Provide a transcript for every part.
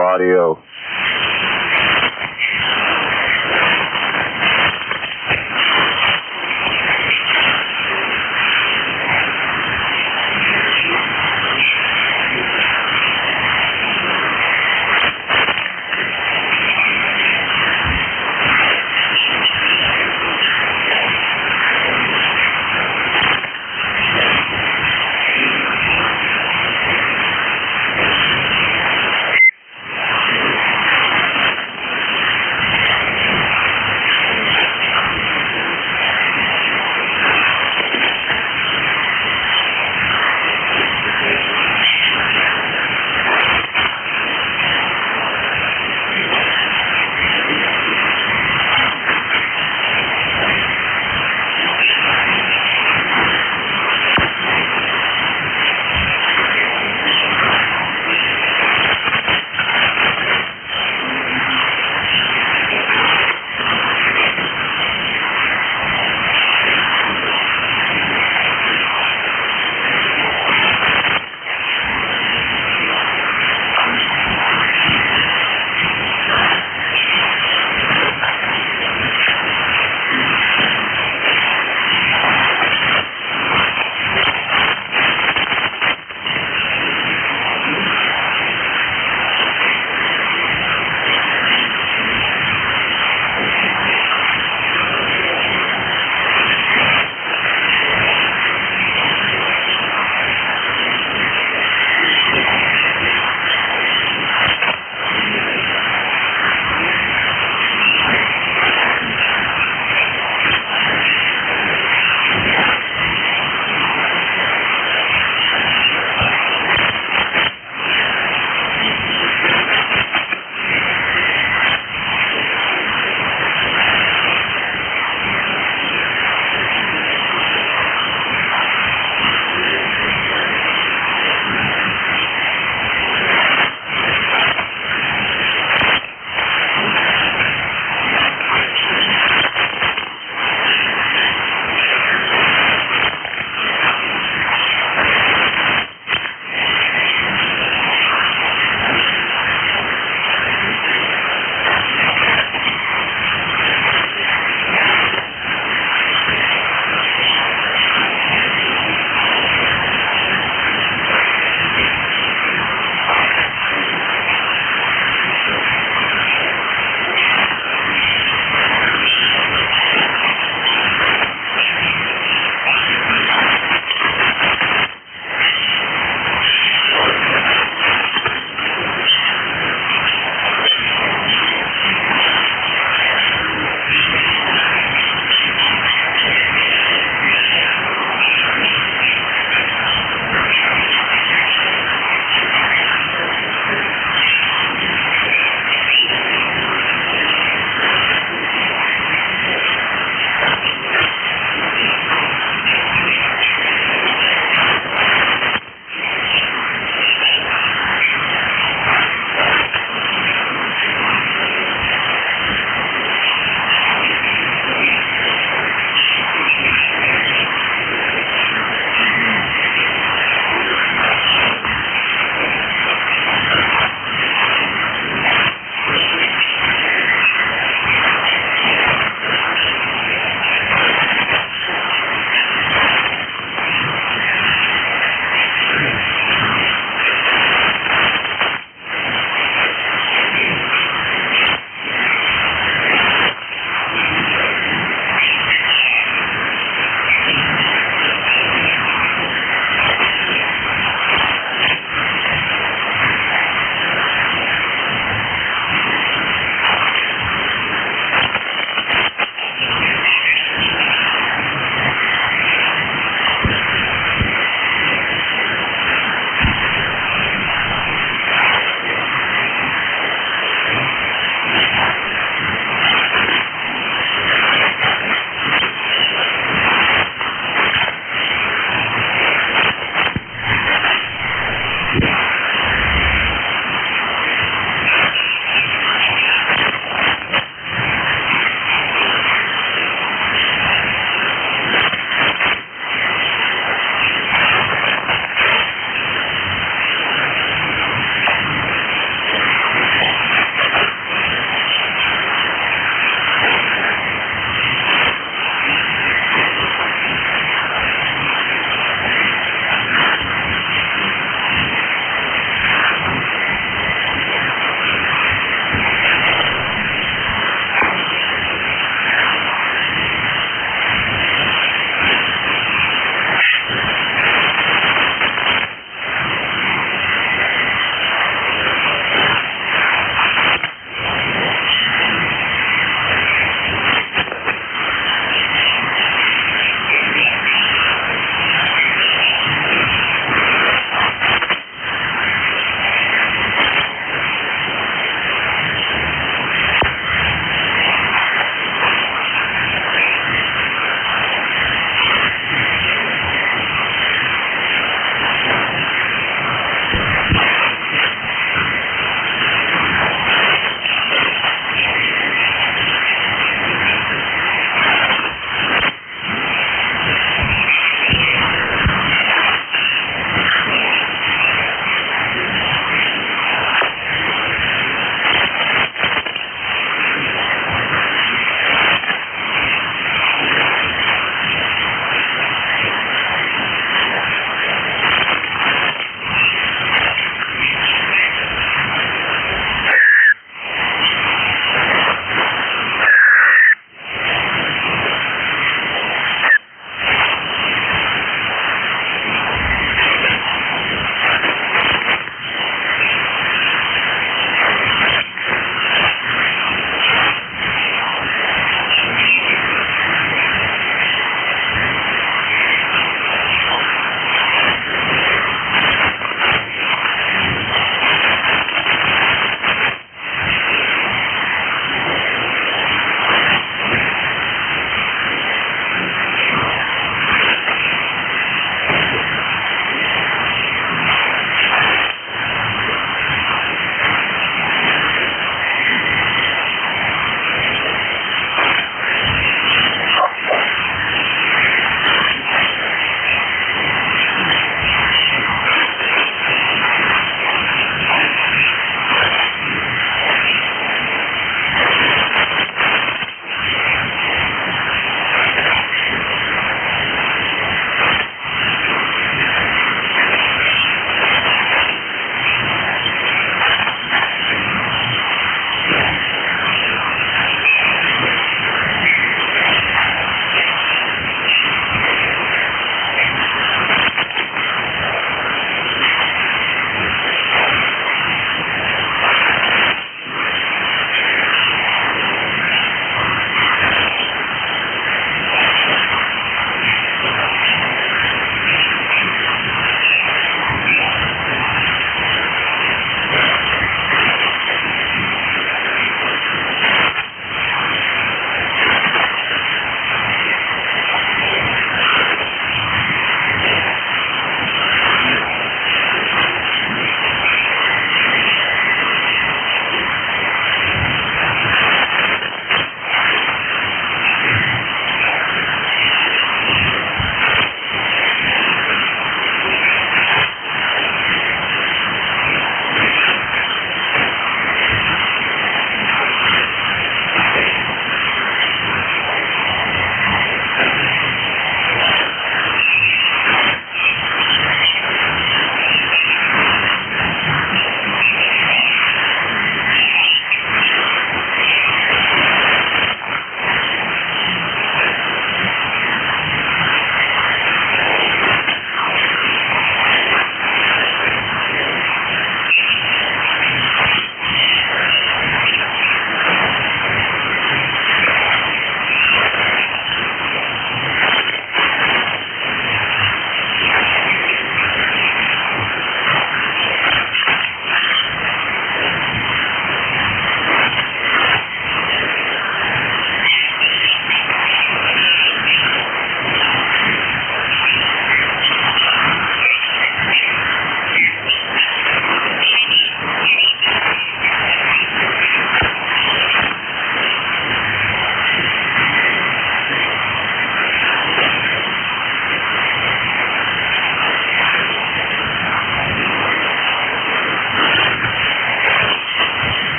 audio.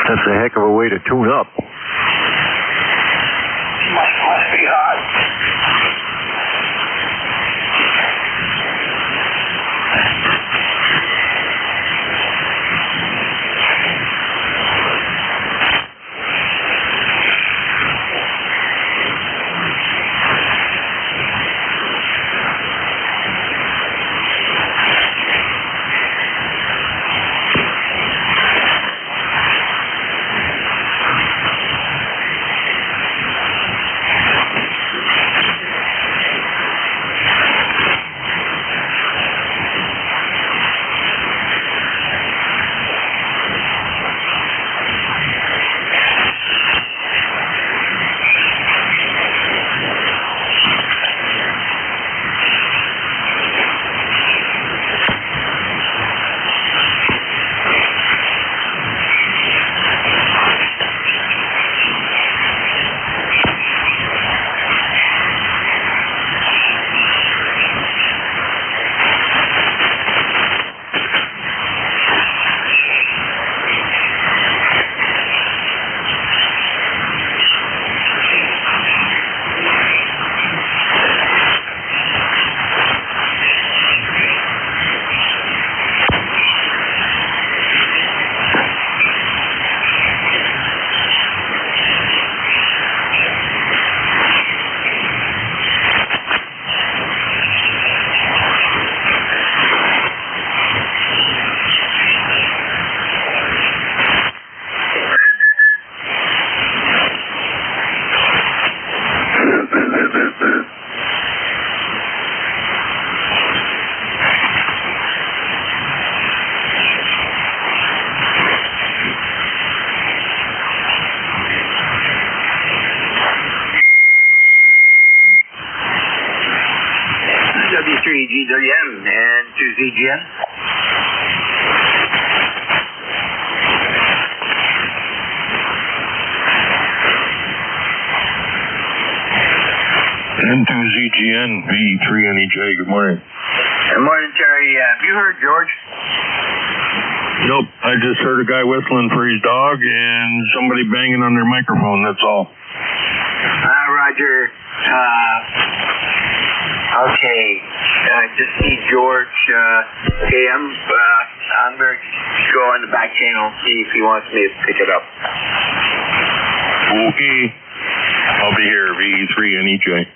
That's a heck of a way to tune up. Must be hot. W3GWM and 2ZGN. N2ZGN, V3NEJ, good morning. Good morning, Terry. Have you heard George? Nope, I just heard a guy whistling for his dog and somebody banging on their microphone, that's all. Roger. Okay, just see George. Okay, I'm going to go on the back channel and see if he wants me to pick it up. Okay, I'll be here, V3NEJ.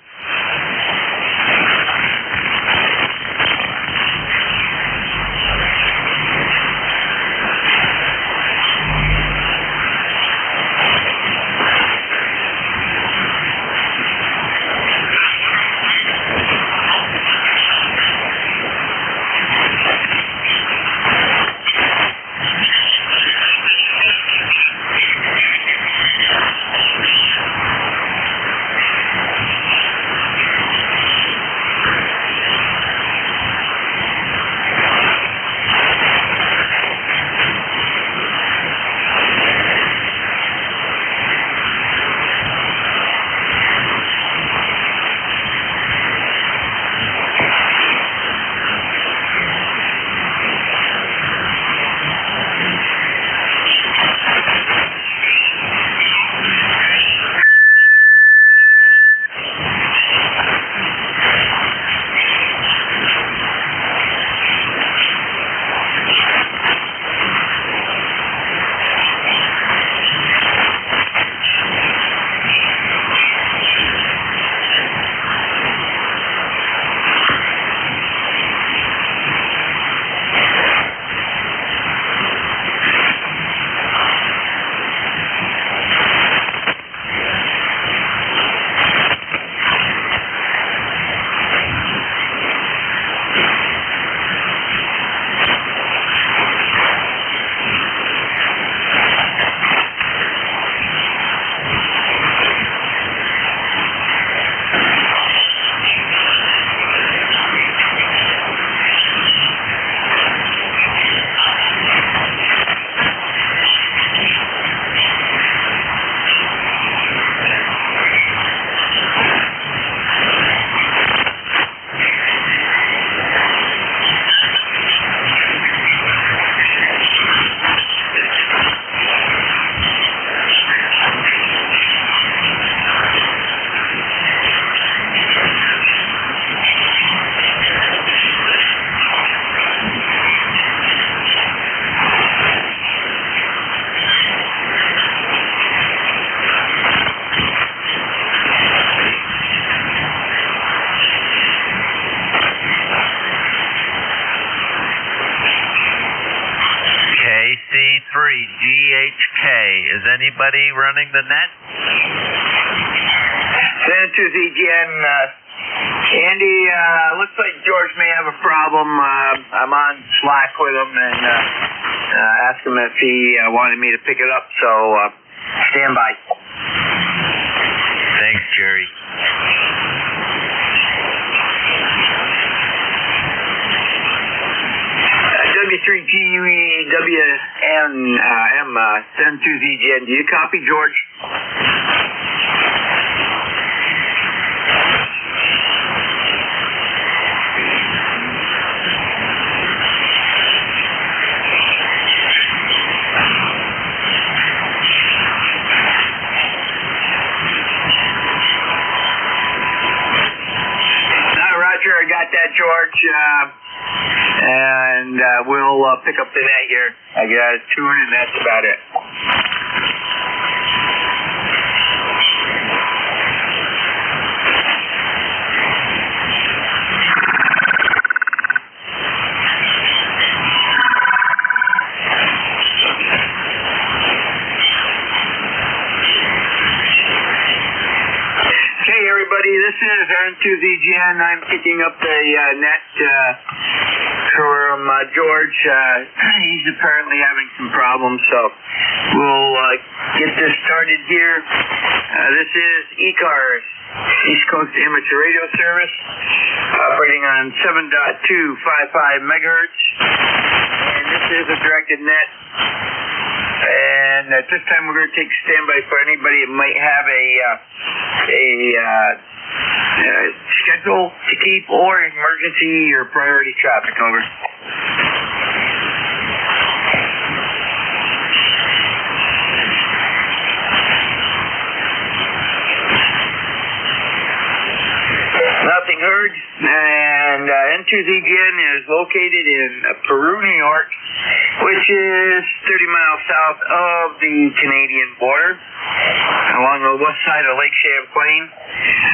Is anybody running the net? San Tuesday again. Andy, looks like George may have a problem. I'm on Slack with him and asked him if he wanted me to pick it up. So stand by. Thanks, Jerry. W3GWM, San Tuesday again. Do you copy, George? Roger, I got that, George. And we'll pick up the net here. I got 200, and that's about it. Okay, everybody, this is N2ZGN. I'm picking up the net from George. He's apparently having some problems, so we'll get this started here. This is ECARS, East Coast Amateur Radio Service, operating on 7.255 megahertz, and this is a directed net. And at this time, we're going to take standby for anybody that might have a schedule to keep or emergency or priority traffic. Over. Nothing heard. And N2ZGN is located in Peru, New York, which is 30 miles south of the Canadian border, along the west side of Lake Champlain.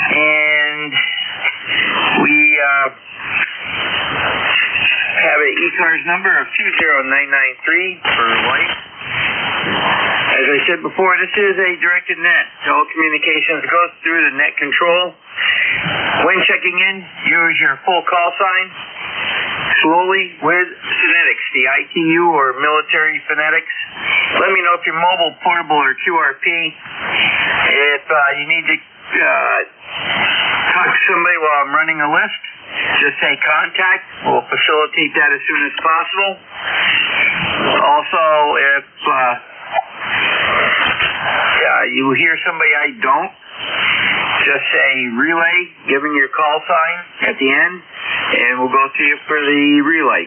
And we have an ECARS number of 20993 for light. As I said before, this is a directed net. All communications goes through the net control. When checking in, use your full call sign. Slowly with phonetics, the ITU or military phonetics. Let me know if you're mobile, portable, or QRP. If you need to talk to somebody while I'm running a list, just say contact. We'll facilitate that as soon as possible. Also, if you hear somebody I don't, just say relay, giving your call sign at the end, and we'll go to you for the relay.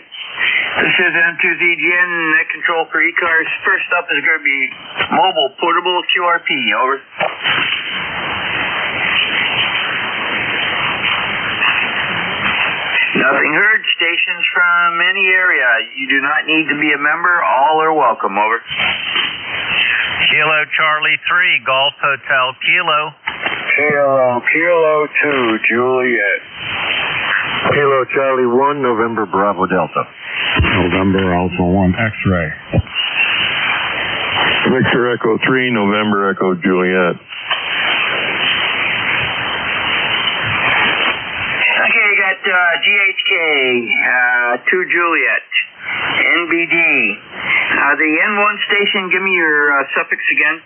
This is N2ZGN, net control for ECARS. First up is going to be mobile, portable, QRP. Over. Nothing heard. Stations from any area. You do not need to be a member. All are welcome. Over. Kilo Charlie 3, Golf Hotel Kilo. Kilo 2, Juliet. Kilo Charlie 1, November Bravo Delta. November Alpha 1 X-ray. Victor Echo 3, November Echo Juliet. Okay, I got GHK 2 Juliet, NBD. The N1 station, give me your suffix again.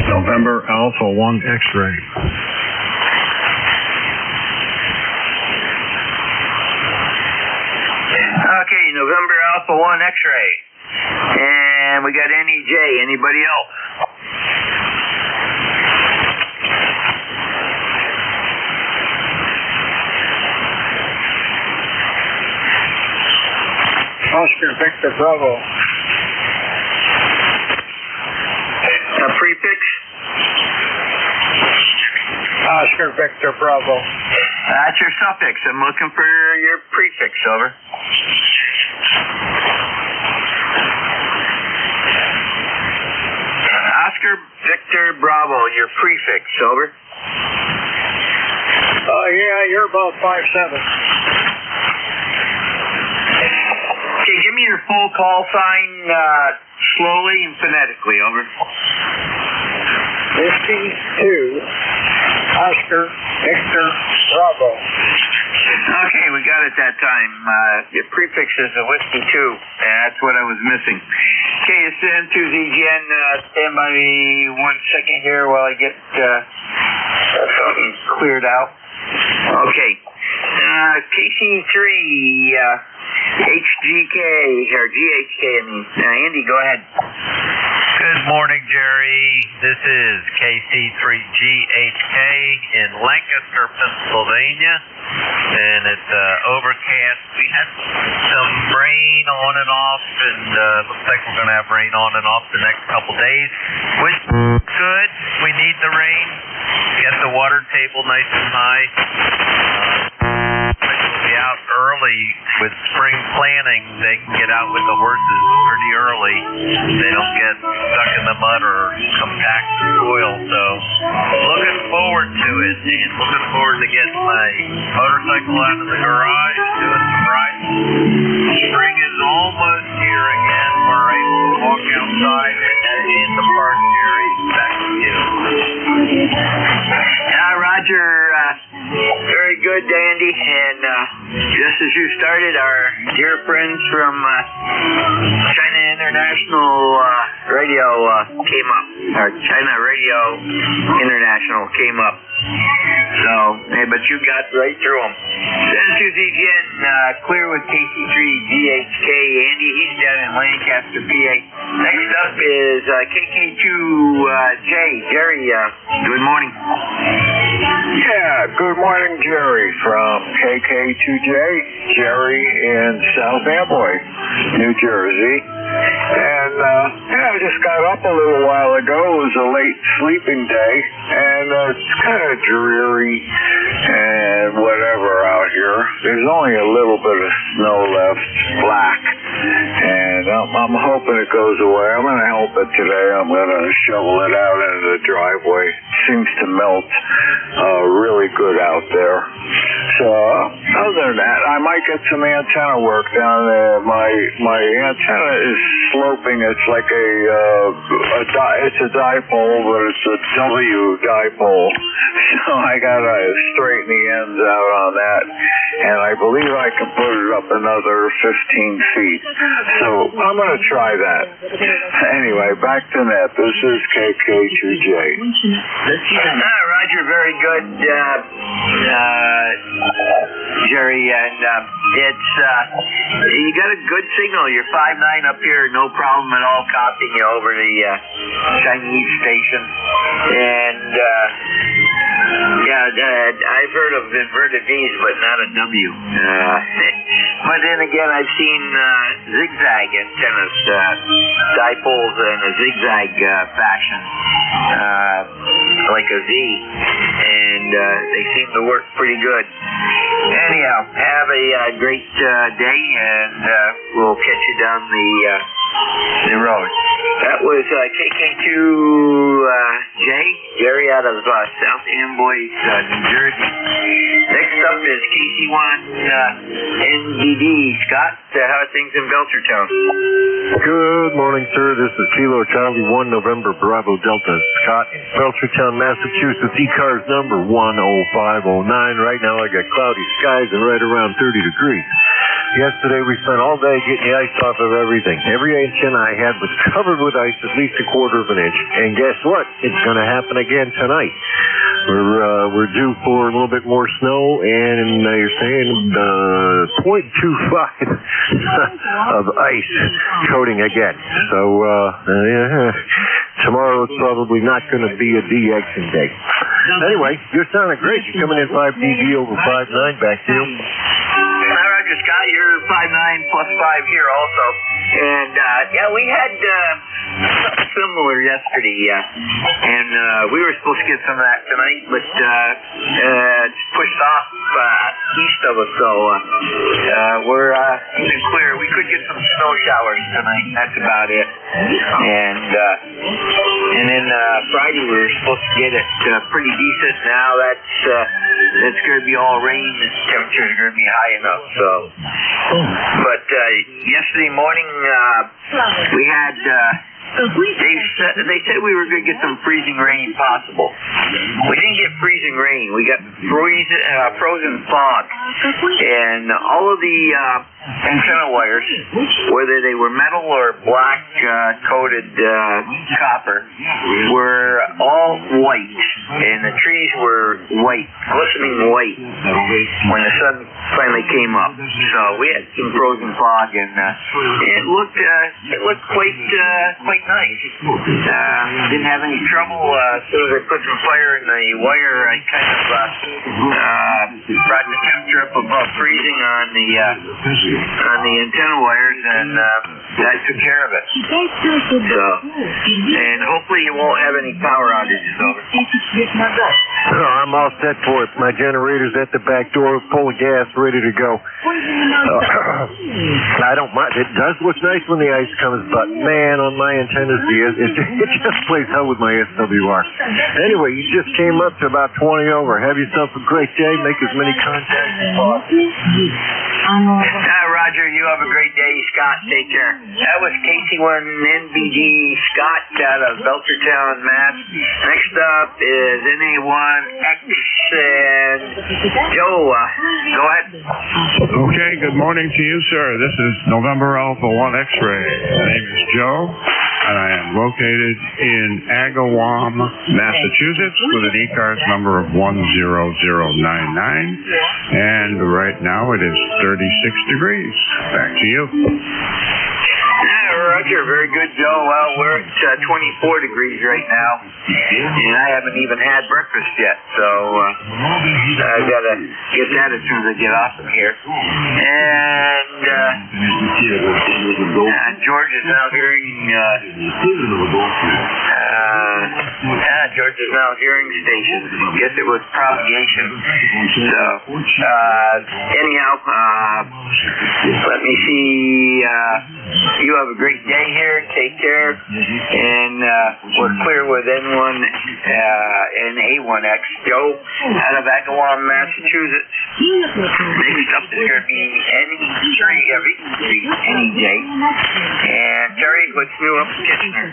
November Alpha 1 X-ray. Okay, November Alpha 1 X-ray. And we got NEJ. Anybody else? Oscar Victor Bravo. Prefix? Oscar Victor Bravo. That's your suffix. I'm looking for your prefix. Over. Oscar Victor Bravo, your prefix. Over. Yeah, you're about 5'7". Okay, give me your full call sign slowly and phonetically, over. 52, Oscar, Victor, Bravo. Okay, we got it that time. The prefix is a whiskey 2. That's what I was missing. Okay, it's N2ZGN. Stand by me 1 second here while I get something cleared out. Okay. KC3, HGK, or GHK, I mean. Andy, go ahead. Good morning, Jerry. This is KC3GHK in Lancaster, Pennsylvania, and it's overcast. We had some rain on and off, and looks like we're going to have rain on and off the next couple days, which is good. We need the rain. Get the water table nice and high. We'll be out early with spring planting. They can get out with the horses pretty early. They don't get stuck in the mud or compact soil. So looking forward to it, and looking forward to getting my motorcycle out of the garage, doing some riding. Spring is almost here again. We're able to walk outside in the park, Jerry. Back to you. Roger. Very good, Andy. And just as you started, our dear friends from China International Radio came up. Our China Radio International came up. So, hey, but you got right through them. N2ZGN, clear with KC3GHK. Andy, he's down in Lancaster, PA. Next up is KK2J. Jerry, good morning. Yeah, good morning, Jerry, from KK2J, Jerry in South Amboy, New Jersey. And, I just got up a little while ago. It was a late sleeping day, and it's kind of dreary and whatever out here. There's only a little bit of snow left, black, and I'm hoping it goes away. I'm going to help it today. I'm going to shovel it out into the driveway. It seems to melt really good out there. So, other than that, I might get some antenna work down there. My antenna is sloping. It's like it's a dipole, but it's a W dipole. So I gotta straighten the ends out on that, and I believe I can put it up another 15 feet. So I'm gonna try that. Anyway, back to net. This is KK2J. Roger, very good, Jerry, and it's you got a good signal. You're 5.9 up here, no problem at all copying you over the Chinese station. And I've heard of inverted V's, but not a W. But then again, I've seen zigzag antennas, dipoles in a zigzag fashion, like a Z, and they seem to work pretty good. Anyhow, have a great day, and we'll catch you down the road. That was KK2J, Jerry out of South Amboy, New Jersey. Next up is KC1 NBD. Scott, how are things in Belchertown? Good morning, sir. This is Kilo Charlie 1 November Bravo Delta. Scott in Belchertown, Massachusetts. ECARS number 10509. Right now I got cloudy skies and right around 30 degrees. Yesterday we spent all day getting the ice off of everything. Every antenna I had was covered with ice, at least a quarter of an inch. And guess what? It's going to happen again tonight. We're due for a little bit more snow, and you're saying 0.25 of ice coating again. So tomorrow it's probably not going to be a de-icing day. Anyway, you're sounding great. You're coming in 5 dB over 5.9 back to you. Roger, Scott, you're 5.9 plus 5 here also. And, we had something similar yesterday, and we were supposed to get some of that tonight, but it's pushed off east of us, so we're clear. We could get some snow showers tonight. That's about it. And then Friday, Friday we were supposed to get it pretty decent. Now that's going to be all rain. The temperatures are going to be high enough. So, but yesterday morning we had. They said we were going to get some freezing rain possible. We didn't get freezing rain. We got frozen fog. And all of the antenna wires, whether they were metal or black coated copper, were all white. And the trees were white, glistening white, when the sun finally came up. So we had some frozen fog, and it looked quite nice. Didn't have any trouble. As soon as I put some fire in the wire, I kind of brought the temperature up above freezing on the antenna wires, and that took care of it. So, and hopefully you won't have any power outages over. I'm all set for it. My generator's at the back door, full of gas, ready to go. I don't mind. It does look nice when the ice comes, but man, on my antennas, it just plays hell with my SWR. Anyway, you just came up to about 20 over. Have yourself a great day. Make as many contacts as possible. Roger, you have a great day. Scott, take care. That was KC1NBD Scott out of Belchertown, Mass. Next up is NA1X and Joe. Go ahead. Okay, good morning to you, sir. This is November Alpha 1 X-Ray. My name is Joe, and I am located in Agawam, Massachusetts, with an ECARS number of 10099. And right now it is 36 degrees. Back to you. Roger, very good, Joe. Well, we're at 24 degrees right now, and I haven't even had breakfast yet, so I've got to get that as soon as I get off from here. And George is now hearing George is now hearing stations. Guess it was propagation. So anyhow, let me see. You have a great day here. Take care. And we're clear with N1 and A1X. Joe out of Agawam, Massachusetts. Next up is going to be NJ. And Terry, what's new up in Kitchener?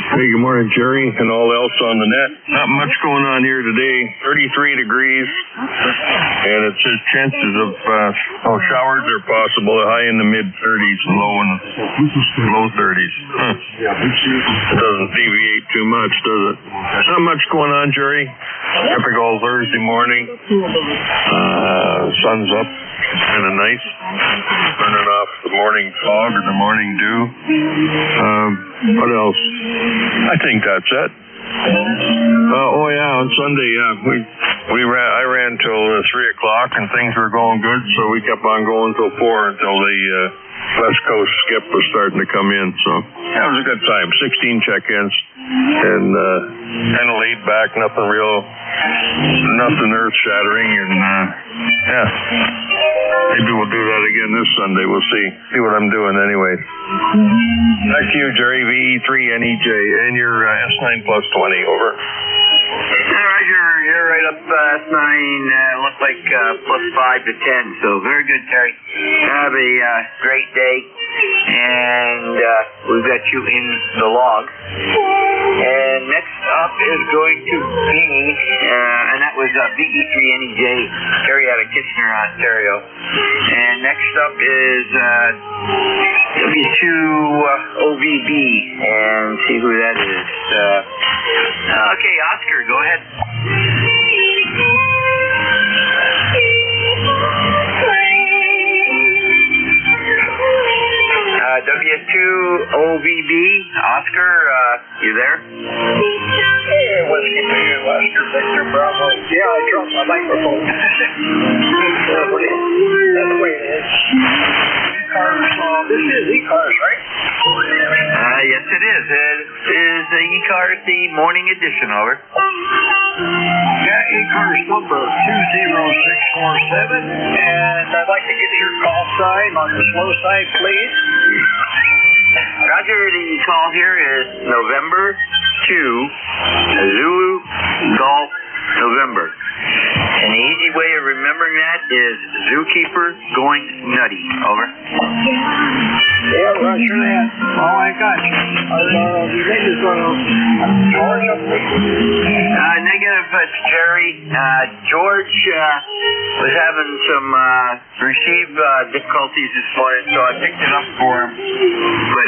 Hey, good morning, Jerry, and all else on the net. Not much going on here today. 33 degrees, and it says chances of showers are possible, high in the mid-30s and low in the low 30s. It doesn't deviate too much, does it? Not much going on, Jerry. Typical Thursday morning. Sun's up. Kind of nice. Turning off the morning fog or the morning dew. What else? I think that's it. On Sunday, I ran till 3 o'clock and things were going good, so we kept on going till 4 until the West Coast skip was starting to come in. So that was a good time. 16 check-ins and kind of laid back, nothing earth-shattering, and maybe we'll do that again this Sunday. We'll see what I'm doing anyway. Back to you, Jerry, VE3NEJ, and your S9 plus 20, over. Roger, you're right up S9, look like plus 5 to 10, so very good, Terry. Have a great day, and we've got you in the log. And next up is going to be, and that was VE3NEJ, Terry out of Kitchener, Ontario. And next up is W2OVB, and see who that is. Okay, Oscar, go ahead. W2OVB, Oscar, you there? Hey, Whiskey Peter, Oscar, Victor, Bravo. Yeah, I dropped my microphone. That's the way it is. ECARS, this is ECARS, right? Yes, it is. It is the ECARS, the morning edition, over. Yeah, ECARS number 20647, and I'd like to get your call sign on the slow side, please. Roger, the call here is November Zulu Golf November. And the easy way of remembering that is zookeeper going nutty. Over. Yeah, roger that. Oh, I got you. Negative, it's Jerry. George was having some receive difficulties this morning, so I picked it up for him. But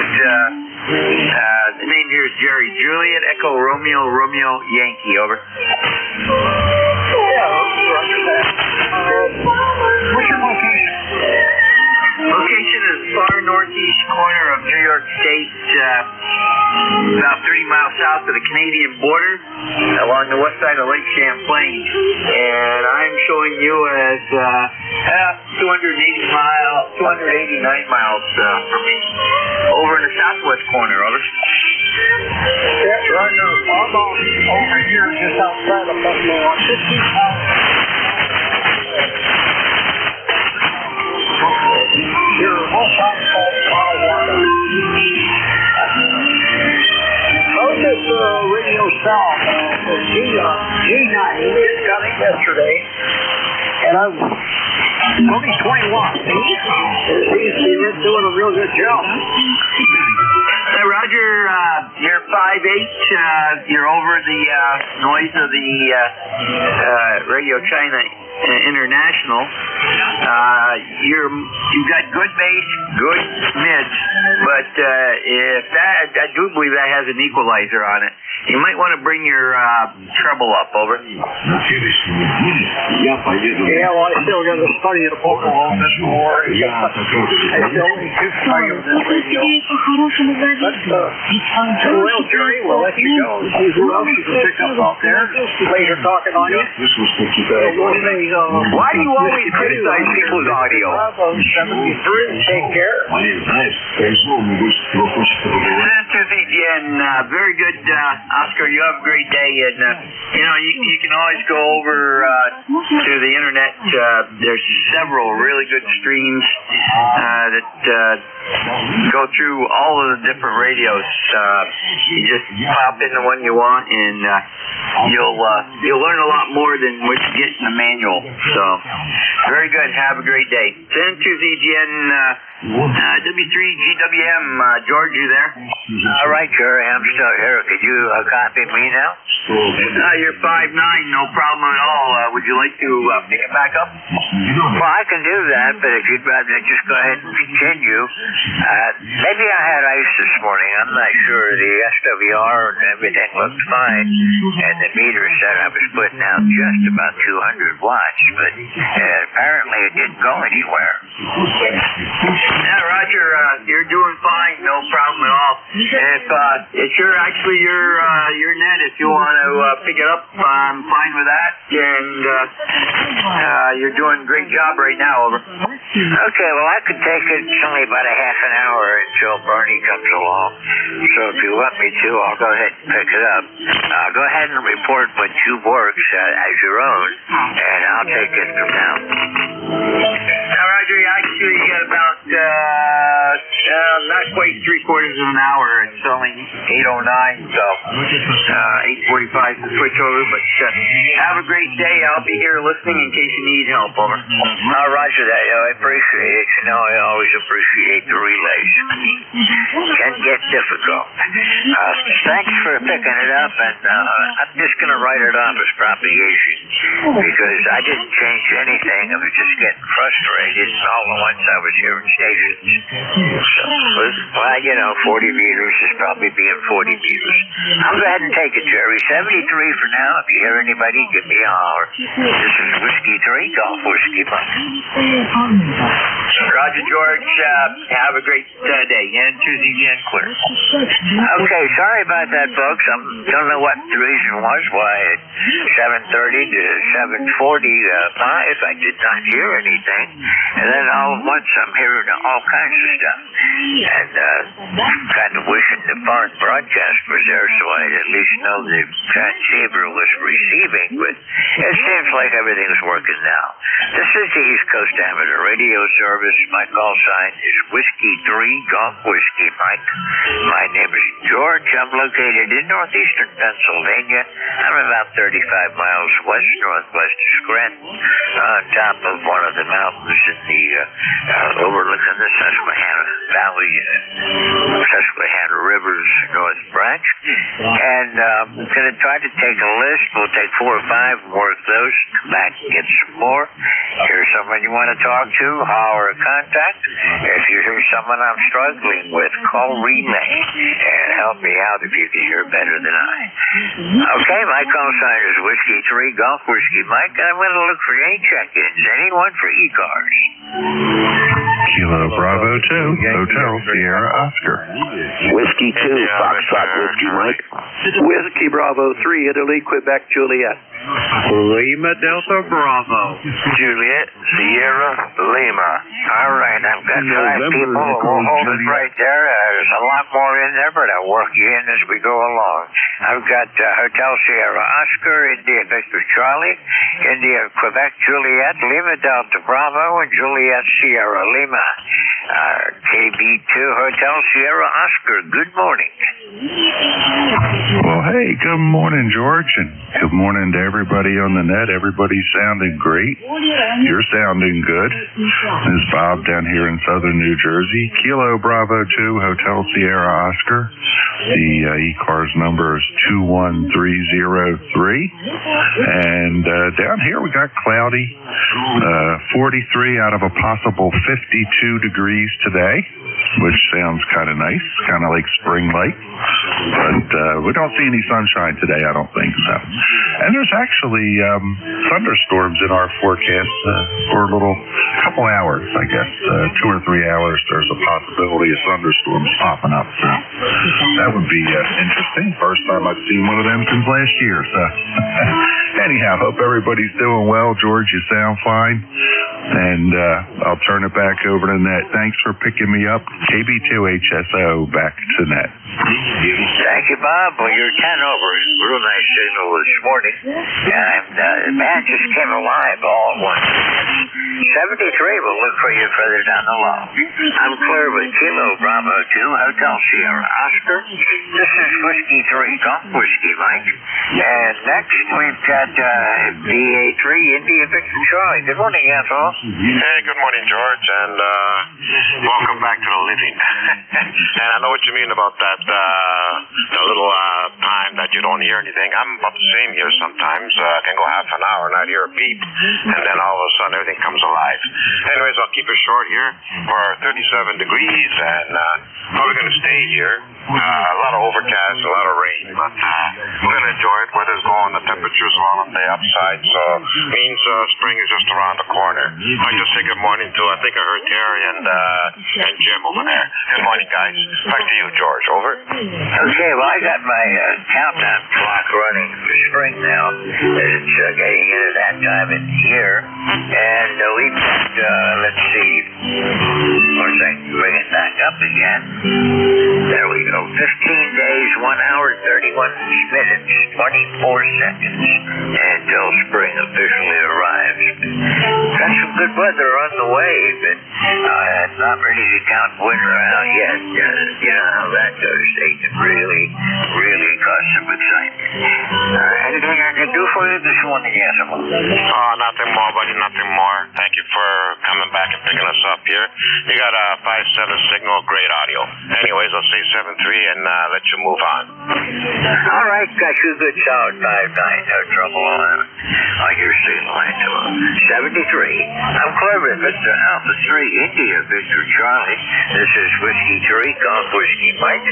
the name here is Jerry. Juliet Echo Romeo Romeo Yankee. Over. Yeah, roger that. What's your location? Location is far northeast corner of New York State, about 30 miles south of the Canadian border, along the west side of Lake Champlain. And I'm showing you as 289 miles from me, over in the southwest corner. Over. Yeah, roger. I'm over here just outside of Buffalo. 15 miles. Your whole house called Colorado. How's this radio sound? G9 just got it yesterday, and I'm only 20 watts. He's doing a real good job. Hey, Roger, you're 5'8". You're over the noise of the Radio China International. You've got good bass, good mids, but if that, I do believe that has an equalizer on it. You might want to bring your treble up. Over. Yeah, well, I still got to study the book a little bit more. I still need to study this radio. Well, Jerry, we'll let you go. See who else you can pick up out there. Later talking on you. Why do you always criticize people's audio? 73, take care. Very good, Oscar. You have a great day, and you can always go over to the internet. There's several really good streams that go through all of the different radios. You just pop in the one you want, and you'll learn a lot more than what you get in the manual. So, very good. Have a great day. Send to ZGN W3GWM. George, you there? All right, Jerry, I'm still here. Could you copy me now? You're 5'9", no problem at all. Would you like to pick it back up? Well, I can do that, but if you'd rather just go ahead and continue. Maybe I had ice this morning. I'm not sure. The SWR and everything looked fine, and the meter said I was putting out just about 200 watts, but apparently it didn't go anywhere. Yeah, Roger, you're doing fine, no problem at all. If it's your net, if you want to pick it up, I'm fine with that, and you're doing a great job right now. Over. Okay, well, I could take it. It's only about a half an hour until Bernie comes along, so if you want me to, I'll go ahead and pick it up. Go ahead and report what tube works as your own, and I'll take it from now. Now, Roger, you actually got about not quite 3/4 of an hour. It's only 8:09, so 8:45 to switch over. But have a great day. I'll be here listening in case you need help. Over. Roger that. I appreciate it. You know, I always appreciate the relays. Can get difficult. Thanks for picking it up, and I'm just going to write it off as propagation because I didn't change anything. I was just getting frustrated all at once I was hearing stations. So, well, 40 meters is probably being 40 meters. I'll go ahead and take it, Jerry. 73 for now. If you hear anybody, give me a holler. This is Whiskey 3, Golf Whiskey Mike. Roger, George. Have a great day. And to ZGN clear. Okay, sorry about that, folks. I don't know what the reason was why at 7:30 to 7:45 I did not hear anything. And then all at once I'm hearing all kinds of stuff. And kind of wishing the foreign broadcast was there so I'd at least know the transceiver was receiving. But it seems like everything's working now. This is the East Coast Amateur Radio Service. My call sign is Whiskey 3, Golf Whiskey Mike. My name is George I'm located in northeastern Pennsylvania. I'm about 35 miles west-northwest of Scranton, on top of one of the mountains in the overlooking the Susquehanna Valley, Susquehanna River's north branch. And I'm going to try to take a list. We'll take 4 or 5 more of those, come back and get some more. Here's someone you want to talk to, holler or contact. If you hear someone I'm struggling with, call Relay and help me out if you can hear better than I. Okay, my call sign is Whiskey 3 Golf Whiskey Mike, and I'm going to look for name check-ins. Anyone for ECARS? Kilo Bravo 2, Hotel Sierra Oscar. Whiskey 2, Foxtrot Whiskey Mike. Whiskey Bravo 3, Italy, Quebec, Juliet. Lima Delta Bravo. Juliet, Sierra, Lima. All right, I've got 5 people. We'll hold it right there. There's a lot more in there, but I'll work you in as we go along. I've got Hotel Sierra Oscar, India Victor Charlie, India Quebec Juliet, Lima Delta Bravo, and Juliet Sierra Lima. KB2 Hotel Sierra Oscar, good morning. Well, hey, good morning, George, and good morning to everybody on the net. Everybody's sounding great. You're sounding good. This is Bob down here in southern New Jersey. Kilo Bravo 2, Hotel Sierra Oscar. The ECARS number is 21303. And down here we got cloudy, 43 out of a possible 52 degrees today, which sounds kind of nice, kind of like spring light. But we don't see any sunshine today, I don't think so. And there's actually thunderstorms in our forecast for a couple hours, I guess. 2 or 3 hours, there's a possibility of thunderstorms popping up. So that would be interesting. First time I've seen one of them since last year. So anyhow, hope everybody's doing well. George, you sound fine. And I'll turn it back over to Net. Thanks for picking me up. KB2HSO, back to Net. Thank you, Bob. Well, you're 10 over. Real nice signal this morning. And the man just came alive all at once. 73 will look for you further down the line. I'm clear with Kilo Bravo 2, Hotel Sierra Oscar. This is Whiskey 3, Golf Whiskey Mike. And next we've got DA3, India Victor Charlie. Good morning, Anthony. Hey, good morning, George, and welcome back to the living. And I know what you mean about that, the little time that you don't hear anything. I'm about the same here sometimes. I can go half an hour, not hear a beep, and then all of a sudden everything comes alive. Anyways, I'll keep it short here. We're 37 degrees, and probably going to stay here. A lot of overcast, a lot of rain, but we're going to enjoy it. Weather's going, the temperature's well on the upside, so means spring is just around the corner. I just say good morning to, I think I heard Terry and Jim over there. Good morning, guys. Back to you, George. Over. Okay, well, I got my countdown clock running for spring now. It's getting into that time of the year. And we've got, let's see, of course I can bring it back up again. There we go. 15 days, 1 hour, 31 minutes, 24 seconds until spring officially arrives. Got some good weather on the way, but I'm not ready to count winter out yet. You know how that goes. They can really cause some excitement. Anything I can do for you this morning, Yasima? Oh, nothing more, buddy, nothing more. Thank you for coming back and picking us up here. You got a 5-7 signal, great audio. Anyways, I'll say 7-3 and let you move on. All right, got you a good solid 5-9. No trouble on your signal. 73. I'm Clever, Mr. Alpha 3, India, Victor Charlie. This is Whiskey 3, Golf Whiskey Mike,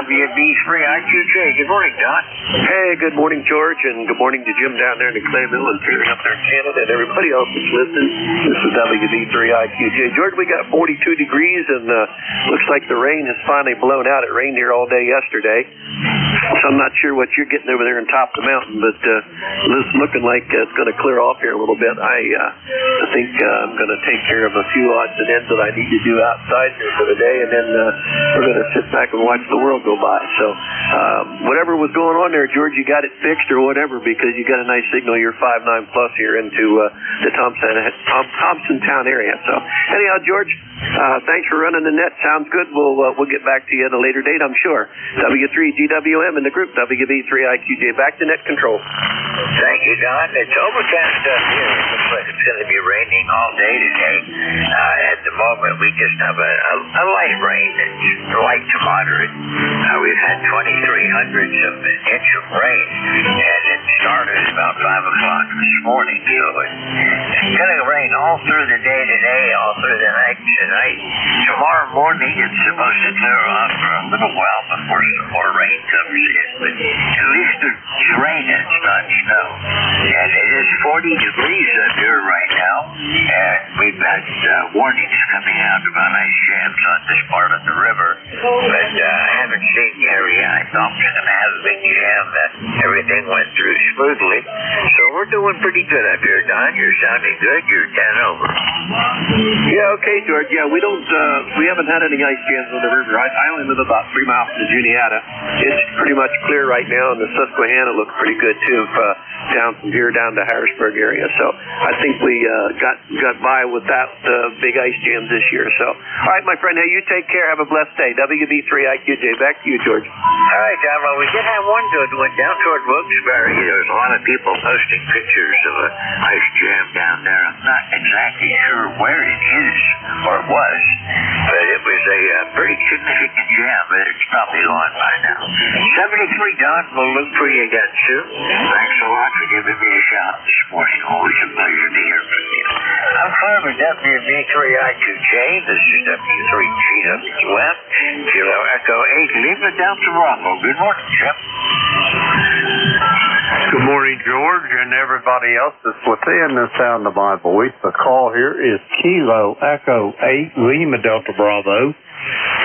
WB3 IQJ. Good morning, Don. Hey, good morning, George, and good morning to Jim down there in the Clayville and Peter up there in Canada and everybody else that's listening. This is WB3 IQJ. George, we got 42 degrees and looks like the rain has finally blown out. It rained here all day yesterday. So I'm not sure what you're getting over there on top of the mountain, but it's looking like it's going to clear off here a little bit. I think I'm going to take care of a few odds and ends that I need to do outside here for the day, and then we're going to sit back and watch the world go by. So whatever was going on there, George, you got it fixed or whatever, because you got a nice signal. You're 5-9 plus here into the Thompson Town area. So anyhow, George, Thanks for running the net. Sounds good. We'll get back to you at a later date, I'm sure. W3GWM in the group, WB3IQJ. Back to net control. Thank you, Don. It's overcast up here. It looks like it's going to be raining all day today. At the moment, we just have a light rain. It's light to moderate. We've had 2,300 of an inch of rain, and it started about 5 o'clock this morning. So it's going to rain all through the day today, all through the night tonight. Tomorrow morning, it's supposed to clear off for a little while before some more rain comes in. But at least it's raining. It's not snow. And it is 40 degrees up here right now, and we've got warnings coming out about ice jams on this part of the river. But I haven't seen the area. I thought we were going to have a big jam. Everything went through smoothly. So we're doing pretty good up here, Don. You're sounding good. You're 10 over. Yeah, okay, George. Yeah, we haven't had any ice jams on the river. I only live about 3 miles from Juniata. It's pretty much clear right now, and the Susquehanna looks pretty good too, down from here down to Harrisburg area. So I think we got by without big ice jams this year. So, all right, my friend. Hey, you take care. Have a blessed day. WB3IQJ. Back to you, George. All right, Don. Well, we did have one good one down toward Wilkes-Barre. There's a lot of people posting pictures of an ice jam down there. I'm not exactly sure where it is or it was, but it was a pretty significant jam. But it's probably gone by now. 73, Don. We'll look for you again soon. Thanks a lot for giving me a shout this morning. Always a pleasure to hear from you. I'm Clark with WB3I2J. This is W3GWM. Kilo Echo 8 Lima down to Bravo. Good morning, Jim. Good morning, George, and everybody else that's within the sound of my voice. The call here is Kilo Echo 8 Lima Delta Bravo.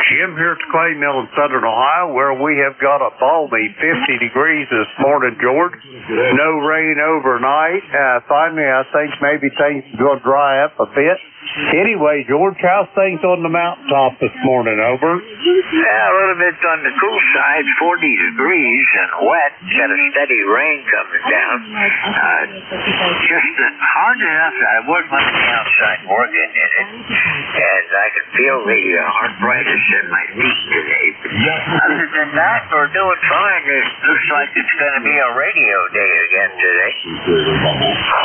Jim here at the Clay Mill in Southern Ohio, where we have got a balmy 50 degrees this morning, George. No rain overnight. Finally, I think maybe things will dry up a bit. Anyway, George, how's things on the mountaintop this morning? Over? Yeah, a little bit on the cool side, 40 degrees and wet. Got a steady rain coming down. Just hard enough that I wouldn't want to be outside working in it. And I can feel the arthritis in my feet today. Other than that, we're doing fine. It looks like it's going to be a radio day again today.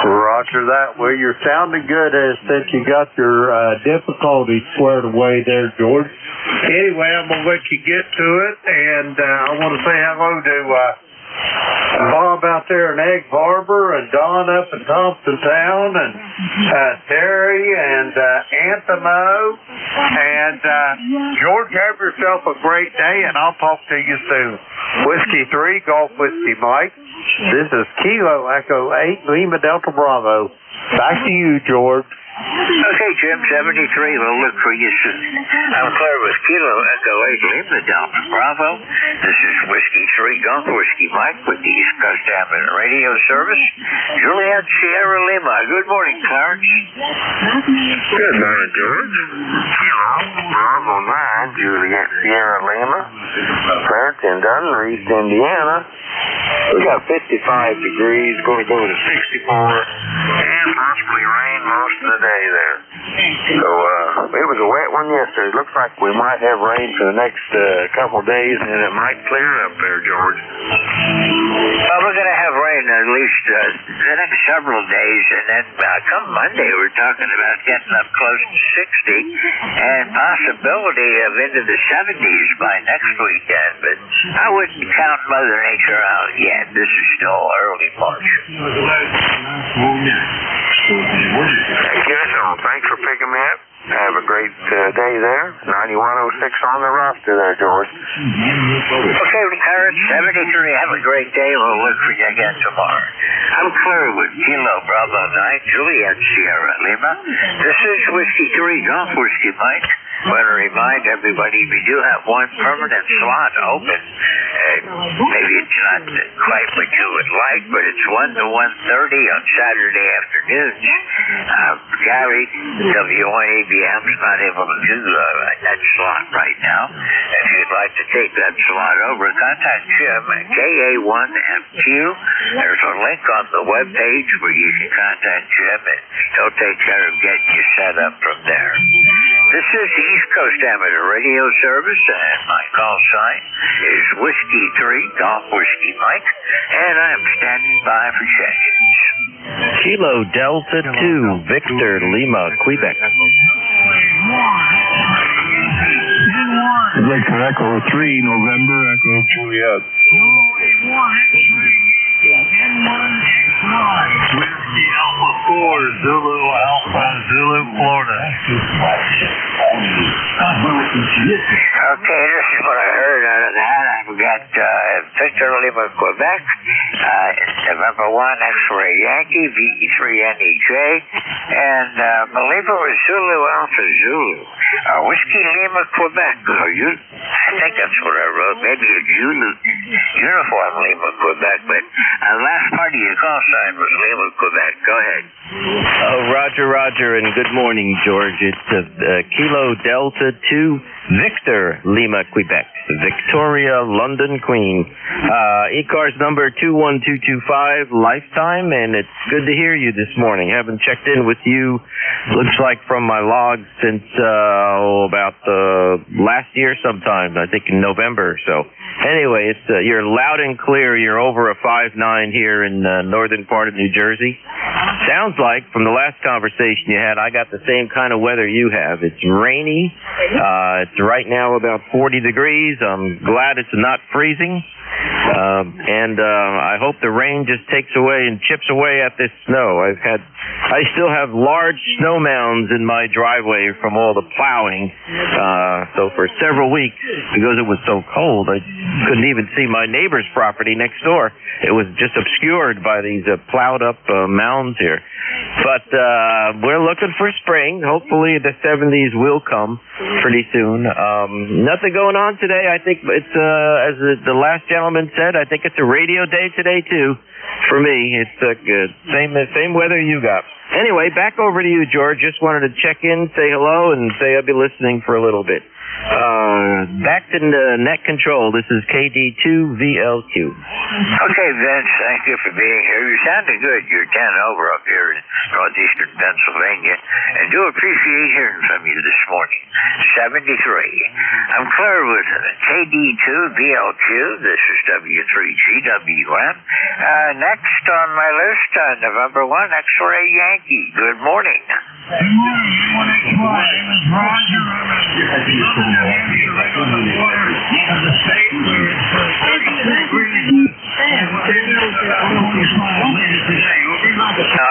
Roger that. Well, you're sounding good since you got your difficulties squared away there, George. Anyway, I'm going to let you get to it, and I want to say hello to Bob out there in Egg Harbor, and Don up in Thompsontown, and Terry, and Anthemo, and George, have yourself a great day, and I'll talk to you soon. Whiskey 3, Golf Whiskey Mike. This is Kilo Echo 8 Lima Delta Bravo. Back to you, George. Okay, Jim, 73. We'll look for you soon. I'm Claire with Kilo Echo 8 Lima Delta Bravo. This is Whiskey 3 Golf Whiskey Mike with the East Coast Amateur Radio Service. Juliet Sierra Lima. Good morning, Clarence. Good morning, George. Kilo Bravo 9, Juliet Sierra Lima. Clarence in Dunn, East Indiana. We got 55 degrees, going to go to 64, and possibly rain most of the day there. So, it was a wet one yesterday. Looks like we might have rain for the next couple of days, and it might clear up there, George. Well, we're going to have rain at least the next several days, and then come Monday, we're talking about getting up close to 60, and possibility of into the 70s by next weekend, but I wouldn't count Mother Nature out yet. This is still early March. Thanks for picking me up. Have a great day there. 9106 on the roster there, George. Okay, Clarence, 73. Have a great day. We'll look for you again tomorrow. I'm Claire with Kilo Bravo 9, Juliet Sierra Lima. This is Whiskey 3 Golf Whiskey Mike. I want to remind everybody we do have one permanent slot open. Maybe it's not quite what you would like, but it's 1 to 1:30 on Saturday afternoons. Gary, W1ABM's not able to do that slot right now. If you'd like to take that slot over, contact Jim at KA1FQ. There's a link on the webpage where you can contact Jim, and he'll take care of getting you set up from there. This is the East Coast Amateur Radio Service, and my call sign is Whiskey 3, Golf Whiskey Mike, and I'm standing by for check-ins. Kilo Delta 2, Victor Lima, Quebec. Victor Echo 3, November, Echo Juliet. Whiskey Alpha 4, Zulu Alpha, Zulu, Florida. Okay, this is what I heard out of that. I've got Victor Lima, Quebec, November 1, X-Ray Yankee, VE3NEJ, and I believe it was Zulu Alpha Zulu. Whiskey Lima, Quebec. I think that's what I wrote. Maybe a Zulu uniform Lima, Quebec, but last part of your call sign was Lima, Quebec. Go ahead. Roger, and good morning, George. It's Kilo Delta 2, Victor Lima, Quebec. Victoria, London, Queen. ECARS number 21225, lifetime, and it's good to hear you this morning. Haven't checked in with you, looks like from my logs since about last year sometime, I think in November or so. Anyway, you're loud and clear. You're over a 5.9 here in the northern part of New Jersey. Sounds like from the last conversation you had, I got the same kind of weather you have. It's rainy. It's right now about 40 degrees. I'm glad it's not freezing. And I hope the rain just takes away and chips away at this snow. I still have large snow mounds in my driveway from all the plowing. So for several weeks, because it was so cold, I couldn't even see my neighbor's property next door. It was just obscured by these plowed up mounds here. But we're looking for spring. Hopefully the 70s will come pretty soon. Nothing going on today. I think it's, as the last gentleman said, I think it's a radio day today too. For me, it's good. Same weather you got. Anyway, back over to you, George. Just wanted to check in, say hello, and say I'll be listening for a little bit. Back to net control. This is KD2VLQ. Okay, Vince, thank you for being here. You're sounding good. You're 10 over up here in northeastern Pennsylvania, and do appreciate hearing from you this morning. 73. I'm clear with KD2VLQ. This is W3GWM. Next on my list, November 1, X-Ray Yankee. Good morning. Good morning. My name is Roger.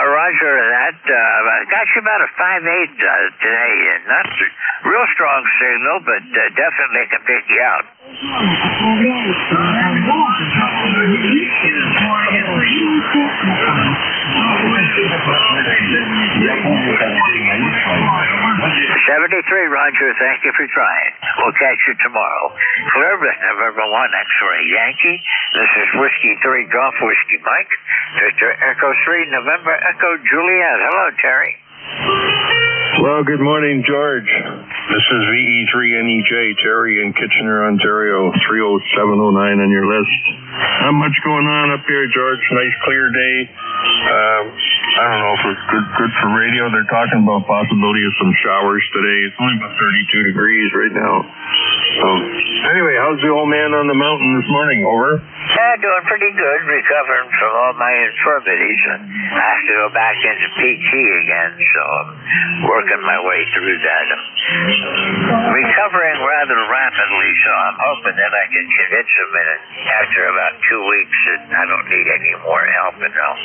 Roger that. I got you about a 5.8 today. Not real strong signal, but definitely can pick you out. 73, Roger. Thank you for trying. We'll catch you tomorrow. Cleveland, November 1, X-Ray Yankee. This is Whiskey 3, Golf Whiskey Mike. Victor Echo 3, November Echo Juliet. Hello, Terry. Well, good morning, George. This is VE3NEJ, Terry in Kitchener, Ontario, 30709 on your list. Not much going on up here, George. Nice clear day. I don't know if it's good for radio. They're talking about possibility of some showers today. It's only about 32 degrees right now. Anyway, how's the old man on the mountain this morning? Over? Doing pretty good, recovering from all my infirmities. I have to go back into PT again, so I'm working my way through that. I'm recovering rather rapidly, so I'm hoping that I can convince him after about 2 weeks that I don't need any more help and they'll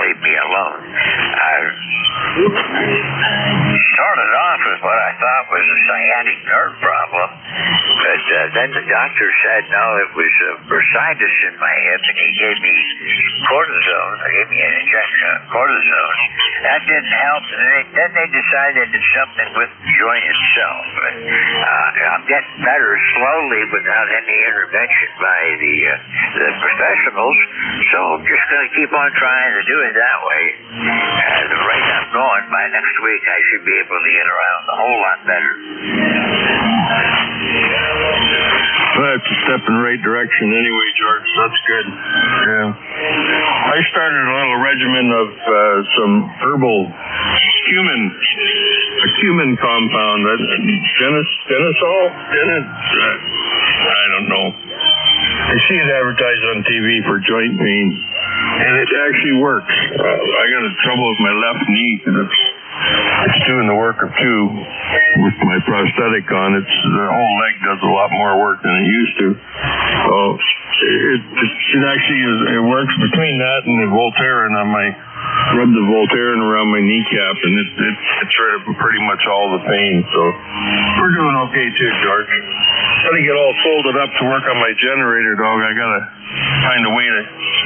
leave me alone. I started off with what I thought was a sciatic nerve problem, but then the doctor said, no, it was bursitis in my hip, and he gave me cortisone. He gave me an injection of cortisone. That didn't help. Then they decided it's something with the joint itself. But I'm getting better slowly without any intervention by the professionals. So I'm just going to keep on trying to do it that way. The rate I'm going, by next week I should be able to get around a whole lot better. Well, that's a step in the right direction anyway, George. That's good. Yeah. I started a little regimen of some herbal cumin cumin compound. Denisol? I don't know. I see it advertised on TV for joint pain, and it actually works. I got trouble with my left knee, and it's doing the work of two with my prosthetic on. The whole leg does a lot more work than it used to. So it actually it works between that and the Voltaren on my. Rub the Voltaren around my kneecap, and it's rid of pretty much all the pain. So we're doing okay too, George. Got to get all folded up to work on my generator, dog. I gotta find a way to.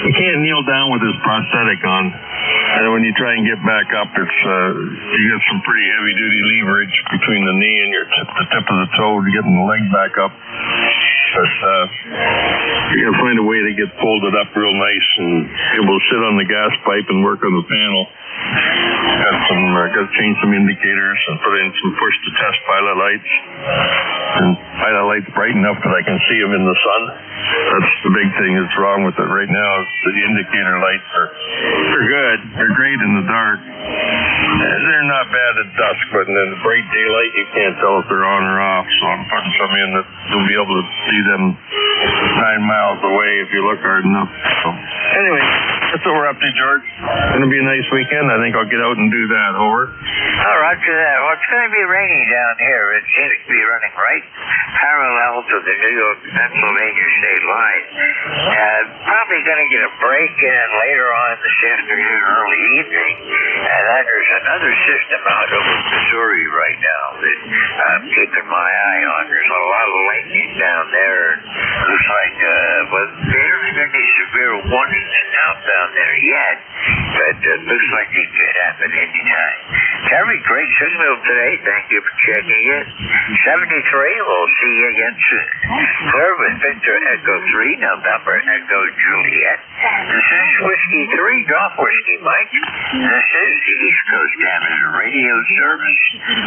You can't kneel down with this prosthetic on, and when you try and get back up, it's you get some pretty heavy duty leverage between the knee and the tip of the toe to getting the leg back up. But you gotta find a way to get folded up real nice and able to sit on the gas pipe and work on the panel. Got to change some indicators and put in some push to test pilot lights. And pilot lights bright enough that I can see them in the sun. That's the big thing that's wrong with it right now. The indicator lights they're good. They're great in the dark. They're not bad at dusk, but in the bright daylight you can't tell if they're on or off. So I'm putting some in that you'll be able to see them 9 miles away if you look hard enough. So anyway, that's what we're up to, George. It's going to be a nice weekend. I think I'll get out and do that. Over. Oh, roger that. Well, it's going to be rainy down here. It seems to be running right parallel to the New York-Pennsylvania state line. Probably going to get a break in later on this afternoon, early evening. And then there's another system out over Missouri right now that I'm keeping my eye on. There's a lot of lightning down there. Looks like, there isn't any severe warnings out down there yet, but it looks like it could happen anytime. Terry, great signal today. Thank you for checking it. 73, we'll see you again soon. Clear with Victor Echo 3, November Echo Juliet. This is Whiskey 3, Golf Whiskey Mike. This is the East Coast Amateur Radio Service.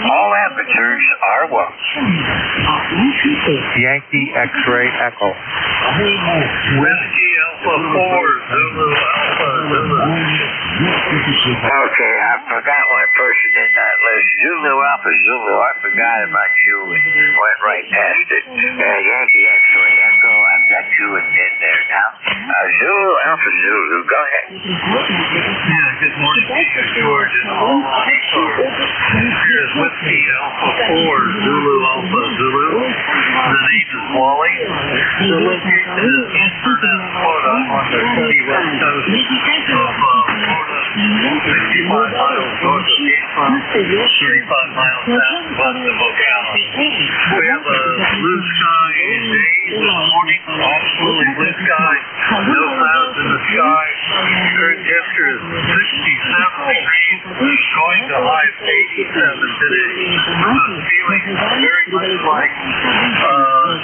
All amateurs are welcome. Yankee X-Ray Echo. Whiskey Alpha 4, Zulu Alpha Zulu. Okay, I forgot one person in that list. Zulu Alpha Zulu, I forgot about you and went right past it. Yankee X-Ray Echo, I've got you in there now. Zulu Alpha Zulu, go ahead. Yeah, good morning to you, George, and all here's Whiskey Alpha 4, Zulu Alpha Zulu. The name is Wally. The location is Inverness, Florida, on the sunny west coast of Florida. 65 miles north of Tampa, 35 miles southwest of Ocala. We have a blue sky day this morning, absolutely blue sky, no clouds in the sky. Current temperature is 67 degrees, going to high of 87 today. Feeling very much like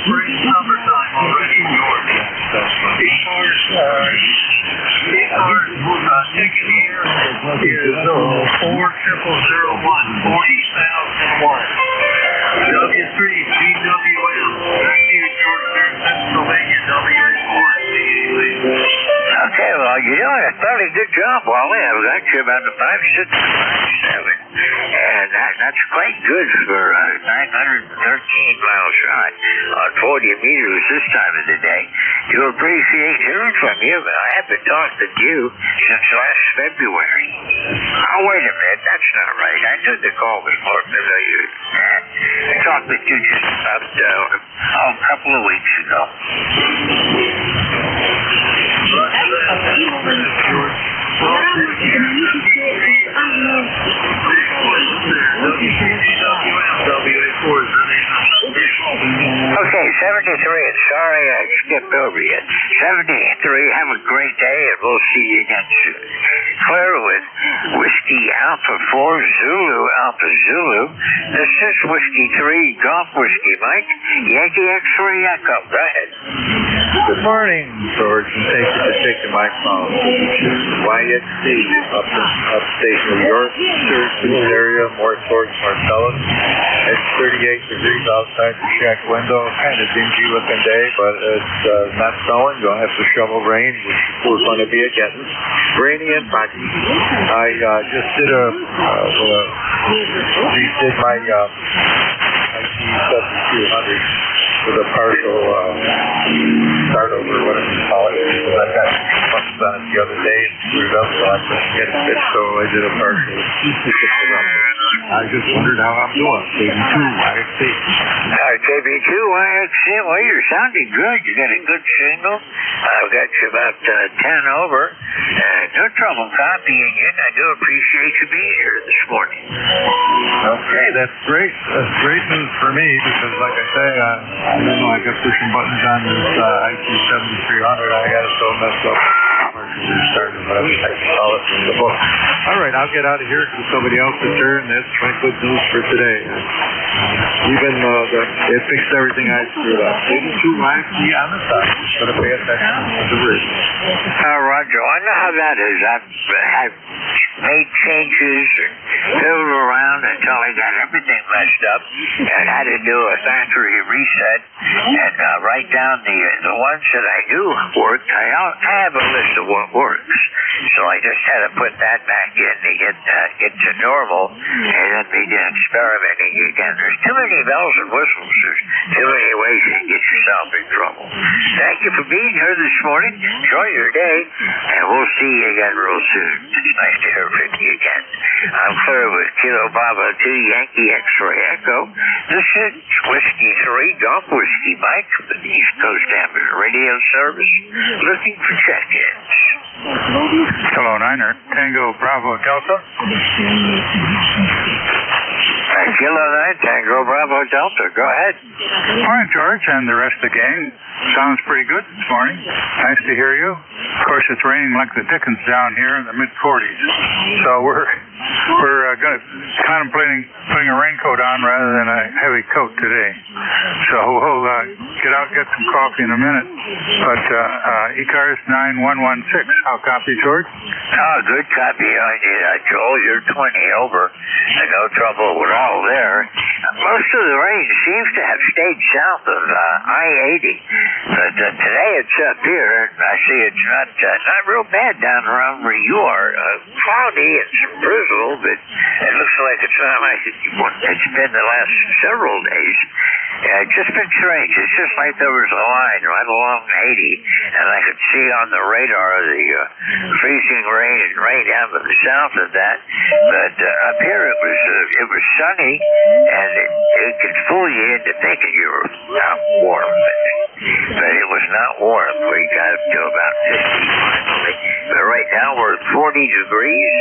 spring, summertime already in George. ECARS ticket here is 40001, 40,001. W3 GWM. Back to you, George, there in Pennsylvania, WA4 CA. Okay, well, you're doing a fairly good job, Wally. I've got you about the 5.6 to 5.7. And that's quite good for a 913-mile shot on 40 meters this time of the day. Do appreciate hearing from you, but I haven't talked to you since last February. Oh, wait a minute. That's not right. I knew the call was more familiar. I talked with you just about a couple of weeks ago. Okay, 73, and sorry I skipped over you. 73, have a great day, and we'll see you again soon. Clear with Whiskey Alpha 4, Zulu Alpha Zulu. This is Whiskey 3, Golf Whiskey Mike, Yankee X-Ray Echo. Go ahead. Good morning, George, and thank you for taking my call. YXC up in upstate New York, Syracuse area, more towards Marcellus. It's 38 degrees outside the shack window. Kind of dingy looking day, but it's not snowing. You'll have to shovel rain, which we're going to be again. Rainy and foggy. I just did a redid my IT7200 with a partial start over, whatever you call it. And I got buttons on it the other day and screwed up, so I couldn't get it fixed, so I did a partial. I just wondered how I'm doing. KB2YXC. KB2YXC, well, you're sounding good. You got a good signal. I've got you about 10 over. No trouble copying it. I do appreciate you being here this morning. Okay, that's great. That's great news for me because, like I say, I got pushing buttons on this IT7300. I got it so messed up. Started, but I can call it from the book. All right, I'll get out of here because somebody else's turn. That's my good news for today. Even it fixed everything I screwed up. KB2YXC on the side. Just got to pay attention to the bridge. Roger, I know how that is. I've made changes and fiddled around until I got everything messed up and had to do a factory reset and write down the ones that I knew worked. I have a list of what works, so I just had to put that back in to get to normal and then begin experimenting again. There's too many bells and whistles. There's too many ways you can get yourself in trouble. Thank you for being here this morning. Enjoy your day, and we'll see you again real soon. It's nice to hear from you again. I'm clear with Kilo Bravo 2 Yankee X-Ray Echo. This is Whiskey 3 Golf Whiskey Mike with the East Coast Amateur Radio Service looking for check-ins. Hello, Niner. Tango Bravo Delta. Kilo 9 Tango Bravo Delta. Go ahead. Morning, George, and the rest of the gang. Sounds pretty good this morning. Nice to hear you. Of course, it's raining like the dickens down here in the mid-40s. So we're contemplating putting a raincoat on rather than a heavy coat today. So we'll get out and get some coffee in a minute. But ECARS 9116, how copy, George? Oh, good copy on you, Joel. You're 20 over. And no trouble at all there. Most of the rain seems to have stayed south of I-80. But today it's up here, and I see it's not real bad down around where you are. Cloudy and some drizzle, but it looks like it's not like it's been the last several days. It's just been strange. It's just like there was a line right along 80, and I could see on the radar the freezing rain and rain down to the south of that. But up here it was sunny, and it could fool you into thinking you were warm. But it was not warm. We got up to about 50 finally. But right now we're at 40 degrees,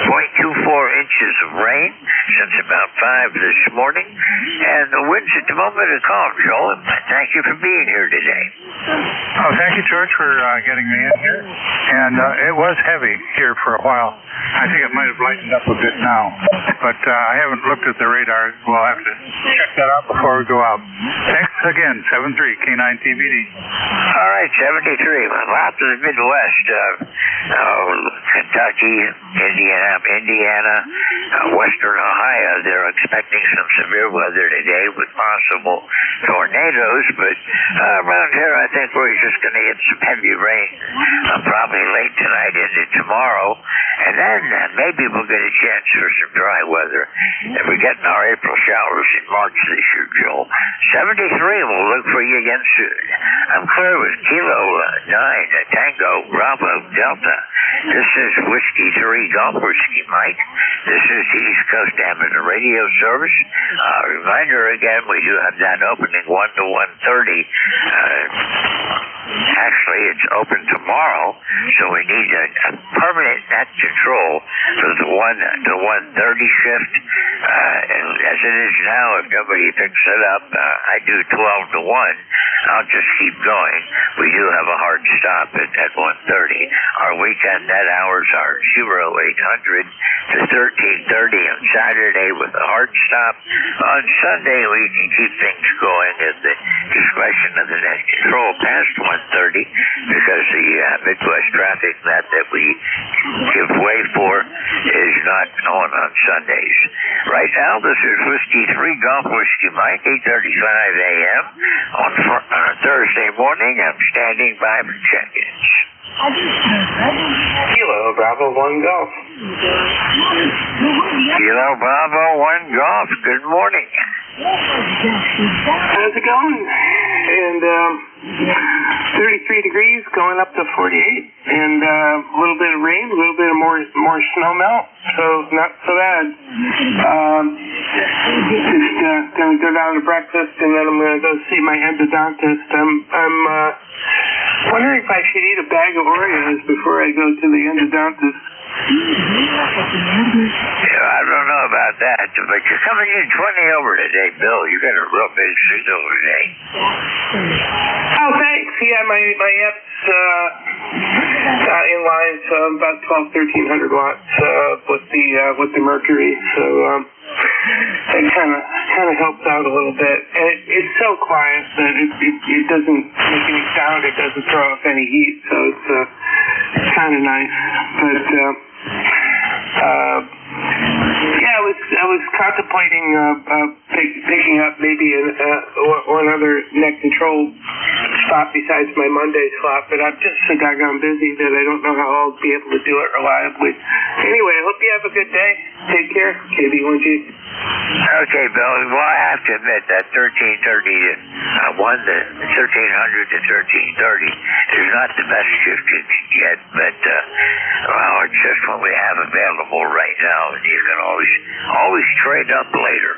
0.24 inches of rain since about 5 this morning. And the winds at the moment are calm, Joel. Thank you for being here today. Oh, thank you, George, for getting me in here. And it was heavy here for a while. I think it might have lightened up a bit now. But I haven't looked at the radar. We'll have to check that out before we go out. Thanks again, 73 K9TBD. All right, 73. Well, out to the Midwest, Kentucky, Indiana, Western Ohio, they're expecting some severe weather today with possible tornadoes. But around here, I think we're just going to get some heavy rain probably late tonight into tomorrow. And then maybe we'll get a chance for some dry weather. And we're getting our April showers in March this year, Joel. 73, we'll look for you again soon. I'm clear with Kilo 9 Tango Bravo Delta. This is Whiskey 3 Golf Whiskey Mike. This is the East Coast Amateur Radio Service. Reminder again, we do have that opening 1 to 1:30. Actually, it's open tomorrow, so we need a permanent net control for the 1 to 1:30 shift. And as it is now, if nobody picks it up, I do 12 to 1. I'll just keep going. We do have a hard stop at 1:30. Our weekend net hours are 0800 to 13:30 on Saturday with a hard stop. On Sunday, we can keep things going at the discretion of the net control past 1:30 because the Midwest traffic net that we give way for is not on Sundays. Right now, this is Whiskey 3 Golf Whiskey Mike, 8:35 a.m. on Thursday morning. I'm standing by for check-ins. Kilo Bravo 1 Golf. Kilo Bravo 1 Golf. Good morning. How's it going? And 33 degrees, going up to 48, and a little bit of rain, a little bit of more snow melt, so not so bad. Just gonna go down to breakfast, and then I'm gonna go see my endodontist. I'm wondering if I should eat a bag of Oreos before I go to the endodontist. Yeah, I don't know about that, but you're coming in 20 over today, Bill. You got a real big signal today. Oh, thanks. Yeah, my app's in line, so about 1,200-1,300 watts with the Mercury. So it kind of helps out a little bit. And it's so quiet that it doesn't make any sound. It doesn't throw off any heat, so it's kind of nice. But yeah, I was contemplating picking up maybe another neck control spot besides my Monday slot, but I'm just so doggone busy that I don't know how I'll be able to do it reliably. Anyway, I hope you have a good day. Take care, KB1G. Okay, Bill. Well, I have to admit that 1330 to 1300 to 1330 is not the best shift you can get, but well, it's just what we have available right now, and you can always trade up later.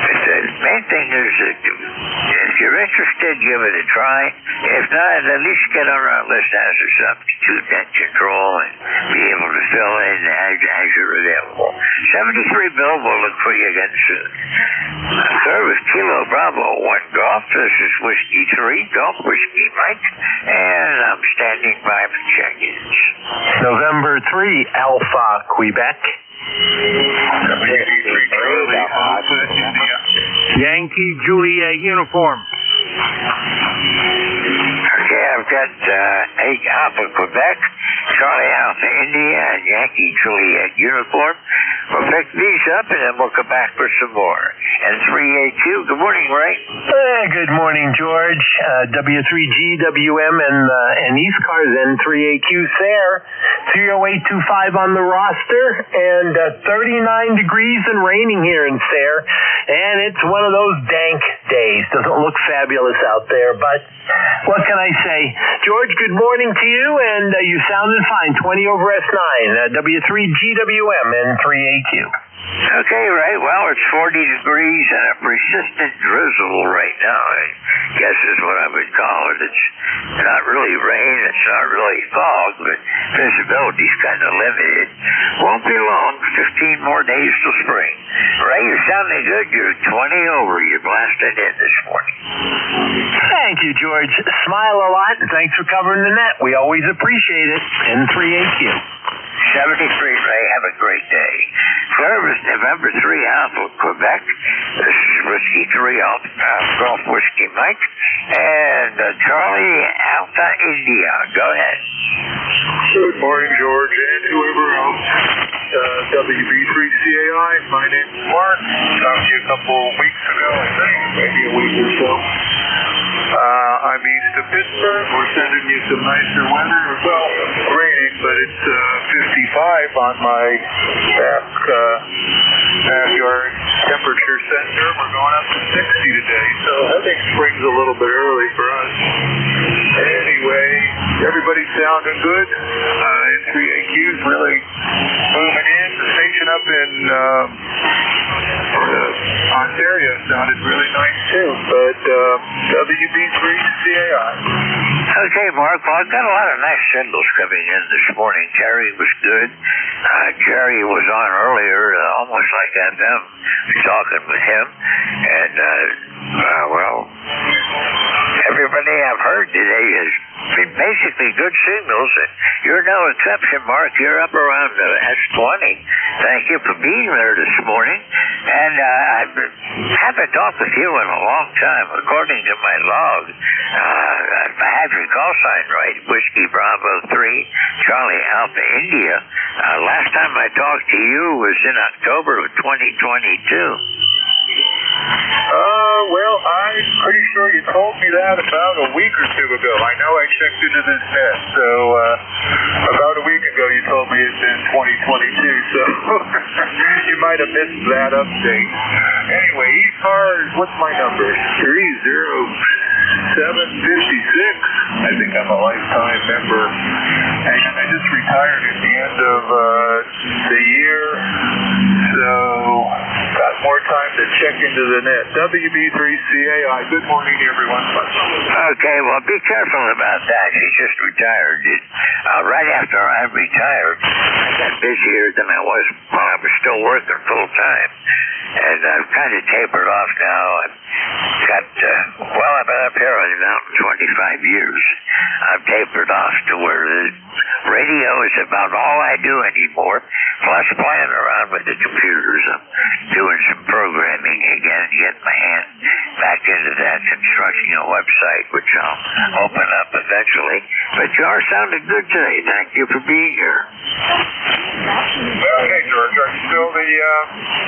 But the main thing is that if you're interested, give it a try. If not, at least get on our list as a substitute net control and be able to fill in as you're available. 73 Bill, we'll look for you again soon. Service Kilo Bravo 1 Golf. This is Whiskey 3 Golf Whiskey Mike, and I'm standing by for check-ins. November 3 Alpha Quebec. Yankee Juliet uniform. Okay, I've got 8 Alpha Quebec, Charlie Alpha India, and Yankee Juliet uniform. We'll pick these up, and then we'll come back for some more. And 382, good morning, Ray. Good morning, George. W3GWM and ECARS N3AQ Sayre. 30825 on the roster, and 39 degrees and raining here in Sayre. And it's one of those dank days. Doesn't look fabulous out there, but what can I say? George, good morning to you, and you sounded fine. 20 over S9, W3GWM and 3AQ. Okay, Ray. Well, it's 40 degrees and a persistent drizzle right now, I guess is what I would call it. It's not really rain, it's not really fog, but visibility's kind of limited. Won't be long, 15 more days till spring. Ray, you're sounding good. You're 20 over. You're blasted in this morning. Thank you, George. Smile a lot, and thanks for covering the net. We always appreciate it. N3AQ. 73, Ray. Have a great day. Service November 3 Alpha Quebec. This is Whiskey 3 Golf Whiskey Mike. And Charlie Alpha India. Go ahead. Good morning, George, and whoever else. WB3CAI. My name's Mark. Talked to you a couple weeks ago, I think, maybe a week or so. I'm east of Pittsburgh. We're sending you some nicer weather. Well, raining, but it's 55 on my backyard temperature sensor. We're going up to 60 today, so I think spring's a little bit early for us. Anyway, everybody's sounding good. N3AQ's really moving in. The station up in Ontario sounded really nice too, but WB3CAI. Okay, Mark. Well, I've got a lot of nice signals coming in this morning. Terry was good. Jerry was on earlier, almost like FM, talking with him. And, well, everybody I've heard today has been basically good signals. And you're no exception, Mark. You're up around S20. Thank you for being there this morning. And I haven't talked with you in a long time. According to my log, if I have your call sign right, Whiskey Bravo 3, Charlie Alpha India. Last time I talked to you was in October of 2022. Well, I'm pretty sure you told me that about a week or two ago. I know I checked into this net, so about a week ago you told me it's in 2022, so you might have missed that update. Anyway, ECARS, what's my number? 30756. I think I'm a lifetime member. And I just retired at the end of the year, so got more time to check into the net. WB3CAI, good morning, everyone. Okay, well, be careful about that. He just retired. Right after I retired, I got busier than I was while I was still working full time. And I've kind of tapered off now. I've got, I've been up here on the mountain 25 years. I've tapered off to where the radio is about all I do anymore, plus playing around with the computers. I'm doing some programming again, getting my hand back into that, constructing a website, which I'll open up eventually. But you are sounding good today. Thank you for being here. Well, hey, George, are you still the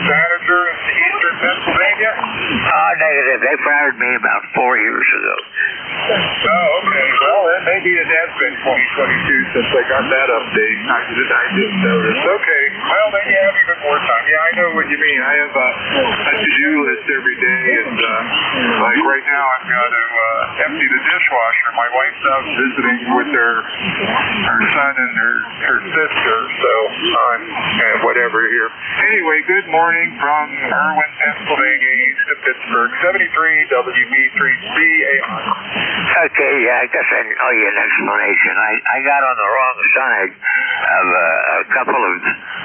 manager in Eastern Pennsylvania? Negative. They fired me about 4 years ago. Oh, okay. Well, maybe it has been 2022 since I got that update. I didn't notice. Okay. Well, then you have even more time. Yeah, I know what you mean. I have a to-do list every day, and like right now I've got to empty the dishwasher. My wife's out visiting with her son and her sister, so I'm whatever here. Anyway, good morning from Irwin, Pennsylvania, east of Pittsburgh, 73 WB3CAI. Okay, yeah, I guess I owe you an explanation. I got on the wrong side of a couple of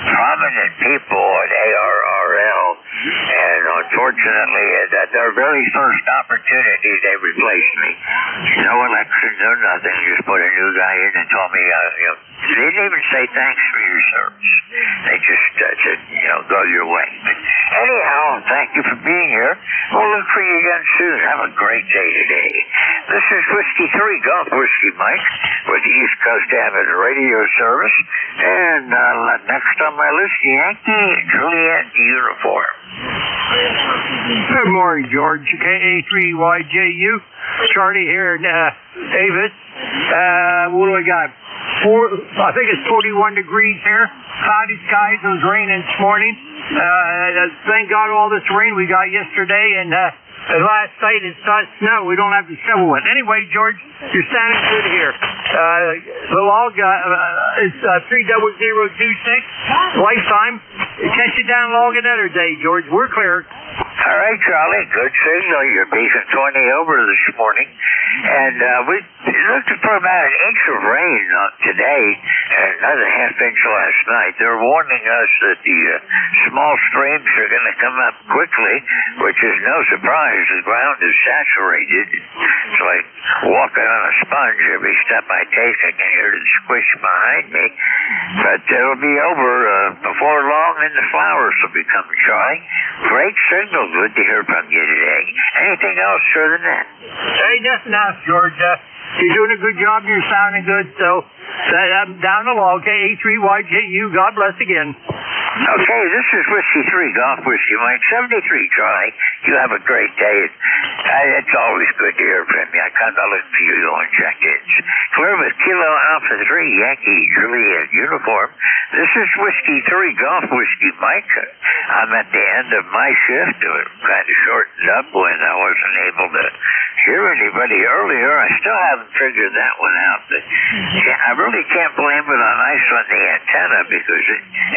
prominent people at ARRL, and unfortunately, at their very first opportunity, they replaced me. No election, no nothing, just put a new guy in and told me, they didn't even say thanks for your service. They just said, go your way. But anyhow, thank you for being here. We'll look for you again soon. Have a great day today. This is Whiskey 3 Golf Whiskey Mike with the East Coast Amateur Radio Service. And next on my list, Yankee Juliet Uniform. Good morning, George. KA3YJU. Charlie here in Avis. What do we got? I think it's 41 degrees here. Cloudy skies. It was raining this morning. Thank God all this rain we got yesterday, and last night it started snow. We don't have to shovel it. Anyway, George, you're sounding good here. The log is 30026. Lifetime. Catch you down log another day, George. We're clear. All right, Charlie. Good signal. You're beacon 20 over this morning. And we looked for about an inch of rain today and another half inch last night. They're warning us that the small streams are going to come up quickly, which is no surprise. The ground is saturated. It's like walking on a sponge. Every step I take, I can hear the squish behind me. But it'll be over before long, and the flowers will be coming, Charlie. Great signal. Good to hear from you today. Anything else further than that? Hey, nothing else, George. You're doing a good job. You're sounding good. So, I'm down the log. KA3YJU. God bless again. Okay, this is Whiskey 3 Golf Whiskey Mike 73, Charlie. You have a great day. It's always good to hear from you. I kind of look for you going check-ins. Clear with Kilo Alpha 3 Yankee Juliet Uniform. This is Whiskey 3 Golf Whiskey Mike. I'm at the end of my shift. It kind of shortened up when I wasn't able to hear anybody earlier. I still haven't figured that one out. But I really can't blame it on ice on the antenna because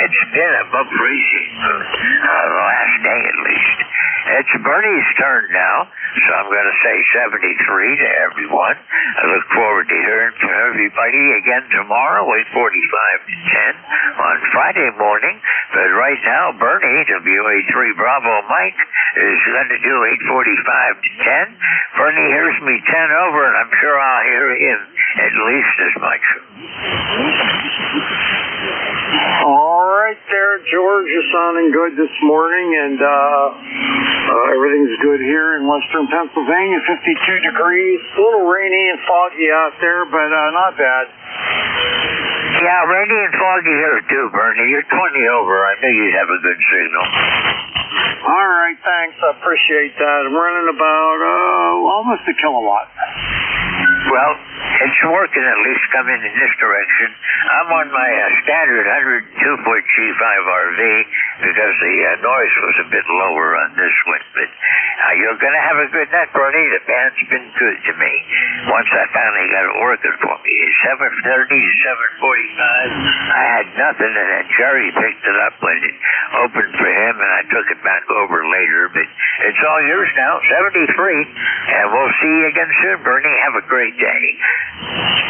it's been above freezing for the last day at least. It's Bernie's turn now, so I'm going to say 73 to everyone. I look forward to hearing from everybody again tomorrow, 8:45 to 10 on Friday morning. But right now, Bernie, WA3 Bravo Mike, is going to do 8:45 to 10. Bernie hears me 10 over, and I'm sure I'll hear him at least as much. All right there, George. You're sounding good this morning, and everything's good here in western Pennsylvania. 52 degrees. A little rainy and foggy out there, but not bad. Yeah, rainy and foggy here too, Bernie. You're 20 over. I knew you'd have a good signal. All right, thanks. I appreciate that. I'm running about almost a kilowatt. Well, it's working at least coming in this direction. I'm on my standard 102-foot G5 RV because the noise was a bit lower on this one. But you're going to have a good net, Bernie. The band's been good to me. Once I finally got it working for me, 7:30 to 7:45, I had nothing, and then Jerry picked it up when it opened for him, and I took it back over later. But it's all yours now, 73, and we'll see you again soon, Bernie. Have a great day.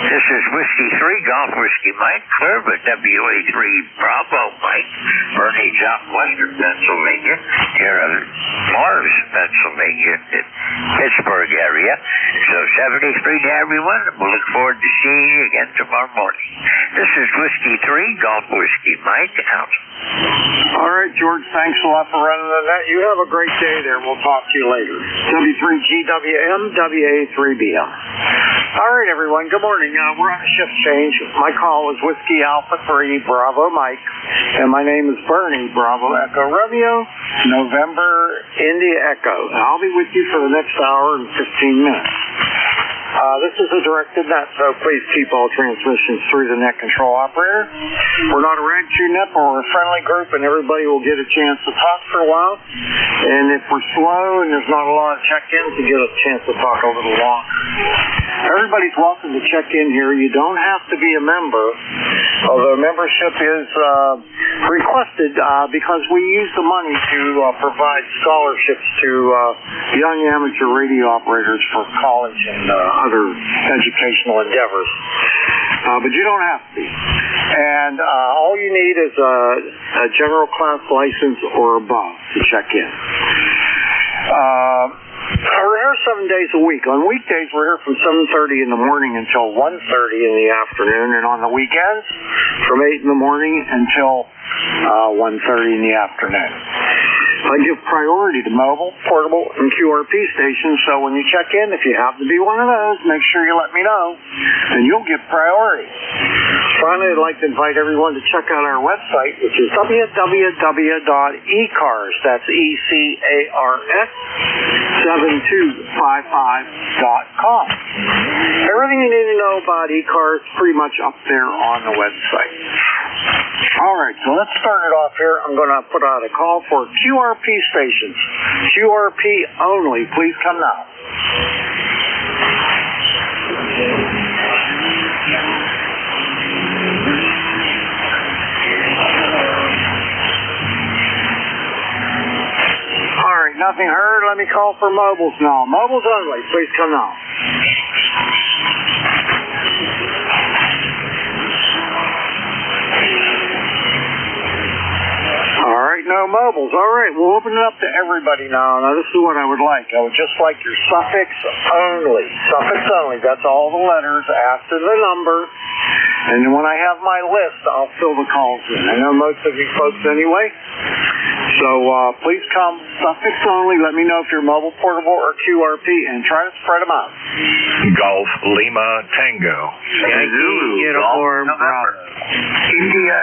This is Whiskey 3, Golf Whiskey Mike, Curva, WA3 Bravo Mike. Bernie's out in western Pennsylvania, here in Mars, Pennsylvania, Pittsburgh area. So 73 to everyone. We'll look forward to seeing you again tomorrow morning. This is Whiskey 3, Golf Whiskey Mike, out. All right, George, thanks a lot for running the net. You have a great day there. We'll talk to you later. W3GWM, WA3BM. All right, everyone. Good morning. We're on a shift change. My call is Whiskey Alpha 3, Bravo Mike, and my name is Bernie, Bravo Echo Romeo, November India Echo. I'll be with you for the next hour and 15 minutes. This is a directed net, so please keep all transmissions through the net control operator. We're not a rag chew net, but we're a friendly group, and everybody will get a chance to talk for a while. And if we're slow and there's not a lot of check-ins, you get a chance to talk a little longer. Everybody's welcome to check in here. You don't have to be a member, although membership is requested because we use the money to provide scholarships to young amateur radio operators for college and other educational endeavors. But you don't have to be. And all you need is a general class license or above to check in. We're here 7 days a week. On weekdays, we're here from 7:30 in the morning until 1:30 in the afternoon, and on the weekends, from 8 in the morning until 1:30 in the afternoon. I give priority to mobile, portable, and QRP stations, so when you check in, if you happen to be one of those, make sure you let me know, and you'll get priority. Finally, I'd like to invite everyone to check out our website, which is www.ECARS, that's ECARS, 7255.com. Everything you need to know about ECARS is pretty much up there on the website. All right, so let's start it off here. I'm going to put out a call for QRP stations. QRP only. Please come now. All right, nothing heard. Let me call for mobiles now. Mobiles only. Please come now. All right, no mobiles. All right, we'll open it up to everybody now. Now, this is what I would like. I would just like your suffix only. Suffix only. That's all the letters after the number. And then when I have my list, I'll fill the calls in. I know most of you folks anyway. So please come, suffix only. Let me know if you're mobile, portable, or QRP, and try to spread them out. Golf Lima Tango. Yankee Uniform Bravo. India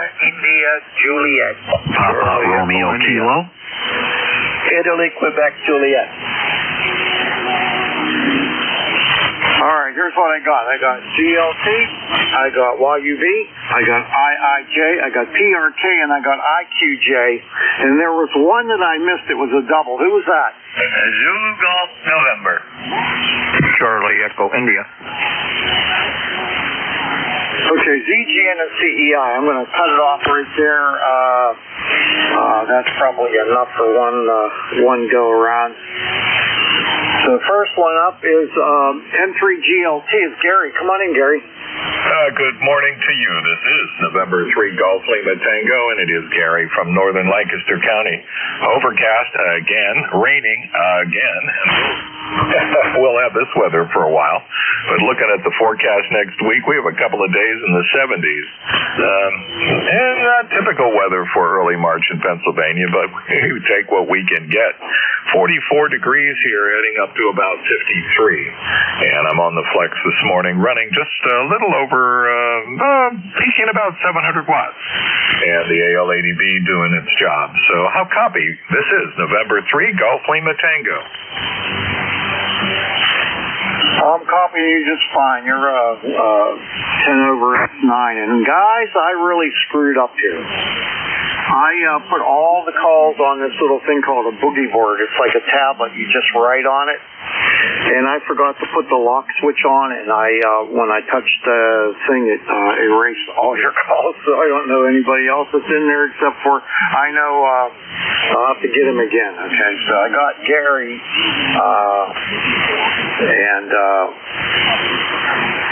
Juliet. Papa Romeo Kilo. Italy Quebec Juliet. All right, here's what I got. I got GLT, I got YUV, I got IIJ, I got PRK, and I got IQJ. And there was one that I missed. It was a double. Who was that? Zulu Golf November. Charlie Echo India. Okay, ZGN and CEI. I'm going to cut it off right there. That's probably enough for one go around. So the first one up is M3GLT. It's Gary. Come on in, Gary. Good morning to you. This is November 3 Golf Lima Tango, and it is Gary from northern Lancaster County. Overcast again, raining again, and we'll have this weather for a while. But looking at the forecast next week, we have a couple of days in the 70s. And not typical weather for early March in Pennsylvania, but we take what we can get. 44 degrees here, heading up to about 53. And I'm on the flex this morning, running just a little over PCI in about 700 watts. And the AL80B doing its job. So how copy? This is November 3, Golf Lima Tango. I'm copying you just fine. You're 10 over S9. And guys, I really screwed up here. I put all the calls on this little thing called a boogie board. It's like a tablet. You just write on it. And I forgot to put the lock switch on, and when I touched the thing, it erased all your calls, so I don't know anybody else that's in there except for, I know, I'll have to get him again, okay? So I got Gary, and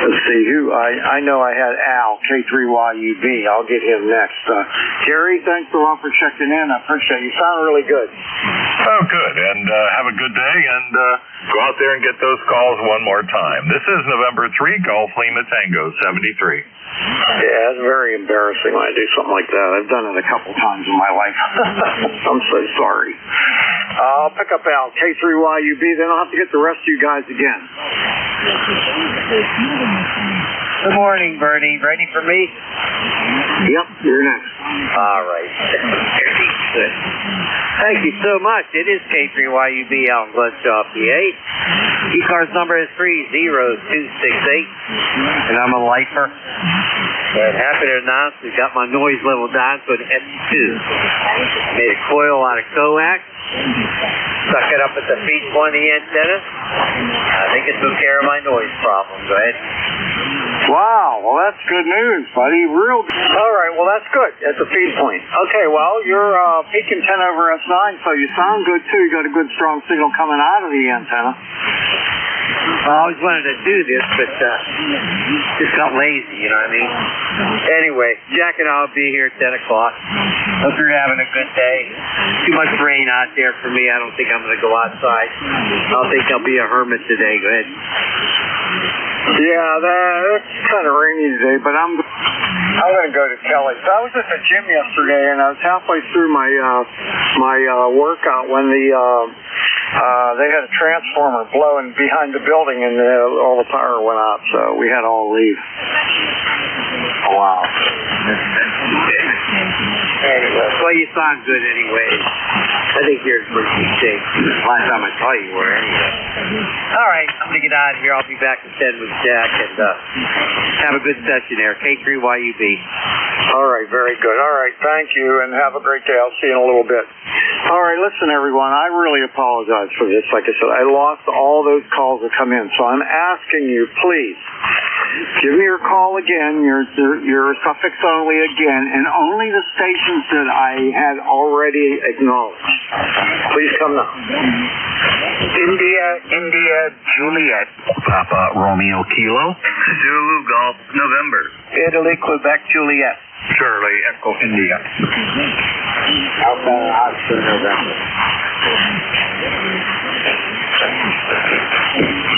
let's see, I know I had Al, K3YUB. I'll get him next. Gary, thanks a lot for checking in. I appreciate it. You sound really good. Oh, good. And have a good day, and go out there and get those calls one more time. This is November 3, Golf Lima Tango 73. Yeah, it's very embarrassing when I do something like that. I've done it a couple times in my life. I'm so sorry. I'll pick up Al, K3YUB, then I'll have to get the rest of you guys again. Good morning, Bernie. Ready for me? Yep, you're next. All right. Thank you so much. It is K3YUB out in Glenstraw, PA. ECARS number is 30268, and I'm a lifer. And happy to announce we've got my noise level down to an S2. Made a coil out of coax. Stuck it up at the feet on the antenna. I think it took care of my noise problem. Go ahead. Wow, well that's good news, buddy. Real good. All right, well that's good. That's a feed point. Okay, well you're peaking 10 over S9, so you sound good too. You got a good strong signal coming out of the antenna. I always wanted to do this, but just got lazy, you know what I mean? Anyway, Jack and I will be here at 10 o'clock. Hope you're having a good day. Too much rain out there for me. I don't think I'm going to go outside. I don't think I'll be a hermit today. Go ahead. Yeah, it's kind of rainy today, but I'm going to go to Kelly's. I was at the gym yesterday, and I was halfway through my workout when they had a transformer blowing behind the building, and all the power went out, so we had to all leave. Wow. Anyway, well, you sound good anyway. I think you're in pretty good shape. Last time I saw you were, anyway. All right, I'm going to get out of here. I'll be back at 10 with Jack, and have a good session there. K3YUB. All right, very good. All right, thank you, and have a great day. I'll see you in a little bit. All right, listen, everyone, I really apologize for this. Like I said, I lost all those calls that come in, so I'm asking you, please, give me your call again, your suffix only again, and only the stations that I had already acknowledged. Please come now. India, Juliet. Papa Romeo Kilo. Zulu Golf, November. Italy, Quebec, Juliet. Charlie Echo India. Alpha, Oscar, November.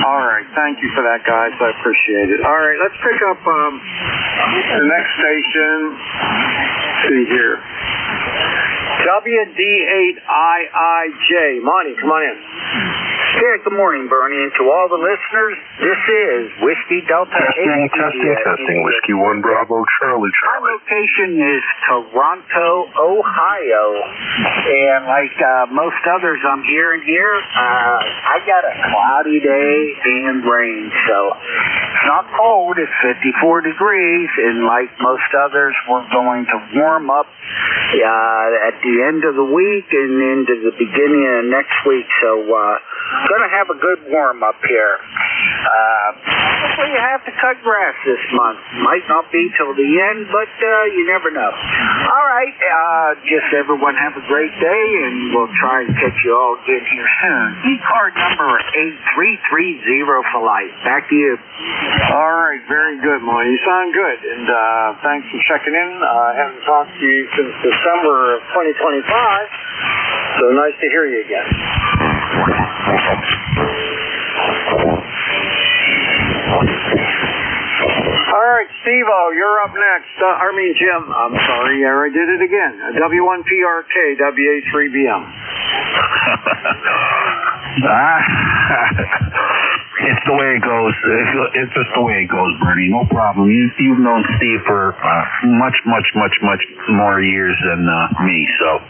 All right, thank you for that, guys. I appreciate it. All right, let's pick up the next station. Let's see here. WD8IIJ. Monty, come on in. Yeah, good morning, Bernie, and to all the listeners, this is Whiskey Delta 8. Testing. Whiskey 1 Bravo, Charlie. My location is Toronto, Ohio, and like most others I'm hearing here, I got a cloudy day and rain, so it's not cold, it's 54 degrees, and like most others, we're going to warm up at the end of the week and into the beginning of next week, so going to have a good warm up here. Probably you have to cut grass this month. Might not be till the end, but you never know. All right, just everyone have a great day, and we'll try and catch you all again here soon. E-card number 8330 for life. Back to you. All right, very good, Monty. You sound good, and thanks for checking in. I haven't talked to you since December of 2025, so nice to hear you again. All right, Steve-O, you're up next. Jim, I'm sorry, I did it again. W1PRK, WA3BM. It's the way it goes. It's just the way it goes, Bernie. No problem. You've known Steve for much more years than me, so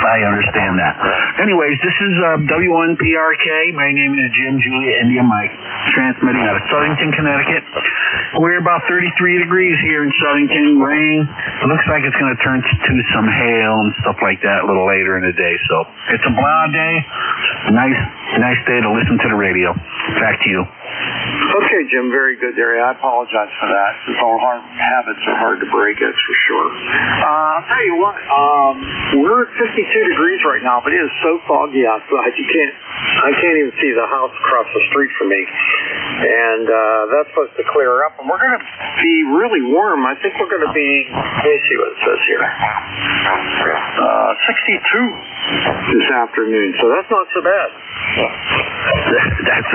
I understand that. Anyways, this is W1PRK. My name is Jim Julia India Mike, transmitting out of Southington, Connecticut. We're about 33 degrees here in Southington. Rain. It looks like it's going to turn to some hail and stuff like that a little later in the day. So it's a blah day. Nice day to listen to the radio. Back to you. Okay, Jim, very good there. I apologize for that. It's all habits are hard to break, that's for sure. I'll tell you what, we're at 52 degrees right now, but it is so foggy outside. I can't even see the house across the street from me. And that's supposed to clear up. And we're going to be really warm. I think we're going to be, let me see what it says here, 62 this afternoon. So that's not so bad.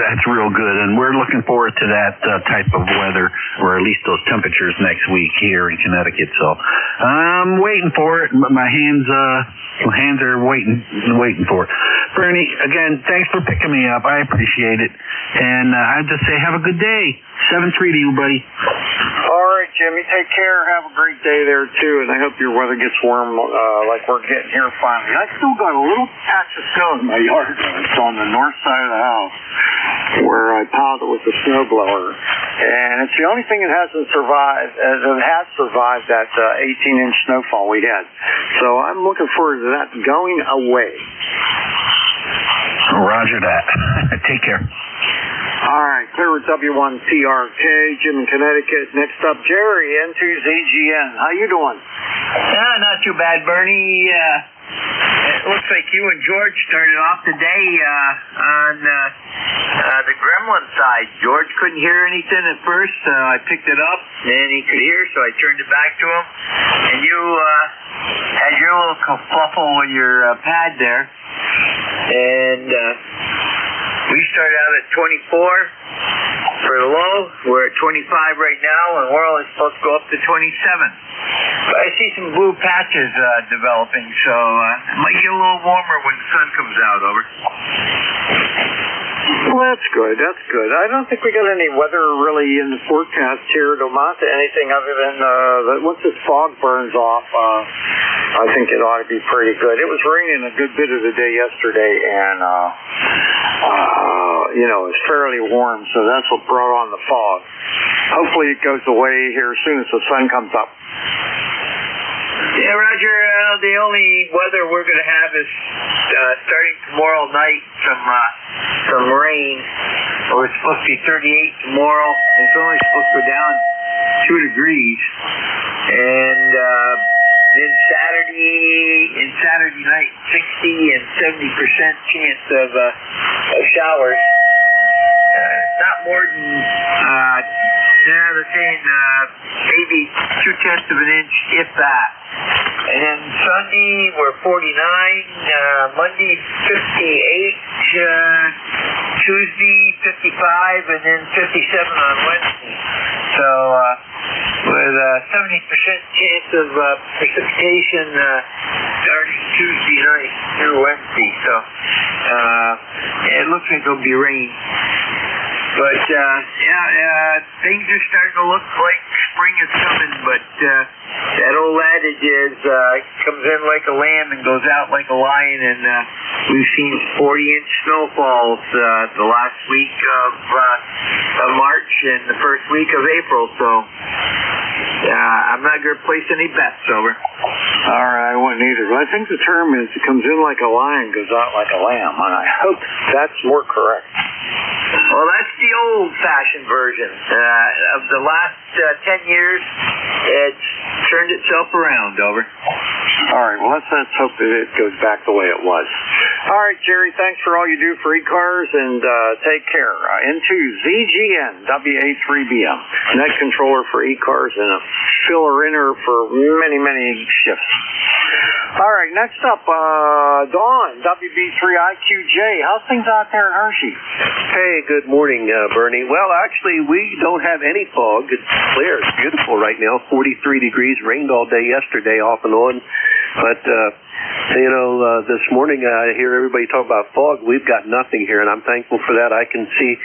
That's real good, and we're looking forward to that type of weather, or at least those temperatures next week here in Connecticut. So I'm waiting for it. My hands are waiting for it. Bernie, again, thanks for picking me up. I appreciate it, and I just say have a good day. 7-3 to you, buddy. All right, Jimmy, take care. Have a great day there too, and I hope your weather gets warm like we're getting here finally. I still got a little patch of snow in my yard. It's on the north side of the house where I piled it with the snowblower, and it's the only thing that hasn't survived. That has survived that 18-inch snowfall we had. So I'm looking forward to that going away. Roger that. Take care. All right, clear with W1PRK, Jim in Connecticut. Next up, Jerry, N2ZGN. How you doing? Not too bad, Bernie. It looks like you and George started off the day on the gremlin side. George couldn't hear anything at first. I picked it up, and he could hear, so I turned it back to him. And you had your little kerfuffle with your pad there. And we started out at 24 for the low. We're at 25 right now, and we're only supposed to go up to 27. But I see some blue patches developing, so it might get a little warmer when the sun comes out. Over. Well, that's good. That's good. I don't think we got any weather really in the forecast here to amount to anything other than once this fog burns off, I think it ought to be pretty good. It was raining a good bit of the day yesterday, and it was fairly warm, so that's what brought on the fog. Hopefully it goes away here as soon as the sun comes up. Yeah, Roger, the only weather we're going to have is starting tomorrow night, some rain. It's supposed to be 38 tomorrow. It's only supposed to go down 2 degrees. And then Saturday night, 60 and 70% chance of showers. Not more than, they're saying maybe 0.2 of an inch, if that. And then Sunday, we're 49, Monday, 58, Tuesday, 55, and then 57 on Wednesday. So, with a 70% chance of precipitation starting Tuesday night through Wednesday. So, it looks like it'll be rain. But, things are starting to look like spring is coming, but that old adage is comes in like a lamb and goes out like a lion, and we've seen 40-inch snowfalls the last week of March and the first week of April, so I'm not going to place any bets. Over. All right, I wouldn't either. But I think the term is it comes in like a lion, goes out like a lamb, and I hope that's more correct. Well, that's the old-fashioned version. Of the last 10 years, it's turned itself around. Over. All right, well, let's hope that it goes back the way it was. All right, Jerry, thanks for all you do for ECARS, and take care. N2ZGN, WA3BM, net controller for ECARS and a filler-inner for many, many shifts. All right, next up, Dawn, WB3IQJ. How's things out there in Hershey? Hey, good morning, Bernie. Well, actually, we don't have any fog. It's clear. It's beautiful right now. 43 degrees. Rained all day yesterday, off and on. But this morning I hear everybody talk about fog. We've got nothing here, and I'm thankful for that. I can see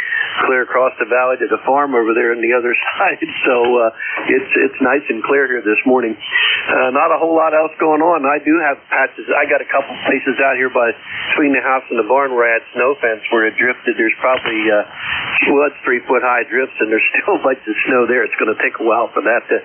clear across the valley to the farm over there on the other side. So it's nice and clear here this morning. Not a whole lot else going on. I do have patches. I got a couple places out here between the house and the barn where I had snow fence where it drifted. There's probably 3-foot high drifts, and there's still a bunch of snow there. It's going to take a while for that to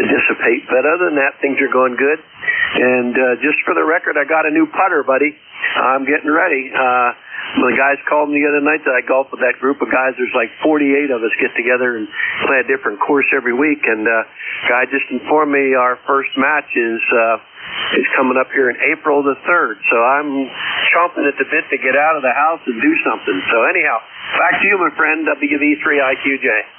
dissipate. But other than that, things are going good. And just for the record, I got a new putter, buddy. I'm getting ready. The guys called me the other night that I golf with that group of guys. There's like 48 of us get together and play a different course every week. And guy just informed me our first match is coming up here in April the 3rd. So I'm chomping at the bit to get out of the house and do something. So anyhow, back to you, my friend, WB3IQJ.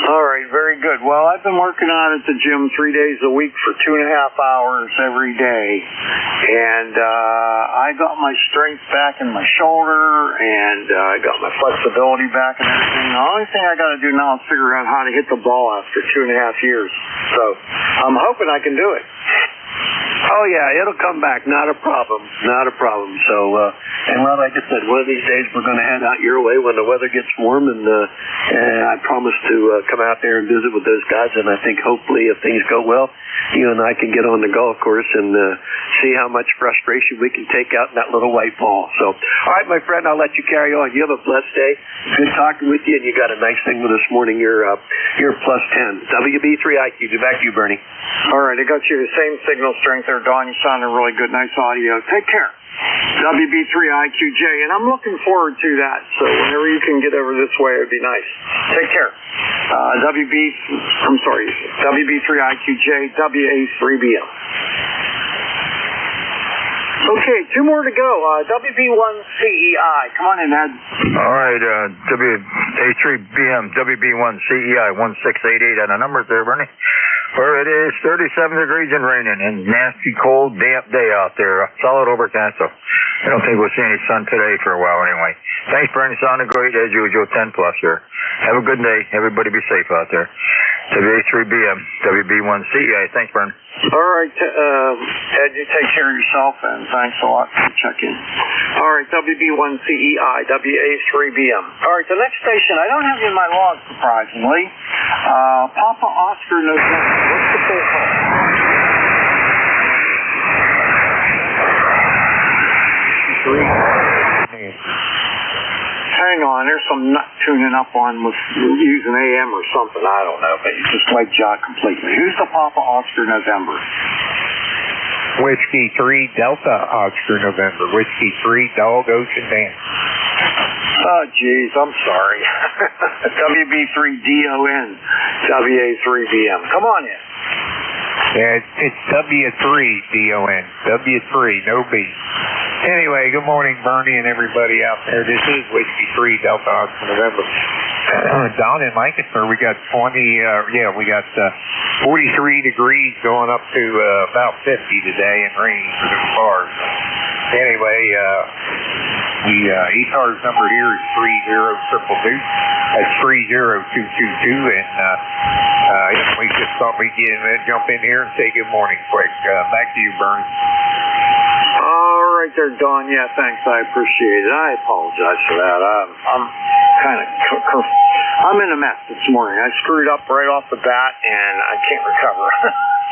All right, very good. Well, I've been working out at the gym 3 days a week for 2.5 hours every day, and I got my strength back in my shoulder, and I got my flexibility back and everything. The only thing I got to do now is figure out how to hit the ball after 2.5 years. So I'm hoping I can do it. Oh, yeah, it'll come back. Not a problem. Not a problem. So, like I said, one of these days we're going to head out your way when the weather gets warm, and I promise to come out there and visit with those guys, and I think hopefully if things go well, you and I can get on the golf course and see how much frustration we can take out in that little white ball. So, all right, my friend, I'll let you carry on. You have a blessed day. Good talking with you, and you got a nice thing with this morning. You're +10. WB3IQ. Back to you, Bernie. All right, I got you the same signal strength there, Don. You sounded really good. Nice audio. Take care. WB3IQJ, and I'm looking forward to that. So whenever you can get over this way, it would be nice. Take care. WB3IQJ, WA3BM. Okay, 2 more to go. WB1CEI. Come on in, Ed. All right, WA3BM, WB1CEI 1688 on the numbers there, Bernie. Where it is 37 degrees and raining and nasty, cold, damp day out there. Solid overcast, so I don't think we'll see any sun today for a while anyway. Thanks, Bernie. Sounded great as usual. 10+ here. Have a good day. Everybody be safe out there. WA3BM, WB1CEI. Thanks, Bernie. All right, Ed, you take care of yourself, and thanks a lot for checking. All right, WB1CEI, WA3BM. All right, the next station, I don't have you in my log, surprisingly. Papa Oscar November. What's the full call? Hang on, there's some nut tuning up on with using AM or something. I don't know, but you just wiped you out completely. Who's the Papa Oscar November? Whiskey 3 Delta Oscar November. Whiskey 3 Dog Ocean Dan. Oh, geez, I'm sorry. WB3DON, WA3BM. Come on in. Yeah, it's W3DON. W3, no B. Anyway, good morning, Bernie and everybody out there. This is Whiskey 3 Delta Oscar November. Down in Lancaster, we got 43 degrees going up to about 50 today and rain for the cars. Anyway, the ECARS number here is 30222. That's 30222, and we just thought we'd jump in here and say good morning quick. Back to you, Bernie. All right there, Don. Yeah, thanks. I appreciate it. I apologize for that. I'm kind of I'm in a mess this morning. I screwed up right off the bat, and I can't recover.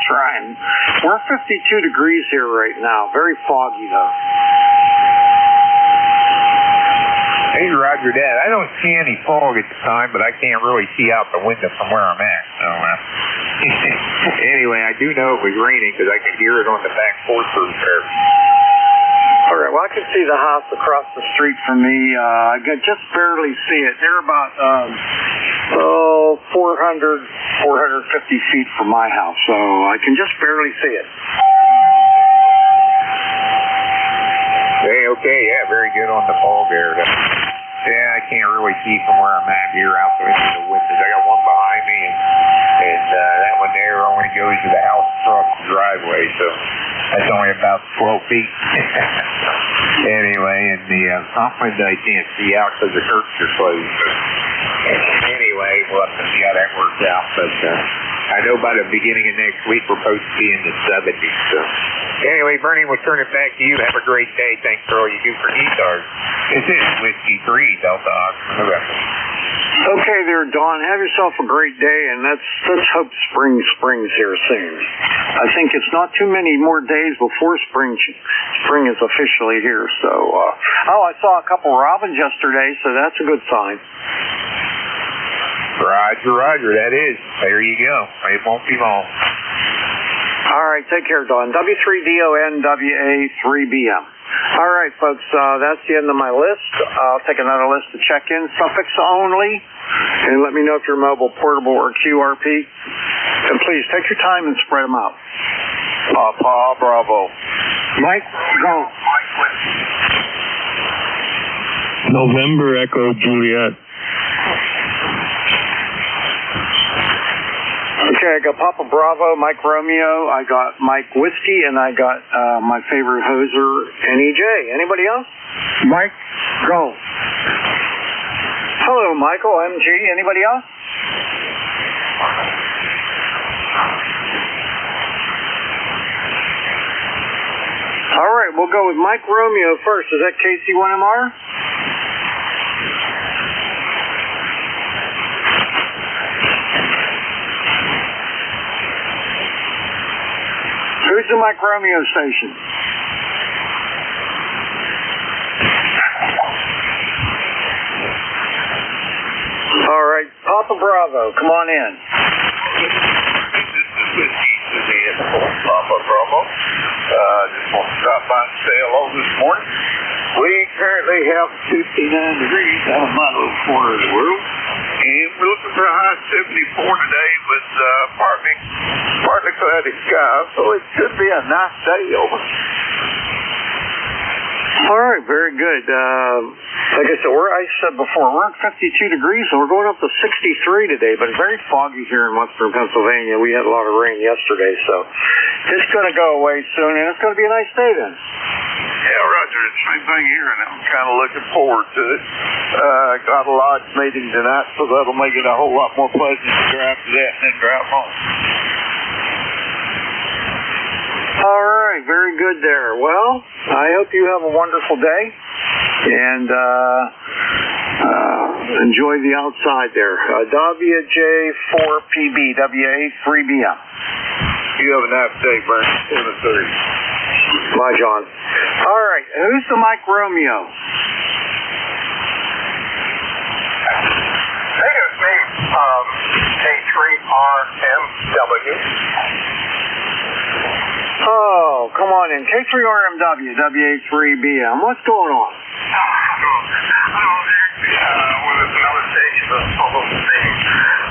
Trying. We're 52 degrees here right now. Very foggy, though. Hey, Roger that. I don't see any fog at the time, but I can't really see out the window from where I'm at. So, anyway, I do know it was raining because I could hear it on the back porch there. All right, well, I can see the house across the street from me. I can just barely see it. They're about 450 feet from my house, so I can just barely see it. Okay, yeah, very good on the fog there. Yeah, I can't really see from where I'm at here out into the windows. I got one behind me, and that one there only goes to the house across the driveway, so that's only about 12 feet. Anyway, and the front window I can't see out because the curtains are closed. So, anyway, we'll have to see how that works out. But I know by the beginning of next week we're supposed to be in the 70s. So anyway, Bernie, we'll turn it back to you. Have a great day. Thanks for all you do for ECARS. This is Whiskey 3, Delta Oscar November. Okay there, Don. Have yourself a great day, and let's hope spring springs here soon. I think it's not too many more days before spring is officially here. So, I saw a couple robins yesterday, so that's a good sign. Roger, that is. There you go. It won't be long. All right, take care, Don. W3DON, WA3BM. All right, folks, that's the end of my list. I'll take another list to check in. Suffix only. And let me know if you're mobile, portable, or QRP. And please, take your time and spread them out. Papa Bravo. Mike, go. November Echo Juliet. Okay, I got Papa Bravo, Mike Romeo, I got Mike Whiskey, and I got my favorite hoser, NEJ. Anybody else? Mike, go. Hello, Michael, MG. Anybody else? All right, we'll go with Mike Romeo first. Is that KC1MR? Who's the Mike Romeo station? All right, Papa Bravo, come on in. Papa Bravo. Just want to stop by and say hello this morning. We currently have 59 degrees out of my little corner of the world. And we're looking for a high 74 today with partly cloudy skies, so it should be a nice day over. All right, very good. Like I said before, we're at 52 degrees, and we're going up to 63 today, but it's very foggy here in western Pennsylvania. We had a lot of rain yesterday, so it's going to go away soon, and it's going to be a nice day then. Yeah, Roger, it's the same thing here, and I'm kind of looking forward to it. Got a lodge meeting tonight, so that'll make it a whole lot more pleasant to drive to that and then drive home. All right, very good there. Well, I hope you have a wonderful day, and enjoy the outside there. WJ4PB, WA3BM. You have a nice day, Bernie. 7:30. Bye, John. All right, who's the Mike Romeo? Hey, it's me, K3RMW. Oh, come on in. K3RMW, WA3BM. What's going on? Well, there's another station that's almost the same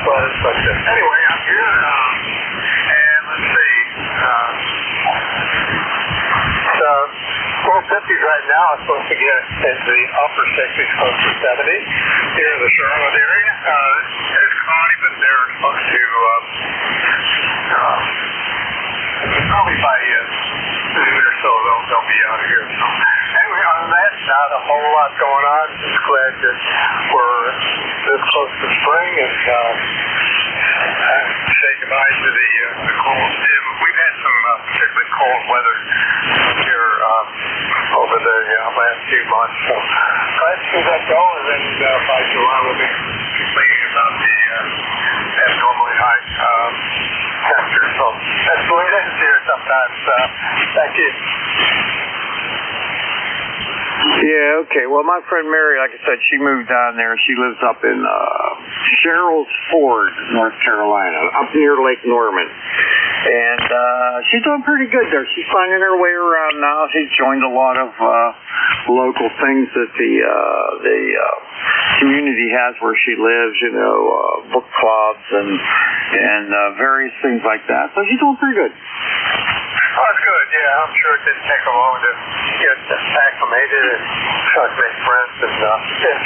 buzz, but anyway, I'm here, and let's see, it's 450s right now. I'm supposed to get into the upper 60s, close to 70 here in the Charlotte area. It's cloudy, but they're supposed to, probably by noon or so they'll be out here. So anyway, other than that, not a whole lot going on. Just glad that we're this close to spring and say goodbye to the cold. We've had some particularly cold weather here over the last few months. So glad to see that go, and then by July we'll be complaining about the abnormally high temperature. So that's the way it is here sometimes. Thank you. Yeah, okay. Well, my friend Mary, like I said, she moved down there. She lives up in Sherrills Ford, North Carolina, up near Lake Norman. And she's doing pretty good there. She's finding her way around now. She's joined a lot of local things that the community has where she lives, book clubs and various things like that. So she's doing pretty good. Oh, that's good. Yeah, I'm sure it didn't take her long to get acclimated and start to make friends, and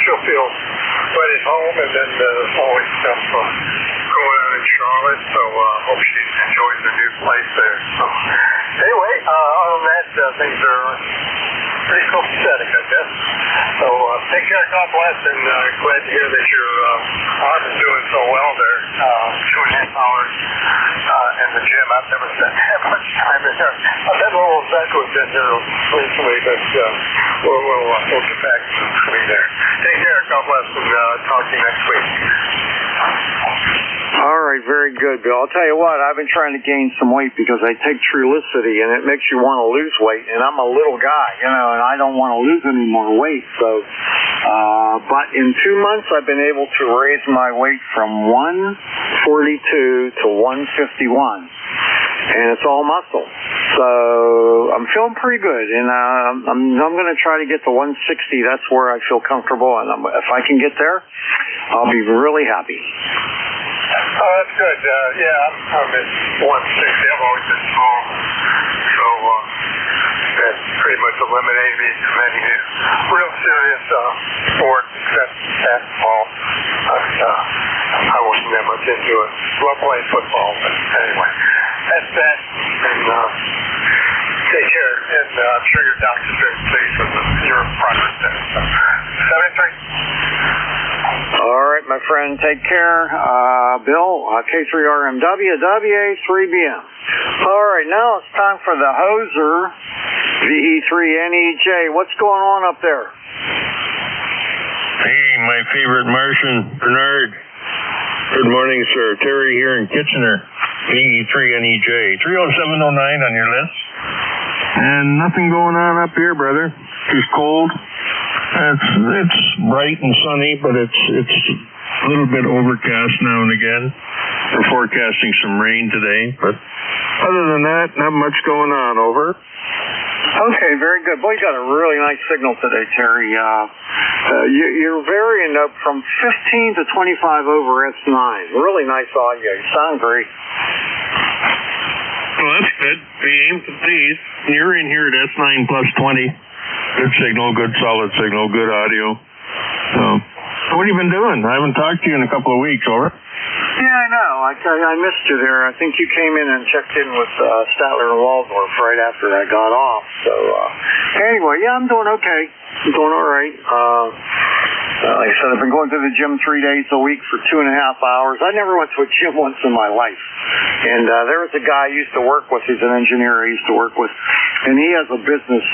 she'll feel right at home. And then there's always stuff going on in Charlotte, so hope she enjoys her new place there. So anyway, other than that, things are pretty copacetic, I guess. So Take care. God bless, and glad to hear that your arm is doing so well there. 2.5 hours in the gym. I've never spent that much time in there. I've been a little upset with it there recently, but we'll get back to me there. Take care. God bless, and talk to you next week. All right, very good, Bill. I'll tell you what, I've been trying to gain some weight because I take Trulicity, and it makes you want to lose weight, and I'm a little guy, and I don't want to lose any more weight. So, but in 2 months, I've been able to raise my weight from 142 to 151, and it's all muscle. So I'm feeling pretty good, and I'm going to try to get to 160. That's where I feel comfortable, and if I can get there, I'll be really happy. Oh, that's good. I'm at 160. I've always been small, so that pretty much eliminated me from any real serious sport except basketball. I wasn't that much into it. Love playing football, but anyway, that's that. And take care, and I'm sure your doctor's very pleased with your progress there. 73. All right, my friend, take care. Bill, K3RMW, WA3BM. All right, now it's time for the Hoser, VE3NEJ. What's going on up there? Hey, my favorite Martian, Bernard. Good morning, sir. Terry here in Kitchener, VE3NEJ. 30709 on your list. And nothing going on up here, brother. Just cold. It's bright and sunny, but it's a little bit overcast now and again. We're forecasting some rain today, but other than that, not much going on. Over. Okay, very good. Boy, you got a really nice signal today, Terry. You're varying up from 15 to 25 over S9. Really nice audio. You sound great. Well, that's good. We aim to please. You're in here at S9 plus 20. Good signal, good solid signal, good audio. So, what have you been doing? I haven't talked to you in a couple of weeks, over. Yeah, I know. I missed you there. I think you came in and checked in with Statler and Waldorf right after I got off. So, anyway, yeah, I'm doing okay. I'm doing all right. Like I said, I've been going to the gym 3 days a week for 2.5 hours. I never went to a gym once in my life. And there was a guy I used to work with. He's an engineer I used to work with. And he has a business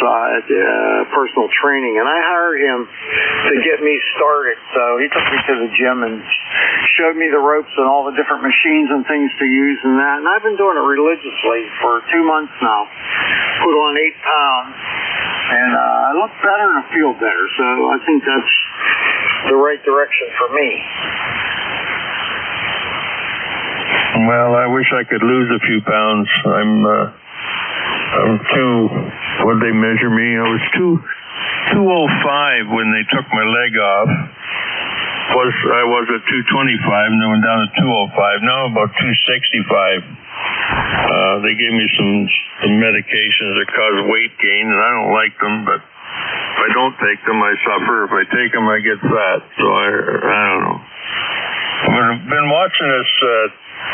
personal training. And I hired him to get me started. So he took me to the gym and showed me the ropes and all the different machines and things to use and that. And I've been doing it religiously for 2 months now. Put on 8 pounds. And I look better and I feel better. So I think that's the right direction for me. Well, I wish I could lose a few pounds. I'm too, what'd they measure me? I was 205 when they took my leg off. I was at 225 and then went down to 205. Now I'm about 265. They gave me some medications that cause weight gain, and I don't like them, but if I don't take them, I suffer. If I take them, I get fat. So I don't know. I've been watching this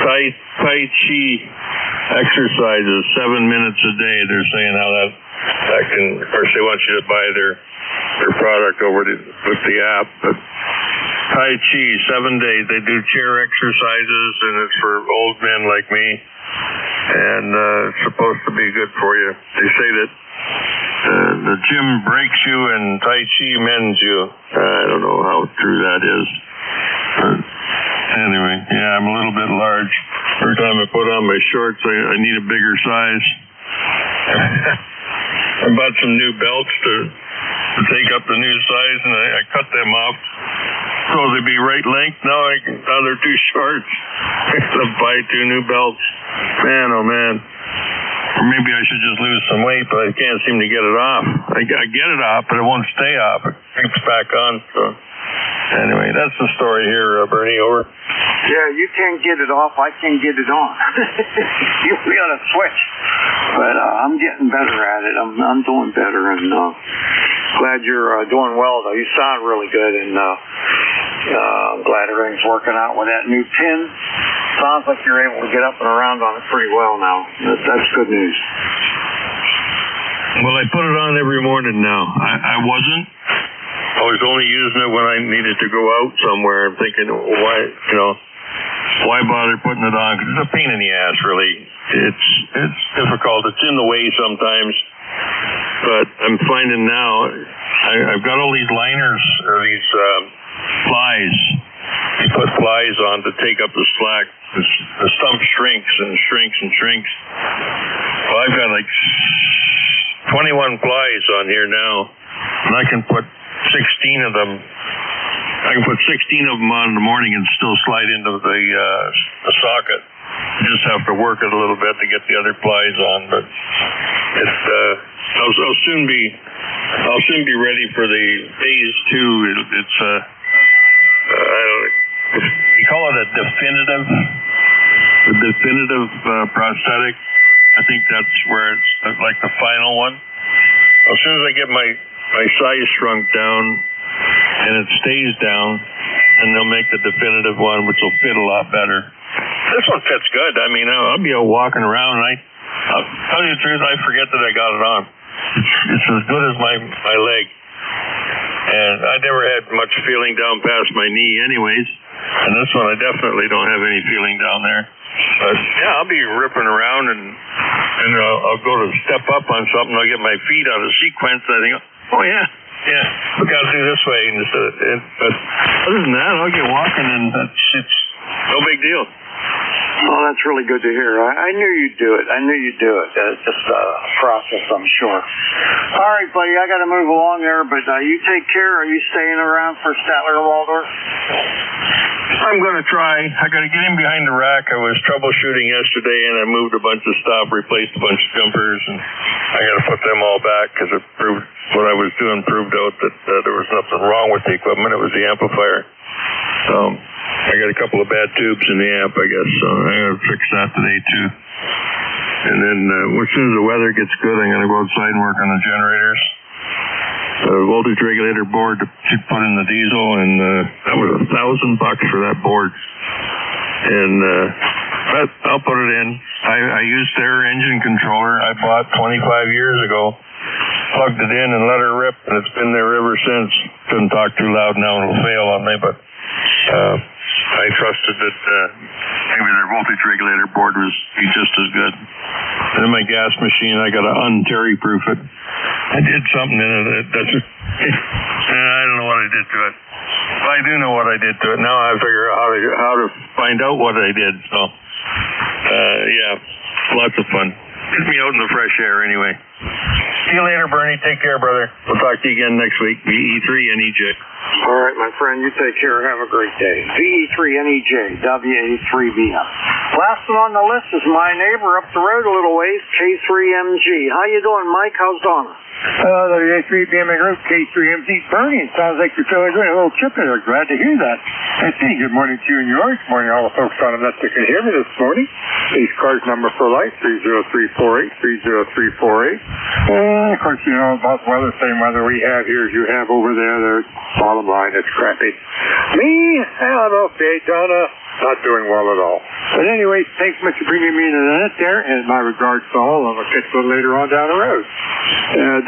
Tai Chi exercises, 7 minutes a day. They're saying how that can, of course, they want you to buy their product with the app, but Tai Chi, 7 days. They do chair exercises, and it's for old men like me. And it's supposed to be good for you. They say that the gym breaks you and Tai Chi mends you. I don't know how true that is. But anyway, yeah, I'm a little bit large. Every time I put on my shorts, I need a bigger size. I bought some new belts to take up the new size, and I cut them off. Supposed to be right length. Now they're too short. I have to buy 2 new belts. Man, oh man. Or maybe I should just lose some weight, but I can't seem to get it off. I get it off, but it won't stay off. It creeps back on. So anyway, that's the story here, Bernie. Over. Yeah, you can't get it off. I can get it on. We got to switch. But I'm getting better at it. I'm doing better, and glad you're doing well, though. You sound really good, and I'm glad everything's working out with that new pin. Sounds like you're able to get up and around on it pretty well now. That's good news. Well, I put it on every morning now. I wasn't. I was only using it when I needed to go out somewhere. I'm thinking, why bother putting it on? 'Cause it's a pain in the ass, really. It's difficult. It's in the way sometimes. But I'm finding now, I've got all these liners, or these flies. You put flies on to take up the slack. The stump shrinks and shrinks and shrinks. Well, I've got like 21 flies on here now, and I can put 16 of them. I can put 16 of them on in the morning and still slide into the socket. You just have to work it a little bit to get the other flies on, but I'll soon be ready for the phase 2. It's we call it a definitive prosthetic. I think that's where it's like the final one. As soon as I get my size shrunk down and it stays down, and they'll make the definitive one, which will fit a lot better. This one fits good. I mean, I'll be out walking around, and I'll tell you the truth, I forget that I got it on. It's as good as my leg. And I never had much feeling down past my knee anyways, and this one I definitely don't have any feeling down there. But yeah, I'll be ripping around, and I'll go to step up on something, I'll get my feet out of sequence, and I think, oh yeah, we got to do this way. But other than that, I'll get walking, and it's no big deal. Oh, that's really good to hear. I knew you'd do it. It's just a process, I'm sure. All right, buddy, I got to move along there, but you take care. Are you staying around for Statler and Waldorf? I'm going to try. I got to get in behind the rack. I was troubleshooting yesterday, and I moved a bunch of stuff, replaced a bunch of jumpers, and I got to put them all back because it proved what I was doing proved out that there was nothing wrong with the equipment. It was the amplifier. I got a couple of bad tubes in the amp, I guess, so I'm going to fix that today too. And then as soon as the weather gets good, I'm going to go outside and work on the generators. The voltage regulator board to put in the diesel, and that was $1,000 for that board. And but I'll put it in. I used their engine controller I bought 25 years ago, plugged it in and let her rip, and it's been there ever since. Couldn't talk too loud now, it'll fail on me, but I trusted that maybe their voltage regulator board was be just as good. And then my gas machine, I got to un-Terry-proof it. I did something in it that's I don't know what I did to it. But I do know what I did to it. Now I figure out how to find out what I did. So, lots of fun. Get me out in the fresh air anyway. See you later, Bernie. Take care, brother. We'll talk to you again next week. VE3NEJ. All right, my friend. You take care. Have a great day. VE3NEJ, WA3BM. Last one on the list is my neighbor up the road a little ways, K3MG. How you doing, Mike? How's Donna? WA3BM group, K3MG. Bernie, it sounds like you're feeling good. A little chip in there. Glad to hear that. I see. Good morning to you and yours. Good morning, all the folks on the net that can hear me this morning. ECARS number for life, 30348, 30348. Of course, you know about the weather, same weather we have here as you have over there. There's bottom line, it's crappy. Me, I'm okay, Donna. Not doing well at all. But anyway, thanks much for bringing me into the net there, and my regards to all. I'll catch you later on down the road.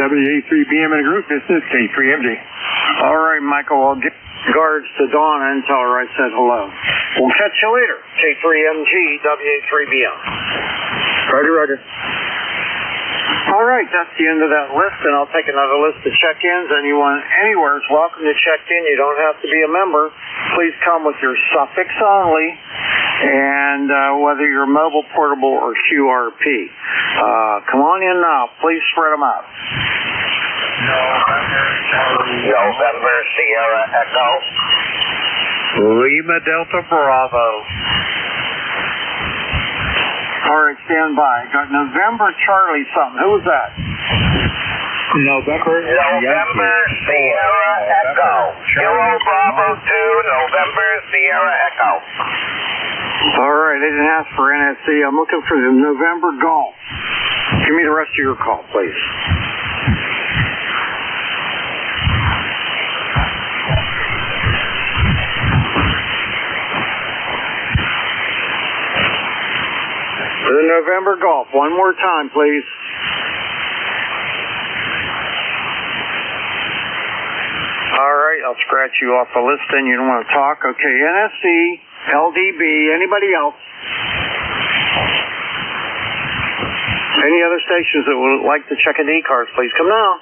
WA3BM in a group, this is K3MG. All right, Michael, I'll give regards to Donna and tell her I said hello. We'll catch you later. K3MG, WA3BM. Roger. All right, that's the end of that list, and I'll take another list of check-ins. Anyone anywhere is welcome to check in. You don't have to be a member. Please come with your suffix only, and whether you're mobile, portable, or QRP. Come on in now. Please spread them out. November Sierra Echo. Lima Delta Bravo. All right, stand by. Got November Charlie something. Who was that? November Sierra Echo. Kilo Bravo 2, November Sierra Echo. All right, they didn't ask for NSC. I'm looking for the November Golf. Give me the rest of your call, please. The November Golf. One more time, please. All right, I'll scratch you off the list then. You don't want to talk. Okay, NSC, LDB, anybody else? Any other stations that would like to check into ECARS, please come now.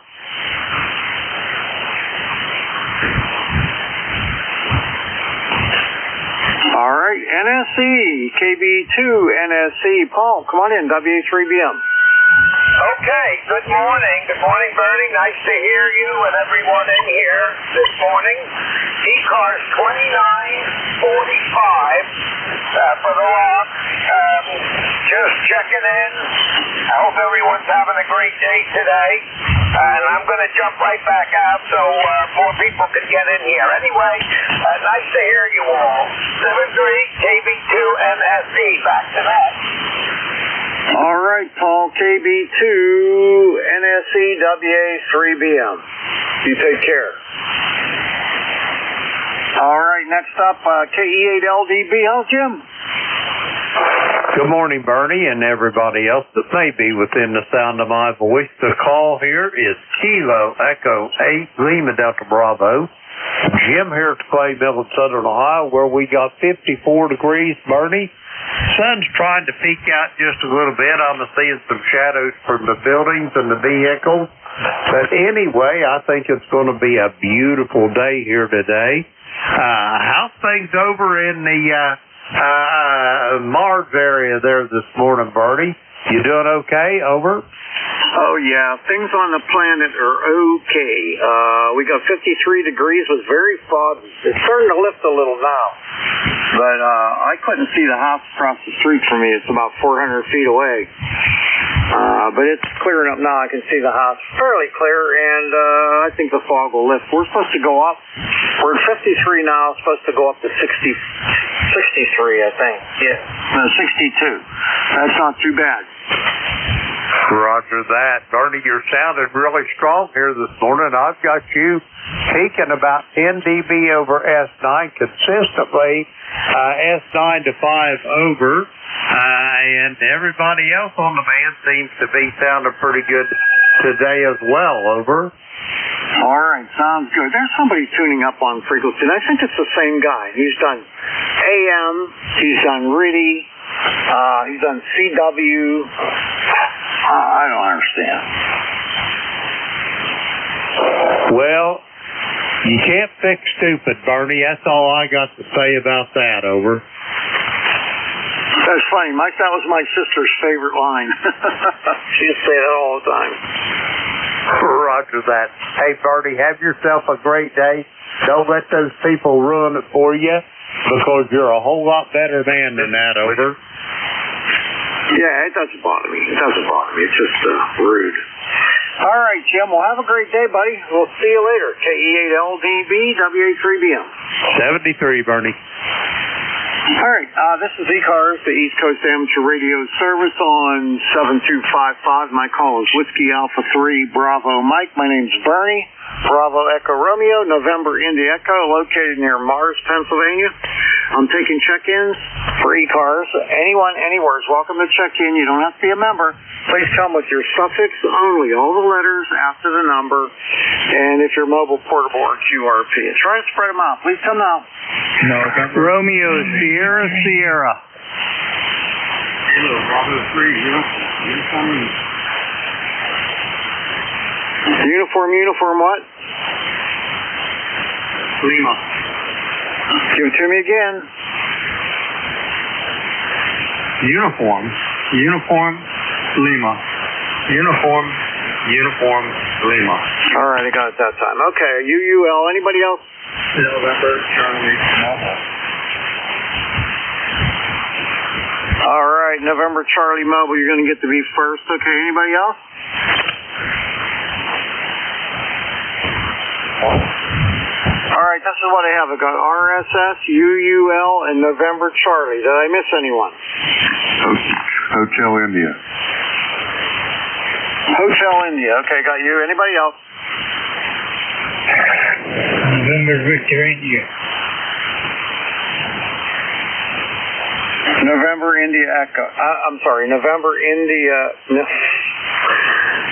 All right, NSC, KB2, NSC. Paul, come on in, WA3BM. Okay, good morning. Good morning, Bernie. Nice to hear you and everyone in here this morning. ECARS 2945 for the log. Just checking in. I hope everyone's having a great day today. And I'm going to jump right back out so more people can get in here. Anyway, nice to hear you all. 73 KB2 NSC. Back to that. All right, Paul, KB2, NSC, WA3BM. You take care. All right, next up, KE8LDB. How's Jim? Good morning, Bernie, and everybody else that may be within the sound of my voice. The call here is Kilo Echo 8 Lima Delta Bravo. Jim here at Clay Mill in Southern Ohio, where we got 54 degrees, Bernie. Sun's trying to peek out just a little bit. I'm seeing some shadows from the buildings and the vehicles. But anyway, I think it's going to be a beautiful day here today. How's things over in the Mars area there this morning, Bertie? You doing okay? Over? Oh, yeah. Things on the planet are okay. We got 53 degrees. It was very foggy. It's starting to lift a little now. But I couldn't see the house across the street from me. It's about 400 feet away. But it's clearing up now. I can see the house fairly clear, and I think the fog will lift. We're supposed to go up. We're at 53 now. It's supposed to go up to 63, I think. Yeah. 62. That's not too bad. Roger that. Bernie, you're sounding really strong here this morning. I've got you peaking about 10 dB over S9 consistently, S9 to 5 over, and everybody else on the band seems to be sounding pretty good today as well, over. All right, sounds good. There's somebody tuning up on frequency, and I think it's the same guy. He's done AM, he's done RIDI, he's done CW. I don't understand. Well, you can't fix stupid, Bernie. That's all I got to say about that, over. That's funny. That was my sister's favorite line. She used to say that all the time. Roger that. Hey, Bertie, have yourself a great day. Don't let those people ruin it for you, because you're a whole lot better man than that, over. Yeah, it doesn't bother me. It doesn't bother me. It's just rude. All right, Jim. Well, have a great day, buddy. We'll see you later. KE8LDB, WA3BM. 73, Bernie. All right. This is ECARS, the East Coast Amateur Radio Service on 7255. My call is Whiskey Alpha 3 Bravo Mike. My name's Bernie. Bravo Echo Romeo, November Indy Echo, located near Mars, Pennsylvania. I'm taking check-ins for ECARS. Anyone, anywhere is welcome to check in. You don't have to be a member. Please come with your suffix only, all the letters after the number, and if you're mobile, portable, or QRP. Try to spread them out. Please come now. No, Romeo, Sierra, Sierra. Bravo 3, Uniform what? Lima. Give it to me again. Uniform, Lima. Uniform, Lima. All right, I got it that time. Okay, UUL. Anybody else? November, Charlie, Mobile. All right, November, Charlie, Mobile. You're going to get to be first. Okay, anybody else? All right, this is what I have. I got RSS, UUL, and November Charlie. Did I miss anyone? Hotel India. Hotel India. Okay, got you. Anybody else? November Victor India. November India Echo. I'm sorry, November India. No.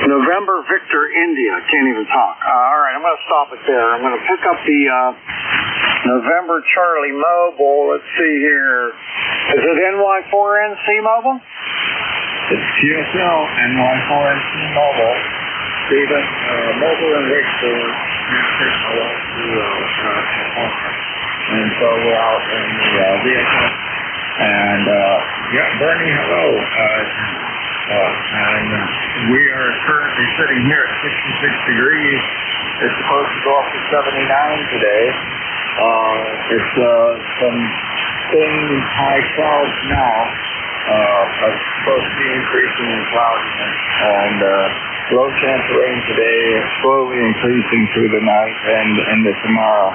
November November Victor India. Can't even talk. All right, I'm going to stop it there. I'm going to pick up the November Charlie Mobile. Let's see here. Is it NY4NC Mobile? It's QSL NY4NC Mobile. Stephen, Mobile and Victor, and so we're out in the vehicle. And, Bernie, hello. And we are currently sitting here at 66 degrees. It's supposed to go up to 79 today. It's some thin, high clouds now. It's supposed to be increasing in cloudiness. And low chance of rain today, slowly increasing through the night and into tomorrow.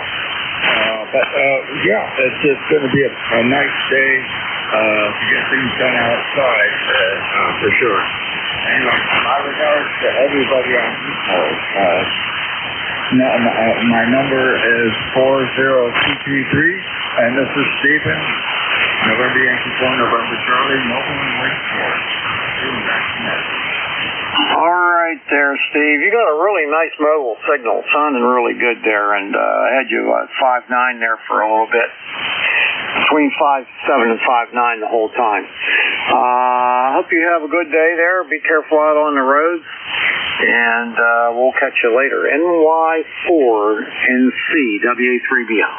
It's going to be a nice day to get things done outside, for sure. Anyway, my regards to everybody on ECARS. My number is 40233, and this is Stephen, November Yankee 4, November Charlie, Mobile and Wakeford. All right there, Steve. You got a really nice mobile signal, sounding really good there, and I had you at 5.9 there for a little bit. Between 5.7 and 5.9 the whole time. I hope you have a good day there. Be careful out on the roads, and we'll catch you later. NY4NC, WA3BL.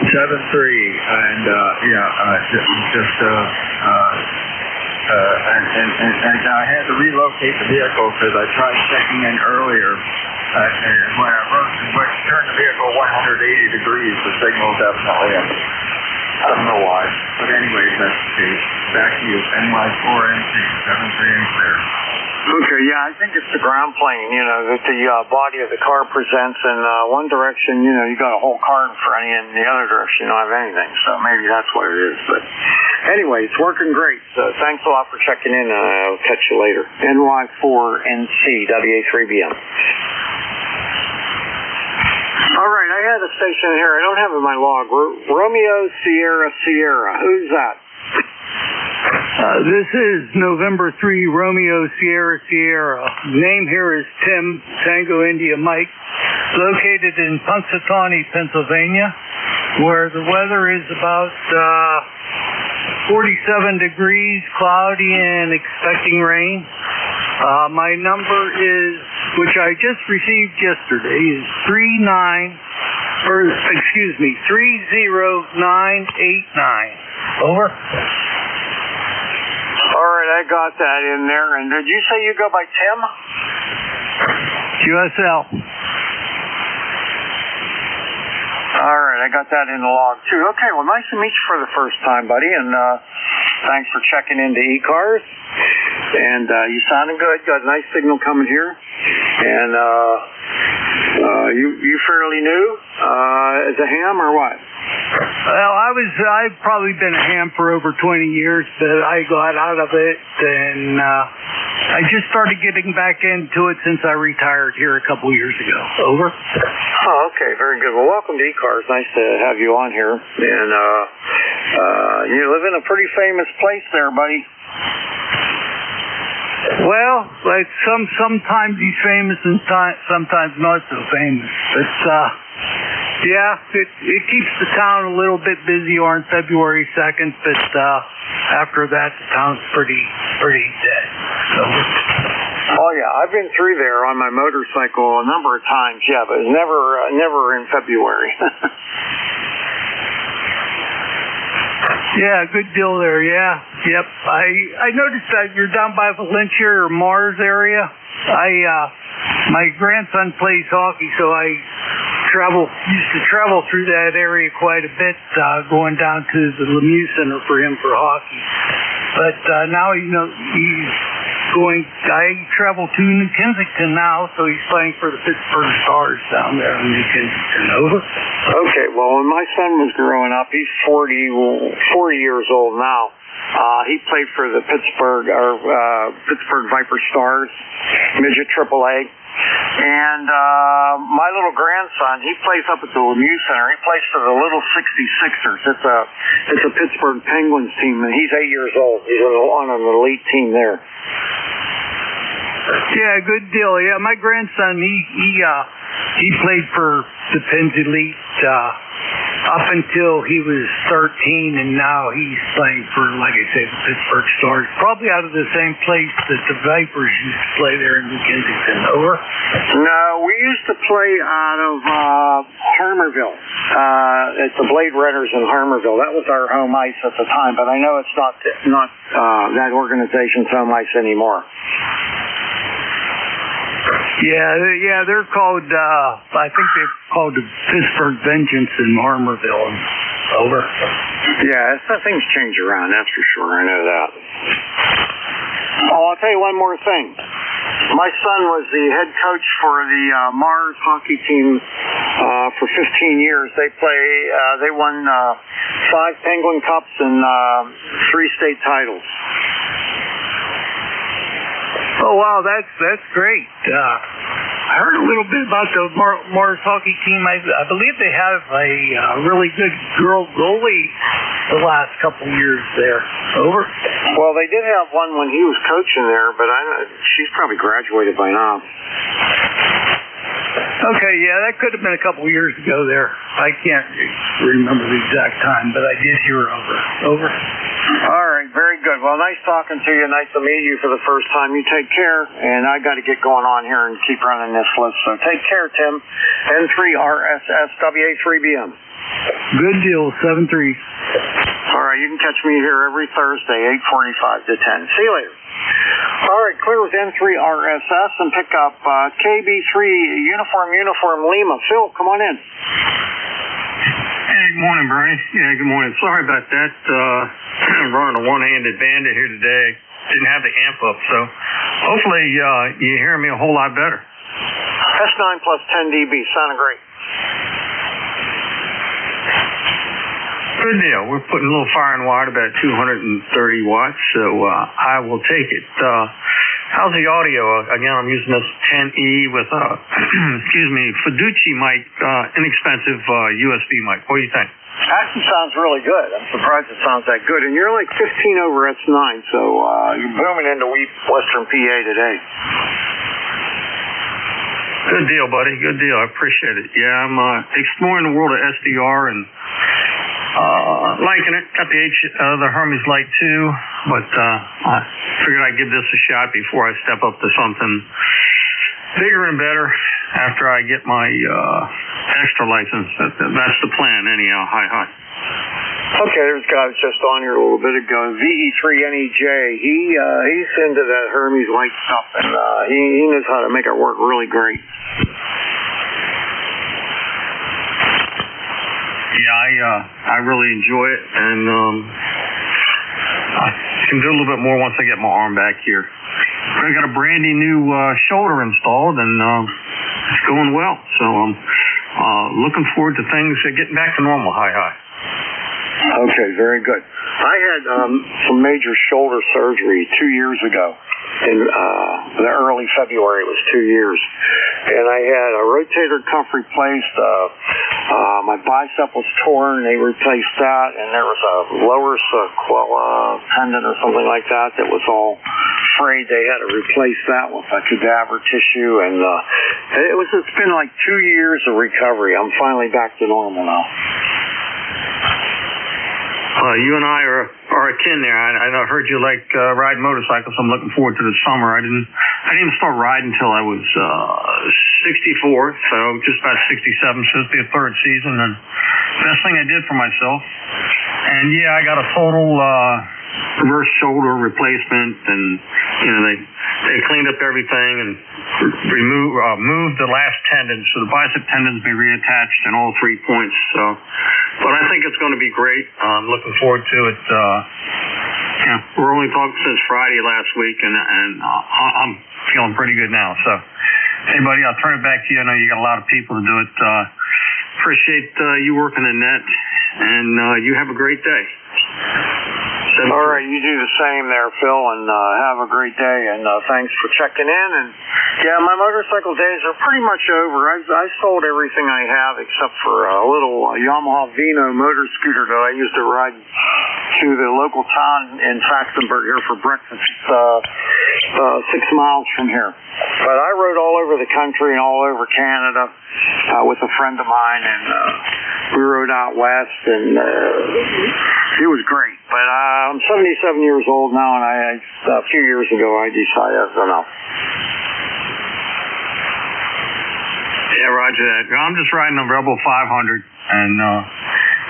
7-3, and and I had to relocate the vehicle because I tried checking in earlier. And when I turned the vehicle 180 degrees, the signal definitely ended. I don't know why, but anyways, that's the case. Back to you, NY4NC, 7-3 and clear. Okay, yeah, I think it's the ground plane, that the body of the car presents in one direction, you got a whole car in front of you, and in the other direction you don't have anything, so maybe that's what it is. But anyway, it's working great, so thanks a lot for checking in, and I'll catch you later. NY4NC, WA3BM. All right, I had a station here. I don't have it in my log. Romeo Sierra Sierra. Who's that? This is November 3, Romeo Sierra Sierra. Name here is Tim, Tango India Mike, located in Punxsutawney, Pennsylvania, where the weather is about 47 degrees, cloudy, and expecting rain. My number is, which I just received yesterday, is 30989. Over. All right, I got that in there. And did you say you go by Tim? QSL. All right, I got that in the log, too. Okay, well, nice to meet you for the first time, buddy. And thanks for checking into ECARS. And you sounded good. Got a nice signal coming here. And you fairly new as a ham or what? Well, I've probably been a ham for over 20 years, but I got out of it, and I just started getting back into it since I retired here a couple years ago. Over. Oh, okay, very good. Well, welcome to ECARS. Nice to have you on here. And you live in a pretty famous place there, buddy. Well, like sometimes he's famous and sometimes not so famous. But yeah, it keeps the town a little bit busy on February 2nd, but after that, the town's pretty dead. So. Oh yeah, I've been through there on my motorcycle a number of times. Yeah, but never in February. Yeah, good deal there. Yeah, yep. I noticed that you're down by Valencia or Mars area. My grandson plays hockey, so I used to travel through that area quite a bit, going down to the Lemieux Center for him for hockey. But now I travel to New Kensington now, so he's playing for the Pittsburgh Stars down there in New Kensington. Over. Okay, well, when my son was growing up, he's 40 years old now. He played for the Pittsburgh Viper Stars, midget AAA. And my little grandson, he plays up at the Lemieux Center. He plays for the Little 66ers. It's a Pittsburgh Penguins team, and he's 8 years old. He's on an elite team there. Yeah, good deal. Yeah, my grandson, he played for the Pens Elite up until he was 13, and now he's playing for, like I said, the Pittsburgh Stars. Probably out of the same place that the Vipers used to play there in New Kensington. Over? No, we used to play out of Harmerville. At the Blade Runners in Harmerville. That was our home ice at the time, but I know it's not that organization's home ice anymore. Yeah, they're called, I think they're called the Pittsburgh Vengeance in Harmerville. Over. Yeah, things change around, that's for sure. I know that. Oh, I'll tell you one more thing. My son was the head coach for the Mars hockey team for 15 years. They won 5 Penguin Cups and 3 state titles. Oh, wow, that's great. I heard a little bit about the Mars hockey team. I believe they have a really good girl goalie the last couple years there. Over? Well, they did have one when he was coaching there, but she's probably graduated by now. Okay, yeah, that could have been a couple years ago there. I can't remember the exact time, but I did hear over. All right, very good. Well, nice talking to you. Nice to meet you for the first time. You take care, and I got to get going on here and keep running this list. So take care, Tim. N3RSSWA3BM. Good deal, 7-3. All right, you can catch me here every Thursday, 8:45 to 10. See you later. All right, clear with N3RSS and pick up KB3 Uniform Lima. Phil, come on in. Hey, good morning, Bernie. Yeah, good morning. Sorry about that. Running a one-handed bandit here today. Didn't have the amp up, so hopefully you hear me a whole lot better. S9 plus 10 dB, sounding great. Good deal. We're putting a little fire in water, about 230 watts, so I will take it. How's the audio? Again, I'm using this 10E with Fiduci mic, inexpensive USB mic. What do you think? Actually sounds really good. I'm surprised it sounds that good. And you're like 15 over S9, so you're booming into Western PA today. Good deal, buddy. Good deal. I appreciate it. Yeah, I'm exploring the world of SDR and liking it. Got the Hermes Light 2, but I figured I'd give this a shot before I step up to something bigger and better after I get my extra license. That's the plan, anyhow. Hi. Okay, there's a guy who's just on here a little bit ago. VE3NEJ. He's into that Hermes Light stuff, and he knows how to make it work really great. Yeah, I really enjoy it, and I can do a little bit more once I get my arm back here. I got a brandy new shoulder installed, and it's going well. So I'm looking forward to things getting back to normal. Hi. Okay, very good. I had some major shoulder surgery 2 years ago. In the early February, it was 2 years. And I had a rotator cuff replaced. My bicep was torn. They replaced that. And there was a lower sequela tendon or something like that was all frayed. They had to replace that with a cadaver tissue. And it's been like 2 years of recovery. I'm finally back to normal now. You and I are akin there. I heard you like riding motorcycles. I'm looking forward to the summer. I didn't even start riding until I was 64, so just about 67. So it's the third season, and best thing I did for myself. And yeah, I got a total reverse shoulder replacement, and they cleaned up everything and moved the last tendon, so the bicep tendons be reattached in all 3 points. So, but I think it's going to be great. I'm looking forward to it. We're only talking since Friday last week, and I'm feeling pretty good now. So, hey, buddy, I'll turn it back to you. I know you got a lot of people to do it. Appreciate you working the net, and you have a great day. All right, you do the same there, Phil, and have a great day, and thanks for checking in. And yeah, my motorcycle days are pretty much over. I sold everything I have except for a little Yamaha Vino motor scooter that I used to ride to the local town in Saxonburg here for breakfast. It's 6 miles from here. But I rode all over the country and all over Canada with a friend of mine, and we rode out west, and it was great. But I'm 77 years old now, and a few years ago I decided enough. Yeah, roger that. I'm just riding a Rebel 500, and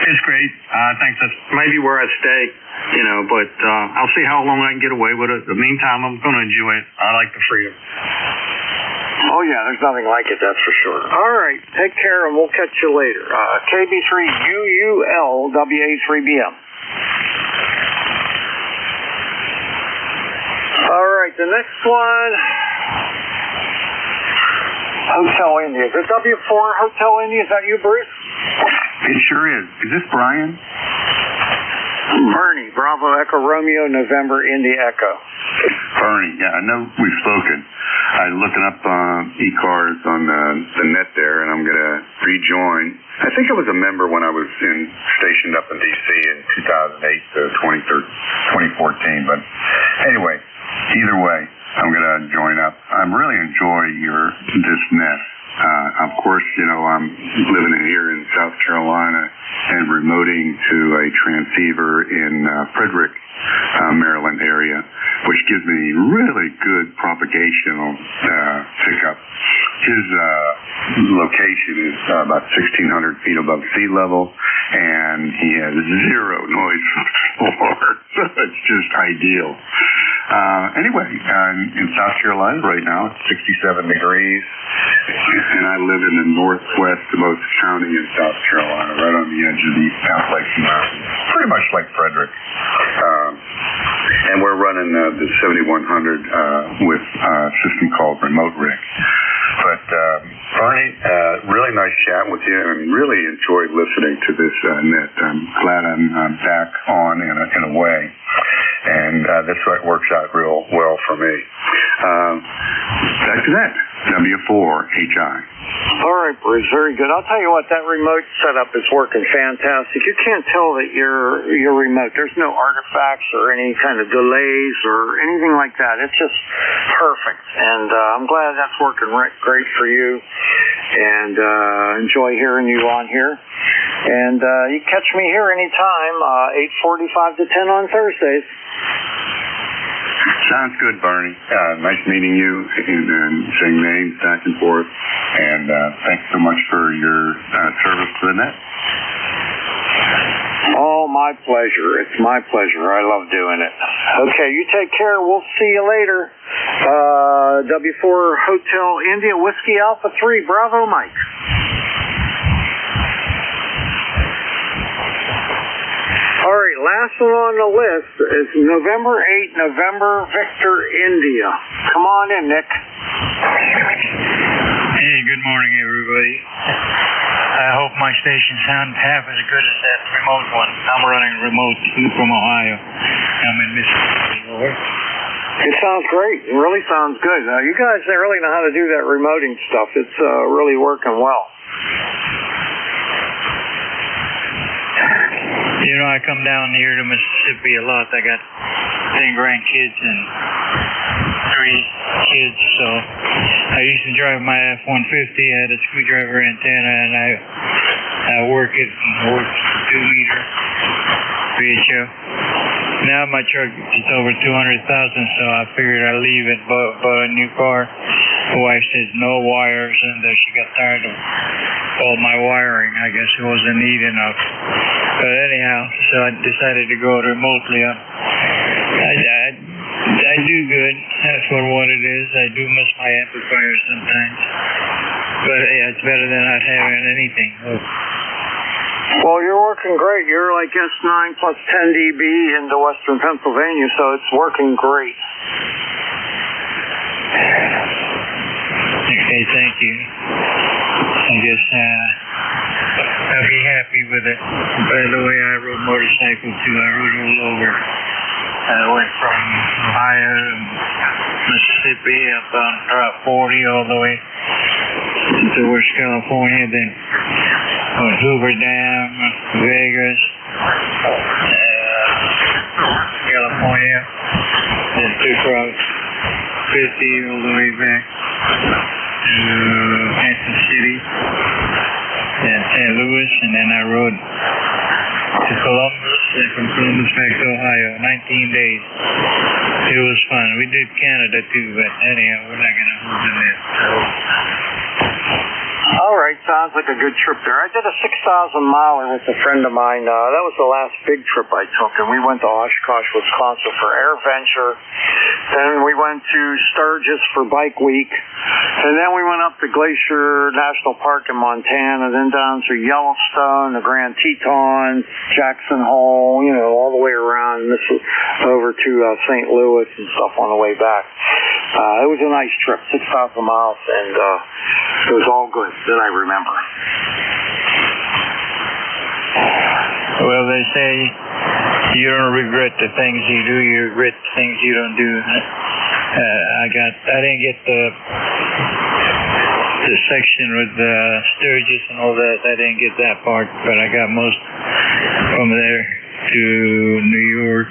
it's great. I think that's maybe where I stay, but I'll see how long I can get away with it. In the meantime, I'm going to enjoy it. I like the freedom. Oh, yeah, there's nothing like it, that's for sure. All right, take care, and we'll catch you later. KB3UULWA3BM. All right, the next one, Hotel India. Is it W4 Hotel India? Is that you, Bruce? It sure is. Is this Brian? Bernie, Bravo Echo Romeo November India Echo. Bernie, yeah, I know we've spoken. I'm looking up ECARS on the net there, and I'm going to rejoin. I think I was a member when I was stationed up in D.C. in 2008 to 2014, but anyway, either way, I'm going to join up. I really enjoy this net. Of course, I'm living here in South Carolina and remoting to a transceiver in Frederick, Maryland area, which gives me really good propagational pickup. His location is about 1,600 feet above sea level, and he has zero noise from the floor, so it's just ideal. Anyway, in South Carolina right now, it's 67 degrees, and I live in the northwestmost county in South Carolina, right on the edge of the Appalachian Mountains, pretty much like Frederick. And we're running the 7100 with a system called Remote Rig. But Barney, really nice chat with you, and really enjoyed listening to this net. I'm glad I'm back on in a way, and this works out real well for me. Back to that, W4HI. All right, Bruce, very good. I'll tell you what, that remote setup is working fantastic. You can't tell that you're remote. There's no artifacts or any kind of delays or anything like that. It's just perfect, and I'm glad that's working great for you, and enjoy hearing you on here. And you catch me here anytime, 8:45 to 10 on Thursdays. Sounds good, Barney. Nice meeting you and saying names back and forth. And thanks so much for your service to the net. Oh, my pleasure. It's my pleasure. I love doing it. Okay, you take care. We'll see you later. W4 Hotel India Whiskey Alpha 3 Bravo Mike. All right, last one on the list is November 8, November Victor India. Come on in, Nick. Hey, good morning, everybody. I hope my station sounds half as good as that remote one. I'm running remote from Ohio. I'm in Mississippi. Over. It sounds great. It really sounds good. You guys really know how to do that remoting stuff. It's really working well. I come down here to Mississippi a lot. I got 10 grandkids and 3 kids, so I used to drive my F-150. I had a screwdriver antenna, and I work it 2-meter VHF. Now my truck is over 200,000, so I figured I'd leave it, bought a new car. My wife says no wires, and she got tired of all my wiring. I guess it wasn't neat enough. But anyhow, so I decided to go remotely. I do good for what it is. I do miss my amplifier sometimes. But yeah, it's better than not having anything. Well, you're working great. You're like S9 plus 10 dB into western Pennsylvania, so it's working great. Okay, thank you. I guess I'll be happy with it. By the way, I rode motorcycle too. I rode all over. I went from Ohio, Mississippi, up on Route 40 all the way to West California, then Hoover Dam, Vegas, California, then took Route 50 all the way back to Kansas City, then St. Louis, and then I rode to Columbus, and from Columbus back to Ohio, 19 days. It was fun. We did Canada too, but anyhow, we're not going to hold in that. All right, sounds like a good trip there. I did a 6,000-miler with a friend of mine. That was the last big trip I took, and we went to Oshkosh, Wisconsin for Air Venture. Then we went to Sturgis for Bike Week, and then we went up to Glacier National Park in Montana, then down through Yellowstone, the Grand Tetons, Jackson Hole, you know, all the way around over to St. Louis and stuff on the way back. It was a nice trip, 6,000 miles, and it was all good that I remember. Well, they say you don't regret the things you do, you regret the things you don't do. I didn't get the section with Sturgis and all that. I didn't get that part, but I got most from there to New York.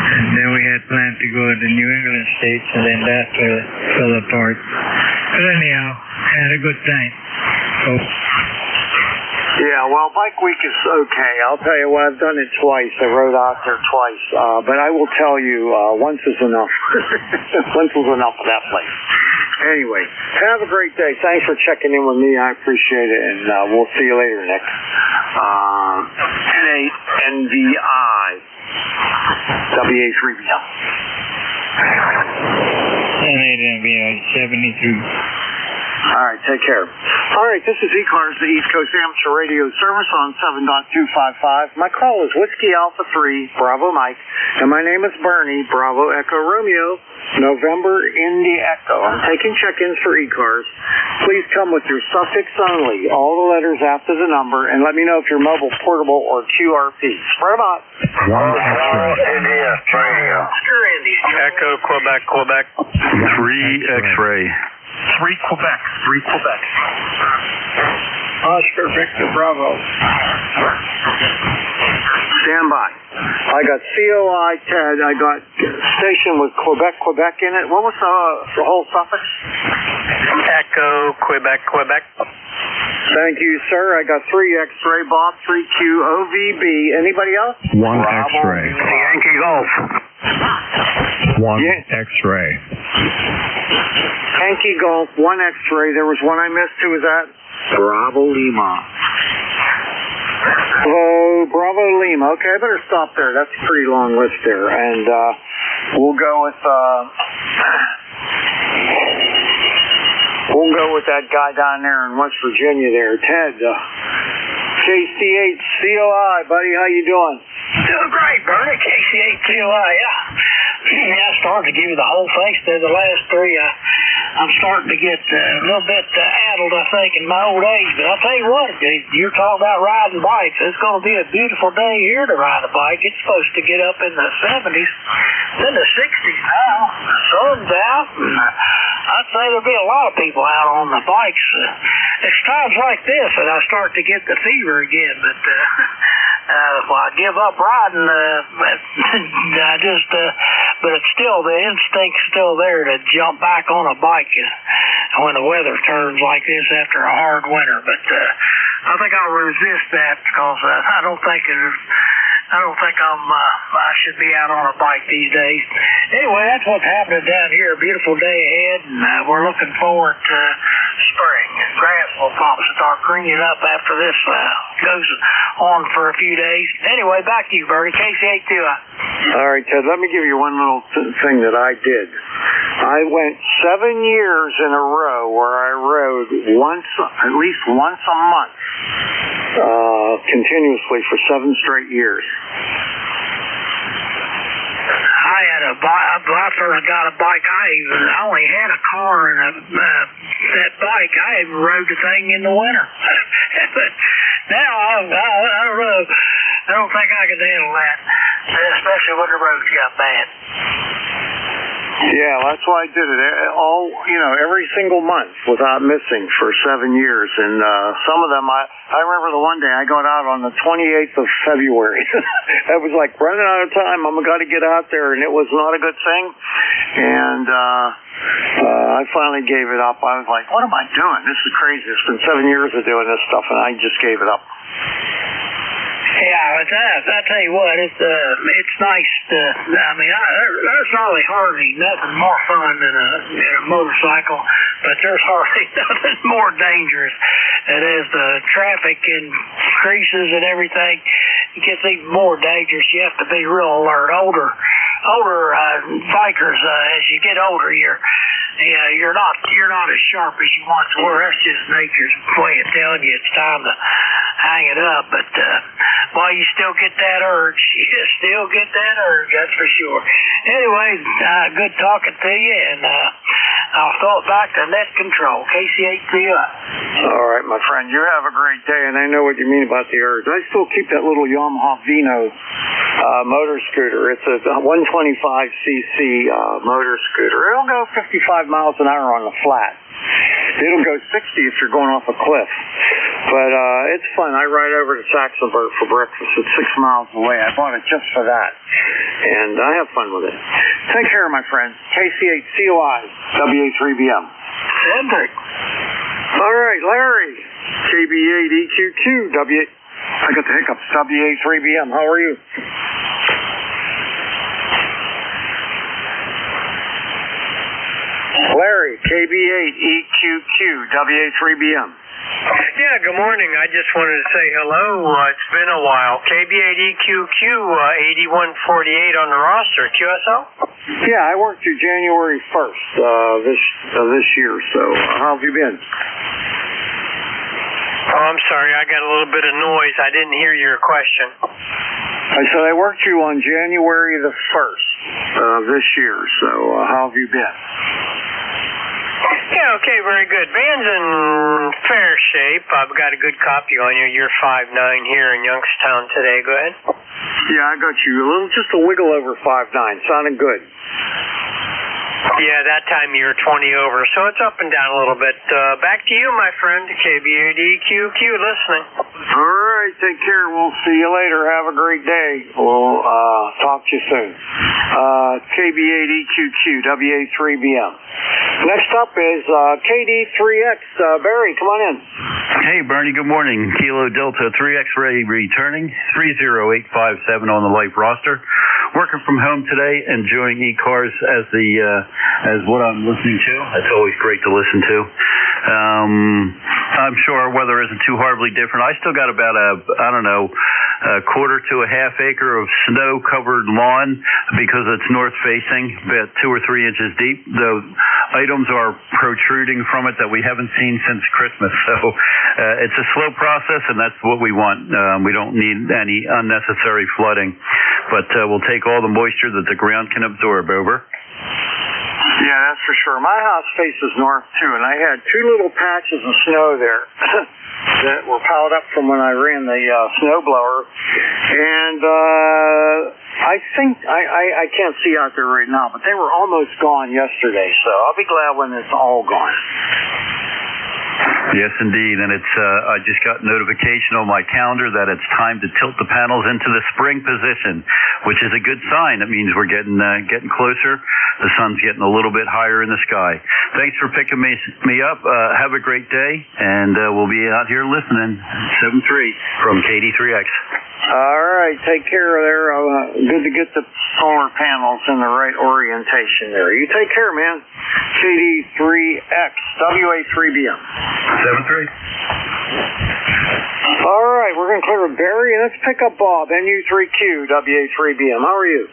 And then we had planned to go to the New England states, and then that fell apart. But anyhow, I had a good time. Oh. Yeah, well, Bike Week is okay. I'll tell you what, I've done it twice. I rode out there twice. But I will tell you, once is enough. Once was enough for that place. Anyway, have a great day. Thanks for checking in with me. I appreciate it, and we'll see you later, Nick. N8NVI. WA3BL. N8NVI 73. All right, take care. All right, this is ECARS, the East Coast Amateur Radio Service on 7.255. My call is Whiskey Alpha 3, Bravo Mike, and my name is Bernie, Bravo Echo Romeo, November Indy Echo. I'm taking check-ins for ECARS. Please come with your suffix only, all the letters after the number, and let me know if you're mobile, portable, or QRP. Spread them out. One X-ray. India, radio. Screw India. Echo, Quebec, Quebec. 3 X-ray. 3 Quebec. 3 Quebec. Oscar Victor Bravo. Stand by. I got COI Ted. I got station with Quebec in it. What was the whole suffix? Echo, Quebec, Quebec. Thank you, sir. I got 3 X-ray, Bob, 3Q, OVB. Anybody else? 1 X-ray. Yankee Golf. 1 X-ray. Yankee Golf, 1 X-ray. There was one I missed. Who was that? Bravo Lima. Oh, Bravo Lima. Okay, I better stop there. That's a pretty long list there. And we'll go with that guy down there in West Virginia there, Ted. KC8 COI, buddy. How you doing? Doing great, Bernie. KC8 COI, yeah. I started to give you the whole face there, the last three. I'm starting to get a little bit addled, I think, in my old age. But I'll tell you what, you're talking about riding bikes. It's going to be a beautiful day here to ride a bike. It's supposed to get up in the 70s, then the 60s now. The sun's out, and I'd say there'll be a lot of people out on the bikes. It's times like this that I start to get the fever again, but I give up riding, but it's still, the instinct's still there to jump back on a bike when the weather turns like this after a hard winter. But I think I'll resist that because I don't think I should be out on a bike these days. Anyway, that's what's happening down here. A beautiful day ahead, and we're looking forward to spring. Grass will start greening up after this goes on for a few days. Anyway, back to you, Bernie. KC82. All right, Ted, let me give you one little thing that I did. I went 7 years in a row where I rode at least once a month, continuously for 7 straight years. I had a I first got a bike, I only had a car and that bike. I even rode the thing in the winter. But now I don't know. I don't think I could handle that, especially when the roads got bad. Yeah, that's why I did it every single month without missing for 7 years. And some of them, I remember the one day I got out on the 28th of February. I was like running out of time. I'm got to get out there, and it was not a good thing. And I finally gave it up. I was like, what am I doing? This is crazy. It's been 7 years of doing this stuff, and I just gave it up. Yeah, I tell you what, it's nice to, there's hardly nothing more fun than a motorcycle, but there's hardly nothing more dangerous. And as the traffic increases and everything, it gets even more dangerous. You have to be real alert. Older bikers, as you get older, you're not as sharp as you once were. That's just nature's way of telling you it's time to hang it up. But boy, you still get that urge. You still get that urge, that's for sure. Anyway, good talking to you, and I'll throw it back to net control, KC8TUS. All right, my friend, you have a great day, and I know what you mean about the urge. I still keep that little Yamaha Vino motor scooter. It's a 125cc motor scooter. It'll go 55 miles an hour on the flat. It'll go 60 if you're going off a cliff. But it's fun. I ride over to Saxonburg for breakfast. It's 6 miles away. I bought it just for that. And I have fun with it. Take care, my friend. KC8COI, WA3BM. Hendrick. All right, Larry. KB8EQQ, I got the hiccups. WA3BM. How are you? Larry, KB8EQQ, WA3BM. Yeah, good morning. I just wanted to say hello. It's been a while. KB8EQQ, 8148 on the roster. QSO? Yeah, I worked through January 1st this year, so how have you been? Oh, I'm sorry. I got a little bit of noise. I didn't hear your question. I said I worked you on January the 1st this year, so how have you been? Yeah, okay, very good. Van's in fair shape. I've got a good copy on you. You're 5'9" here in Youngstown today. Go ahead. Yeah, I got you. Just a wiggle over 5'9". Sounding good. Yeah, that time you were 20 over, so it's up and down a little bit. Back to you, my friend. KB8EQQ listening. All right, take care. We'll see you later. Have a great day. We'll talk to you soon. KB8EQQ, WA3BM. Next up is KD3X. Barry, come on in. Hey, Bernie, good morning. Kilo Delta 3 X-Ray returning, 30857 on the life roster. Working from home today, enjoying ECARS as what I'm listening to. That's always great to listen to. I'm sure our weather isn't too horribly different. I still got about a quarter to a half acre of snow-covered lawn because it's north-facing, about 2 or 3 inches deep. The items are protruding from it that we haven't seen since Christmas. So it's a slow process, and that's what we want. We don't need any unnecessary flooding, but we'll take all the moisture that the ground can absorb over. Yeah, that's for sure. My house faces north, too, and I had 2 little patches of snow there that were piled up from when I ran the snowblower. And I think, I can't see out there right now, but they were almost gone yesterday, so I'll be glad when it's all gone. Yes, indeed, and it's I just got notification on my calendar that it's time to tilt the panels into the spring position, which is a good sign. That means we're getting closer. The sun's getting a little bit higher in the sky. Thanks for picking me up. Have a great day, and we'll be out here listening. 7-3 from KD3X. All right, take care there. Good to get the solar panels in the right orientation there. You take care, man. KD3X, WA3BM. 7-3. All right, we're going to clear a Barry, and let's pick up Bob, NU3Q, WA3BM. How are you?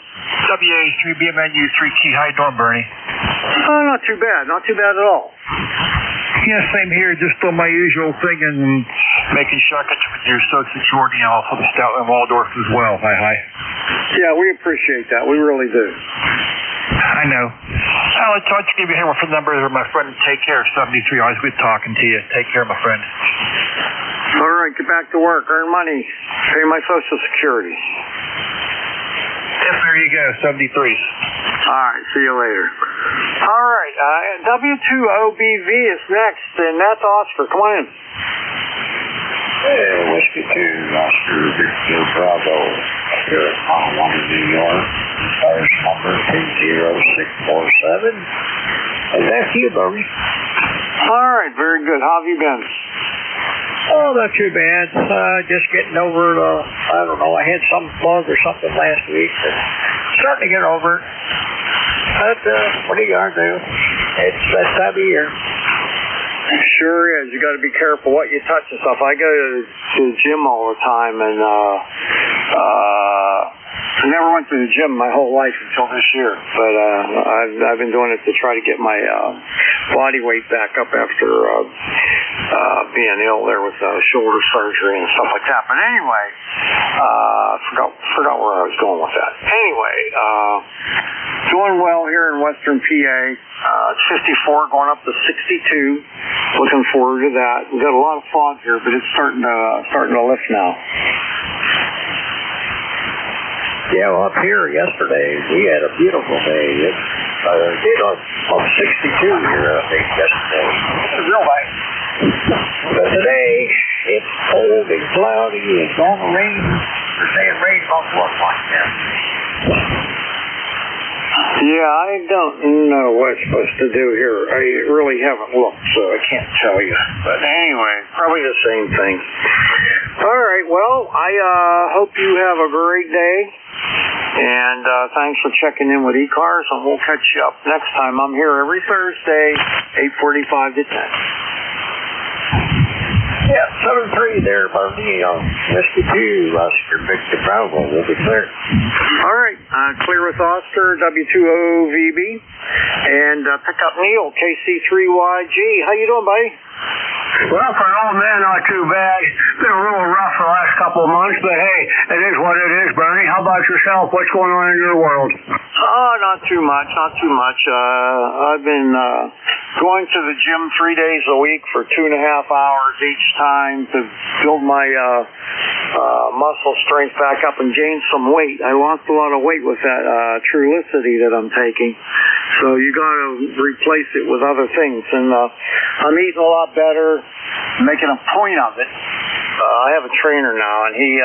WA3BM, NU3Q. How you doing, Bernie? Oh, not too bad. Not too bad at all. Yeah, same here. Just on my usual thing and making sure I catch up with your Social Security and also the Stoutland Waldorf as well. Hi. Yeah, we appreciate that. We really do. I I know. I'll just give you my number of my friend. Take care. 73. Always good talking to you. Take care, my friend. All right, get back to work, earn money, pay my Social Security. Yep, there you go, 73s. All right, see you later. All right, W2OBV is next, and that's Oscar. Come on in. Hey, Whiskey 2, Oscar Victor Bravo, here at Honolulu, New York. ECARS number 20647. Hey, that's you, Bobby. All right, very good. How have you been? Oh, not too bad. Just getting over the, I don't know, I had some bug or something last week. Starting to get over it. But, what are you going to do? It's that time of year. Sure is. You got to be careful what you touch and stuff. I go to the gym all the time, and I never went to the gym my whole life until this year. But I've been doing it to try to get my body weight back up after being ill there with shoulder surgery and stuff like that. But anyway, forgot where I was going with that. Anyway, doing well here in Western PA. It's 54 going up to 62. Looking forward to that. We've got a lot of fog here, but it's starting to lift now. Yeah, well, up here yesterday, we had a beautiful day. It did up 62 here, I think, yesterday. It was real nice. But today, it's cold and cloudy. It's going to rain. They're saying rain about 4 o'clock now. Yeah, I don't know what it's supposed to do here. I really haven't looked, so I can't tell you. But anyway, probably the same thing. All right, well, I hope you have a great day. And thanks for checking in with ECARS, and we'll catch you up next time. I'm here every Thursday, 8:45 to 10. Yeah, 7-3 there, Barney. Whiskey 2, Oscar Victor Bravo. We'll be clear. All right, clear with Oscar, W2OVB. And pick up Neil, KC3YG. How you doing, buddy? Well, for an old man, not too bad. Been a little rough the last couple of months, but hey, it is what it is, Bernie. How about yourself? What's going on in your world? Oh, not too much. I've been going to the gym 3 days a week for 2.5 hours each time to build my muscle strength back up and gain some weight. I lost a lot of weight with that Trulicity that I'm taking. So you got to replace it with other things. And I'm eating a lot better, making a point of it. I have a trainer now, and he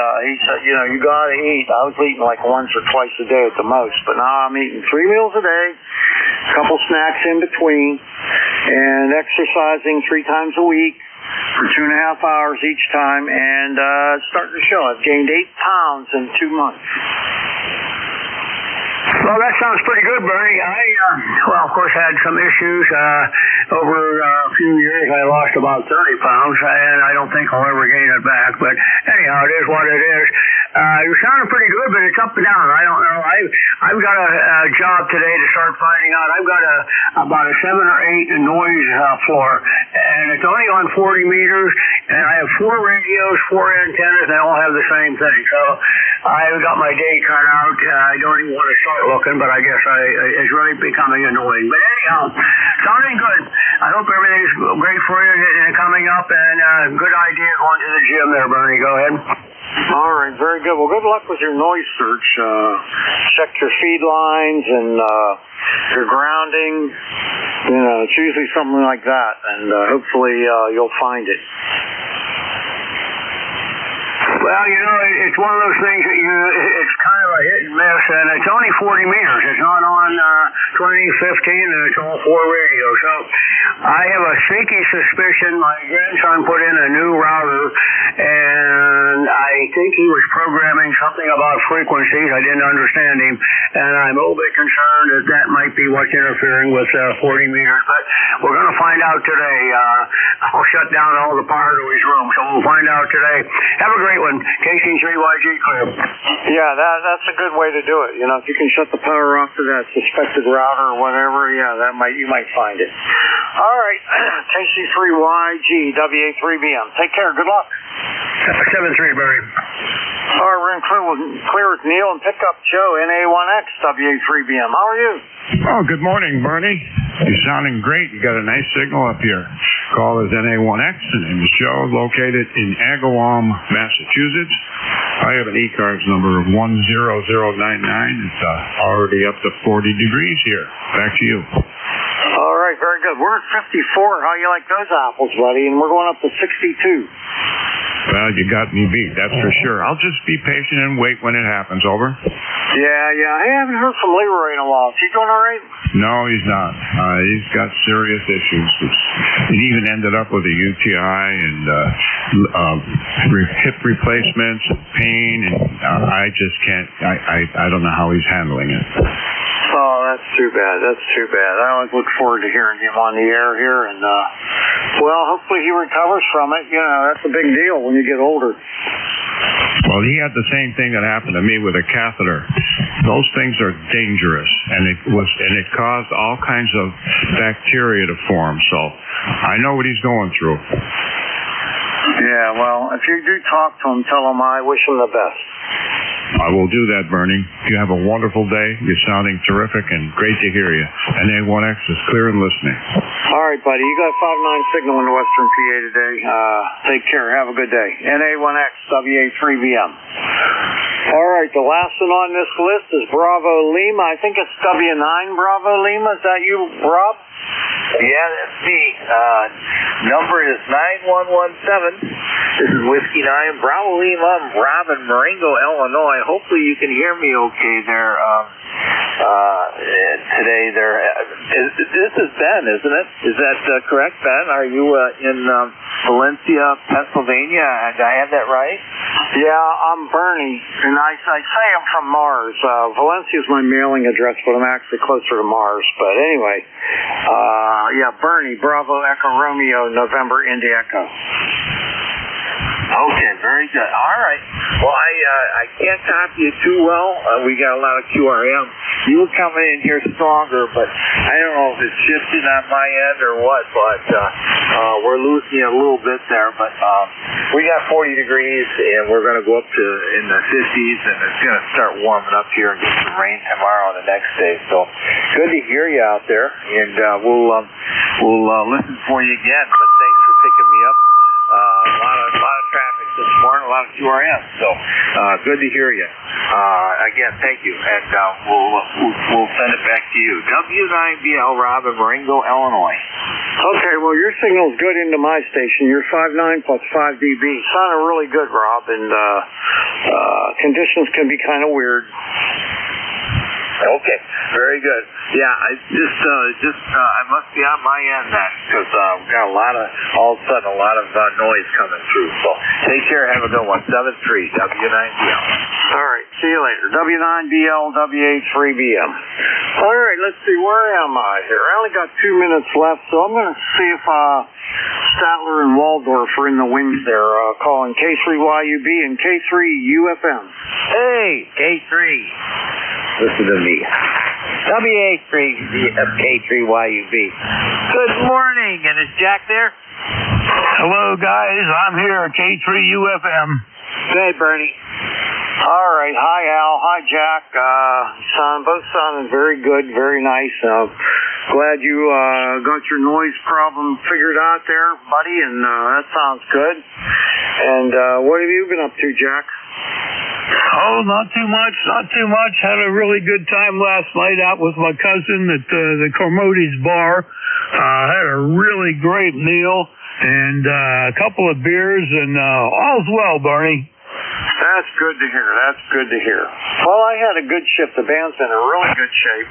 said, you got to eat. I was eating like once or twice a day at the most, but now I'm eating 3 meals a day, a couple snacks in between, and exercising 3 times a week for 2.5 hours each time, and it's starting to show. I've gained 8 pounds in 2 months. Well, that sounds pretty good, Bernie. Well, of course, had some issues. Over a few years, I lost about 30 pounds, and I don't think I'll ever gain it back. But anyhow, it is what it is. You're sounding pretty good, but it's up and down. I don't know. I've got a job today to start finding out. I've got about a 7 or 8 noise floor, and it's only on 40 meters, and I have 4 radios, 4 antennas, and they all have the same thing. So I've got my day cut out. I don't even want to start looking, but I guess it's really becoming annoying. But anyhow, sounding good. I hope everything's great for you coming up, and good idea going to the gym there, Bernie. Go ahead. All right, very good. Well, good luck with your noise search. Check your feed lines and your grounding. It's usually something like that, and hopefully you'll find it. Well, it's one of those things that it's kind of a hit and miss, and it's only 40 meters. It's not on 2015, and it's all 4 radios. So I have a sneaky suspicion my grandson put in a new router, and I think he was programming something about frequencies. I didn't understand him, and I'm a little bit concerned that might be what's interfering with 40 meters. But we're going to find out today. I'll shut down all the power to his room, so we'll find out today. Have a great one. KC3YG clear. Yeah, that's a good way to do it. If you can shut the power off to that suspected router or whatever, yeah, you might find it. All right, KC3YG, WA3BM. Take care. Good luck. 7-3, Barry. All right, we're in clear with Neil and pick up Joe, NA1X, WA3BM. How are you? Oh, good morning, Bernie. You're sounding great. You got a nice signal up here. Call is NA1X. The name is Joe, located in Agawam, Massachusetts. I have an ECARS number of 10099. It's already up to 40 degrees here. Back to you. All right, very good. We're at 54. How you like those apples, buddy? And we're going up to 62. Well, you got me beat, that's for sure. I'll just be patient and wait when it happens. Over. Yeah. I haven't heard from Leroy in a while. Is he doing all right? No, he's not. He's got serious issues. He even ended up with a UTI and hip replacements, pain, and I just can't. I don't know how he's handling it. Oh, that's too bad. I always look forward to hearing him on the air here, and well, hopefully he recovers from it. You know, that's a big deal when you get older. Well, he had the same thing that happened to me with a catheter. Those things are dangerous, and it caused all kinds of bacteria to form. So I know what he's going through. Yeah, well, if you do talk to him, tell him I wish him the best. I will do that, Bernie. You have a wonderful day. You're sounding terrific and great to hear you. NA1X is clear and listening. All right, buddy. You got 5-9 signal in Western PA today. Take care. Have a good day. NA1X, WA3BM. All right, the last one on this list is Bravo Lima. I think it's W9 Bravo Lima. Is that you, Rob? Yeah, that's me. Number is 9117. This is Whiskey 9, Bravo Lima. I'm Rob in Marengo, Illinois. Hopefully you can hear me okay there. Today there. This is Ben, isn't it? Is that correct, Ben? Are you in Valencia, Pennsylvania? Did I have that right? Yeah, I'm Bernie, and I say I'm from Mars. Valencia is my mailing address, but I'm actually closer to Mars. But anyway, yeah, Bernie, Bravo Echo Romeo, November Indy Echo. Okay, very good. All right. Well, I can't copy you too well. We got a lot of QRM. You were coming in here stronger, but I don't know if it's shifting on my end or what, but we're losing you a little bit there. But we got 40 degrees, and we're going to go up to in the 50s, and it's going to start warming up here and get some rain tomorrow and the next day. So good to hear you out there, and we'll listen for you again. But thanks for picking me up. A lot of traffic this morning, a lot of QRM. So good to hear you. Again, thank you, and we'll send it back to you. W9BL Rob in Marengo, Illinois. Okay, well your signal's good into my station. You're 5.9 plus 5 dB. Sounded really good, Rob, and conditions can be kind of weird. Okay, very good. Yeah, I must be on my end then, because we've got all of a sudden a lot of noise coming through. So take care, have a good one. 7-3, W9BL. All right, see you later. W9BL, WA3BM. All right, let's see, where am I here? I only got 2 minutes left, so I'm going to see if Statler and Waldorf are in the wings there, calling K3YUB and K3UFM. Hey, K3. Listen to me. WA3K3YUB. Good morning, and is Jack there? Hello, guys. I'm here at K3UFM. Hey, Bernie. All right. Hi, Al. Hi, Jack. Both sounding very good, very nice. Glad you got your noise problem figured out there, buddy, and that sounds good. And what have you been up to, Jack? Oh, not too much. Had a really good time last night out with my cousin at the Cormody's bar. Had a really great meal and a couple of beers, and all's well, Barney. That's good to hear. Well, I had a good shift. The band's in a really good shape.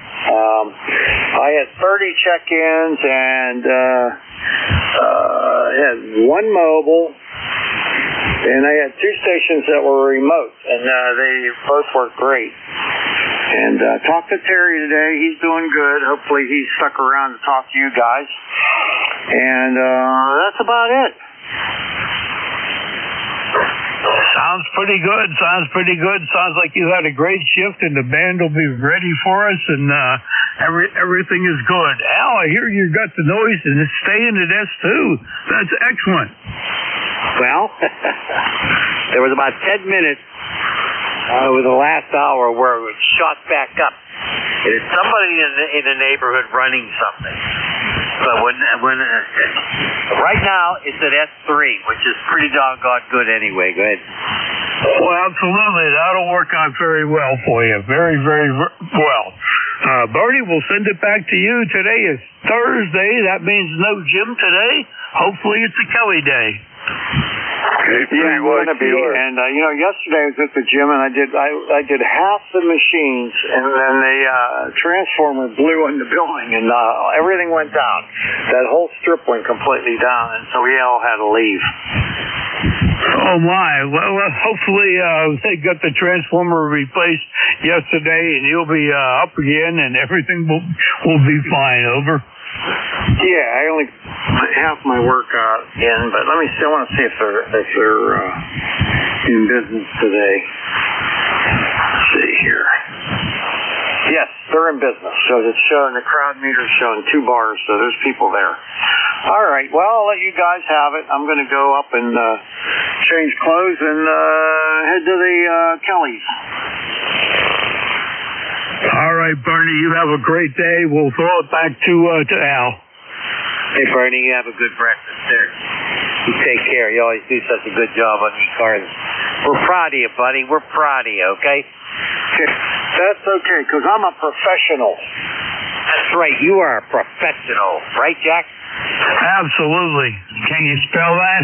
I had 30 check-ins and had one mobile. And I had 2 stations that were remote, and they both worked great. And talked to Terry today. He's doing good. Hopefully he stuck around to talk to you guys. And that's about it. Sounds pretty good. Sounds like you had a great shift, and the band will be ready for us, and everything is good. Al, I hear you got the noise, and it's staying at S2. That's excellent. Well, there was about 10 minutes over the last hour where it shot back up. And it's somebody in the neighborhood running something. But right now it's at S3, which is pretty doggone good anyway. Go ahead. Well, absolutely. That'll work out very well for you. Very, very well. Bernie, we'll send it back to you. Today is Thursday. That means no Jim today. Hopefully it's a Kelly day. Yeah, I'm gonna be. And yesterday I was at the gym and I did half the machines, and then the transformer blew in the building, and everything went down. That whole strip went completely down, and so we all had to leave. Oh my! Well, hopefully they got the transformer replaced yesterday, and you'll be up again, and everything will be fine. Over. Yeah, I only half my work in, but let me see. I want to see if they're in business today. Let's see here. Yes, they're in business. So it's showing the crowd meter showing 2 bars, so there's people there. All right. Well, I'll let you guys have it. I'm going to go up and change clothes and head to the Kellys. All right, Bernie, you have a great day. We'll throw it back to Al. Hey, Bernie, you have a good breakfast there. You take care. You always do such a good job on ECARS. We're proud of you, buddy. We're proud of you, okay? That's okay, because I'm a professional. That's right. You are a professional. Right, Jack? Absolutely. Can you spell that?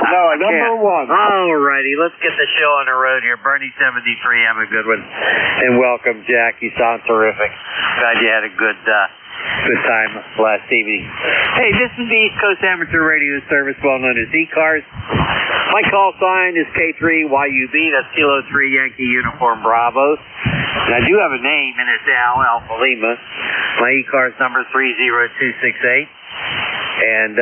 No, I can't. Number 1. All righty, let's get the show on the road here. Bernie 73, have a good one. And welcome, Jack. You sound terrific. Glad you had a good time last evening. Hey, this is the East Coast Amateur Radio Service, well known as ECARS. My call sign is K3YUB. That's Kilo 3 Yankee Uniform Bravo. And I do have a name, and it's Al Alpha Lima. My ECARS number 30268. And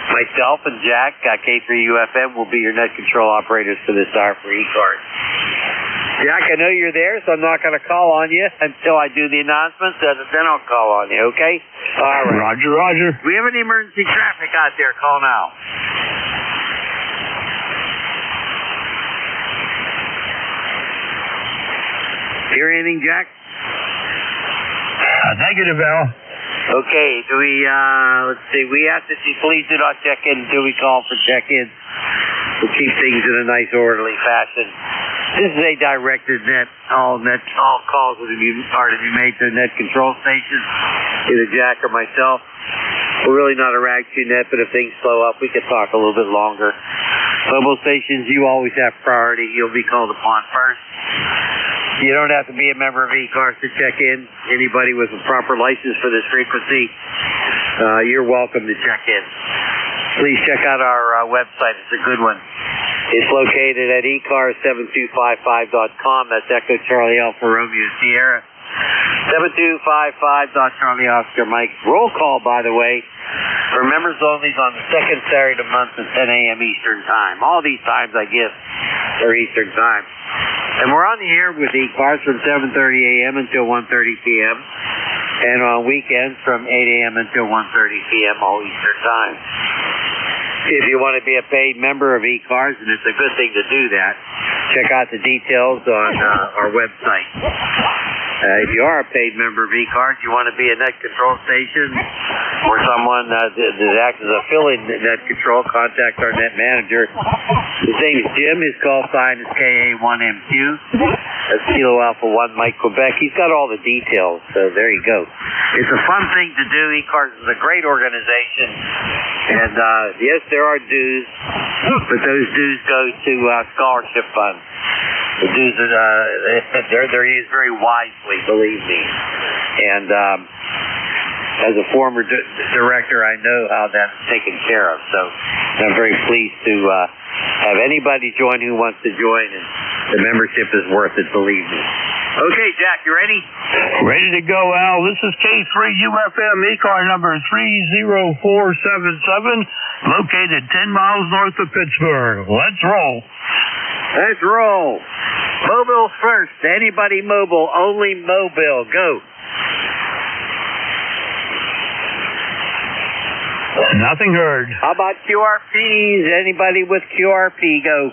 myself and Jack, K3UFM, will be your net control operators for this hour for ECARS. Jack, I know you're there, so I'm not going to call on you until I do the announcements, and then I'll call on you, okay? All right. Roger, roger. Do we have any emergency traffic out there? Call now. Hear anything, Jack? Negative, Al. Okay, do we, let's see, we have to see, please do not check in until we call for check-ins. We'll keep things in a nice, orderly fashion. This is a directed net. All calls are to be made to net control stations, either Jack or myself. We're really not a rag 2 net, but if things slow up, we can talk a little bit longer. Mobile stations, you always have priority. You'll be called upon first. You don't have to be a member of ECARS to check in. Anybody with a proper license for this frequency, you're welcome to check in. Please check out our website. It's a good one. It's located at ECARS7255.com. That's Echo Charlie Alpha Romeo Sierra. 7255.Charlie Oscar Mike. Roll call, by the way, for members only is on the second Saturday of the month at 10 a.m. Eastern Time. All these times I give are Eastern Time. And we're on the air with ECARS from 7:30 a.m. until 1:30 p.m. and on weekends from 8 a.m. until 1:30 p.m. all Eastern Time. If you want to be a paid member of ECARS, and it's a good thing to do that, check out the details on our website. If you are a paid member of ECARS, you want to be a net control station or someone that acts as a fill-in net control, contact our net manager. His name is Jim. His call sign is KA1MQ. That's Kilo Alpha 1 Mike Quebec. He's got all the details, so there you go. It's a fun thing to do. ECARS is a great organization. And yes, there are dues, but those dues go to scholarship funds. The dues they're used very wisely, believe me. And as a former director, I know how that's taken care of. So I'm very pleased to have anybody join who wants to join, and the membership is worth it, believe me. Okay, Jack, you ready? Ready to go, Al. This is K3UFM, ECAR number 30477, located 10 miles north of Pittsburgh. Let's roll. Let's roll. Mobile first. Anybody mobile, only mobile. Go. Nothing heard. How about QRPs? Anybody with QRP, go.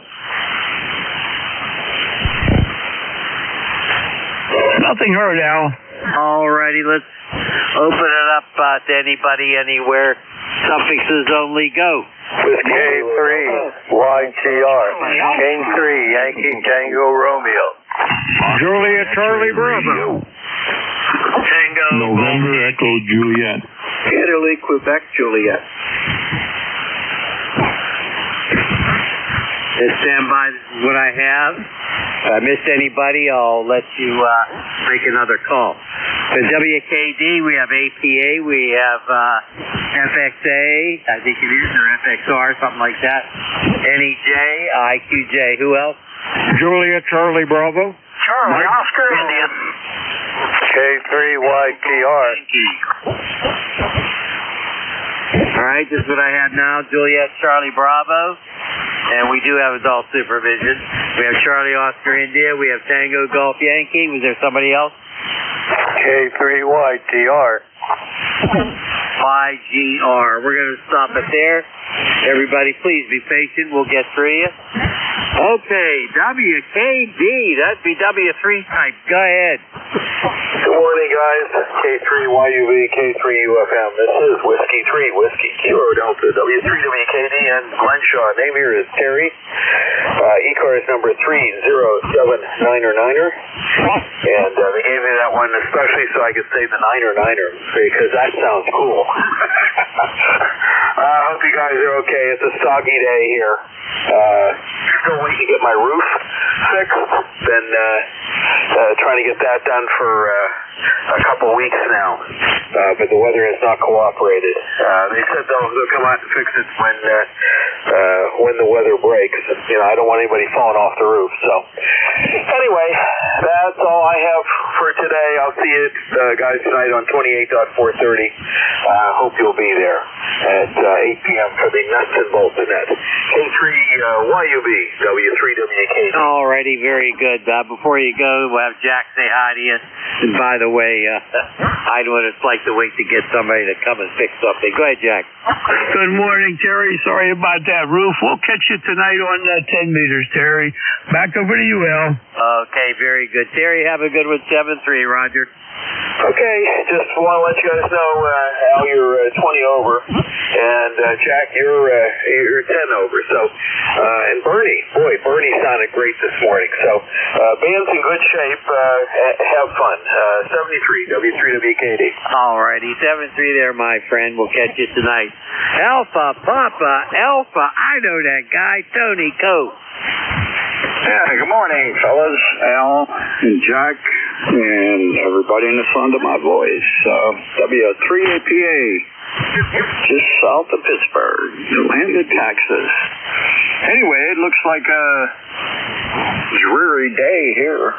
Nothing heard, Al. Alrighty, let's open it up to anybody, anywhere. Suffixes only, go. K3, YTR, King 3, Yankee Tango Romeo. Juliet Charlie Bravo. Tango. November Echo Juliet. Italy, Quebec, Juliet. Stand by, this is what I have. If I missed anybody, I'll let you make another call. The WKD, we have APA, we have FXA, I think it is, or FXR, something like that. NEJ, IQJ, who else? Juliet Charlie Bravo. Charlie Oscar India. K3, YTR. All right, this is what I have now. Juliet Charlie Bravo. And we do have adult supervision. We have Charlie Oscar India. We have Tango Golf Yankee. Was there somebody else? K3, YTR. 5GR. We're going to stop it there. Everybody, please be patient. We'll get through you. Okay, WKD. That'd be W3 type. Go ahead. Good morning, guys. K3YUV, K3UFM. This is Whiskey 3, Whiskey Kilo Delta, W3WKD, and Glenshaw. Name here is Terry. ECARS number 3079er. And they gave me that one especially so I could say the 9er, because that sounds cool. I hope you guys are okay. It's a soggy day here. Still waiting to get my roof fixed. Been trying to get that done for a couple weeks now, but the weather has not cooperated. They said they'll come out and fix it when the weather breaks. You know, I don't want anybody falling off the roof. So anyway, that's all I have for today. I'll see you guys tonight on 28.430. Hope you'll be there at 8 p.m. for the Nuts and Bolts Net. K3YUB, W3WKD. Alrighty, very good. Before you go, we'll have Jack say hi to you. And by the way, I know what it's like to wait to get somebody to come and fix something. Go ahead, Jack. Good morning, Terry. Sorry about that roof. We'll catch you tonight on 10 meters, Terry. Back over to you, Al. Okay, very good. Terry, have a good one. 7-3, Roger. Okay, just want to let you guys know, Al, you're 20 over, and Jack, you're 10 over. So, and Bernie sounded great this morning. So, band's in good shape. Have fun. 73, W3WKD. Alrighty, 7-3 there, my friend. We'll catch you tonight. Alpha, Papa, Alpha. I know that guy, Tony Coates. Yeah, good morning, fellas. Al and Jack and everybody in the sound of my voice. W3APA, just south of Pittsburgh, Atlanta, Texas. Anyway, it looks like a dreary day here.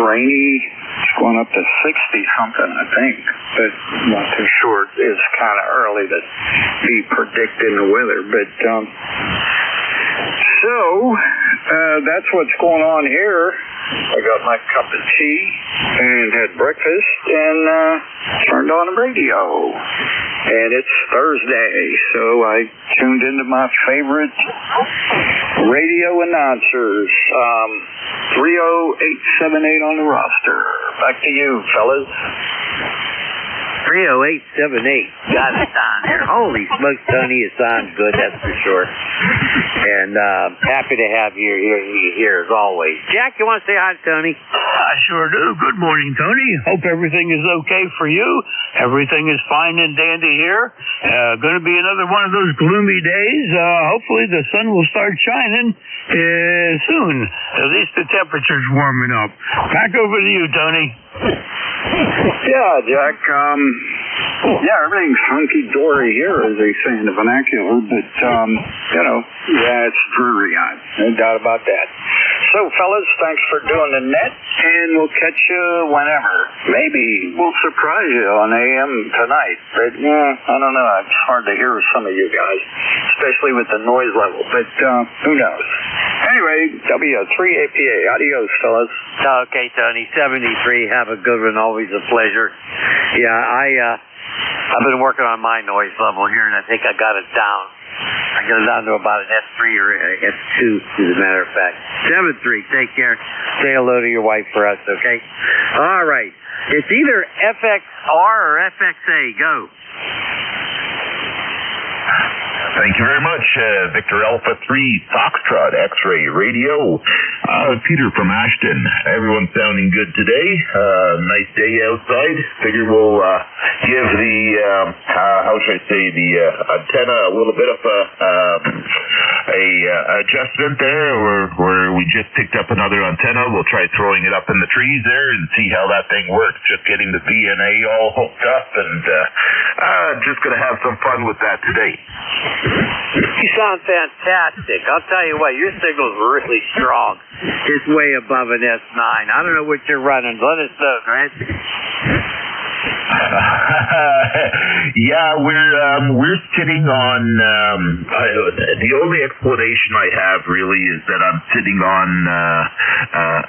Rainy. It's going up to 60-something, I think. But I'm not too sure. It's kind of early to be predicting the weather. But, that's what's going on here. I got my cup of tea and had breakfast and turned on the radio. And it's Thursday, so I tuned into my favorite radio announcers. 30878 on the roster. Back to you, fellas. 30878. Got it on here. Holy smokes, Tony, it sounds good, that's for sure. And happy to have you here as always. Jack, you want to say hi to Tony? I sure do. Good morning, Tony. Hope everything is okay for you. Everything is fine and dandy here. Going to be another one of those gloomy days. Hopefully the sun will start shining soon. At least the temperature's warming up. Back over to you, Tony. Yeah, Jack. Everything's hunky-dory here, as they say in the vernacular, but, it's dreary, no doubt about that. So, fellas, thanks for doing the net, and we'll catch you whenever. Maybe we'll surprise you on AM tonight, but, I don't know. It's hard to hear some of you guys, especially with the noise level, but who knows. Anyway, W3APA. Adios, fellas. Okay, Tony. 73. Have a good one. Always a pleasure. Yeah, I've been working on my noise level here, and I think I got it down. I got it down to about an S3 or S2, as a matter of fact. 7-3. Take care. Say hello to your wife for us, okay? All right. It's either FXR or FXA. Go. Thank you very much, Victor Alpha 3 Foxtrot X-Ray Radio. Peter from Ashton. Everyone's sounding good today. Nice day outside. Figure we'll give the, how should I say, the antenna a little bit of a adjustment there, where we just picked up another antenna. We'll try throwing it up in the trees there and see how that thing works. Just getting the VNA all hooked up, and just going to have some fun with that today. You sound fantastic. I'll tell you what, your signal's really strong. It's way above an S9. I don't know what you're running. Let us know, right? Yeah, we're sitting on the only explanation I have really is that I'm sitting on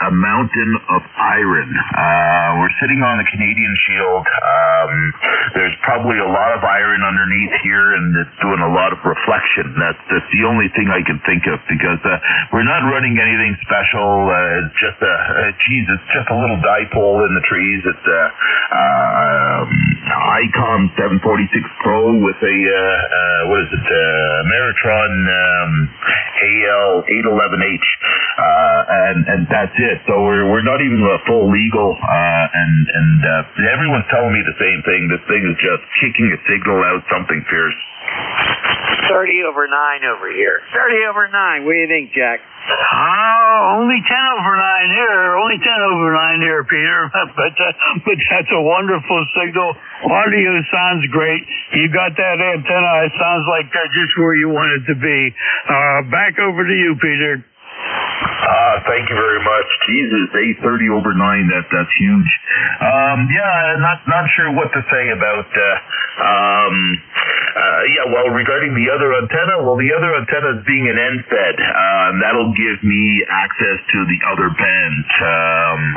a mountain of iron. We're sitting on the Canadian Shield. There's probably a lot of iron underneath here, and it's doing a lot of reflection. That's the only thing I can think of, because we're not running anything special. It's just it's just a little dipole in the trees. It's ICOM 746 Pro with a Meritron AL 811H, and that's it. So we're not even a full legal, and everyone's telling me the same thing. This thing is just kicking a signal out something fierce. 30/9 over here. 30/9. What do you think, Jack? Only 10/9 here. Only 10/9 here, Peter. But that's a wonderful signal. Audio sounds great. You got that antenna. It sounds like just where you want it to be. Back over to you, Peter. Thank you very much. Jesus, 8:30/9. That's huge. Not sure what to say about. Regarding the other antenna, the other antenna is being an end-fed. That'll give me access to the other bands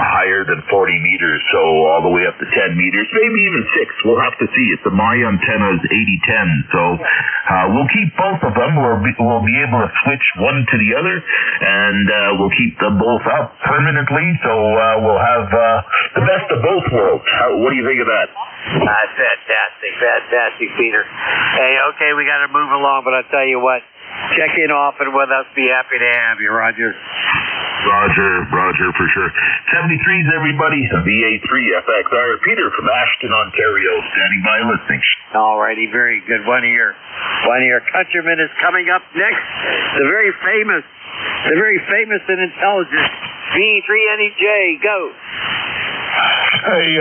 higher than 40 meters, so all the way up to 10 meters, maybe even 6. We'll have to see. My antenna is 8010, so we'll keep both of them. We'll be able to switch one to the other, and we'll keep them both up permanently, so we'll have the best of both worlds. What do you think of that? Fantastic, Peter. Hey, okay, we got to move along, but I'll tell you what, check in often with us. Be happy to have you, Roger. Roger, for sure. 73s, everybody. VA3 FXR. Peter from Ashton, Ontario, standing by listening. All righty, very good. One of your countrymen is coming up next. The very famous and intelligent V3NEJ. Go. Hey,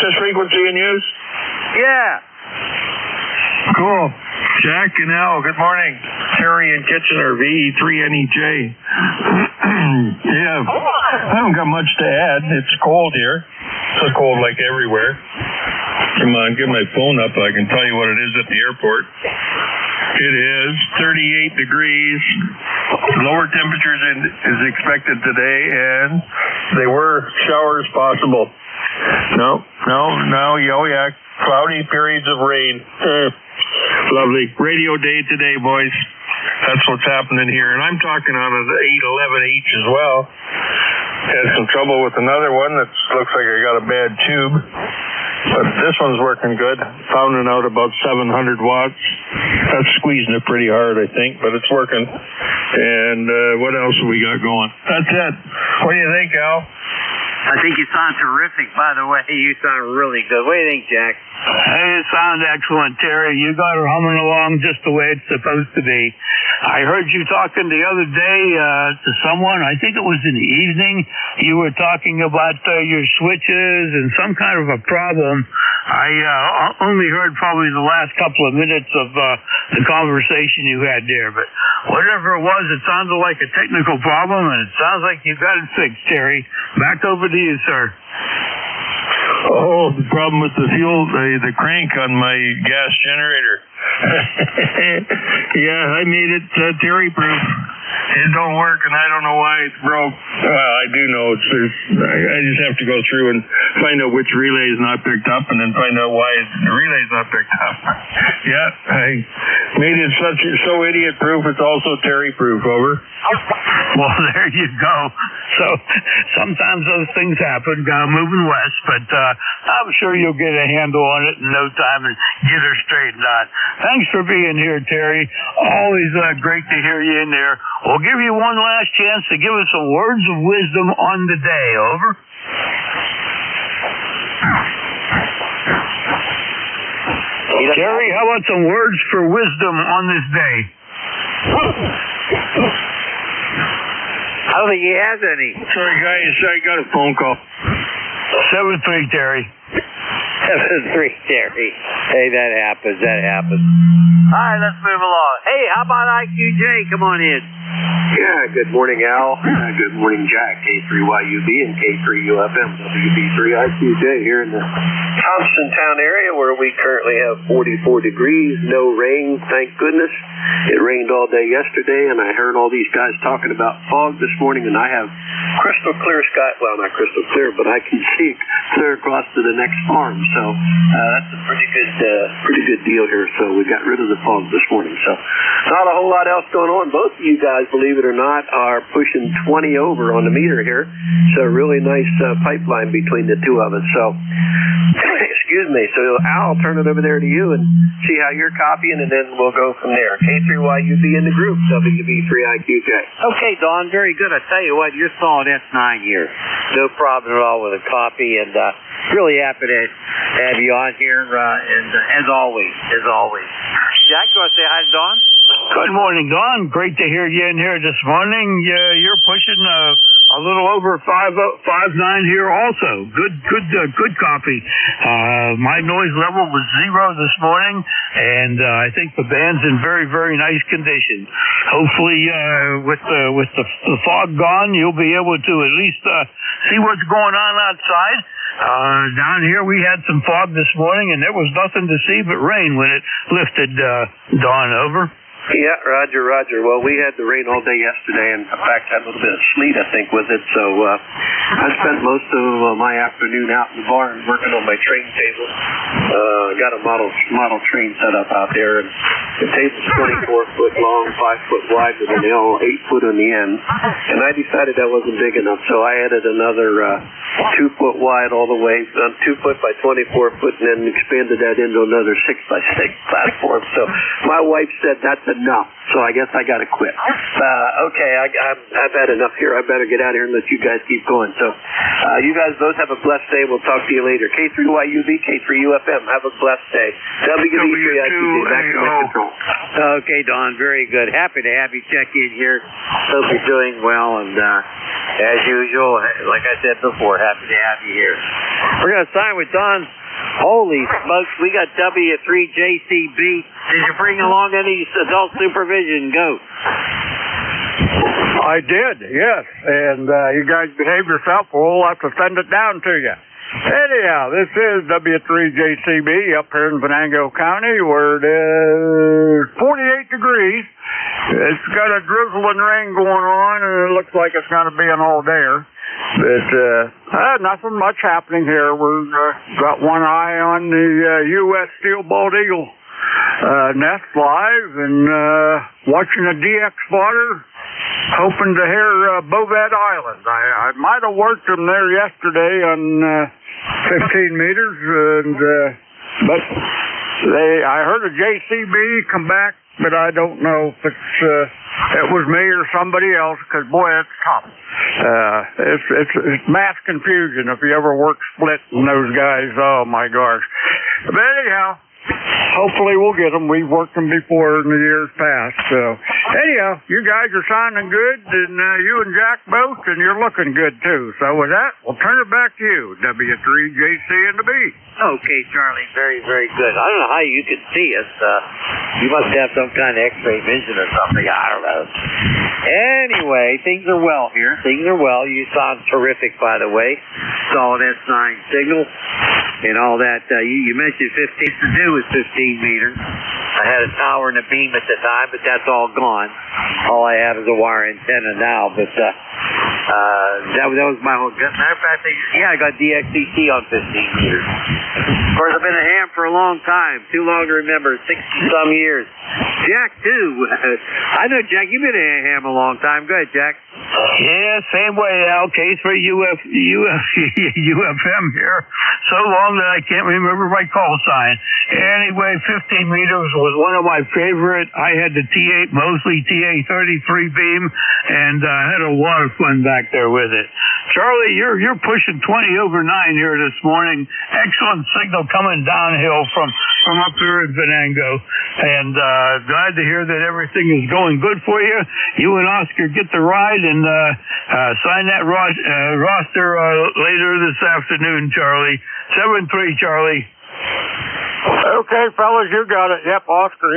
just frequency in use? Yeah. Cool. Jack and Al, good morning. Terry in Kitchener, V3NEJ. Yeah, I don't got much to add. It's cold here. It's cold like everywhere. Come on, get my phone up. I can tell you what it is at the airport. It is 38 degrees. Lower temperatures is expected today, and they were showers possible. No, yeah, cloudy periods of rain. Lovely. Radio day today, boys. That's what's happening here. And I'm talking on an 811H as well. Had some trouble with another one that looks like I got a bad tube. But this one's working good. Pounding out about 700 watts. That's squeezing it pretty hard, I think, but it's working. And what else have we got going? That's it. What do you think, Al? I think you sound terrific, by the way. You sound really good. What do you think, Jack? Hey, it sounds excellent, Terry. You got her humming along just the way it's supposed to be. I heard you talking the other day to someone. I think it was in the evening. You were talking about your switches and some kind of a problem. I only heard probably the last couple of minutes of the conversation you had there, but whatever it was, it sounded like a technical problem, and it sounds like you got it fixed, Terry. Back over to you, sir. Oh, the problem with the fuel, the crank on my gas generator. Yeah, I made it Terry-proof. It don't work, and I don't know why it broke. Well, I do know I just have to go through and find out which relay is not picked up, and then find out why the relay is not picked up. Yeah, I made it so idiot-proof. It's also Terry-proof. Over. Well, there you go. So sometimes those things happen, moving west, but I'm sure you'll get a handle on it in no time and get her straightened out. Thanks for being here, Terry. Always great to hear you in there. We'll give you one last chance to give us some words of wisdom on the day. Over. Terry, how about some words for wisdom on this day? I don't think he has any. Sorry, guys. I got a phone call. 7-3, Terry. 7-3, Terry. Hey, that happens. All right, let's move along. Hey, how about IQJ? Come on in. Yeah, good morning, Al. Good morning, Jack. K3YUB and K3UFM, WB3IQJ here in the Thompsontown area where we currently have 44 degrees, no rain, thank goodness. It rained all day yesterday, and I heard all these guys talking about fog this morning, and I have crystal clear sky. Well, not crystal clear, but I can see clear across to the next farm. So that's a pretty good deal here. So we got rid of the fog this morning. So not a whole lot else going on. Both of you guys, believe it or not, are pushing 20 over on the meter here. So a really nice pipeline between the two of us. So excuse me. So Al, I'll turn it over there to you and see how you're copying, and then we'll go from there. K3YUB in the group, WB3IQJ. Okay, Don, very good. I tell you what, you're solid S9 here. No problem at all with a copy, and really happy to have you on here, and as always. Jack, you want to say hi to Don? Good morning, Don. Great to hear you in here this morning. You're pushing a little over 5.9 here also. Good copy. My noise level was 0 this morning, and I think the band's in very, very nice condition. Hopefully, with the fog gone, you'll be able to at least see what's going on outside. Down here we had some fog this morning, and there was nothing to see but rain when it lifted. Dawn, over. Yeah, Roger. Well, we had the rain all day yesterday, and in fact had a little bit of sleet, I think, with it. So I spent most of my afternoon out in the barn working on my train table. Got a model train set up out there, and the table's 24-foot long, 5-foot wide, with an L 8-foot on the end. And I decided that wasn't big enough, so I added another 2-foot wide all the way, 2 foot by 24 foot, and then expanded that into another 6 by 6 platform. So my wife said that's enough, so I guess I got to quit. Okay, I've had enough here. I better get out here and let you guys keep going. So you guys both have a blessed day. We'll talk to you later. K3YUB, K3UFM. Have a blessed day. WB3IQJ, back to control. Okay, Don, very good. Happy to have you check in here. Hope you're doing well, and as usual, like I said before, happy to have you here. We're going to sign with Don. Holy smokes, we got W3JCB. Did you bring along any adult supervision? Go. I did, yes. And you guys behave yourself, or we'll have to send it down to you. Anyhow, this is W3JCB up here in Venango County, where it is 48 degrees. It's got a drizzling rain going on, and it looks like it's going to be an all-dayer. But nothing much happening here. We've got one eye on the U.S. steel-balled eagle nest live, and watching a DX spotter, hoping to hear Bovette Island. I might have worked them there yesterday on 15 meters, and but I heard a JCB come back, but I don't know if it was me or somebody else, because boy, it's tough. It's mass confusion if you ever work split and those guys. Oh my gosh! But anyhow, hopefully we'll get them. We've worked them before in the years past. So anyhow, you guys are sounding good, and you and Jack both, and you're looking good too. So with that, we'll turn it back to you, W3JC and the B. Okay, Charlie, very, very good. I don't know how you can see us. You must have some kind of X-ray vision or something. I don't know. Anyway, things are well here. Things are well. You sound terrific, by the way. Solid S9 signal and all that. You mentioned 15 to do with 15 meters. I had a tower and a beam at the time, but that's all gone. All I have is a wire antenna now, but that was my whole... Matter of fact, I got DXCC on 15 years. Of course, I've been a ham for a long time. Too long to remember, 60-some years. Jack, too. I know, Jack, you've been a ham a long time. Go ahead, Jack. Yeah, same way, Al. K3UFM here. So long that I can't remember my call sign. Anyway, 15 meters was one of my favorite. I had the Mosley TA33 beam, and had a lot of fun back there with it. Charlie, you're pushing 20 over 9 here this morning. Excellent signal coming downhill from up here at Venango. And glad to hear that everything is going good for you. You and Oscar get the ride and sign that roster later this afternoon, Charlie. 7-3, Charlie. Okay, fellas, you got it. Yep, Oscar,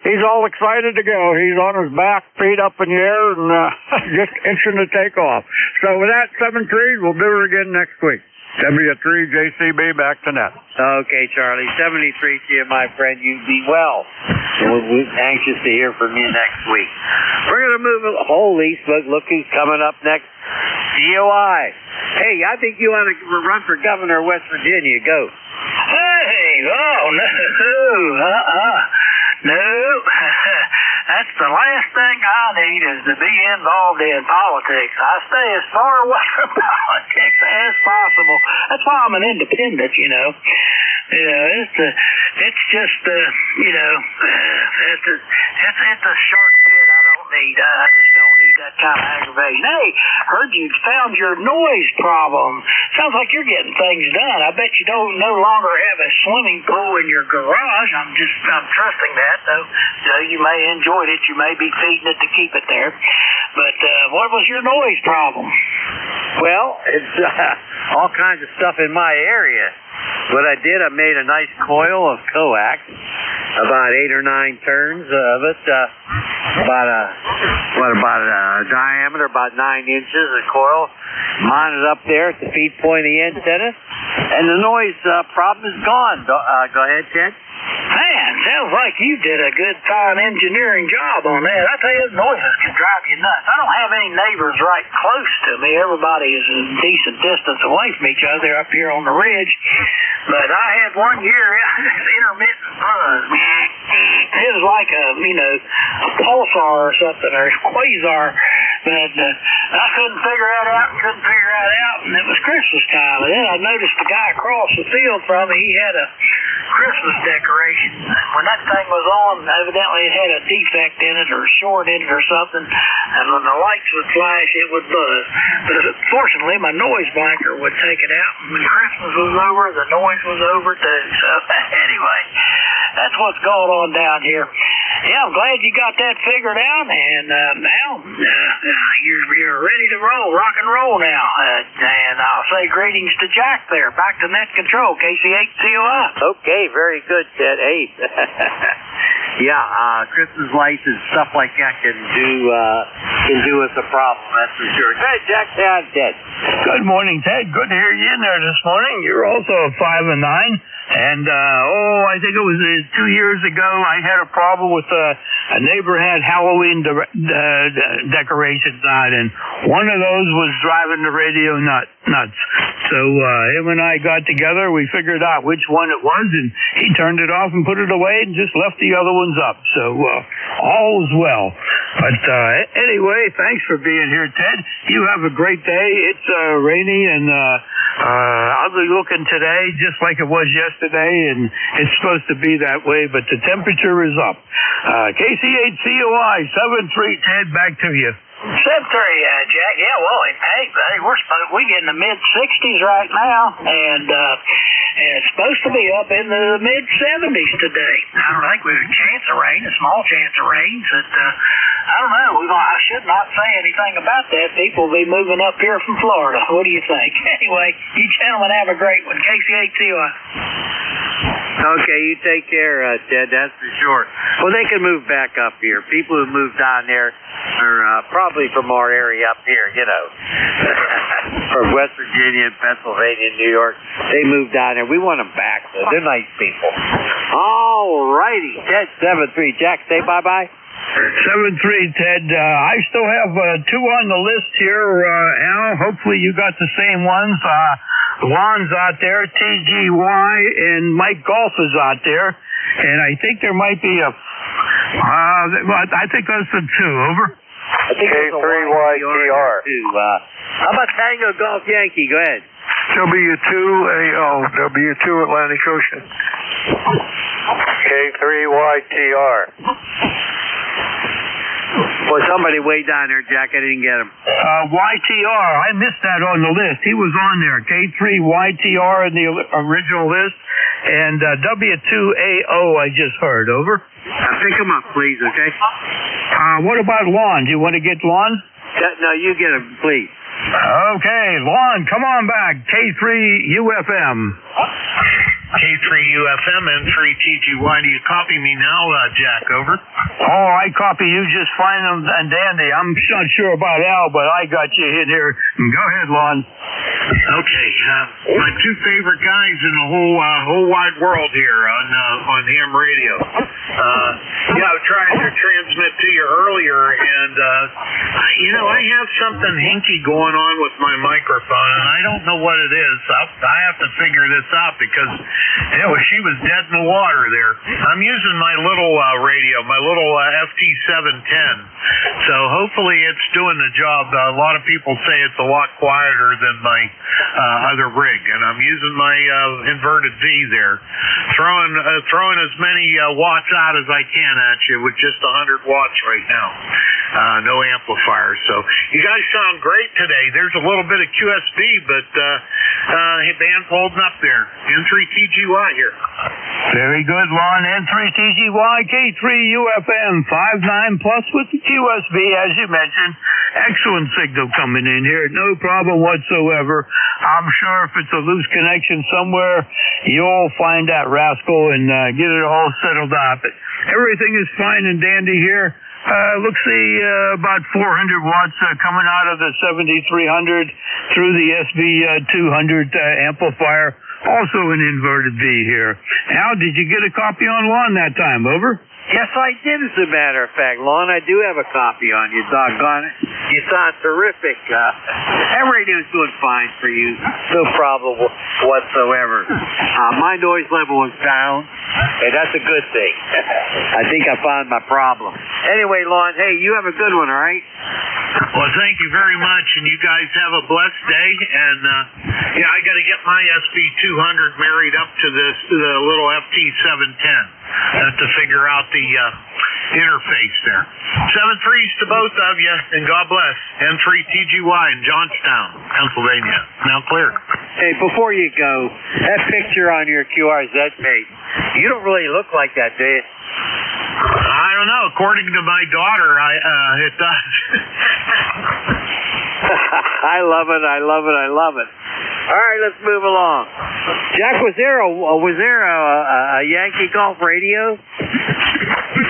he's all excited to go. He's on his back, feet up in the air, and just itching to take off. So with that, 7-3, we'll do it again next week. W3JCB back to net. Okay, Charlie. 73 to you, my friend. You be well. We're anxious to hear from you next week. We're going to move. Holy smoke, look who's coming up next. DOI. Hey, I think you want to run for governor of West Virginia. Go. Hey, oh, no. That's the last thing I need is to be involved in politics. I stay as far away from politics as possible. That's why I'm an independent, you know. It's just, it's a shark pit I don't need. I just don't need that kind of aggravation. Hey, heard you found your noise problem. Sounds like you're getting things done. I bet you don't no longer have a swimming pool in your garage. I'm trusting that, though. So you may enjoy it. You may be feeding it to keep it there. But what was your noise problem? Well, it's all kinds of stuff in my area. What I did, I made a nice coil of coax, about 8 or 9 turns of it, about a diameter, about 9 inches of coil, mounted up there at the feed point of the antenna, and the noise problem is gone. Go ahead, Ted. Man, sounds like you did a good fine engineering job on that. I tell you, noises can drive you nuts. I don't have any neighbors right close to me. Everybody is a decent distance away from each other up here on the ridge. But I had one year, intermittent buzz. It was like a pulsar or something, or a quasar. But I couldn't figure that out, and it was Christmas time. And then I noticed the guy across the field from me, he had a Christmas decoration. When that thing was on, evidently it had a defect in it or a short in it or something, and when the lights would flash, it would buzz. But fortunately, my noise blanker would take it out, and when Christmas was over, the noise was over too. So anyway, that's what's going on down here. Yeah, I'm glad you got that figured out, and now you're ready to rock and roll now. And I'll say greetings to Jack there, back to net control, KC8COI. Okay, very good, Ted. Hey, Christmas lights and stuff like that can do us a problem. That's for sure. Hey, Jack, Ted. Good morning, Ted. Good to hear you in there this morning. You're also a 5 and 9. And, I think it was 2 years ago, I had a problem with a neighbor had Halloween decorations on, and one of those was driving the radio nuts. So him and I got together, we figured out which one it was, and he turned it off and put it away and just left the other ones up. So all is well. But anyway, thanks for being here, Ted. You have a great day. It's rainy and ugly looking today, just like it was yesterday, and it's supposed to be that way, but the temperature is up. KC8COI 73, Ted, back to you. 7-3, Jack. Yeah, well, hey, we get in the mid-60s right now, and it's supposed to be up in the mid-70s today. I don't think we have a chance of rain, a small chance of rain. But I don't know. I should not say anything about that. People will be moving up here from Florida. What do you think? Anyway, you gentlemen have a great one. KC8COI. Okay, you take care, Ted, that's for sure. Well, they can move back up here. People who move down there are probably from our area up here, from West Virginia, Pennsylvania, New York. They moved down there. We want them back, though. They're nice people. All righty. Ted 7-3. Jack, say bye-bye. 7-3, Ted. I still have two on the list here, Al. Hopefully you got the same ones. Lon's out there, TGY, and Mike Golf is out there. And I think there might be a... I think those are two. Over. I think K3YTR. How about Tango Golf Yankee? Go ahead. W2AO, W2 Atlantic Ocean. K3YTR. Well, somebody way down there, Jack. I didn't get him. YTR. I missed that on the list. He was on there. K3YTR in the original list. And W2AO I just heard. Over. Pick him up, please, okay? What about Lon? Do you want to get Lon? No, you get him, please. Okay, Lon, come on back. K3UFM. K3UFM, N3TGY. Do you copy me now, Jack? Over. Oh, I copy you just fine and dandy. I'm not sure about Al, but I got you in here. Go ahead, Lon. Okay, my two favorite guys in the whole wide world here on ham radio. I was trying to transmit to you earlier, and I have something hinky going on with my microphone, and I don't know what it is. I have to figure this out because she was dead in the water there. I'm using my little radio, my little FT710, so hopefully it's doing the job. A lot of people say it's a lot quieter than my other rig, and I'm using my inverted V there, throwing as many watts out as I can at you with just 100 watts right now. No amplifier. So you guys sound great today. There's a little bit of QSB, but band's holding up there. N3TGY here. Very good, Lon. N3TGY, K3UFM, 5.9 plus with the QSB, as you mentioned. Excellent signal coming in here. No problem whatsoever. I'm sure if it's a loose connection somewhere, you'll find that rascal and get it all settled out. But everything is fine and dandy here. Looks about 400 watts coming out of the 7300 through the SB200 amplifier. Also an inverted V here. Al, did you get a copy on Lon that time? Over. Yes, I did, as a matter of fact. Lon, I do have a copy on you, doggone it. You sound terrific. That radio's doing fine for you. No problem whatsoever. My noise level is down, and that's a good thing. I think I found my problem. Anyway, Lon, hey, you have a good one, all right? Well, thank you very much, and you guys have a blessed day. And I got to get my SB200 married up to the little FT710 to figure out the interface there. 7-3s to both of you, and God bless. N3TGY in Johnstown, Pennsylvania. Now clear. Hey, before you go, that picture on your QRZ tape, you don't really look like that, do you? I don't know. According to my daughter, it does. I love it. I love it. I love it. All right, let's move along. Jack, was there a Yankee Golf radio?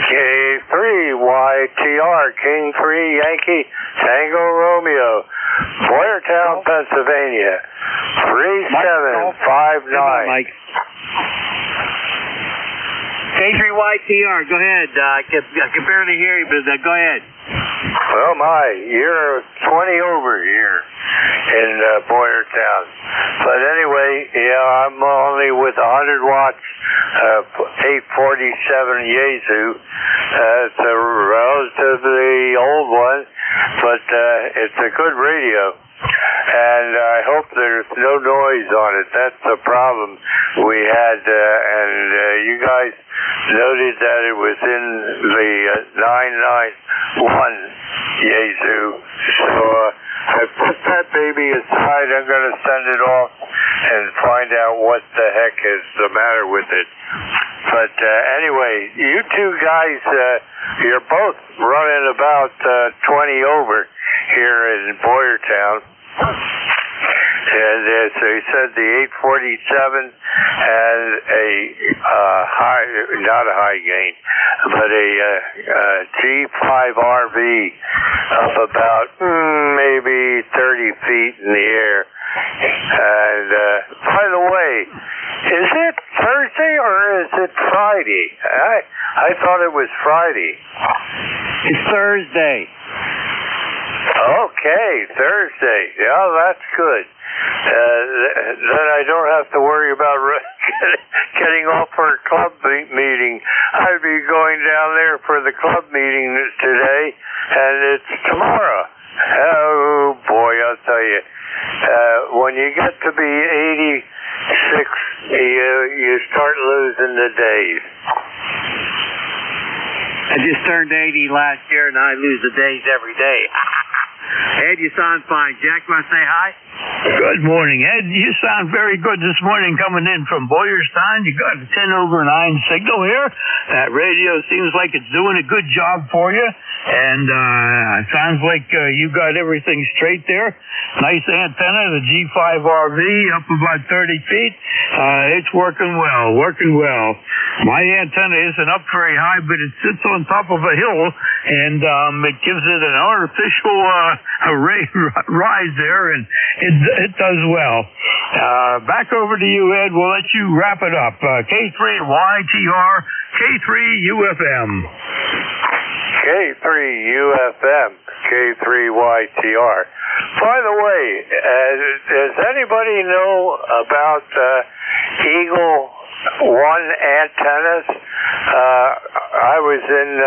K3YTR, King 3 Yankee Tango Romeo, Boyertown, Pennsylvania, 3759. Mike. K3YTR, go ahead. I can barely hear you, but go ahead. Well, you're 20 over here in Boyertown. But anyway, I'm only with 100 watts, 847 Yaesu. It's a relatively old one, but it's a good radio. And I hope there's no noise on it. That's the problem we had, and you guys noted that it was in the 991 Yaesu. So I put that baby aside. I'm going to send it off and find out what the heck is the matter with it. But anyway, you two guys, you're both running about 20 over here in Boyertown. And so he said the 847 and not a high gain, but a G5RV up about maybe 30 feet in the air. And by the way, is it Thursday or is it Friday? I thought it was Friday. It's Thursday. Okay, Thursday. Yeah, that's good. Then I don't have to worry about getting off for a club meeting. I'd be going down there for the club meeting today, and it's tomorrow. Oh, boy, I'll tell you. When you get to be 86, you start losing the days. I just turned 80 last year, and I lose the days every day. Ed, you sound fine. Jack, want to say hi? Good morning, Ed. You sound very good this morning coming in from Boyerstown. You got a 10/9 signal here. That radio seems like it's doing a good job for you. And it sounds like you got everything straight there. Nice antenna, the G5RV, up about 30 feet. It's working well. My antenna isn't up very high, but it sits on top of a hill, and it gives it an artificial rise there, and it does well. Back over to you, Ed. We'll let you wrap it up. K3YTR, K3UFM. K3UFM, K3YTR. By the way, does anybody know about Eagle One antennas? I was in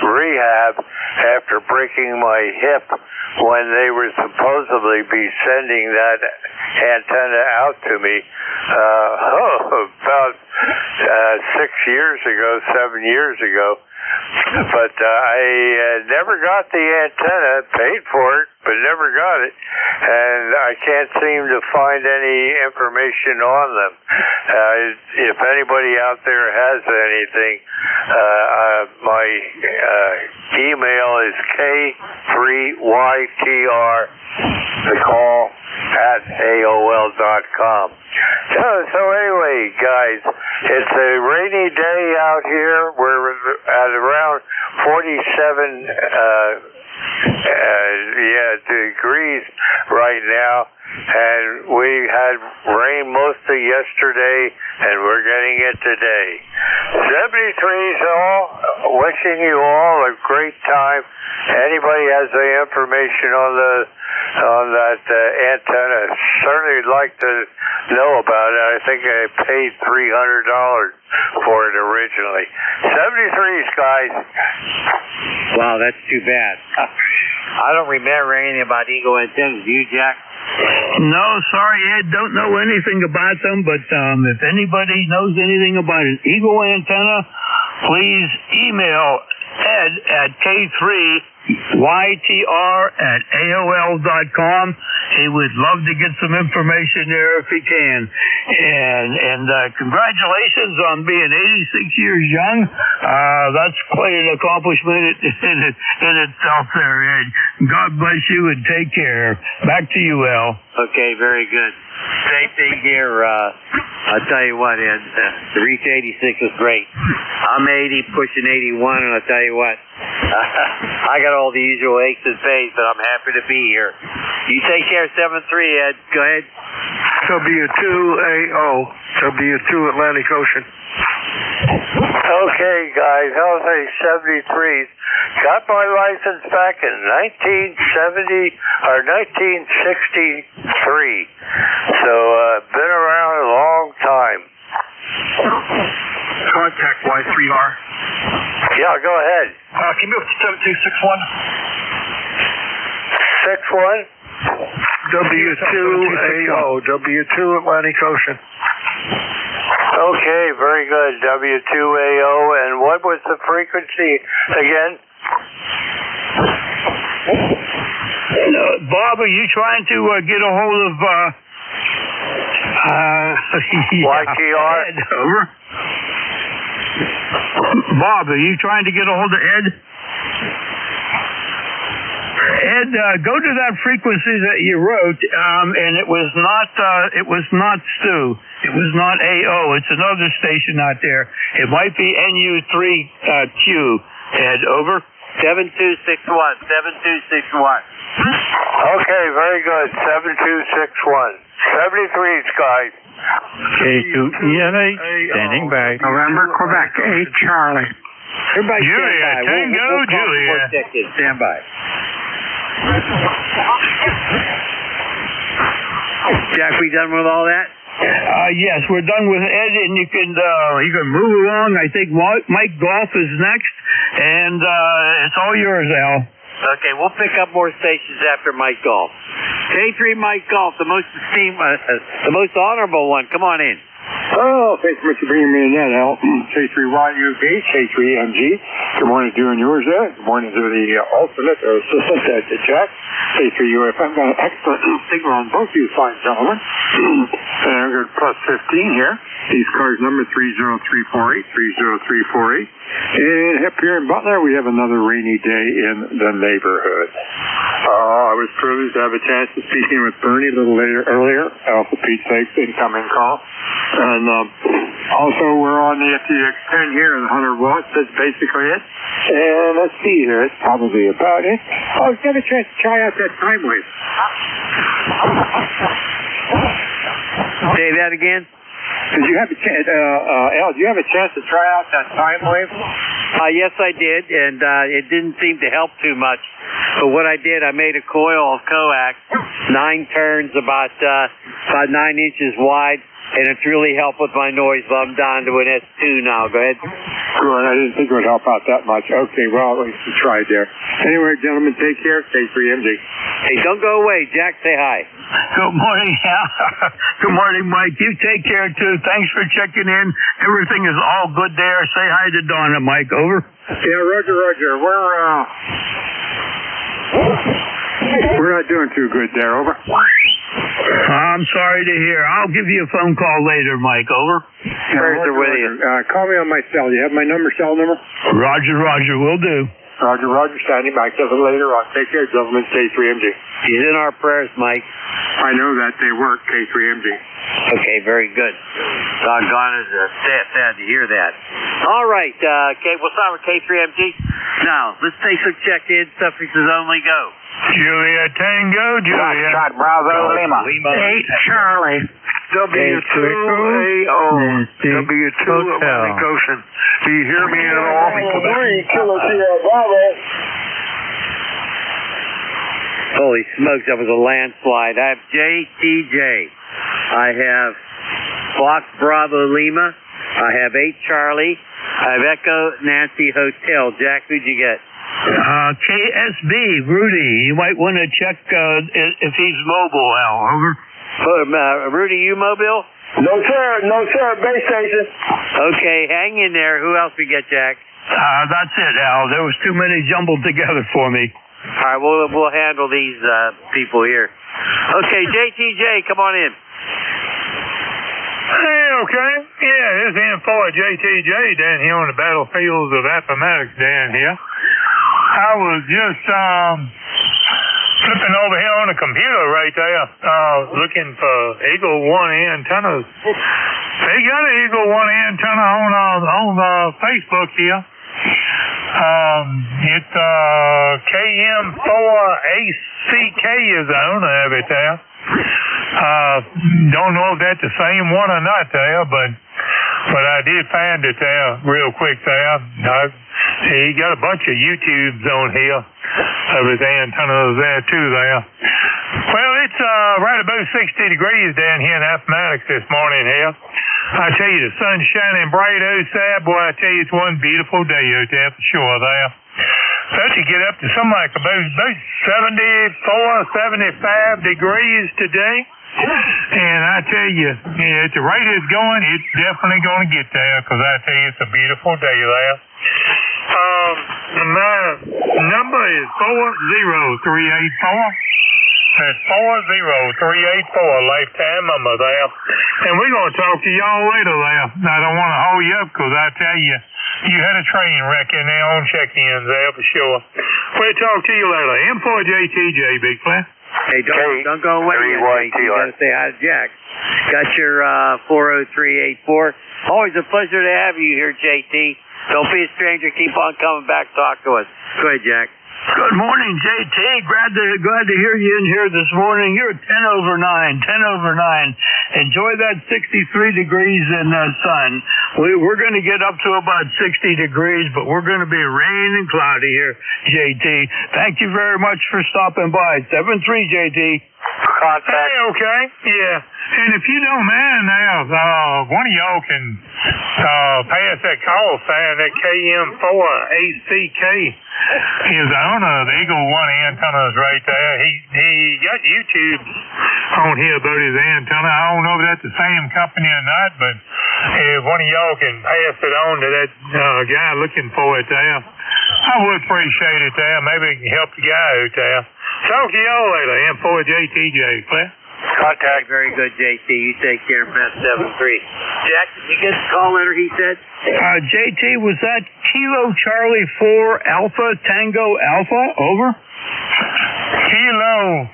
rehab after breaking my hip when they were supposedly be sending that antenna out to me about 7 years ago. But I never got the antenna, paid for it, but never got it. And I can't seem to find any information on them. If anybody out there has anything, my email is K3YTR, the call at AOL.com. So anyway, guys, it's a rainy day out here. We're at around 47 degrees right now, and we had rain most of yesterday, and we're getting it today. 73's all, wishing you all a great time. Anybody has the information on that antenna, certainly like to know about it. I think I paid $300 for it originally. 73's, guys. Wow, that's too bad. I don't remember anything about Eagle antennas. Do you, Jack? No, sorry, Ed. Don't know anything about them, but if anybody knows anything about an Eagle antenna, please email Ed at K3YTR@AOL.com. He would love to get some information there if he can. And congratulations on being 86 years young. That's quite an accomplishment in itself there, Ed. God bless you and take care. Back to you, Al. Okay, very good. Same thing here. I'll tell you what, Ed, to reach 86 was great. I'm 80, pushing 81, and I'll tell you what, I got all the usual aches and pains, but I'm happy to be here. You take care, 7-3, Ed. Go ahead. W2AO, W2 Atlantic Ocean. Okay, guys, I'll say 73's. Got my license back in 1963. So, been around a long time. Contact Y3R. Yeah, go ahead. Can you move to 7261? 61? W2AO, W2 Atlantic Ocean. Okay, very good. W2AO, and what was the frequency again? Bob, are you trying to get a hold of YTR? Ed, over. Bob, are you trying to get a hold of Ed? Ed, go to that frequency that you wrote, and it was not Stu. It was not AO. It's another station out there. It might be NU3Q. Ed, over. 7261. 7261. Okay, very good. 7261. 73's, guys. K2ENA, standing by. November, Quebec, 8 Charlie. Everybody Julia, stand by. Tango, we'll Julia. Stand by. Jack, we done with all that? Yes, we're done with Ed, and you can move along. I think Mike Golf is next, and it's all yours, Al. Okay, we'll pick up more stations after Mike Golf. K3 Mike Golf, the most esteemed, the most honorable one. Come on in. Oh, thanks so much for bringing me in that, Al. K3YUB, K3MG. Good morning to you and yours there. Good morning to the alternate or assistant to Jack. K3UFM got an excellent signal on both you fine gentlemen. And I've got plus 15 here. ECARS number 30348, 30348. And up here in Butler, we have another rainy day in the neighborhood. I was privileged to have a chance to speaking with Bernie a little earlier. Alpha Pete Sakes incoming call. And also we're on the FTX10 here in 100 watts. That's basically it. And let's see here. It's probably about it. Oh, I've got a chance to try out that time wave. Say that again. Did you have a chance, Al, did you have a chance to try out that time wave? Yes, I did, and it didn't seem to help too much. But what I did, I made a coil of coax, 9 turns, about 9 inches wide, and it's really helped with my noise, but I'm down to an S2 now. Go ahead. Good. I didn't think it would help out that much. Okay, well, at least you tried there. Anyway, gentlemen, take care. K3MG. Hey, don't go away. Jack, say hi. Good morning, Al. Good morning, Mike. You take care, too. Thanks for checking in. Everything is all good there. Say hi to Donna, Mike. Over. Yeah, Roger. We're not doing too good there. Over. I'm sorry to hear. I'll give you a phone call later, Mike. Over. Prayers are with you. Call me on my cell. You have my cell number? Roger. Will do. Roger. Standing by. Till later on. Take care, gentlemen. K3MG. He's in our prayers, Mike. I know that. They work. K3MG. Okay, very good. Doggone it, sad to hear that. All right, we'll start with K3MG. Now, let's take some check-in. Suffixes only go. Julia, Tango, Julia. Shot Bravo, Lima. 8 Charlie. W2AO. W2 Atlantic Ocean. Do you hear me at all? Kilo Sierra Bravo. Holy smokes, that was a landslide. I have JTJ. I have Fox Bravo Lima. I have 8 Charlie. I have Echo Nancy Hotel. Jack, who'd you get? KSB, Rudy. You might want to check if he's mobile, Al. Over. Rudy, you mobile? No, sir. Base station. Okay, hang in there. Who else we get, Jack? That's it, Al. There was too many jumbled together for me. All right, we'll handle these people here. Okay, JTJ, come on in. Hey, okay. Yeah, this is info at JTJ down here on the battlefields of Appomattox down here. I was just flipping over here on the computer right there, looking for Eagle 1 antennas. They got an Eagle 1 antenna on Facebook here. It's KM4ACK is the owner of it there. Don't know if that's the same one or not there, but I did find it there real quick there. He got a bunch of YouTubes on here of his antennas there too there. Well, it's right about 60 degrees down here in Appomattox this morning here. I tell you, the sun's shining bright outside. Boy, I tell you, it's one beautiful day out there for sure there. Supposed to get up to something like about 74, 75 degrees today. And I tell you, at the rate it's going, it's definitely going to get there, because I tell you, it's a beautiful day there. My number is 40384. That's 40384, lifetime number there. And we're going to talk to y'all later there. I don't want to hold you up, because I tell you, you had a train wreck in there on check-ins there for sure. We'll talk to you later. M4JTJ, Big Flat. Hey, don't go away yet, Jake. You got to say hi to Jack. Got your 40384. Always a pleasure to have you here, JT. Don't be a stranger. Keep on coming back. Talk to us. Go ahead, Jack. Good morning, JT. Glad to hear you in here this morning. You're 10 over 9. Enjoy that 63 degrees in the sun. We're going to get up to about 60 degrees, but we're going to be rain and cloudy here, JT. Thank you very much for stopping by. 7-3, JT. Contact. Hey, okay. Yeah. And if you don't mind now, one of y'all can pass that call saying that KM4ACK is the owner of the Eagle One antennas right there. He got YouTube on here about his antenna. I don't know if that's the same company or not, but if one of y'all can pass it on to that guy looking for it there, I would appreciate it there. Maybe it can help the guy out there. Talk to y'all later. M4JTJ, clear? Contact. Very good, JT. You take care, Matt 7-3. Jack, did you get the call letter he said? JT, was that Kilo Charlie 4 Alpha Tango Alpha? Over? Kilo.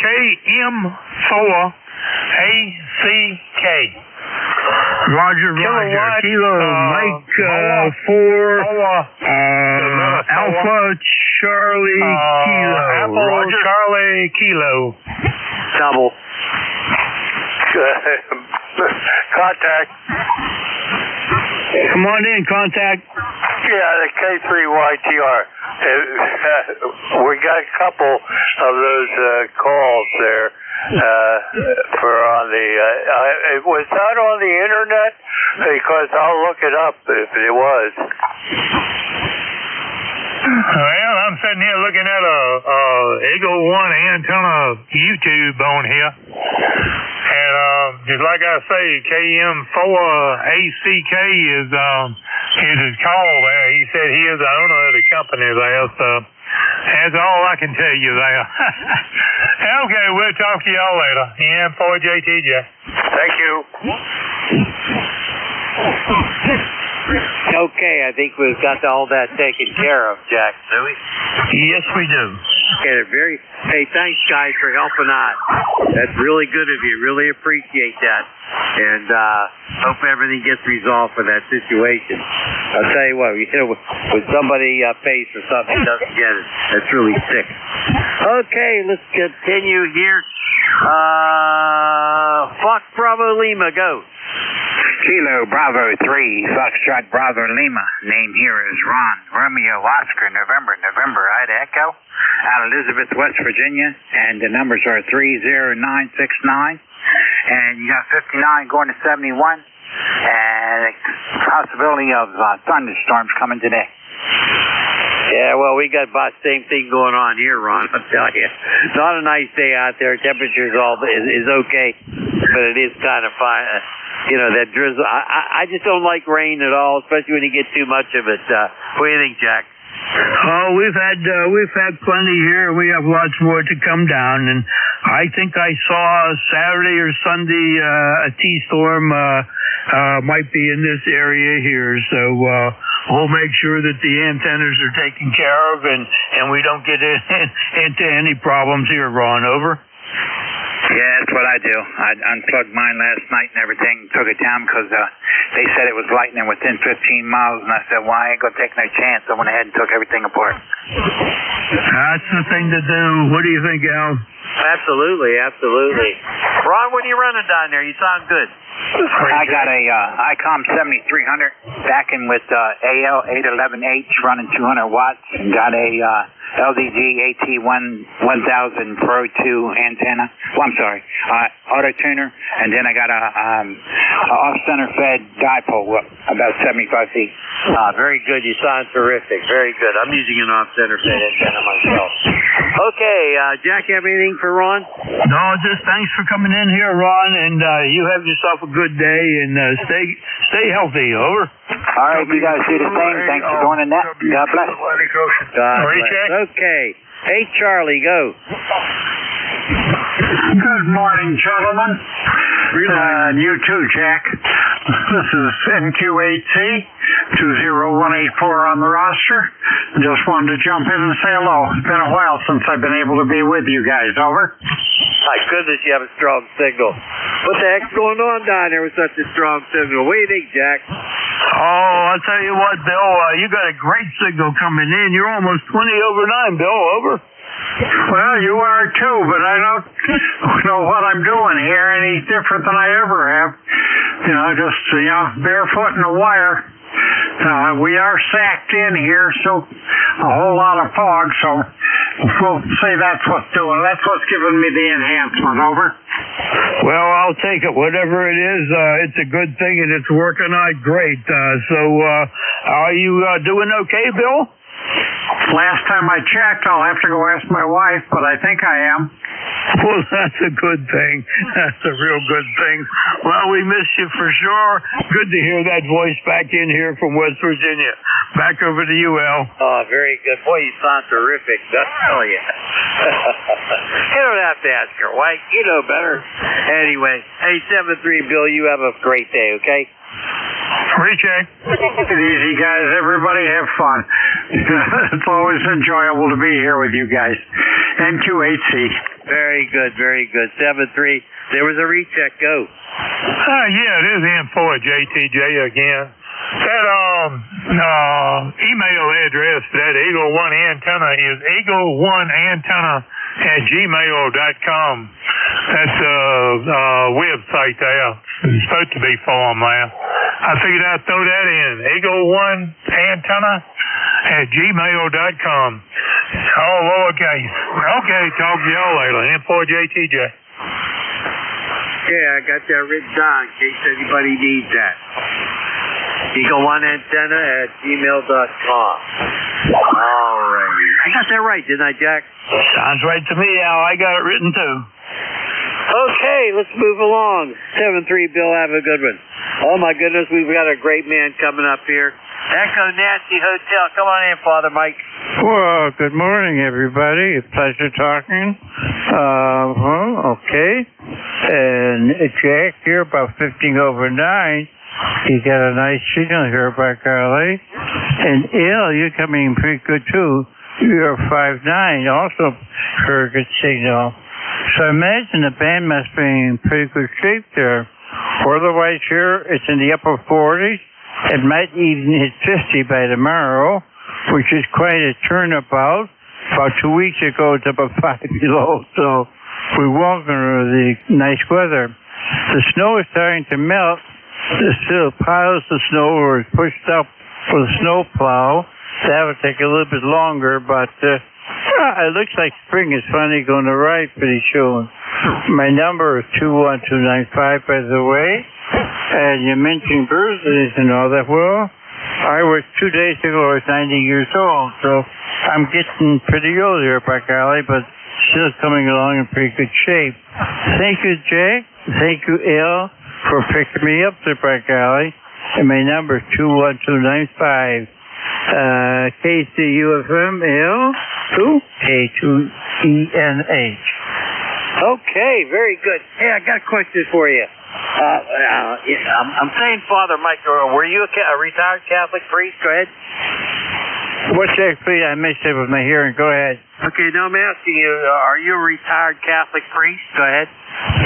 KM4ACK. Roger. Kilo Mike 4 Alpha Charlie Kilo. Roger. Charlie Kilo. Double. Contact. Come on in, contact. Yeah, the K3YTR. We got a couple of those calls there for on the. Was that on the internet? Because I'll look it up if it was. Well, I'm sitting here looking at a Eagle One antenna YouTube on here. And just like I say, KM4ACK is his call there. He said he is the owner of the company there, so that's all I can tell you there. Okay, we'll talk to y'all later. M4JTJ. Thank you. Okay, I think we've got all that taken care of, Jack. Do we? Yes, we do. Okay, hey, thanks, guys, for helping out. That's really good of you. Really appreciate that. And hope everything gets resolved for that situation. I'll tell you what, when somebody pays for something and doesn't get it, that's really sick. Okay, let's continue here. Fox Bravo Lima, go. Kilo Bravo 3, Foxtrot Bravo Lima. Name here is Ron. Romeo Oscar, November, Ida Echo, out of Elizabeth, West Virginia, and the numbers are 30969. And you got 59 going to 71, and possibility of thunderstorms coming today. Yeah, well, we got about the same thing going on here, Ron. I'll tell you, not a nice day out there. Temperatures is okay, but it is kind of fine. That drizzle. I just don't like rain at all, especially when you get too much of it. What do you think, Jack? Oh, we've had plenty here. We have lots more to come down, and I think I saw Saturday or Sunday a T-storm might be in this area here. So we'll make sure that the antennas are taken care of, and we don't get into any problems here, Ron. Over. Yeah, that's what I do. I unplugged mine last night and everything, took it down because they said it was lightning within 15 miles, and I said, well, I ain't going to take no chance. I went ahead and took everything apart. That's the thing to do. What do you think, Al? Absolutely. Ron, what are you running down there? You sound good. I got a ICOM 7300 backing with AL 811H running 200 watts, and got a LDG AT1000 Pro 2 antenna. Well, I'm sorry, auto tuner, and then I got a off-center fed dipole about 75 feet. Very good. You sound terrific. Very good. I'm using an off-center fed antenna myself. Okay, Jack, have anything for Ron? No, just thanks for coming in here, Ron, and you have yourself a good day, and stay healthy. Over. All right, you guys do the same. Thanks for joining that. God bless. God bless. Okay. Hey, Charlie, go. Good morning, gentlemen. You too, Jack. This is NQ8C. 20184 on the roster. Just wanted to jump in and say hello. It's been a while since I've been able to be with you guys. Over. My goodness, you have a strong signal. What the heck's going on down there with such a strong signal? What do you think, Jack? Oh, I'll tell you what, Bill, you got a great signal coming in. You're almost 20 over 9, Bill. Over. Well, you are too, but I don't know what I'm doing here any different than I ever have. Just barefoot in the wire. We are sacked in here, so a whole lot of fog, so we'll say that's what's doing. That's what's giving me the enhancement. Over. Well, I'll take it. Whatever it is, it's a good thing, and it's working out great. So, are you doing okay, Bill? Last time I checked, I'll have to go ask my wife, but I think I am. Well, that's a good thing. That's a real good thing. Well, we miss you for sure. Good to hear that voice back in here from West Virginia. Back over to you, Al. Oh, very good. Boy, you sound terrific. I'll tell you. You don't have to ask your wife. You know better. Anyway, hey, 7-3, Bill, you have a great day, okay? Appreciate it. Take it easy, guys. Everybody have fun. It's always enjoyable to be here with you guys. NQ8C. Very good, very good. 7-3. There was a recheck. Go. Yeah, it is info at JTJ again. That email address for that Eagle 1 antenna is eagle1antenna@gmail.com. That's a website there. It's supposed to be for them there. I figured I'd throw that in. eagle1antenna@gmail.com. All lowercase. Okay, talk to y'all later. Info at JTJ. Yeah, I got that written down in case anybody needs that. eagle1antenna@gmail.com. All right. I got that right, didn't I, Jack? Sounds right to me, Al. I got it written too. Okay, let's move along. 7-3, Bill, have a good one. Oh, my goodness, we've got a great man coming up here. Echo Nancy Hotel. Come on in, Father Mike. Well, good morning, everybody. A pleasure talking. Okay. And Jack, you're about 15 over 9. You got a nice signal here by golly. And Il, you're coming in pretty good, too. You're 5'9", also very good signal. So I imagine the band must be in pretty good shape there. Weather-wise here, it's in the upper 40s. It might even hit 50 by tomorrow, which is quite a turnabout. About 2 weeks ago, it's about 5 below, so we're welcome to the nice weather. The snow is starting to melt. There's still piles of snow or it's pushed up for the snow plow. That would take a little bit longer, but it looks like spring is finally going to arrive pretty soon. My number is 21295, by the way. And you mentioned birthdays and all that. Well, I was 2 days ago, I was 90 years old, so I'm getting pretty old here, by golly, but still coming along in pretty good shape. Thank you, Jay. Thank you, Il, for picking me up there, by golly. And my number is 21295. KCUFM, Il, 2, K2ENH. Okay, very good. Hey, I got a question for you. I'm saying, Father Mike, were you a retired Catholic priest? Go ahead. What's that, please? I missed it with my hearing. Go ahead. Okay, now I'm asking you, are you a retired Catholic priest? Go ahead.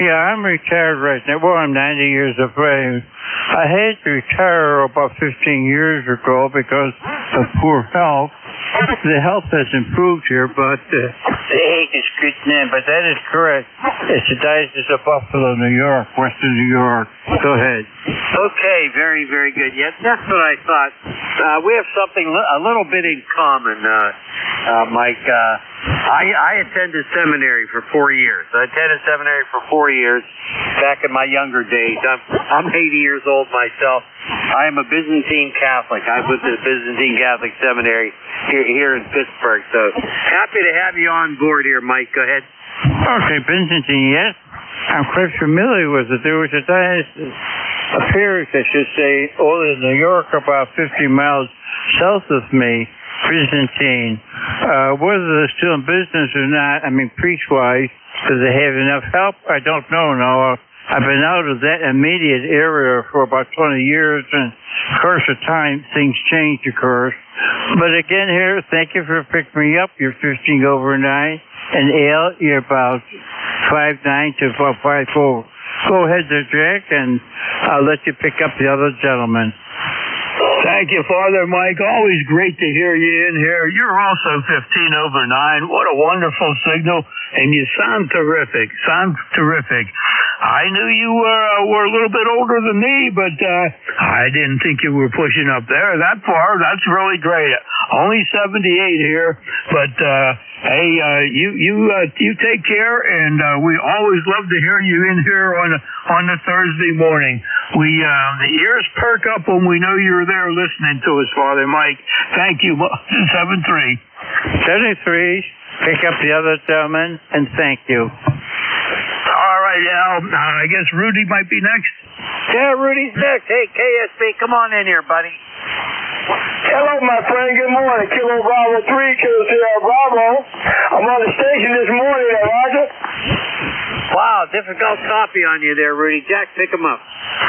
Yeah, I'm retired right now. Well, I'm 90 years of age. I had to retire about 15 years ago because of poor health. The health has improved here, but the age is creeping in. But that is correct. It's the Diocese of Buffalo, New York, Western New York. Go ahead. Okay, very, very good. Yes, that's what I thought. We have something a little bit in common, Mike. I attended seminary for 4 years. I attended seminary for 4 years back in my younger days. I'm 80 years old myself. I am a Byzantine Catholic. I went to the Byzantine Catholic Seminary here in Pittsburgh. So happy to have you on board here, Mike. Go ahead. Okay, Byzantine, yes. I'm quite familiar with it. There was a diocese, a parish, I should say, over in New York, about 50 miles south of me, Byzantine. Whether they're still in business or not, I mean, priest-wise, do they have enough help? I don't know. No, I've been out of that immediate area for about 20 years, and of course, at times things change, of course. But again, here, thank you for picking me up. You're 15 over 9, and Al, you're about 5'9" to about 5'4". Go ahead there, Jack, and I'll let you pick up the other gentleman. Thank you, Father Mike. Always great to hear you in here. You're also 15 over 9. What a wonderful signal, and you sound terrific. I knew you were a little bit older than me, but I didn't think you were pushing up there that far. That's really great. Only 78 here, but hey, you take care, and we always love to hear you in here on a Thursday morning. The ears perk up when we know you're there listening to us, Father Mike. Thank you. 73. Pick up the other gentleman, and thank you. All right, Al. I guess Rudy might be next. Yeah, Rudy's next. Hey, KSB, come on in here, buddy. Hello, my friend. Good morning. Kilo Bravo 3, Kilo Sierra Bravo. I'm on the station this morning, Roger. Wow, difficult copy on you there, Rudy. Jack, pick him up.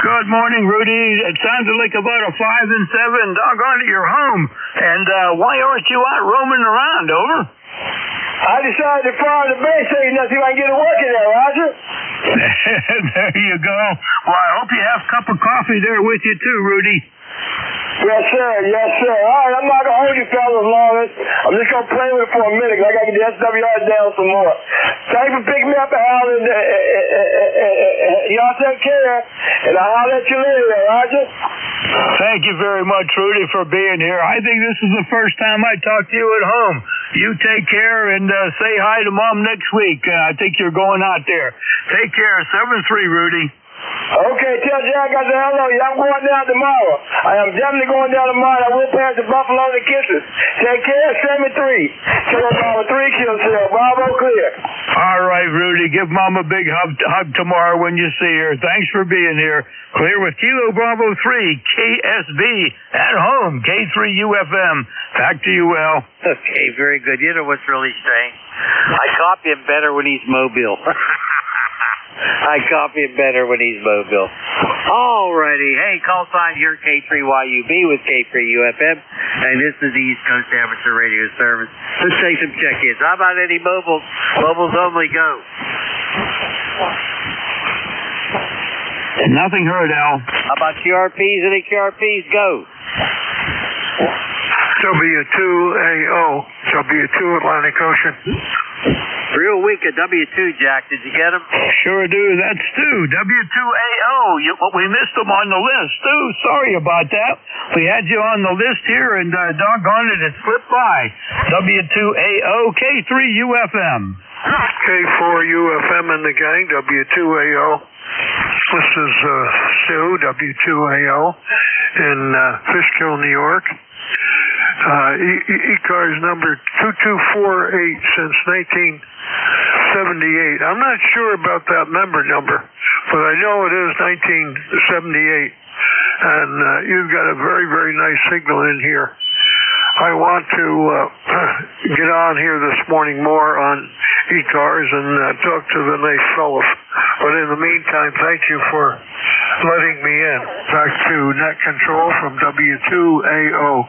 Good morning, Rudy. It sounded like about a 5 and 7. Doggone it, you're home. And why aren't you out roaming around? Over. I decided to fire the base station to see if I can get it working there, Roger. There you go. Well, I hope you have a cup of coffee there with you too, Rudy. Yes, sir. All right, I'm not going to hold you fellas long. I'm just going to play with it for a minute because I got to get the SWR down some more. Thanks for picking me up, Al, and y'all take care. And I'll holler at you later, Roger. Thank you very much, Rudy, for being here. I think this is the first time I talked to you at home. You take care and say hi to Mom next week. I think you're going out there. Take care. 7-3, Rudy. Okay, tell Jack I said hello. Yeah, I'm going down tomorrow. I am definitely going down tomorrow. I will pass the Buffalo the kisses. Take care. 7-3. Kilo Bravo 3, Kilo Sierra Bravo, clear. All right, Rudy. Give Mom a big hug tomorrow when you see her. Thanks for being here. Clear with Kilo Bravo 3, KSB, at home, K3UFM. Back to you, Al. Okay, very good. You know what's really strange? I copy him better when he's mobile. Alrighty. Hey, call sign here, K3YUB with K3UFM. And this is the East Coast Amateur Radio Service. Let's take some check-ins. How about any mobiles? Mobiles only, go. Nothing heard, Al. How about QRPs? Any QRPs? Go. W2AO, W2 Atlantic Ocean. Real weak at W2, Jack. Did you get him? Sure do. That's Stu. W2AO. We missed him on the list. Stu, sorry about that. We had you on the list here, and doggone it slipped by. W2AO, K3UFM. K4UFM and the gang, W2AO. This is Stu, W2AO, in Fishkill, New York. ECARS number 2248 since 1978. I'm not sure about that member number, but I know it is 1978. And you've got a very, very nice signal in here. I want to get on here this morning more on ECARS and talk to the nice fellows. But in the meantime, thank you for letting me in. Back to net control from W2AO.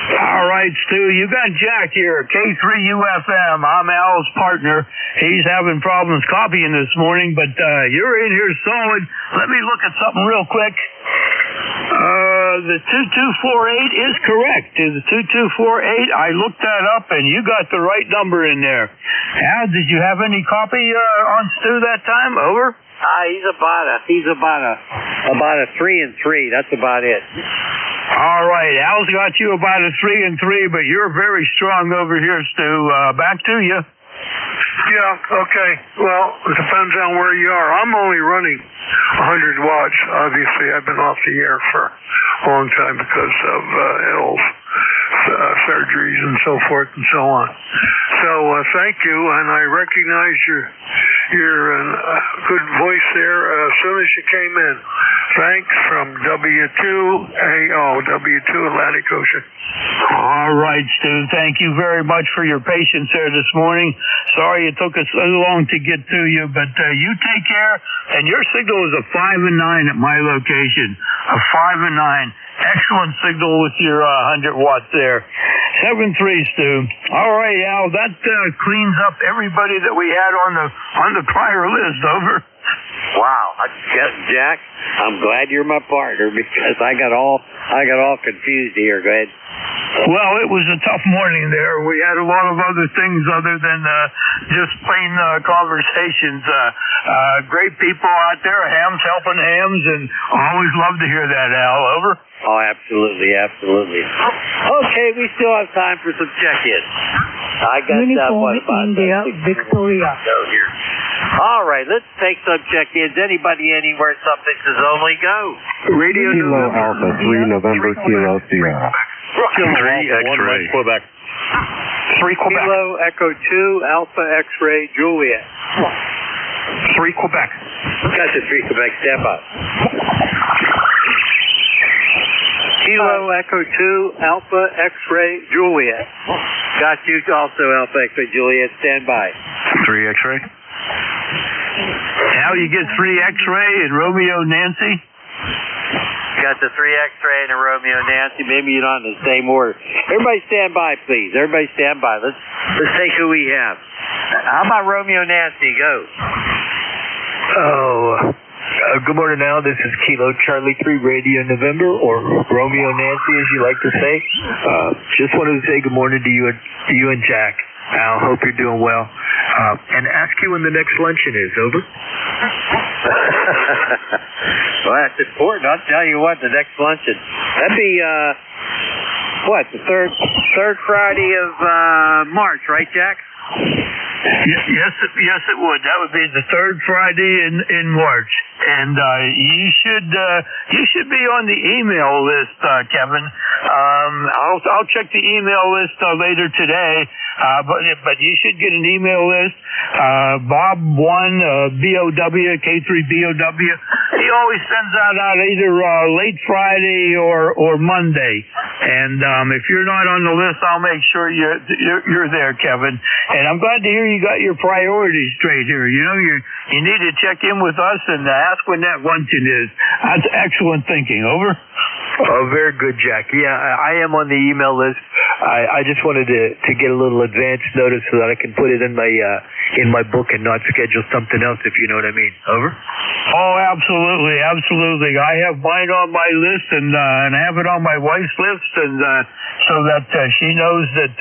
All right, Stu, you got Jack here, K3UFM. I'm Al's partner. He's having problems copying this morning, but you're in here solid. Let me look at something real quick. The 2248 is correct. The 2248, I looked that up, and you got the right number in there. Al, did you have any copy on Stu that time? Over? He's about a 3 and 3. That's about it. All right, Al's got you about a 3 and 3, but you're very strong over here, Stu. Back to you. Yeah, okay. Well, it depends on where you are. I'm only running 100 watts. Obviously, I've been off the air for a long time because of ills. surgeries and so forth and so on. So thank you, and I recognize your good voice there as soon as you came in. Thanks from W2AO, W2 Atlantic Ocean. All right, Stu. Thank you very much for your patience there this morning. Sorry it took us so long to get to you, but you take care. And your signal is a 5 and 9 at my location. A 5 and 9. Excellent signal with your 100 watts there. 7-3, Stu. All right, Al. That cleans up everybody that we had on the prior list. Over. Wow, Jack, I'm glad you're my partner because I got all confused here. Go ahead. Well, it was a tough morning there. We had a lot of other things other than just plain conversations. Great people out there, hams helping hams, and always love to hear that, Al. Over. Oh, absolutely, absolutely. Okay, we still have time for some check-ins. I got Uniform India, Victoria. Here. All right, let's take some check-ins. Anybody, anywhere, subject is only go. Radio Kilo Alpha 3 November Kilo Sierra. 3 X-ray. Quebec. 3 Quebec. Kilo Echo 2 Alpha X-ray Juliet. 3 Quebec. Got the 3 Quebec, stand by. Kilo Echo 2 Alpha X-ray Juliet. Got you also, Alpha X-ray Juliet, stand by. 3 X-ray. Al, you get 3 X-ray and Romeo Nancy? Got the 3 X-ray and a Romeo Nancy. Maybe you're not in the same order. Everybody stand by, please. Everybody stand by. Let's take who we have. How about Romeo Nancy? Go. Good morning, Al. This is Kilo Charlie 3 Radio November, or Romeo Nancy, as you like to say. Just wanted to say good morning to you and Jack. Al, hope you're doing well. And ask you when the next luncheon is. Over. Well, that's important. I'll tell you what, the next luncheon. That'd be, the third Friday of March, right, Jack? Yes, it would. That would be the third Friday in March, and you should be on the email list, Kevin. I'll check the email list later today, but you should get an email list. Bob 1 BOW K3 BOW. He always sends that out either late Friday or Monday, and if you're not on the list, I'll make sure you're there, Kevin. And I'm glad to hear you got your priorities straight here. You know, you need to check in with us and ask when that luncheon is. That's excellent thinking. Over. Oh, very good, Jack. Yeah, I am on the email list. I just wanted to get a little advance notice so that I can put it in my book and not schedule something else, if you know what I mean. Over. Oh, absolutely, absolutely. I have mine on my list and I have it on my wife's list, and so that she knows that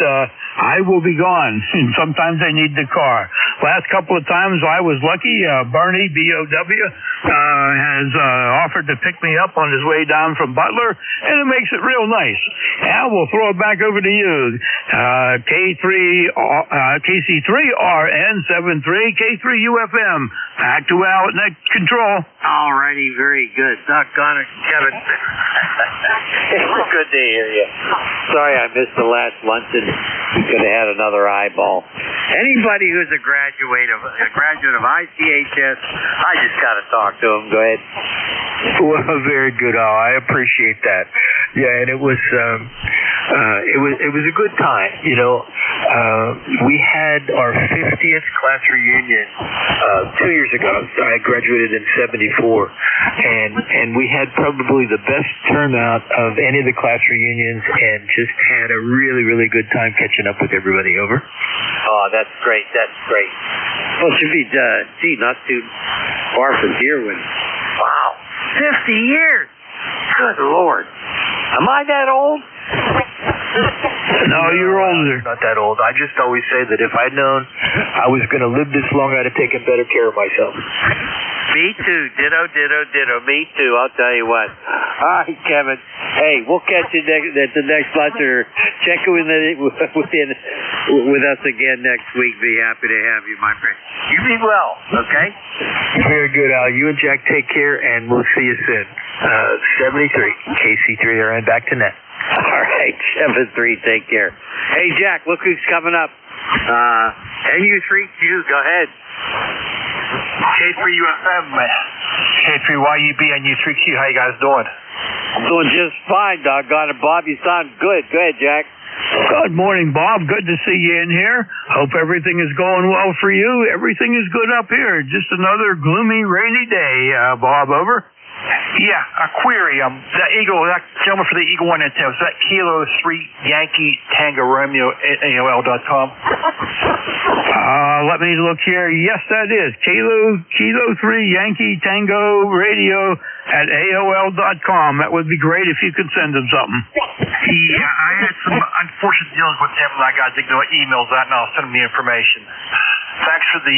I will be gone. And sometimes I need the car. Last couple of times I was lucky. Bernie BOW has offered to pick me up on his way down from Butler, and it makes it real nice. Now we'll throw it back over to you. KC3RN73 K3UFM. Back to Al at next control. All righty, very good. Doggone it, Kevin. It's good to hear you. Sorry I missed the last luncheon. We could have had another eyeball. Anybody who's a graduate of ICHS, I just got to talk to him. Go ahead. Well, very good, Al. I appreciate that. Yeah, and it was a good time. You know, we had our 50th class reunion 2 years ago. I graduated in '74, and we had probably the best turnout of any of the class reunions, and just had a really, really good time catching up with everybody. Over. Oh, that's great. That's great. Well, it should be not too far from Deerwood. Wow, 50 years. Good Lord. Am I that old? No, you're older. Not that old. I just always say that if I'd known I was going to live this long, I'd have taken better care of myself. Me too. Ditto. Me too. I'll tell you what. All right, Kevin. Hey, we'll catch you at the next lunch, or check with us again next week. Be happy to have you, my friend. You be well, okay? Very good, Al. You and Jack take care, and we'll see you soon. 73, KC3RN, back to net. All right, 7-3, take care. Hey, Jack, look who's coming up. NU3Q, go ahead. K3UFM, K3YUB, NU3Q, how you guys doing? I'm doing just fine, doggone it, Bob. You sound good. Go ahead, Jack. Good morning, Bob. Good to see you in here. Hope everything is going well for you. Everything is good up here. Just another gloomy, rainy day, Bob. Over. Yeah, a query. That gentleman for the Eagle 1 antenna, is that Kilo 3 Yankee Tango Romeo at AOL.com? Let me look here. Yes, that is. Kilo 3 Yankee Tango Radio at AOL.com. That would be great if you could send them something. Yeah, I had some unfortunate dealings with him, and I got to dig the emails out, and I'll send him the information. Thanks for the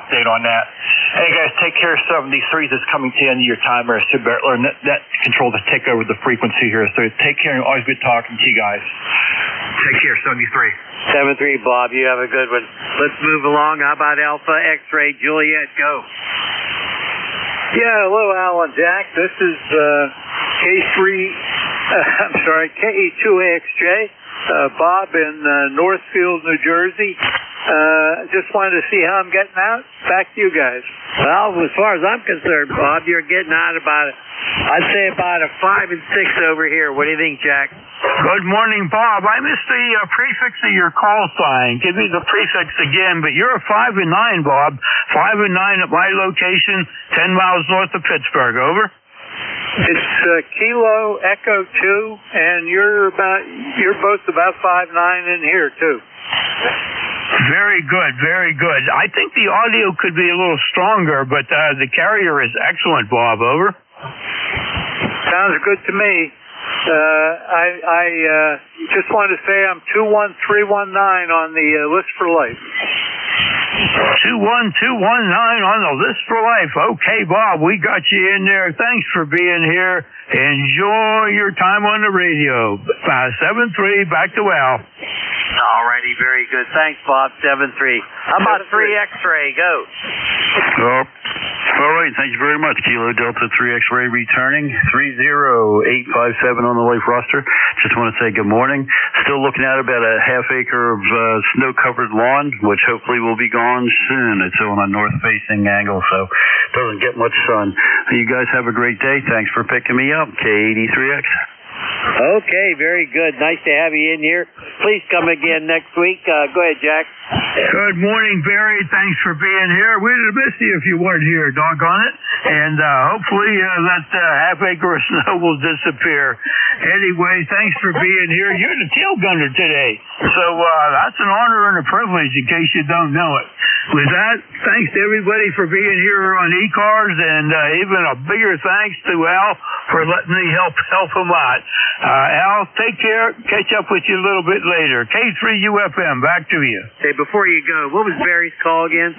update on that. Hey, guys, take care of 73 that's coming to the end of your time. Or Sid Bertler, and that control to take over the frequency here. So take care, and always good talking to you guys. Take care, 73. 7-3, Bob. You have a good one. Let's move along. How about Alpha X-Ray Juliet? Go. Yeah, hello, Al and Jack. This is KE2AXJ, Bob in Northfield, New Jersey. Just wanted to see how I'm getting out. Back to you guys. Well, as far as I'm concerned, Bob, you're getting out I'd say about a 5 and 6 over here. What do you think, Jack? Good morning, Bob. I missed the prefix of your call sign. Give me the prefix again, but you're a 5 and 9, Bob. 5 and 9 at my location, 10 miles north of Pittsburgh. Over. It's Kilo Echo 2, and you're both about 5'9" in here too. Very good, very good. I think the audio could be a little stronger, but the carrier is excellent, Bob. Over. Sounds good to me. I just wanted to say I'm 21319 on the list for life. 21219 on the list for life. Okay, Bob, we got you in there. Thanks for being here. Enjoy your time on the radio. 7-3, back to Al. All righty, very good. Thanks, Bob. 7-3. How about 3 X-Ray? Go. All right, thank you very much. Kilo Delta 3 X-Ray returning. 30857 on the life roster. Just want to say good morning. Still looking at about a half acre of snow-covered lawn, which hopefully will be gone soon. It's on a north-facing angle, so doesn't get much sun. You guys have a great day. Thanks for picking me up. K83X. Okay, very good. Nice to have you in here. Please come again next week. Go ahead, Jack. Good morning, Barry. Thanks for being here. We'd have missed you if you weren't here, doggone it. And hopefully that half acre of snow will disappear. Anyway, thanks for being here. You're the tail gunner today. So that's an honor and a privilege in case you don't know it. With that, thanks to everybody for being here on ECARS, and even a bigger thanks to Al for letting me help him out. Al, take care. Catch up with you a little bit later. K3UFM, back to you. Hey, before you go, what was Barry's call again?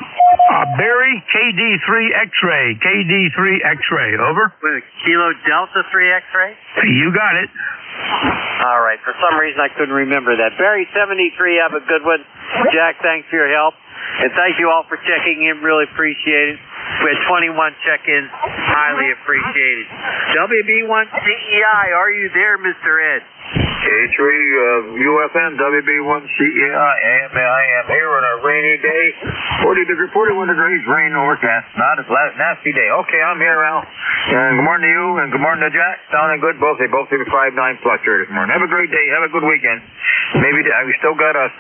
Barry, KD3 X-Ray. KD3 X-Ray, over. Wait, Kilo Delta 3 X-Ray? You got it. All right. For some reason, I couldn't remember that. Barry 73, have a good one. Jack, thanks for your help. And thank you all for checking in. Really appreciate it. We had 21 check-ins. Highly appreciated. WB1CEI, are you there, Mr. Ed? K3 UFM, WB1CEI. I am here on a rainy day. 41 degrees, rain overcast. Not a flat, nasty day. Okay, I'm here, Al. Good morning to you, and good morning to Jack. Sounding good, both. They both did a 5'9" fluctuator this morning. Have a great day. Have a good weekend. Maybe we still got 6-8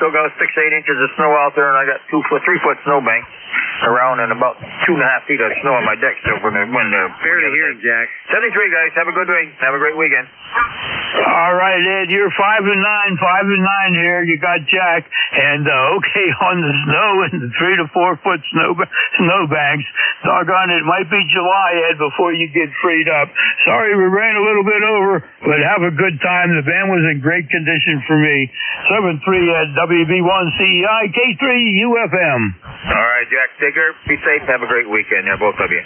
inches of snow out there, and I got 3-foot snowbank around and about 2.5 feet of snow on my deck still from the wind. Barely hear him, Jack. 73, guys. Have a good day. Have a great weekend. All right, Ed, you're 5 and 9 here. You got Jack, and okay on the snow and the 3 to 4 foot snowbanks. Doggone it, might be July, Ed, before you get freed up. Sorry we ran a little bit over, but have a good time. The band was in great condition for me. 7-3 at WB1CEI, K3 UFM. All right, Jack, take care. Be safe. Have a great weekend there, both of you.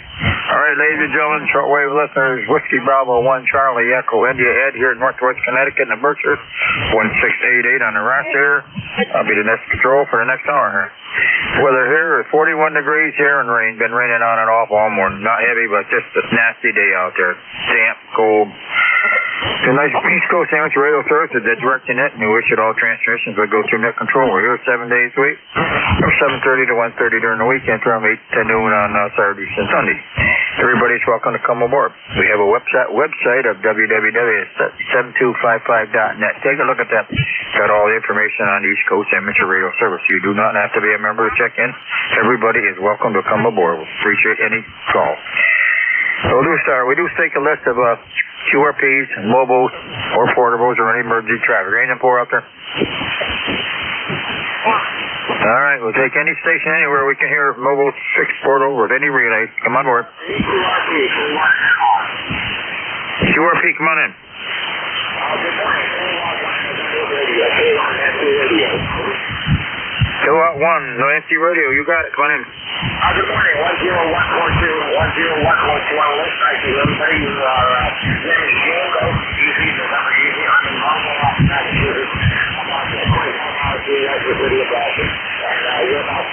All right, ladies and gentlemen, shortwave listeners, Whiskey Bravo 1 Charlie Echo India Ed here in Northwest Connecticut in the Berkshires, 1688 on the roster. I'll be the next control for the next hour here. Weather here is 41 degrees here and rain. Been raining on and off all morning. Not heavy, but just a nasty day out there. Damp, cold. nice East Coast Amateur Radio Service at the direct to net, and we wish that all transmissions would go through net control. We're here 7 days a week, from 7:30 to 1:30 during the weekend, from 8 to noon on Saturdays and Sundays. Everybody's welcome to come aboard. We have a website of www.7255.net. Take a look at that. Got all the information on East Coast Amateur Radio Service. You do not have to be a member to check in. Everybody is welcome to come aboard. We'll appreciate any call. So we do take a list of QRPs, mobiles, or portables, or any emergency traffic. Anything for out there? All right, we'll take any station anywhere we can hear mobile 6 portal with any relay. Come on board. QRP, come on in. 201, no NC radio. You got it. Come on in. Good morning. 10142, 10141. List I see everybody. You are name is Jingo. Easy, November easy. I'm in Marlboro, Massachusetts. I'm on the 24 video blasting. And you're about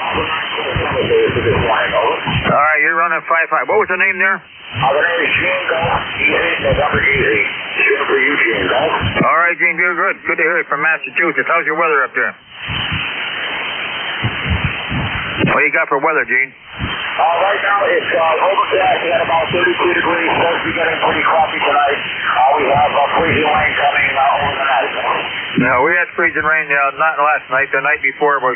all right, you're running 5-5. What was the name there? The name is Jingo. Easy, November easy. Sure for you, Jingo. All right, Gene, you're good. Good to hear you from Massachusetts. How's your weather up there? What do you got for weather, Gene? Right now it's overcast. We had about 32 degrees. Supposed to be getting pretty coffee tonight. We have freezing rain coming over the night. No, we had freezing rain not last night. The night before was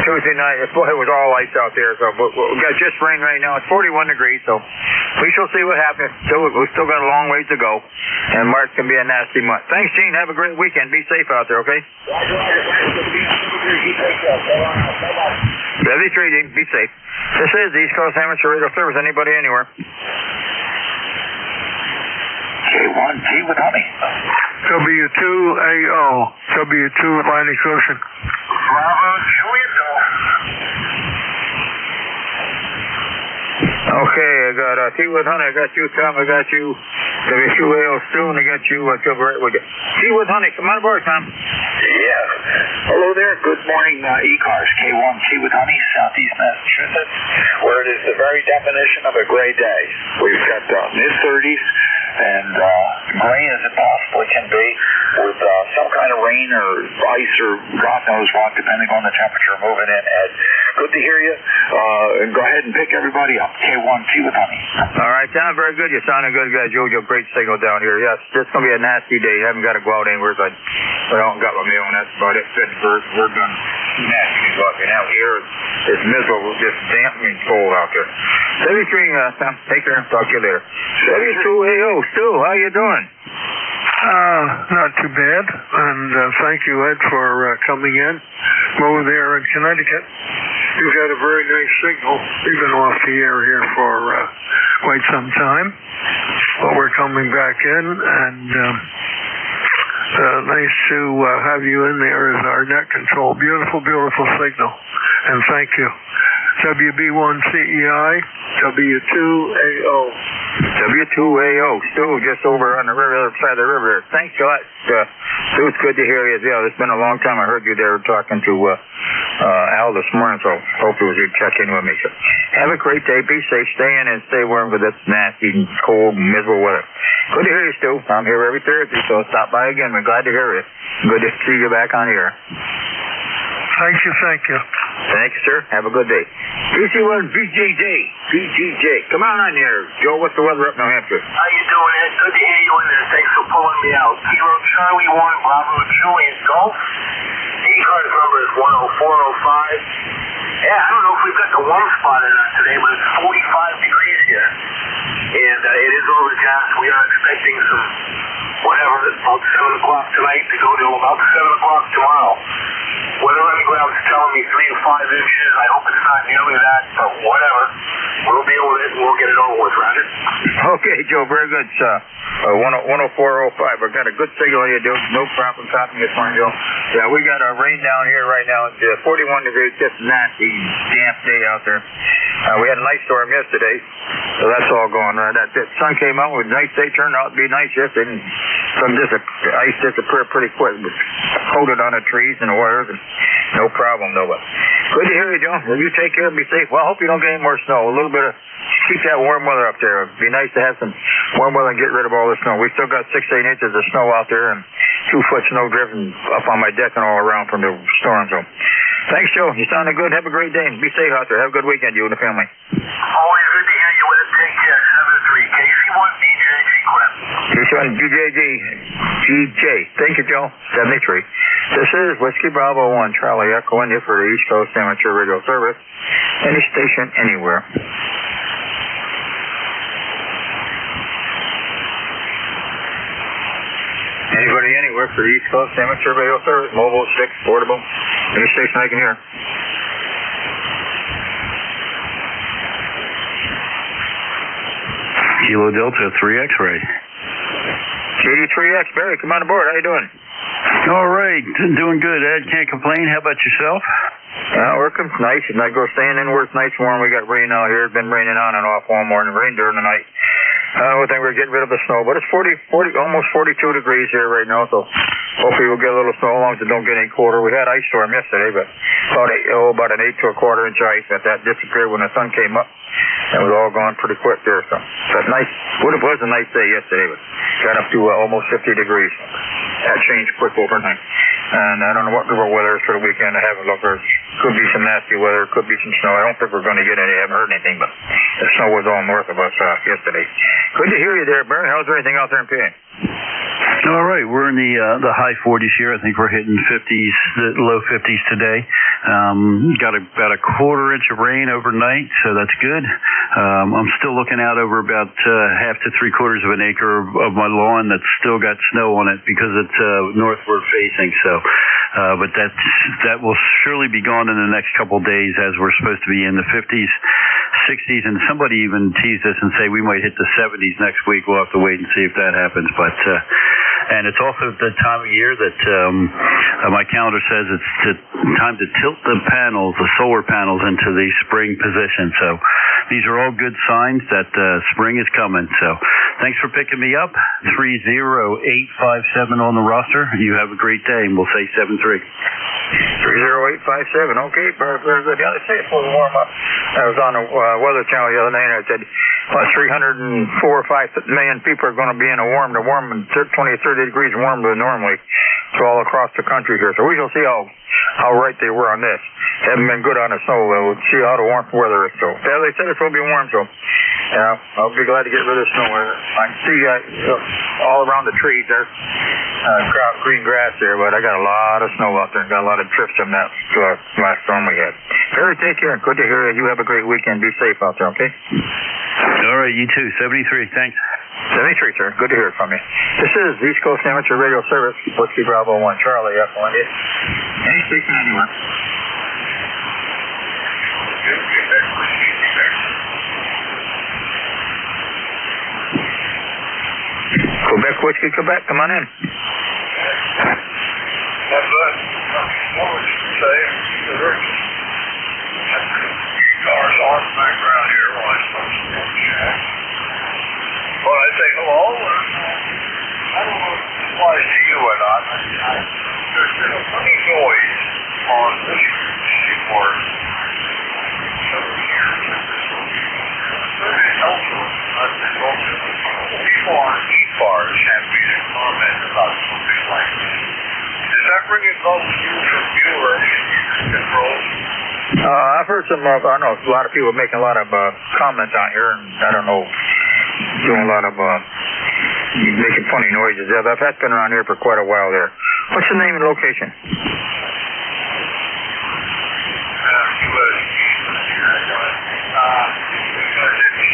Tuesday night. It was all lights out there. So we got just rain right now. It's 41 degrees. So we shall see what happens. We still got a long ways to go. And March can be a nasty month. Thanks, Gene. Have a great weekend. Be safe out there, okay? 73, Gene. Be safe. This is the East Coast Amateur Radio Service. Anybody anywhere? K1T with honey. W2AO. W2 Atlantic Ocean. Bravo, Juliet. Okay, I got T with honey. I got you, Tom. I got you. W2AO soon. I got you. I'll right with you. T with honey. Come on aboard, Tom. Yeah. Hello there. Good morning, ECARS. K1T with honey, Southeast Massachusetts, where it is the very definition of a gray day. We've got mid-30s and gray as it possibly can be, with some kind of rain or ice or God knows what, depending on the temperature moving in. Ed, good to hear you. And go ahead and pick everybody up. K1T with honey. All right, Tom, very good. You're sounding good, guys. Jojo, great signal down here. Yes, it's going to be a nasty day. You haven't got to go out anywhere. I don't got my mail, and that's about it. We're done. Nasty out here. Now here, it's miserable, just damp and cold out there. 73, Tom, take care. Talk to you later. 72AO, Stu, how you doing? Not too bad. And thank you, Ed, for coming in. Over there in Connecticut, you've got a very nice signal. You've been off the air here for quite some time. But we're coming back in, and nice to have you in there as our net control. Beautiful, beautiful signal. And thank you. WB1CEI, W2AO. W2AO, Stu, just over on the other side of the river. Thanks a lot, Stu. It's good to hear you. Yeah, it's been a long time. I heard you there talking to Al this morning, so hopefully you'll check in with me. So have a great day. Be safe. Stay in and stay warm with this nasty, cold, miserable weather. Good to hear you, Stu. I'm here every Thursday, so stop by again. We're glad to hear you. Good to see you back on the air. Thank you, thank you. Thank you, sir. Have a good day. PC1 BJJ. Come on here. Joe, what's the weather up in New Hampshire? How you doing, Ed? Good to hear you in there. Thanks for pulling me out. Kilo Charlie 1, Bravo Juliet Golf. The ECARS number is 10405. Yeah, I don't know if we've got the warm spot or not today, but it's 45 degrees here. And it is overcast. We are expecting some, about 7 o'clock tonight to go to about 7 o'clock tomorrow. Weather on the ground is telling me 3 to 5 inches. I hope it's not nearly that, but whatever. We'll deal with it and we'll get it over with, Roger. Okay, Joe, very good. 10405. I've got a good signal here, dude. No problem copying this one, Joe. Yeah, we got rain down here right now. It's 41 degrees, just nasty, damp day out there. We had a nice storm yesterday, so that's all going right. That sun came out with a nice day. Turned out to be nice yesterday. And some ice disappeared pretty quick. It was coated on the trees and the wires, and no problem, though. But good to hear you, Joe. Well, you take care and be safe. Well, I hope you don't get any more snow. A little bit of keep that warm weather up there. It'd be nice to have some warm weather and get rid of all the snow. We still got 6 to 8 inches of snow out there and 2-foot snow drifting up on my deck and all around from the storm. So, thanks, Joe. You sounded good. Have a great day. Be safe out there. Have a good weekend, you and the family. Always good to hear you with it. Take care. 7-3. KC1 DJG Clip. KC1 DJ. Thank you, Joe. 73. This is Whiskey Bravo 1, Charlie Echo India for the East Coast Amateur Radio Service. Any station, anywhere. Anybody, anywhere for the East Coast Amateur Radio Service. Mobile, 6, portable. Any station I can hear. Kilo Delta 3 X-ray. JD3X, Barry, come on aboard. How you doing? All right. Doing good, Ed. Can't complain. How about yourself? Working nice. It's not go staying indoors nice and warm. We got rain out here. It's been raining on and off all morning. Rain during the night. I think we're getting rid of the snow, but it's 40, almost 42 degrees here right now, so hopefully we'll get a little snow as long as it don't get any colder. We had ice storm yesterday, but about an 8 to a quarter inch ice, but that disappeared when the sun came up. It was all gone pretty quick there, so that's nice. It was a nice day yesterday, but got up to almost 50 degrees. That changed quick overnight. And I don't know what the weather is for the weekend. I haven't looked. There could be some nasty weather. Could be some snow. I don't think we're going to get any. I haven't heard anything, but the snow was all north of us yesterday. Good to hear you there, Barry. How's everything out there in PA? All right, we're in the high 40s here. I think we're hitting 50s, the low 50s today. Got about a quarter inch of rain overnight, so that's good. I'm still looking out over about half to 3/4 of an acre of my lawn that's still got snow on it because it's northward facing. So, but that will surely be gone in the next couple of days, as we're supposed to be in the 50s, 60s, and somebody even teased us and say we might hit the 70s next week. We'll have to wait and see if that happens, but. And it's also the time of year that my calendar says it's time to tilt the solar panels into the spring position. So these are all good signs that spring is coming. So thanks for picking me up. 30857 on the roster. You have a great day, and we'll say 7-3. 30857. Okay, very good. Yeah, they say it's supposed to warm up. I was on the Weather Channel the other night, and I said 304 or 5 million people are going to be in they're warm and 20 or 30 degrees warmer than normally. So all across the country here. So we shall see how right they were on this. Haven't been good on the snow. We'll see how the warm weather is. So yeah, they said it's going to be warm. So yeah, I'll be glad to get rid of the snow. I can see all around the trees there's green grass there, but I got a lot of snow out there. Got a lot of drifts from that last storm we had. Barry, take care. Good to hear you. You have a great weekend. Be safe out there. Okay. All right, you too. 73. Thanks. 73, sir. Good to hear from you. This is East Coast Amateur Radio Service, Whiskey Bravo 1, Charlie Echo India. Any station anywhere. Quebec Whiskey, Quebec, come on in. That's what I was saying. ECARS on the background here while I'm supposed to chat. Well, I say hello. I don't know if it applies to you or not. There's been a funny noise on this seaport several years. People on ECARS have made a comment about something like this. Does that ring a bell to you from you or any of your controls? I've heard I know a lot of people making a lot of comments out here, and I don't know, doing a lot of making funny noises. Yeah, that's been around here for quite a while there. What's the name and location?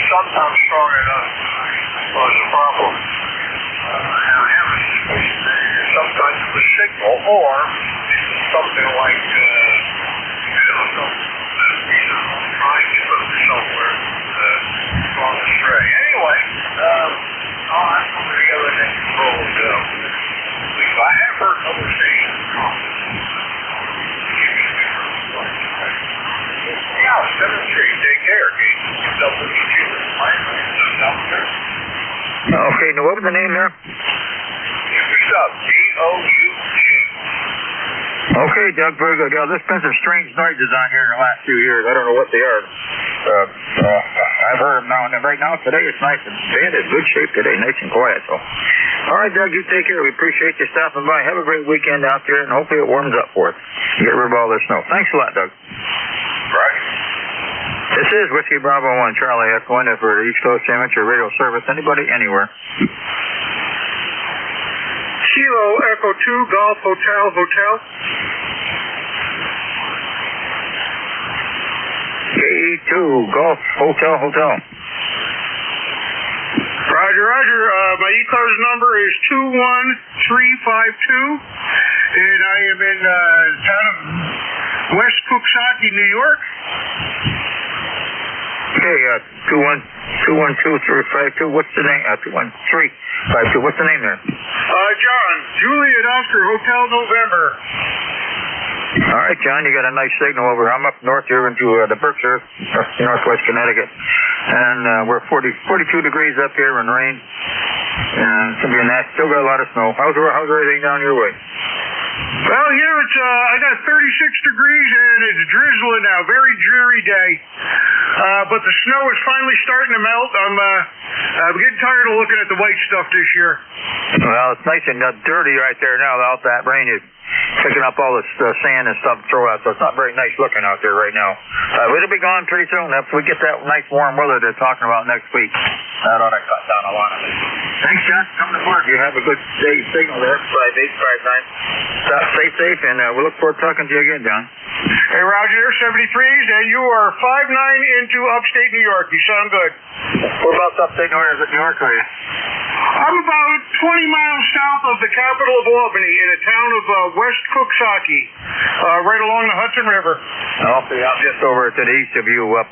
Sometimes strong enough was a problem. I have a suspicion that sometimes it was signal or something like trying to put somewhere on the stray. Anyway, I'm putting together that control. I have heard other stations yeah, 7-3. Take care, Keith. Okay, now what was the name there? D-O-U-G. Okay, Doug, very good. Yeah, there's been some strange noises on here in the last few years. I don't know what they are. I've heard them now and then. Right now, today it's nice and bad. It's good shape today, nice and quiet. So, all right, Doug, you take care. We appreciate you stopping by. Have a great weekend out there, and hopefully it warms up for us. Get rid of all this snow. Thanks a lot, Doug. Right. This is Whiskey Bravo 1 Charlie Echo India for the East Coast Amateur Radio Service. Anybody, anywhere. Kilo Echo 2 Golf Hotel Hotel. K2 Golf Hotel Hotel. Roger, Roger. My ECARS number is 21352, and I am in town of West Cooksaki, New York. Okay, 2122352. What's the name? 21352. What's the name there? John, Juliet Oscar Hotel November. All right, John, you got a nice signal over. I'm up north here into the Berkshire, northwest Connecticut, and we're 42 degrees up here and rain. And it's gonna be a nice. Still got a lot of snow. How's everything down your way? Well, here it's I got 36 degrees and it's drizzling now. Very dreary day. But the snow is finally starting to melt. I'm getting tired of looking at the white stuff this year. Well, it's nice and dirty right there now. Out that rain is picking up all this sand and stuff to throw out, so it's not very nice looking out there right now. It'll be gone pretty soon after we get that nice warm weather they're talking about next week. That ought to cut down a lot of it. Thanks, John. Come to work. You have a good day signal there. 5859. Stop safe, and we look forward to talking to you again, John. Hey, Roger, 73s, and you are 5'9" into upstate New York. You sound good. Whereabouts upstate New York are you? I'm about 20 miles south of the capital of Albany in a town of West Cooksaki, right along the Hudson River. Okay, I'm just over to the east of you, up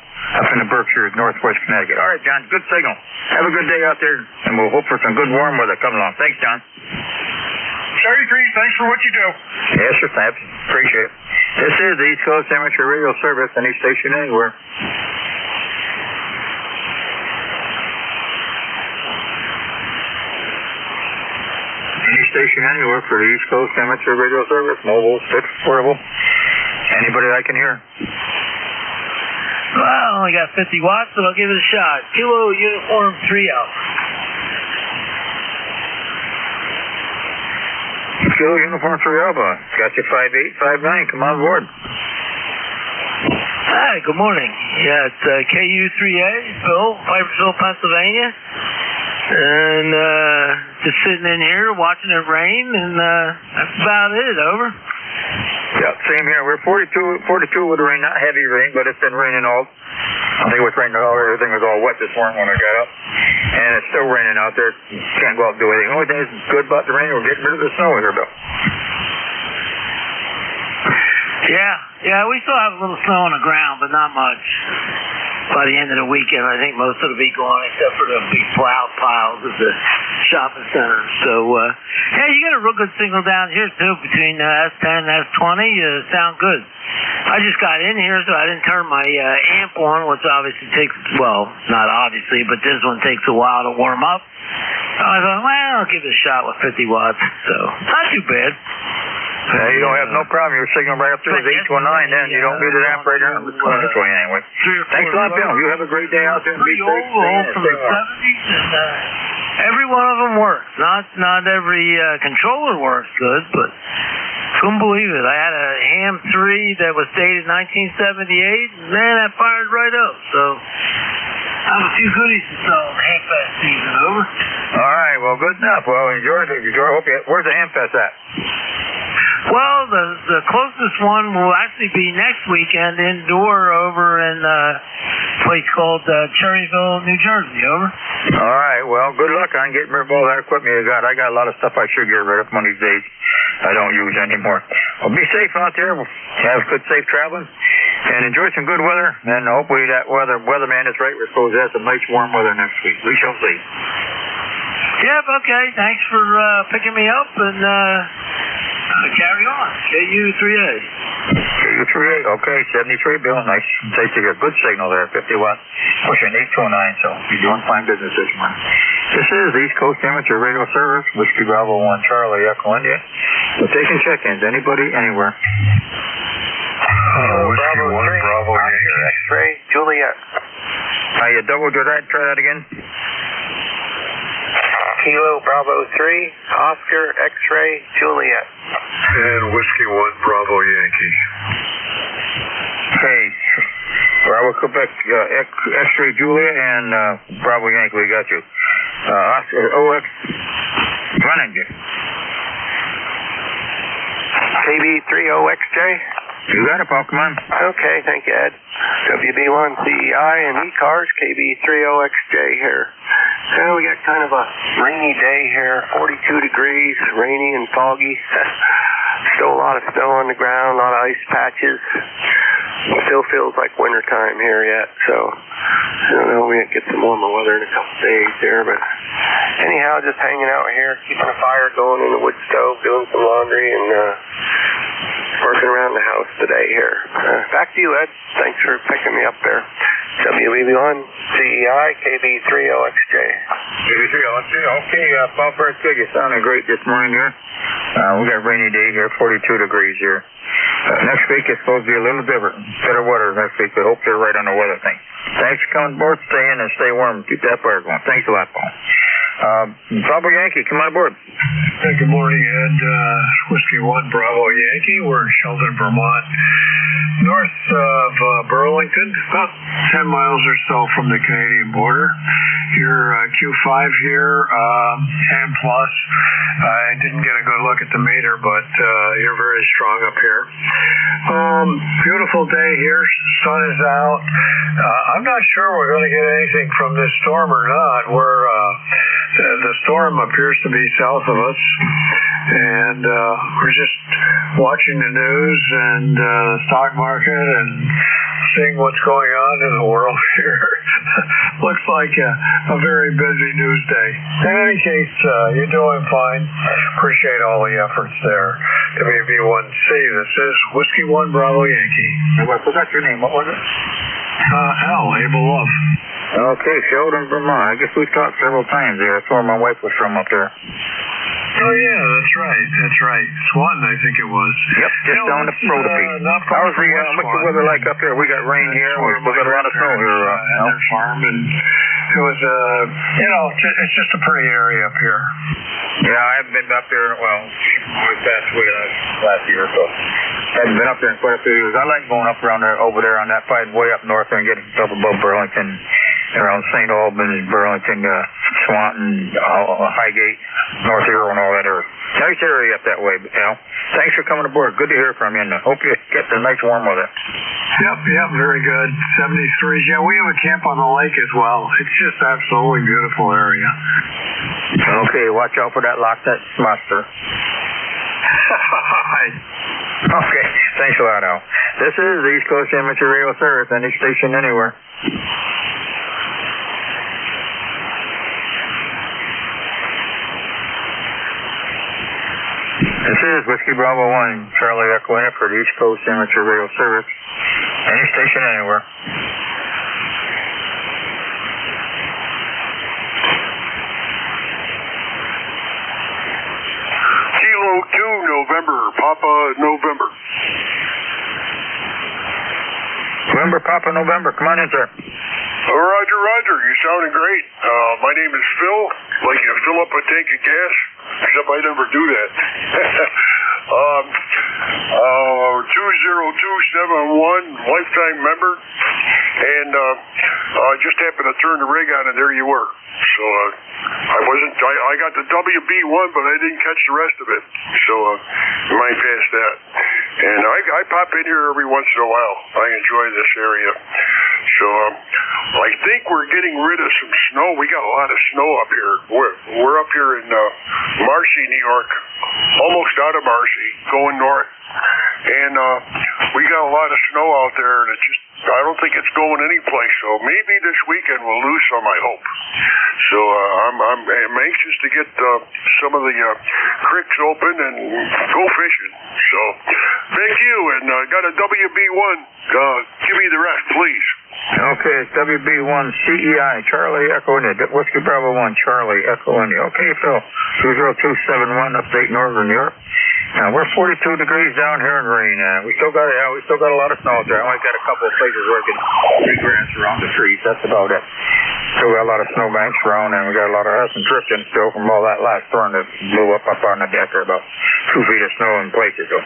in the Berkshires, northwest Connecticut. All right, John, good signal. Have a good day out there, and we'll hope for some good warm weather coming along. Thanks, John. 73, thanks for what you do. Yes, sir, thanks. Appreciate it. This is the East Coast Amateur Radio Service, any station anywhere. Any station anywhere for the East Coast Amateur Radio Service, mobile, fixed, portable. Anybody I can hear. Well, I only got 50 watts, but I'll give it a shot. Kilo Uniform 3 Alpha. Kilo Uniform 3 Alpha. Got you 5859. Come on board. Hi, good morning. Yeah, it's KU3A, Pipersville, Pennsylvania. And just sitting in here watching it rain, and that's about it. Over. Yeah, same here. We're 42 with the rain, not heavy rain, but it's been raining all. I think it was raining all. Everything was all wet this morning when I got up, and it's still raining out there. Can't go out and do anything. The only thing that's good about the rain, we're getting rid of the snow here, Bill. Yeah, we still have a little snow on the ground, but not much. By the end of the weekend, I think most of it will be gone, except for the big plow piles at the shopping center. So, yeah, you got a real good signal down here, too, between S10 and S20. Sound good. I just got in here, so I didn't turn my amp on, which obviously takes, well, not obviously, but this one takes a while to warm up. So I thought, well, I'll give it a shot with 50 watts. So, not too bad. Yeah, you don't have no problem. Your signal right up there is 819 then. You don't need an amp right here. It's coming this way anyway. Thanks a lot, Bill. You have a great day out there. Pretty old from the 70s, and every one of them works. Not every controller works good, but couldn't believe it. I had a Ham 3 that was dated 1978, and man, that fired right up. So I have a few goodies to sell in Hamfest season. Over. All right, well, good enough. Well, enjoy. Hope you. Where's the Hamfest at? Well, the closest one will actually be next weekend indoor over in a place called Cherryville, New Jersey. Over. All right. Well, good luck on getting rid of all that equipment you got. I got a lot of stuff I should get rid of one of these days. I don't use anymore. Well, be safe out there. Have good, safe traveling, and enjoy some good weather. And hopefully that weatherman is right. We're supposed to have some nice warm weather next week. We shall see. Yep. Okay. Thanks for picking me up and. Carry on. KU3A. KU3A, okay, 73, Bill. Nice. Take a good signal there, 50 watts. Pushing 829, so you're doing fine business this morning. This is the East Coast Amateur Radio Service, Whiskey Bravo 1 Charlie Echo India. We're taking check-ins. Anybody, anywhere. Whiskey 1 Bravo Yankee. X-ray, Juliet. You doubled your that. Try that again. Kilo Bravo 3, Oscar X-Ray Juliet. And Whiskey 1 Bravo Yankee. Okay. Bravo Quebec X-Ray Juliet and Bravo Yankee, we got you. Oscar OX running you. KB30XJ. You got it, Paul. Come on. Okay, thank you, Ed. WB1 CEI and ECARS, KB30XJ here. So we got kind of a rainy day here, 42 degrees, rainy and foggy. Still a lot of snow on the ground, a lot of ice patches. Still feels like wintertime here yet, so I don't know, we might get some warmer weather in a couple days there, but anyhow, just hanging out here, keeping a fire going in the wood stove, doing some laundry, and working around the house today here. Back to you, Ed. Thanks for picking me up there. WB1 CEI KB30XJ. KB30XJ, okay, Bob, very good. You're sounding great this morning here. We got a rainy day here, 42 degrees here. Next week it's supposed to be a little different. Better weather next week. We hope they're right on the weather thing. Thanks for coming aboard. Stay in and stay warm. Keep that fire going. Thanks a lot, Paul. Bravo Yankee, come on aboard. Hey, good morning, Ed. Whiskey 1 Bravo Yankee. We're in Shelton, Vermont. North of Burlington, about 10 miles or so from the Canadian border. Your Q5 here, 10 plus. I didn't get a good look at the meter, but you're very strong up here. Beautiful day here. Sun is out. I'm not sure we're going to get anything from this storm or not. The storm appears to be south of us, and we're just watching the news and stock market and seeing what's going on in the world here. Looks like a very busy news day. In any case, you're doing fine. Appreciate all the efforts there. WB1C, this is Whiskey 1 Bravo Yankee. I forgot your name. What was it? Al, Abel Love. Okay, Sheldon, Vermont. I guess we've talked several times there. That's where my wife was from up there. Oh, yeah, that's right. That's right. Swan, I think it was. Yep, just down the road a bit. How's what's the weather like up there? We got rain here. We got a lot of snow here. Their farm, and it was, it's just a pretty area up here. Yeah, I haven't been up there, well, we passed away last year, so I haven't been up there in quite a few years. I like going up around there, over there on that side, way up north there and getting up above Burlington, around St. Albans, Burlington, Swanton, Highgate, North Hero, and all that area. Nice area up that way, Thanks for coming aboard. Good to hear from you, and hope you get the nice warm weather. Yep, very good. 73s. Yeah, we have a camp on the lake as well. It's just absolutely beautiful area. Okay, watch out for that Loch Ness monster. Okay, thanks a lot, Al. This is the East Coast Amateur Radio Service, any station anywhere. This is Whiskey Bravo 1, Charlie Echo India for the East Coast Amateur Radio Service. Any station anywhere. Kilo 2, November, Papa November. November, Papa November. Come on in, sir. Roger. You're sounding great. My name is Phil. Like you fill up a tank of gas, except I never do that. 20271, lifetime member, and just happened to turn the rig on, and there you were. So I got the WB1, but I didn't catch the rest of it. So you might pass that. And I pop in here every once in a while. I enjoy this area. So I think we're getting rid of some snow. We got a lot of snow up here. We're up here in Marcy, New York, almost out of Marcy, going north. And we got a lot of snow out there, and I don't think it's going anyplace. So maybe this weekend we'll lose some, I hope. So I'm anxious to get some of the creeks open and go fishing. So thank you, and got a WB1. Give me the rest, please. Okay, it's WB1 CEI, Charlie Echo India, Whiskey Bravo 1, Charlie Echo India. Okay, Phil, 20271, upstate Northern New York. We're 42 degrees down here in rain. We still got a lot of snow out there. I only got a couple of places where I can see grass around the trees. That's about it. Still got a lot of snowbanks around, and we got a lot of some drifting still from all that last storm that blew up on the deck. There about 2 feet of snow in places. So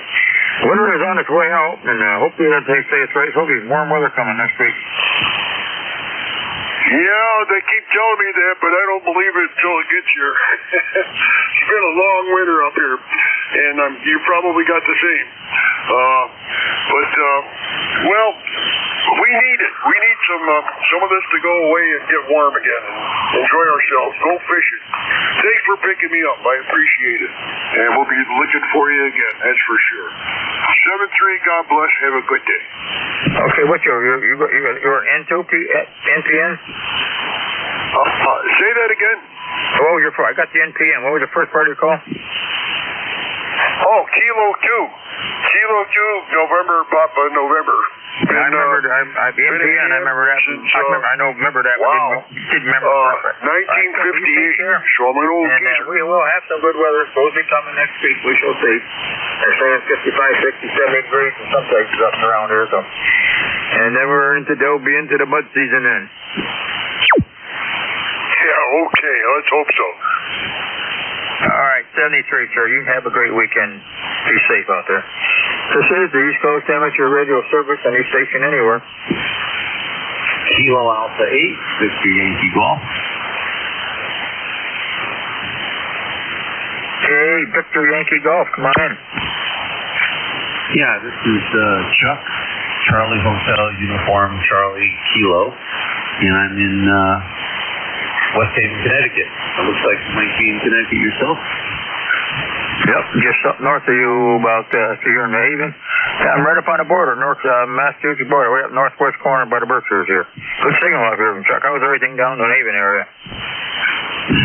winter is on its way out, and hopefully that they say it's right. Hopefully warm weather coming next week. Yeah, they keep telling me that, but I don't believe it until it gets here. It's been a long winter up here, and you probably got the same. Well, we need it. We need some of this to go away and get warm again and enjoy ourselves. Go fishing. Thanks for picking me up. I appreciate it. And we'll be looking for you again, that's for sure. 7-3, God bless. Have a good day. Okay, what's your NPN? Say that again. What was your I got the NPN. What was the first part of your call? Oh, Kilo 2. Kilo 2, November, Papa, November. I remember the NPN. I remember that. Remember that. Wow. Didn't remember 1958. So I'm an old geezer. We will have some good weather. Supposed to be coming next week. We shall see. They're saying 55, 60, 70 degrees in some places up and around here. So, and then they'll be into the mud season then. Yeah, okay. Let's hope so. All right, 73, sir. You have a great weekend. Be safe out there. This is the East Coast Amateur Radio Service, any station anywhere. Kilo Alpha 8, Victor Yankee Golf. Hey, Victor Yankee Golf, come on in. Yeah, this is Chuck, Charlie Hotel Uniform Charlie Kilo, and I'm in West Haven, Connecticut. It looks like you might be in Connecticut yourself. Yep, just up north of you, about here in the Haven. Yeah, I'm right up on the border, Massachusetts border, way up northwest corner by the Berkshires here. Good signal up here from Chuck. How was everything down in the Haven area?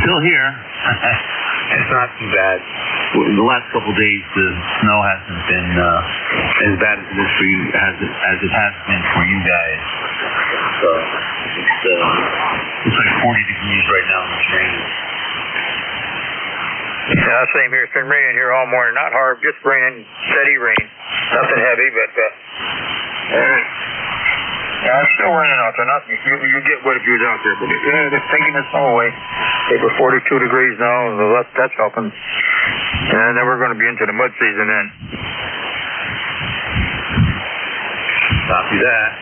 Still here. It's not too bad. The last couple of days, the snow hasn't been as bad as it is for you, as it has been for you guys. So it's like 40 degrees right now, and it's raining. Yeah, same here. It's been raining here all morning. Not hard, just raining, steady rain. Nothing heavy, but it's still raining out there. You get wet if you're out there, but they're taking the snow away. We're 42 degrees now, so that's helping. And then we're going to be into the mud season then. Copy that.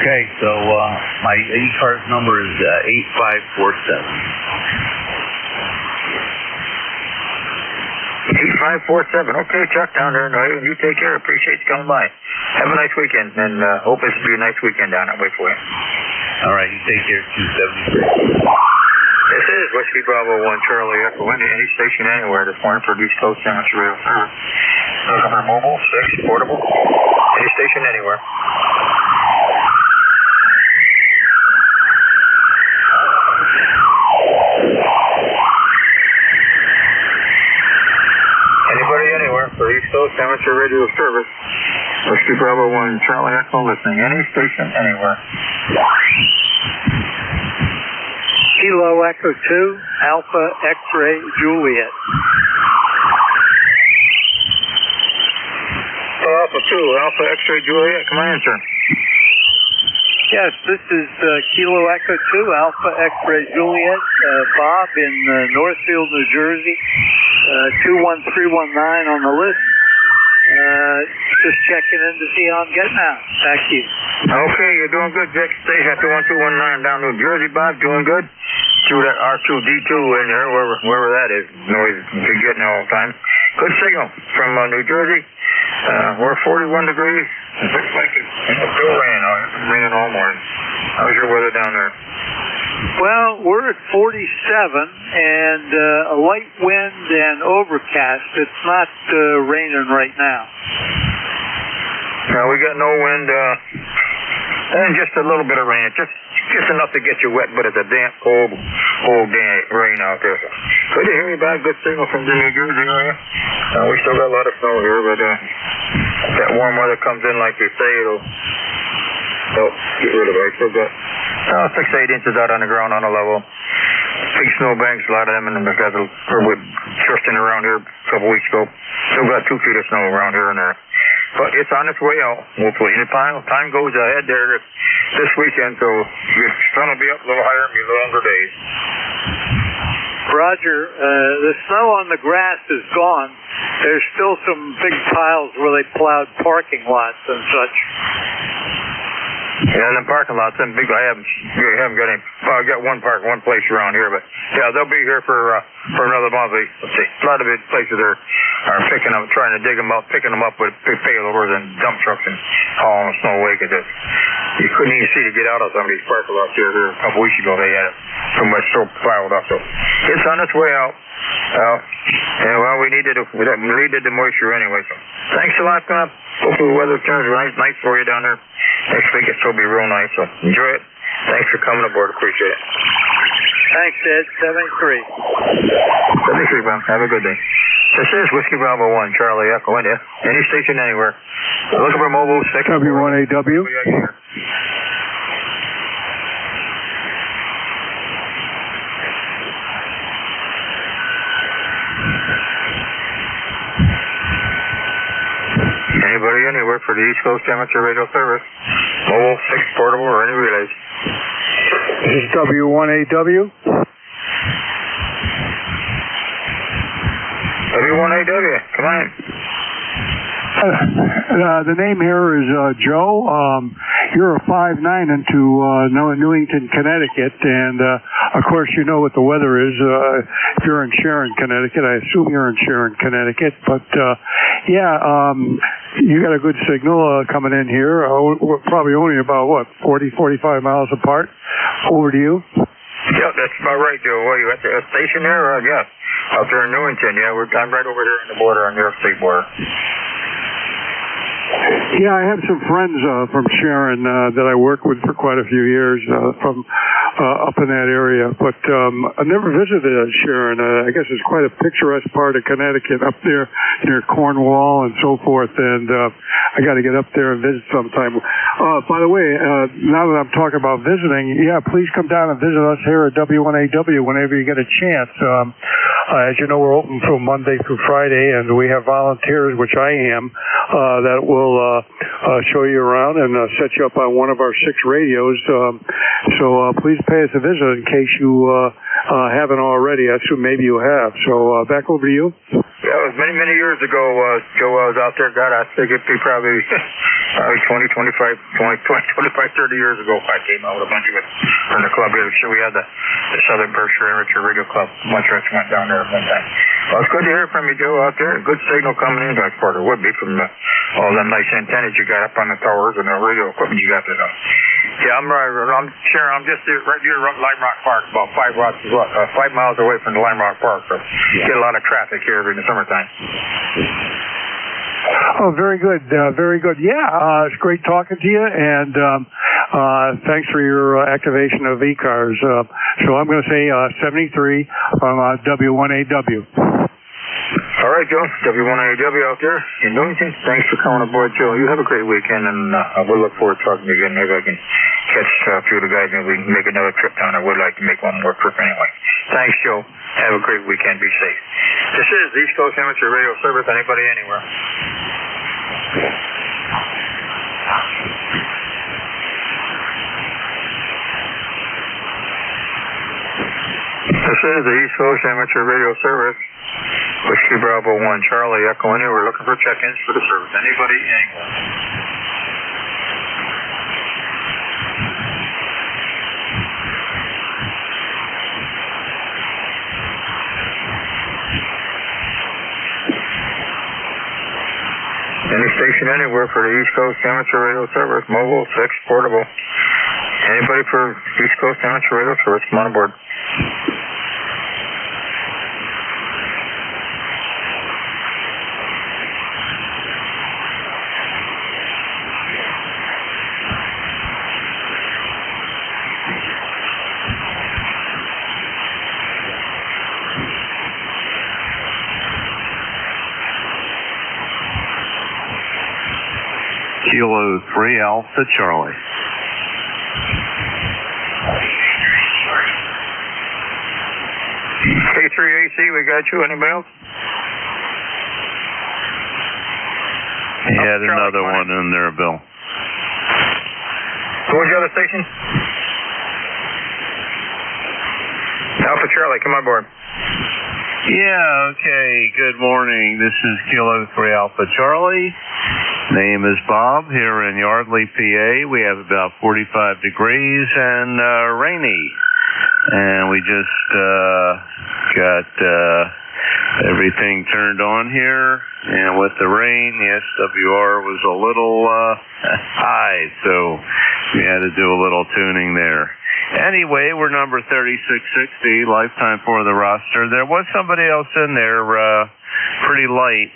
Okay, so my ECARS number is 8547. 8547. Okay, Chuck, down there. You take care. Appreciate you coming by. Have a nice weekend, and hope this will be a nice weekend down that way for you. All right, you take care. 273. This is Whiskey Bravo 1 Charlie Echo. Any station anywhere this morning for East Coast Amateur Radio Service. Looking for mobile, 6, portable. Any station anywhere. Anybody anywhere for East Coast Amateur Radio Service. Whiskey Bravo 1 Charlie Echo listening. Any station anywhere. Kilo Echo 2, Alpha X-Ray Juliet. Alpha 2, Alpha X-Ray Juliet. Come on in, sir. Yes, this is Kilo Echo 2, Alpha X-Ray Juliet. Bob in Northfield, New Jersey. 21319 on the list. Just checking in to see how I'm getting out. Back to you. Okay, you're doing good, Vic. Station 21219 down New Jersey, Bob. Doing good. Through that R2D2 in there, wherever that is. Noise you're getting all the time. Good signal from New Jersey. We're 41 degrees. It looks like it's still raining. It's been raining all morning. How's your weather down there? Well, we're at 47 and a light wind and overcast. It's not raining right now. No, we got no wind and just a little bit of rain. Just enough to get you wet, but it's a damp, cold day rain out there. Good to hear you back. Good signal from the New Jersey area. We still got a lot of snow here, but if that warm weather comes in like they say, it'll get rid of it. I still got 6 to 8 inches out on the ground on a level. big snowbanks, a lot of them, and we've got drifting around here a couple weeks ago. Still got 2 feet of snow around here and there. But it's on its way out. Hopefully, time goes ahead there this weekend, so the sun will be up a little higher and be longer days. Roger, the snow on the grass is gone. There's still some big piles where they plowed parking lots and such. Yeah, the parking lots, them big. I haven't got any. Well, I got one place around here, but yeah, they'll be here for another month. Let's see, a lot of big places are picking them, trying to dig them up, picking them up with big payloaders and dump trucks and hauling the snow away because you couldn't even see to get out of some of these parking lots here. A couple weeks ago, they had so much snow piled up. So it's on its way out. Yeah, well, we needed the moisture anyway. So thanks a lot, Bob. Hopefully the weather turns nice for you down there. Next week it'll be real nice. So enjoy it. Thanks for coming aboard. Appreciate it. Thanks, Ed. 73. 73, Bob. Have a good day. This is Whiskey Bravo 1, Charlie Echo, India. Any station anywhere. Looking for mobile 6. W1AW. Anybody anywhere for the East Coast Amateur Radio Service? Mobile, 6, portable, or any relays? This is W1AW. W1AW, come on. The name here is Joe. You're a 5'9" into Newington, Connecticut, and of course you know what the weather is. If you're in Sharon, Connecticut, I assume you're in Sharon, Connecticut. But you got a good signal coming in here. We're probably only about 40, 45 miles apart. Over to you. Yeah, that's about right, Joe. What, you at the station there? Yeah, out there in Newington. Yeah, I'm right over here on the border, on the New York State border. Yeah, I have some friends from Sharon that I worked with for quite a few years from up in that area. But I've never visited Sharon. I guess it's quite a picturesque part of Connecticut up there near Cornwall and so forth. And I got to get up there and visit sometime. By the way, now that I'm talking about visiting, yeah, please come down and visit us here at W1AW whenever you get a chance. As you know, we're open from Monday through Friday, and we have volunteers, which I am, that will show you around and set you up on one of our 6 radios. So please pay us a visit in case you haven't already. I assume maybe you have. So back over to you. Yeah, it was many years ago, Joe, I was out there. God, I think it'd be probably 20, 25, 30 years ago. I came out with a bunch of it from the club here. So we had the Southern Berkshire Amateur Radio Club. A bunch of us went down there at one time. Well, it's good to hear from you, Joe, out there. Good signal coming in. That's part of it would be from all them nice antennas you got up on the towers and the radio equipment you got there. Yeah, I'm sure I'm just right near Lime Rock Park, about 5 miles away from the Lime Rock Park. So get a lot of traffic here in the summertime. Oh, very good. Very good. Yeah, it's great talking to you, and thanks for your activation of ECARS. So I'm going to say 73 from W1AW. All right, Joe. W1AW out there in Newington. Thanks for coming aboard, Joe. You have a great weekend, and we'll look forward to talking to you again. Maybe I can catch a few of the guys, and we can make another trip down. I would like to make one more trip anyway. Thanks, Joe. Have a great weekend. Be safe. This is the East Coast Amateur Radio Service. Anybody anywhere? This is the East Coast Amateur Radio Service. Whiskey Bravo 1, Charlie Echo. We're looking for check-ins for the service. Anybody anywhere? Any station anywhere for the East Coast Amateur Radio Service, mobile, 6, portable. Anybody for East Coast Amateur Radio Service, come on aboard. Kilo 3 Alpha Charlie. K3AC, we got you. Anybody else? He had another one in there, Bill. Who was the other station? Alpha Charlie, come on board. Yeah, okay. Good morning. This is Kilo 3 Alpha Charlie. Name is Bob here in Yardley, PA. We have about 45 degrees and rainy. And we just got everything turned on here. And with the rain, the SWR was a little high, so we had to do a little tuning there. Anyway, we're number 3660, lifetime for the roster. There was somebody else in there, pretty light,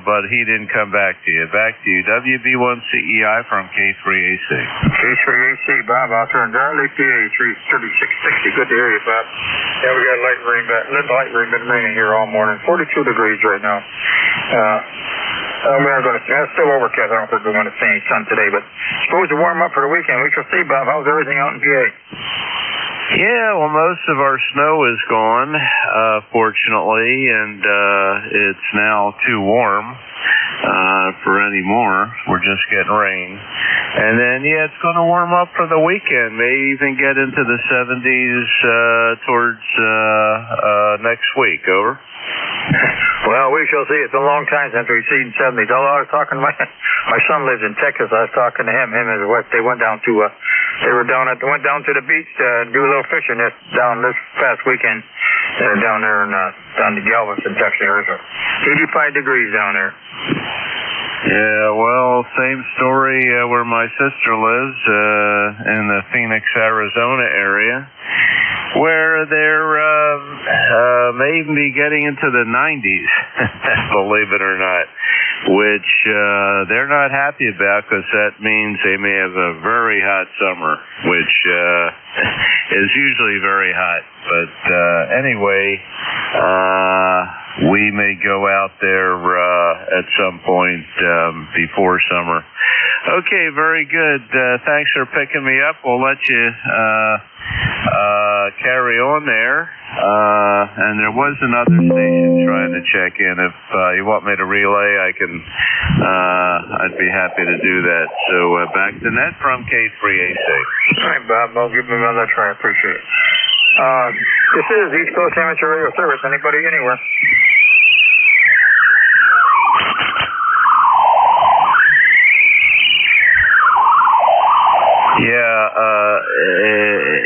but he didn't come back to you. Back to you, WB1CEI from K3AC. K3AC, Bob, out there in Darley, PA, 3660. Good to hear you, Bob. Yeah, we got light rain back. Light rain been raining here all morning. 42 degrees right now. We're going to see. It's still overcast. I don't think we're going to see any sun today, but supposed to warm up for the weekend. We shall see, Bob. How's everything out in PA? Yeah, well, most of our snow is gone, fortunately, and it's now too warm for any more. We're just getting rain. And then, yeah, it's going to warm up for the weekend. May even get into the 70s towards next week. Over. Well, we shall see. It's a long time since we've seen 70s. Although I was talking to my son lives in Texas. I was talking to him and his wife. They went down to went down to the beach to do a little fishing this past weekend. They're down there in down to Galveston, Texas area. 85 degrees down there. Yeah, well, same story where my sister lives in the Phoenix, Arizona area, where they're may even be getting into the 90s, believe it or not, which they're not happy about because that means they may have a very hot summer, which is usually very hot. But anyway, we may go out there at some point before summer. Okay, very good. Thanks for picking me up. We'll let you carry on there. And there was another station trying to check in. If you want me to relay, I can. I'd be happy to do that. So back to net from K3AC. All right, Bob. I'll give him another try. I appreciate it. This is East Coast Amateur Radio Service. Anybody anywhere? Yeah,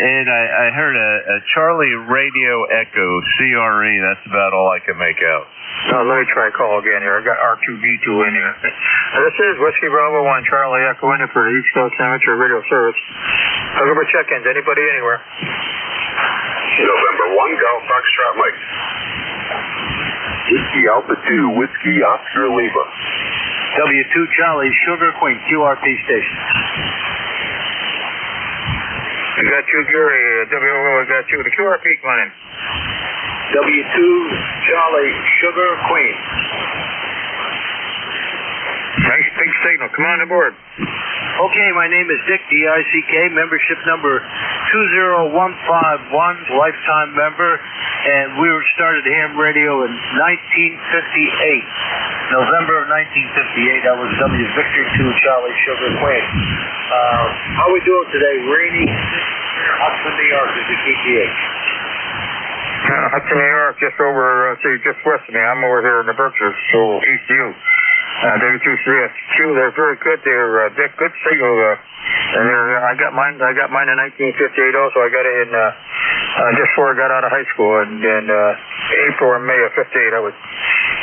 Ed, I heard a Charlie Radio Echo, CRE. That's about all I can make out. Let me try a call again here. I got R2D2 in here. This is Whiskey Bravo 1, Charlie Echo in for the East Coast Amateur Radio Service. I'll give a check-ins. Anybody anywhere? November 1, Golf Foxtrot Mike. Whiskey Alpha 2, Whiskey Oscar Lima. W2 Charlie Sugar Queen, QRP station. I got you, Gary. I got you. The QRP line. W2 Charlie Sugar Queen. Nice big signal. Come on aboard. Okay, my name is Dick, D-I-C-K, membership number 20151, lifetime member, and we started ham radio in 1958. November of 1958, that was W Victor 2 Charlie Sugar Queen. How are we doing today? Rainy, Hudson, New York is the KPH. Hudson, New York, just over, just west of me. I'm over here in the Berkshires, so east of you. W2CS, they're very good. They're good signal. And I got mine in 1958 also. I got it in just before I got out of high school. And in April or May of 58, I was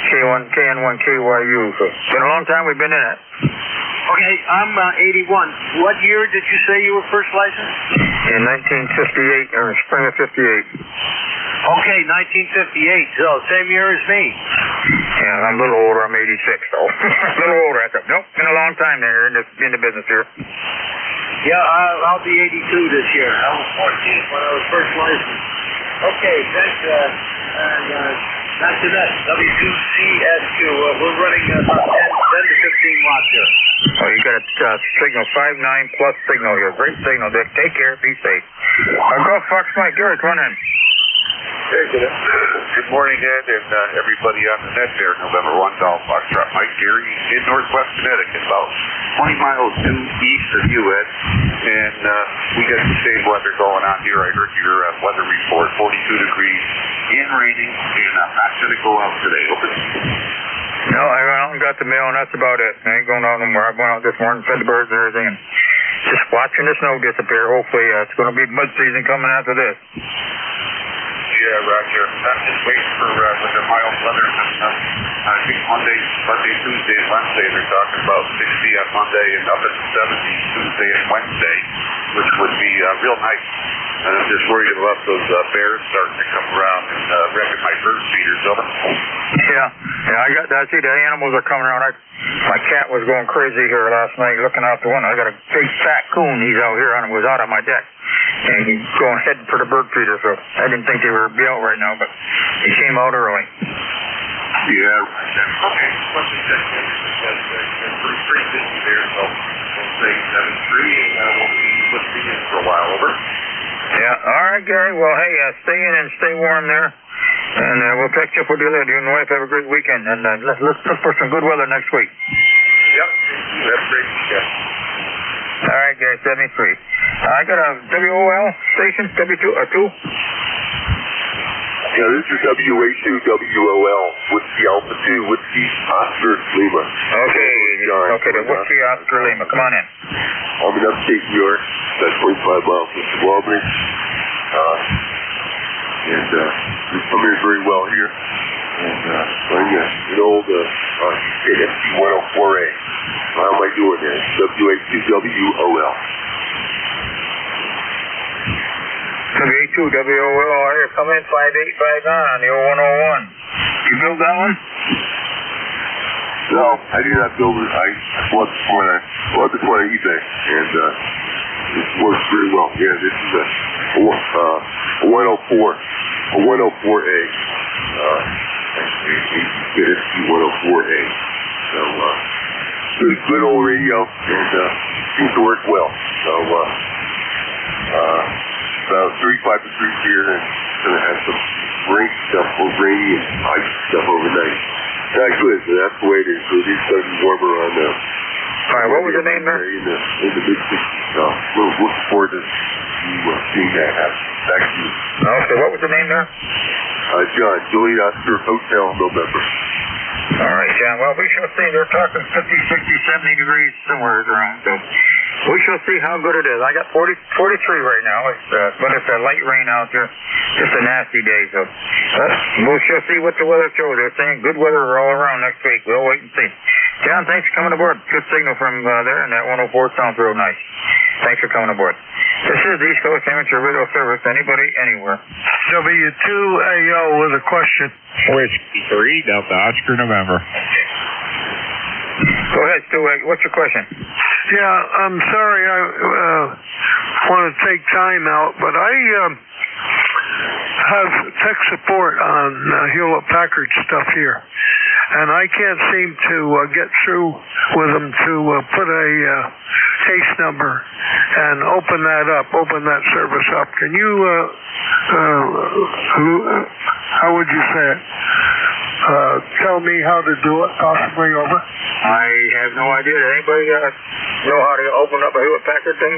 KN1KYU. So it's been a long time we've been in it. Okay, I'm 81. What year did you say you were first licensed? In 1958, or spring of 58. Okay, 1958. So same year as me. Yeah, I'm a little older. I'm 86, though. A little older. Nope, been a long time there in the business here. Yeah, I'll be 82 this year. I was 14 when I was first licensed. Okay, thanks. Back to that. W2CSQ. We're running about 10 to 15 watts here. Oh, you got a signal 5.9 plus signal here. Great signal, Dick. Take care. Be safe. Go Fox Mike. Gary, come on in. Good morning, Ed, and everybody on the net there. November 1 Golf Foxtrot Mike Gary in Northwest Connecticut, about 20 miles due east of you, Ed. And we got the same weather going on here. I heard your weather report, 42 degrees and raining, and I'm not going to go out today. Open. No, I went out and got the mail, and that's about it. I ain't going out anymore. I went out this morning, fed the birds and everything, and just watching the snow disappear. Hopefully, it's going to be mud season coming after this. Yeah, Roger. I'm just waiting for with the mild weather. I think Monday, Tuesday, and Wednesday, they're talking about 60 on Monday and up in the 70s Tuesday and Wednesday, which would be real nice. And I'm just worried about those bears starting to come around and wrecking my bird feeders over. Yeah, I got that. See, the animals are coming around. My cat was going crazy here last night looking out the window. I got a big fat coon. He's out here and was out on my deck. And he's going heading for the bird feeder, so I didn't think they would be out right now, but he came out early. Yeah, okay. Pretty busy there, so we'll say 7-3, and we'll be listening in for a while, over. Yeah, all right, Gary. Well, hey, stay in and stay warm there. And we'll catch up with you later. You and the wife have a great weekend. And let's look for some good weather next week. Yep, that's great. Yeah. All right, Gary, 73. I got a WOL station, W2. Yeah, this is WA2 WOL, Whiskey Alpha 2, Whiskey Oscar Lima. Okay, the Whiskey Oscar Lima. Come on in. I'm in upstate New York, about 25 miles east of Albany. We're coming in very well here. And I'm an old FC104A. How am I doing there? WA2WOL. WA2WOL, here, come in 5859 on the 0101. You build that one? No, I did not build it. I bought this one on eBay, and it works very well. Yeah, this is a 104, a 104A. Get it, 104A. So, good old radio, and seems to work well. So, about 35 degrees here, and it's going to have some rainy and ice stuff overnight. That's good. So that's the way it is. So it's going to be warmer on the. All right, what was your name there? In the mid-60s. We're looking forward to seeing that happen. Back to you. Okay, what was your name there? John, Juliet Oscar Hotel, November. All right, John. Well, we shall see. They're talking 50, 60, 70 degrees somewhere around. So we shall see how good it is. I got 43 right now, but it's a light rain out there. Just a nasty day. So we shall see what the weather shows. They're saying good weather all around next week. We'll wait and see. John, thanks for coming aboard. Good signal from there, and that 104 sounds real nice. Thanks for coming aboard. This is the East Coast Amateur Radio Service. Anybody, anywhere. W2AO with a question. Whiskey 3, Delta Oscar, November. Go ahead, Stu. What's your question? Yeah, I'm sorry. I want to take time out, but I have tech support on Hewlett-Packard stuff here, and I can't seem to get through with them to put a case number and open that service up. Can you, how would you say it? Tell me how to do it, possibly, over? I have no idea. Does anybody know how to open up a Hewlett-Packard thing?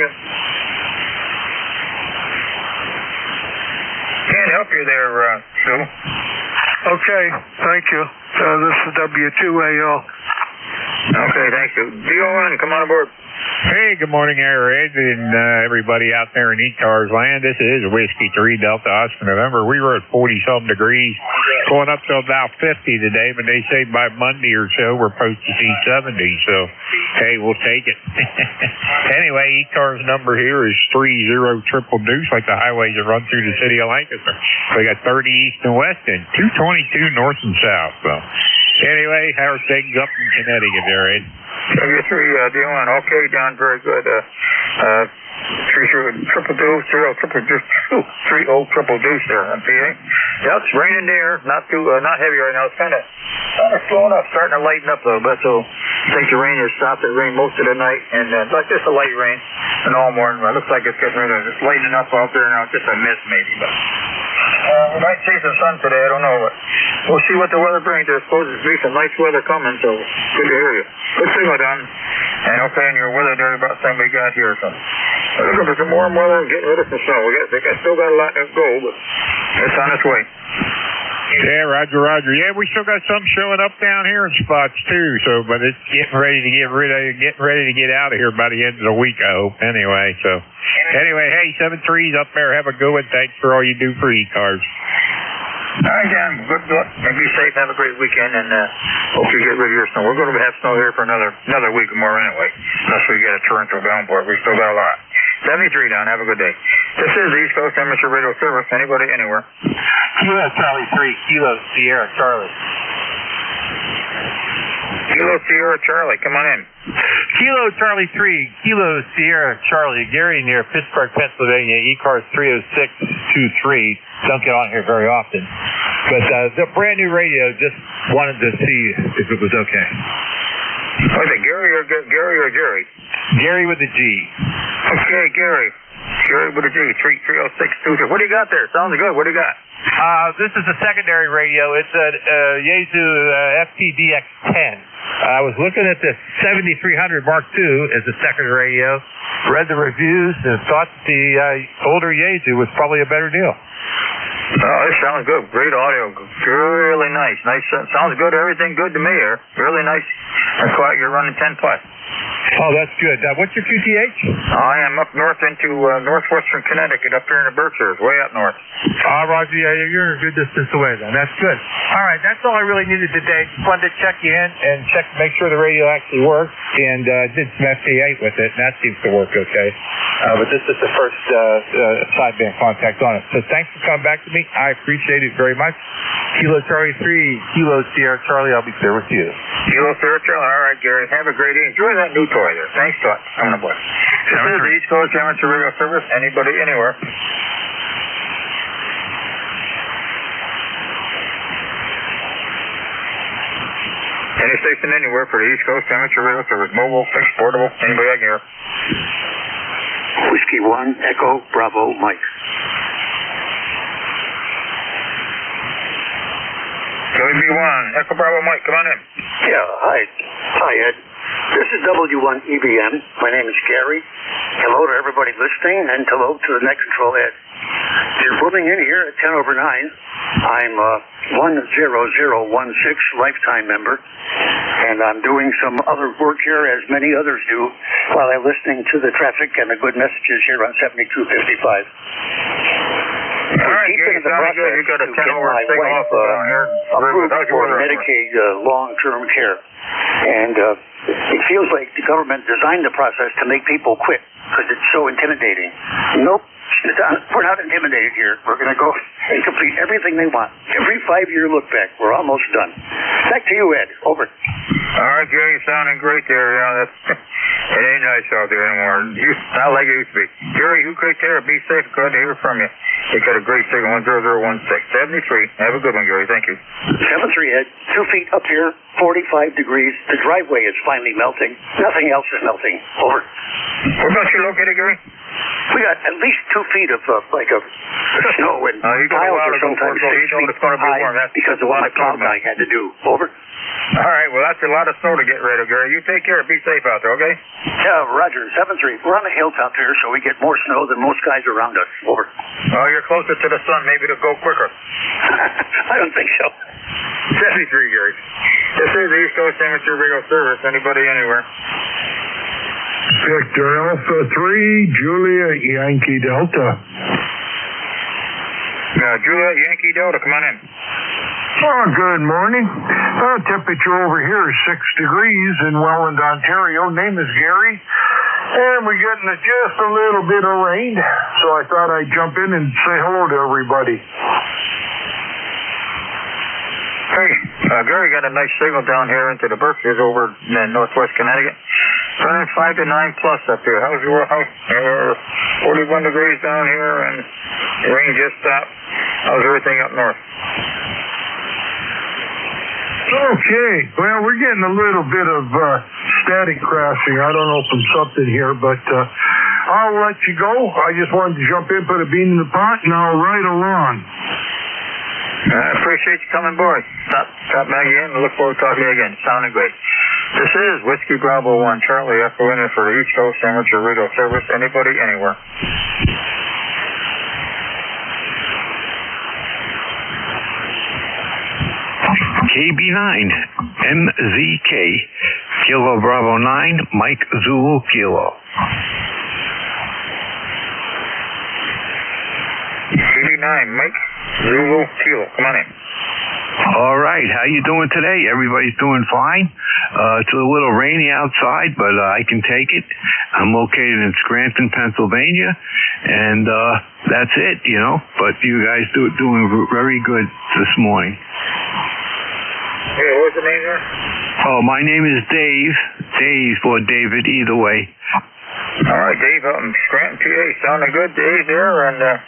Can't help you there, Sue. Okay, thank you. This is W2AO. Okay, thank you. DON, come on aboard. Hey, good morning, Ed, and everybody out there in ECARS land. This is Whiskey 3 Delta Oscar November. We were at 40-something degrees, going up to about 50 today, but they say by Monday or so we're supposed to see 70, so hey, we'll take it. Anyway, ECARS number here is 30 triple deuce, like the highways that run through the city of Lancaster. We got 30 east and west and 222 north and south, so anyway, how are things up in Connecticut there, Ed? W3 DON. Okay, John, very good. 30 triple deuce there on PA. Yeah, it's raining there. Not heavy right now. It's kind of slowing up, starting to lighten up a little bit. So I think the rain has stopped. It rained most of the night, and like just a light rain and all morning. It looks like it's getting rid of it. It's lightening up out there now. Just a mist maybe, but We might see some sun today, I don't know, but we'll see what the weather brings. There's supposed to be some nice weather coming, so good to hear you. Good signal, Don. And okay, and your weather there about the same we got here, so we're looking for some warm weather and getting rid of some snow. Still got a lot to go, but it's on its way. Yeah, Roger. Yeah, we still got some showing up down here in spots too. So, but it's getting ready to get out of here by the end of the week, I hope. Anyway, hey, 7-3's up there. Have a good one. Thanks for all you do for ECARS. All right, Dan. Good luck. And be safe. Have a great weekend, and hope you get rid of your snow. We're going to have snow here for another week or more anyway, unless we get a torrential downpour. We still got a lot. 73 down. Have a good day. This is the East Coast Amateur Radio Service. Anybody, anywhere. Kilo Charlie 3, Kilo Sierra Charlie. Kilo Sierra Charlie, come on in. Kilo Charlie 3, Kilo Sierra Charlie. Gary near Pittsburgh, Pennsylvania. ECARS 30623. Don't get on here very often. But the brand new radio, just wanted to see if it was okay. Was it Gary or Jerry? Gary with a G. Okay, Gary. Gary with a G, 30623. What do you got there? Sounds good. What do you got? This is a secondary radio. It's a Yaesu FTDX10. I was looking at the 7300 Mark II as a secondary radio, read the reviews, and thought the older Yaesu was probably a better deal. Oh, it sounds good. Great audio. Really nice. Sounds good. Everything good to me here. Really nice. That's why you're running 10 plus. Oh, that's good. What's your QTH? I am up north into northwestern Connecticut, up here in the Berkshires, way up north. Roger, yeah, you're a good distance away then. That's good. All right, that's all I really needed today. Just wanted to check you in and make sure the radio actually works, and did some FT8 with it, and that seems to work okay. But this is the first sideband contact on it. So thanks for coming back to me. I appreciate it very much. Kilo Charlie 3, Kilo Sierra Charlie, I'll be there with you. Kilo Sierra Charlie, all right, Gary. Have a great day. Enjoy that new toy there. Thanks, Scott. I'm going to boy. This is the East Coast Amateur Radio Service. Anybody, anywhere. Any station anywhere for the East Coast Amateur Radio Service. Mobile, fixed, portable. Anybody out here? Whiskey 1, Echo, Bravo, Mike. WB1, Echo Bravo Mike, come on in. Yeah, hi Ed. This is W1EBM. My name is Gary. Hello to everybody listening, and hello to the next control Ed. You're putting in here at 10 over 9. I'm a 10016 lifetime member, and I'm doing some other work here, as many others do, while I'm listening to the traffic and the good messages here on 7255. All right, Gary, sounds good. You got a 10 over 6 off down here. Approved for Medicaid long-term care. And it feels like the government designed the process to make people quit because it's so intimidating. Nope. We're not intimidated here. We're going to go and complete everything they want. Every 5-year look back. We're almost done. Back to you, Ed. Over. All right, Gary, sounding great there. Yeah, it ain't nice out there anymore. Not like it used to be. Gary, you take care. Be safe. Glad to hear from you. You got a great signal, 10016. 73. Have a good one, Gary. Thank you. 73, Ed. 2 feet up here, 45 degrees. The driveway is finally melting. Nothing else is melting. Over. Where about you located, Gary? We got at least 2 feet of snow and piles are sometimes 6 feet high because of what my plow guy had to do. Over. All right, well, that's a lot of snow to get rid of, Gary. You take care. Be safe out there, okay? Yeah, Roger. 73. We're on the hilltop here, so we get more snow than most guys around us. Over. Oh, you're closer to the sun. Maybe it'll go quicker. I don't think so. 73, Gary. This is the East Coast Amateur Radio Service. Anybody, anywhere? Victor Alpha 3, Juliet Yankee Delta. Juliet Yankee Delta, come on in. Oh, good morning. Temperature over here is 6 degrees in Welland, Ontario. Name is Gary. And we're getting just a little bit of rain, so I thought I'd jump in and say hello to everybody. Hey, Gary got a nice signal down here into the Berkshires over in northwest Connecticut. Running 5 to 9 plus up here. How's your house? 41 degrees down here, and the rain just stopped. How's everything up north? Okay, well, we're getting a little bit of static crashing. I don't know from something here, but I'll let you go. I just wanted to jump in, put a bean in the pot, and I'll ride along. I appreciate you coming aboard. Stop back again and look forward to talking to you again. Sounding great. This is Whiskey Bravo 1 Charlie Echo India for the East Coast Amateur Radio Service. Anybody, anywhere. KB9, MZK, Kilo Bravo 9, Mike Zulu Kilo. KB9, Mike Zulu Kilo. Come on in. All right, how you doing today? Everybody's doing fine. It's a little rainy outside, but I can take it. I'm located in Scranton, Pennsylvania, and that's it, you know. But you guys doing very good this morning. Hey, what's the name there? Oh, my name is Dave. Dave or David, either way. All right, Dave, out in Scranton, PA. Sounding good, Dave, there, and nice.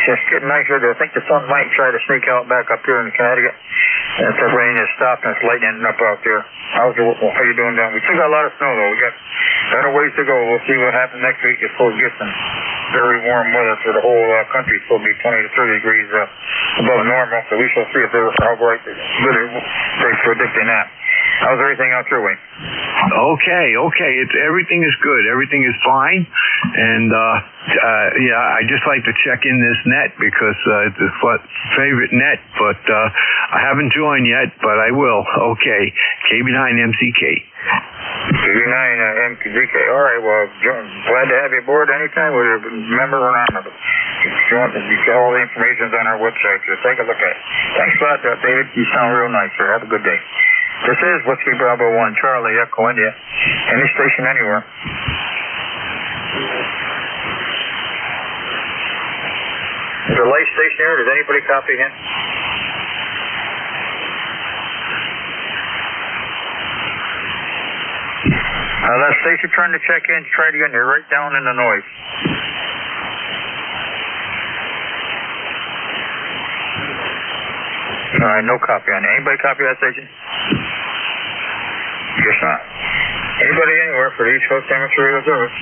It's getting nicer. I think the sun might try to sneak out back up here in Connecticut. And the rain has stopped and it's lightening up out there. How you doing down? We still got a lot of snow, though. We got a ways to go. We'll see what happens next week. It's supposed to get some very warm weather for the whole country. It's supposed to be 20 to 30 degrees above normal. So we shall see if how bright they're predicting that. How's everything out your way? Okay. Everything is good. Everything is fine. And yeah, I just like to check in this net because it's a favorite net, but I haven't joined yet, but I will. Okay, KB9MCK. KB9 MCK. All right. Well, glad to have you aboard anytime. Whether you're a member or not. If you want, all the information's on our website. So take a look at it. Thanks a lot, David. You sound real nice, sir. Have a good day. This is Whiskey Bravo 1 Charlie Echo India. Any station anywhere. Is the light station here? Does anybody copy him? That station trying to check in, try to get you right down in the noise. All right, no copy on it. Anybody copy that station? Guess not. Anybody anywhere for the East Coast Amateur Radio Service?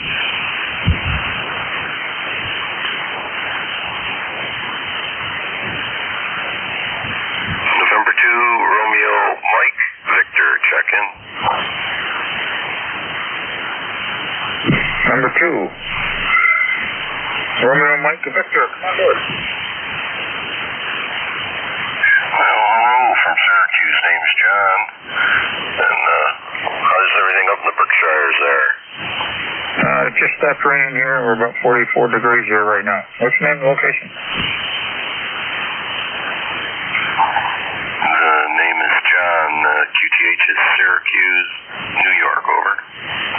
November 2, Romeo Mike Victor, check in. Number 2. Romeo Mike Victor, come on board. Hello, from Syracuse. Name's John. And how's everything up in the Berkshires there? It just stopped raining here. We're about 44 degrees here right now. What's the name of the location? The name is John. QTH is Syracuse, New York, over.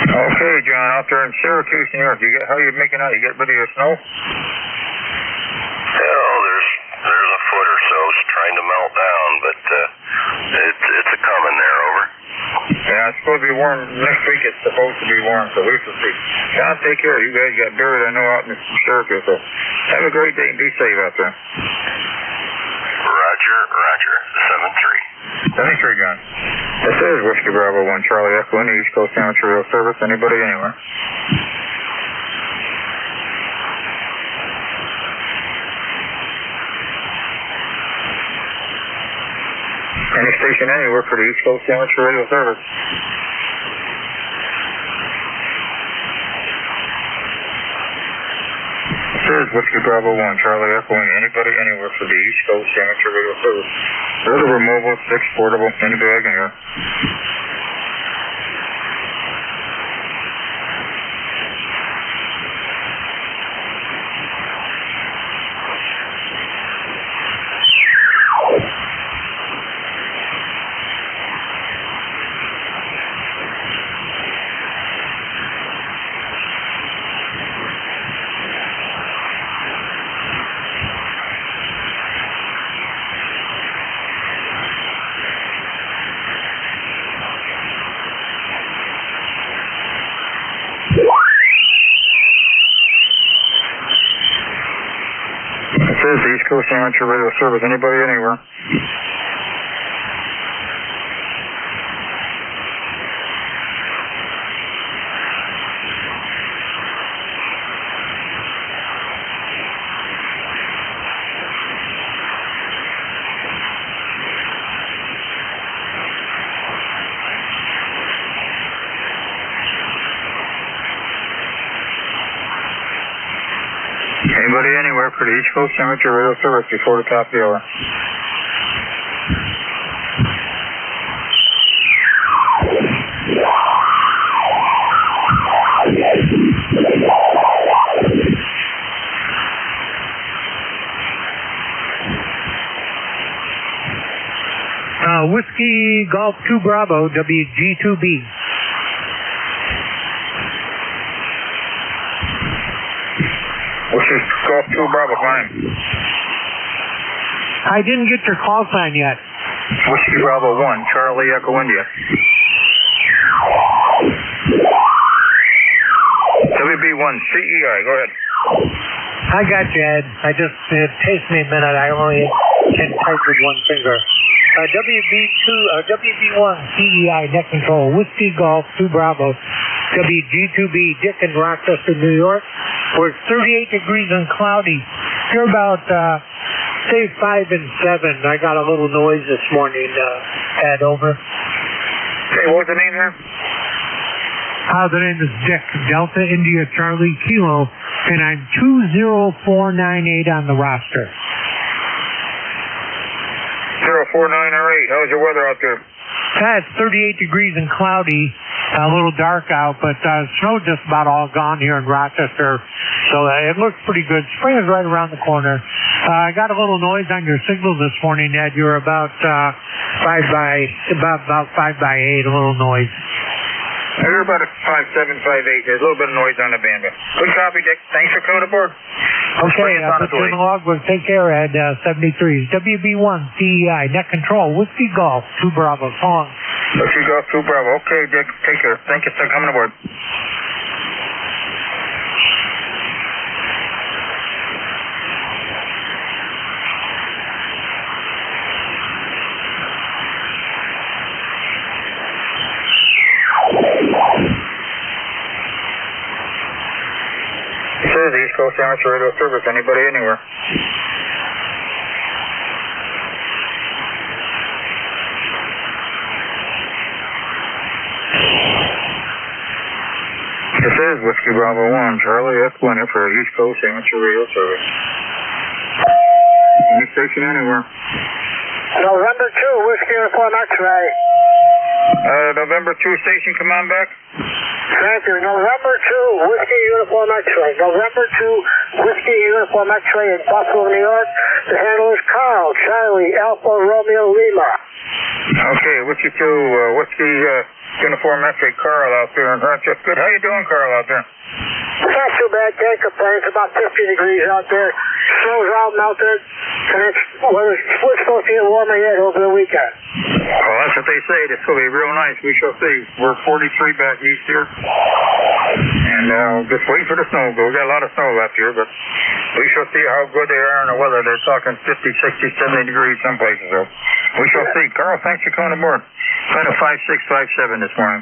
Okay, John, out there in Syracuse, New York. How are you making out? You get rid of your snow? Well, there's a foot or so trying to melt down, but it's a coming there, over. Yeah, it's supposed to be warm. Next week it's supposed to be warm, so we shall see. John, take care. You guys got dirt, I know, out in Syracuse, so have a great day and be safe out there. Roger. 73, John. This is Whiskey Bravo 1 Charlie Echo in the East Coast Amateur Radio Service. Anybody, anywhere? Any station anywhere for the East Coast Amateur Radio Service. This is Whiskey Bravo 1 Charlie Echo in anybody, anywhere for the East Coast Amateur Radio Service. Portable, mobile, 6 portable, anybody I can hear. This is the East Coast Amateur Radio Service. Anybody, anywhere? Anybody anywhere for the East Coast Amateur Radio Service before the top of the hour? Whiskey Golf 2 Bravo, WG2B. Whiskey Golf 2 Bravo, fine. I didn't get your call sign yet. Whiskey Bravo 1, Charlie Echo India. WB1 CEI, go ahead. I got you, Ed. It takes me a minute. I only can type with one finger. WB1 CEI net control, Whiskey Golf 2 Bravo, WG2B, Dick in Rochester, New York. We're 38 degrees and cloudy. You're about, say 5 and 7. I got a little noise this morning, Ed, over. Okay, what was the name there? The name is Dick, Delta India Charlie Kilo, and I'm 20498 on the roster. 04908. How's your weather out there? It's 38 degrees and cloudy, a little dark out, but snow just about all gone here in Rochester, so it looks pretty good. Spring is right around the corner. I got a little noise on your signal this morning, Ed. You're about 5 by 8, a little noise. You're about a 5.7, 5.8. There's a little bit of noise on the band. Good copy, Dick. Thanks for coming aboard. Okay, I'll put you in the logbook. Take care, Ed. 73s. WB1 CEI, net control, Whiskey Golf 2 Bravo, song. Whiskey Golf 2 Bravo. Okay, Dick. Take care. Thank you for coming aboard. This is the East Coast Amateur Radio Service. Anybody anywhere? This is Whiskey Bravo 1, Charlie F. Winner for East Coast Amateur Radio Service. Any station anywhere? November 2, Whiskey Uniform X-Ray. November 2 station, come on back. Thank you. November 2, Whiskey Uniform X-Ray. November 2, Whiskey Uniform X-Ray in Buffalo, New York. The handle is Carl, Charlie, Alpha, Romeo, Lima. Okay, Whiskey 2, Whiskey Uniform X-Ray, Carl out there in Rochester. Good. How you doing, Carl, out there? Not too bad. Can't complain. It's about 50 degrees out there. Snow's all melted, and we're supposed to get warmer yet over the weekend. Well, that's what they say. This will be real nice. We shall see. We're 43 back east here. And just wait for the snow. We got a lot of snow left here, but we shall see how good they are in the weather. They're talking 50, 60, 70 degrees some places. So we shall see. Carl, thanks for coming aboard. Kind of 5657 this morning.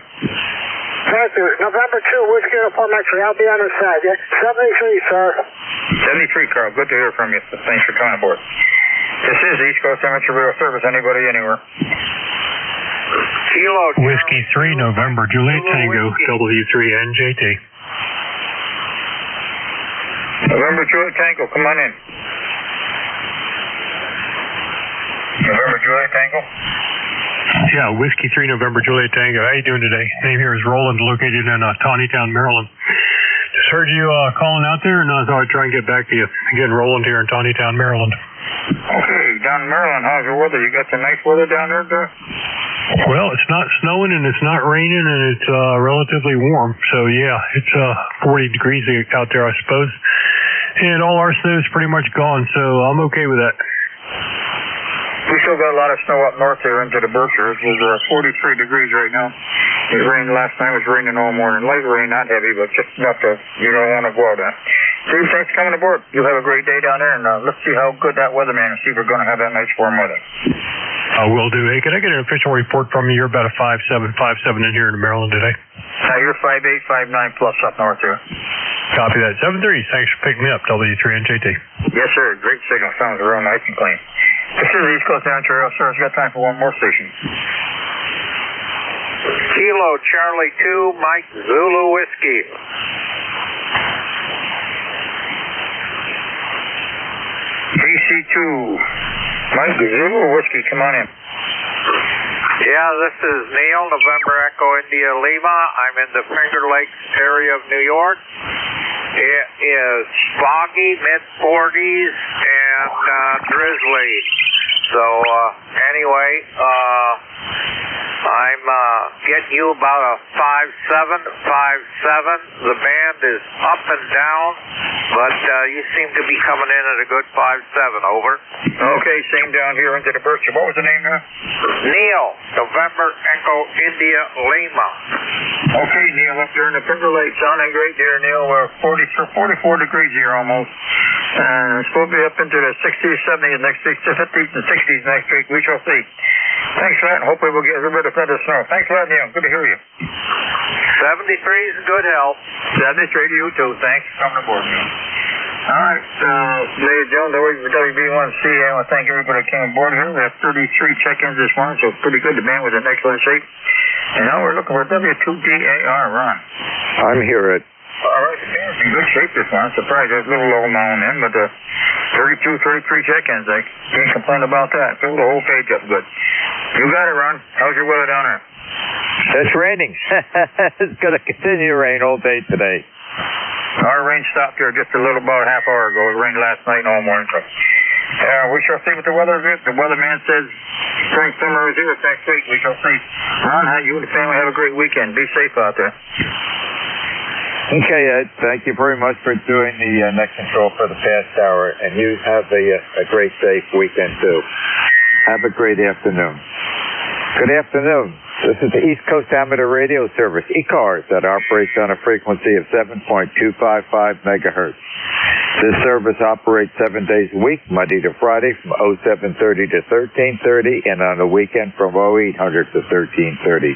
Thank you. November 2, Whiskey Uniform X-Ray. I'll be on the side. Yeah? 73, sir. 73, Carl. Good to hear from you. Thanks for coming aboard. This is East Coast Amateur Radio Service. Anybody anywhere? Kilo. Whiskey 3, November, Juliet Tango, W3NJT. November Juliet Tango, come on in. November Juliet Tango? Yeah, Whiskey 3, November, Juliet Tango. How you doing today? Name here is Roland, located in Tawnytown, Maryland. Just heard you calling out there, and I thought I'd try and get back to you. Again, Roland here in Tawnytown, Maryland. Okay, down in Maryland, how's your weather? You got some nice weather down there, Doc? Well, it's not snowing, and it's not raining, and it's relatively warm. So, yeah, it's 40 degrees out there, I suppose. And all our snow is pretty much gone, so I'm okay with that. We still got a lot of snow up north here into the Berkshires. It's 43 degrees right now. It rained last night. It was raining all morning. Light rain, not heavy, but just enough to, you don't want to go out on. Steve, thanks for coming aboard. You have a great day down there, and let's see how good that weatherman is. See if we're going to have that nice warm weather. Will do. Hey, can I get an official report from you? You're about a 5.7 in here in Maryland today. You're 5.8, 5.9 plus up north here. Copy that. 7.3. Thanks for picking me up, W3NJT. Yes, sir. Great signal. Sounds real nice and clean. This is East Coast Amateur Radio Service. Got time for one more station. Kilo Charlie 2, Mike Zulu Whiskey. AC2. Mike Zulu Whiskey, come on in. Yeah, this is Neil, November Echo India Lima. I'm in the Finger Lakes area of New York. It is foggy, mid-40s, and drizzly. So, anyway, I'm getting you about a 5.7. The band is up and down, but you seem to be coming in at a good 5.7, over. Okay, same down here into the Berkshire. What was the name now? Neil, November Echo India Lima. Okay, Neil, up there in the Finger Lakes, sounding great there, Neil. We're 44 degrees here almost. And it's supposed to be up into the 60s, 70s next week, to 50s and 60s next week. We shall see. Thanks for that, and hopefully we'll get a little bit of snow. Thanks for that, Neil. Good to hear you. 73 is good health. 73 to you, too. Thanks for coming aboard, Neil. All right, ladies and gentlemen, WB1C, I want to thank everybody that came aboard here. We have 33 check-ins this morning, so pretty good. The band was in excellent shape. And now we're looking for W2DAR, Ron. I'm here at... All right, the band's in good shape this one. I'm surprised there's a little low now and then, but 33 check-ins. I can't complain about that. Fill the whole page up good. You got it, Ron. How's your weather down there? It's raining. It's going to continue to rain all day today. Our rain stopped here just a little about a half hour ago. It rained last night and all morning. So, we shall see what the weather is. The weatherman says spring, summer is here next week. We shall see. Ron, you and the family have a great weekend. Be safe out there. Okay, Ed. Thank you very much for doing the net control for the past hour. And you have a great, safe weekend, too. Have a great afternoon. Good afternoon. This is the East Coast Amateur Radio Service, ECARS, that operates on a frequency of 7.255 megahertz. This service operates 7 days a week, Monday to Friday from 0730 to 1330, and on the weekend from 0800 to 1330.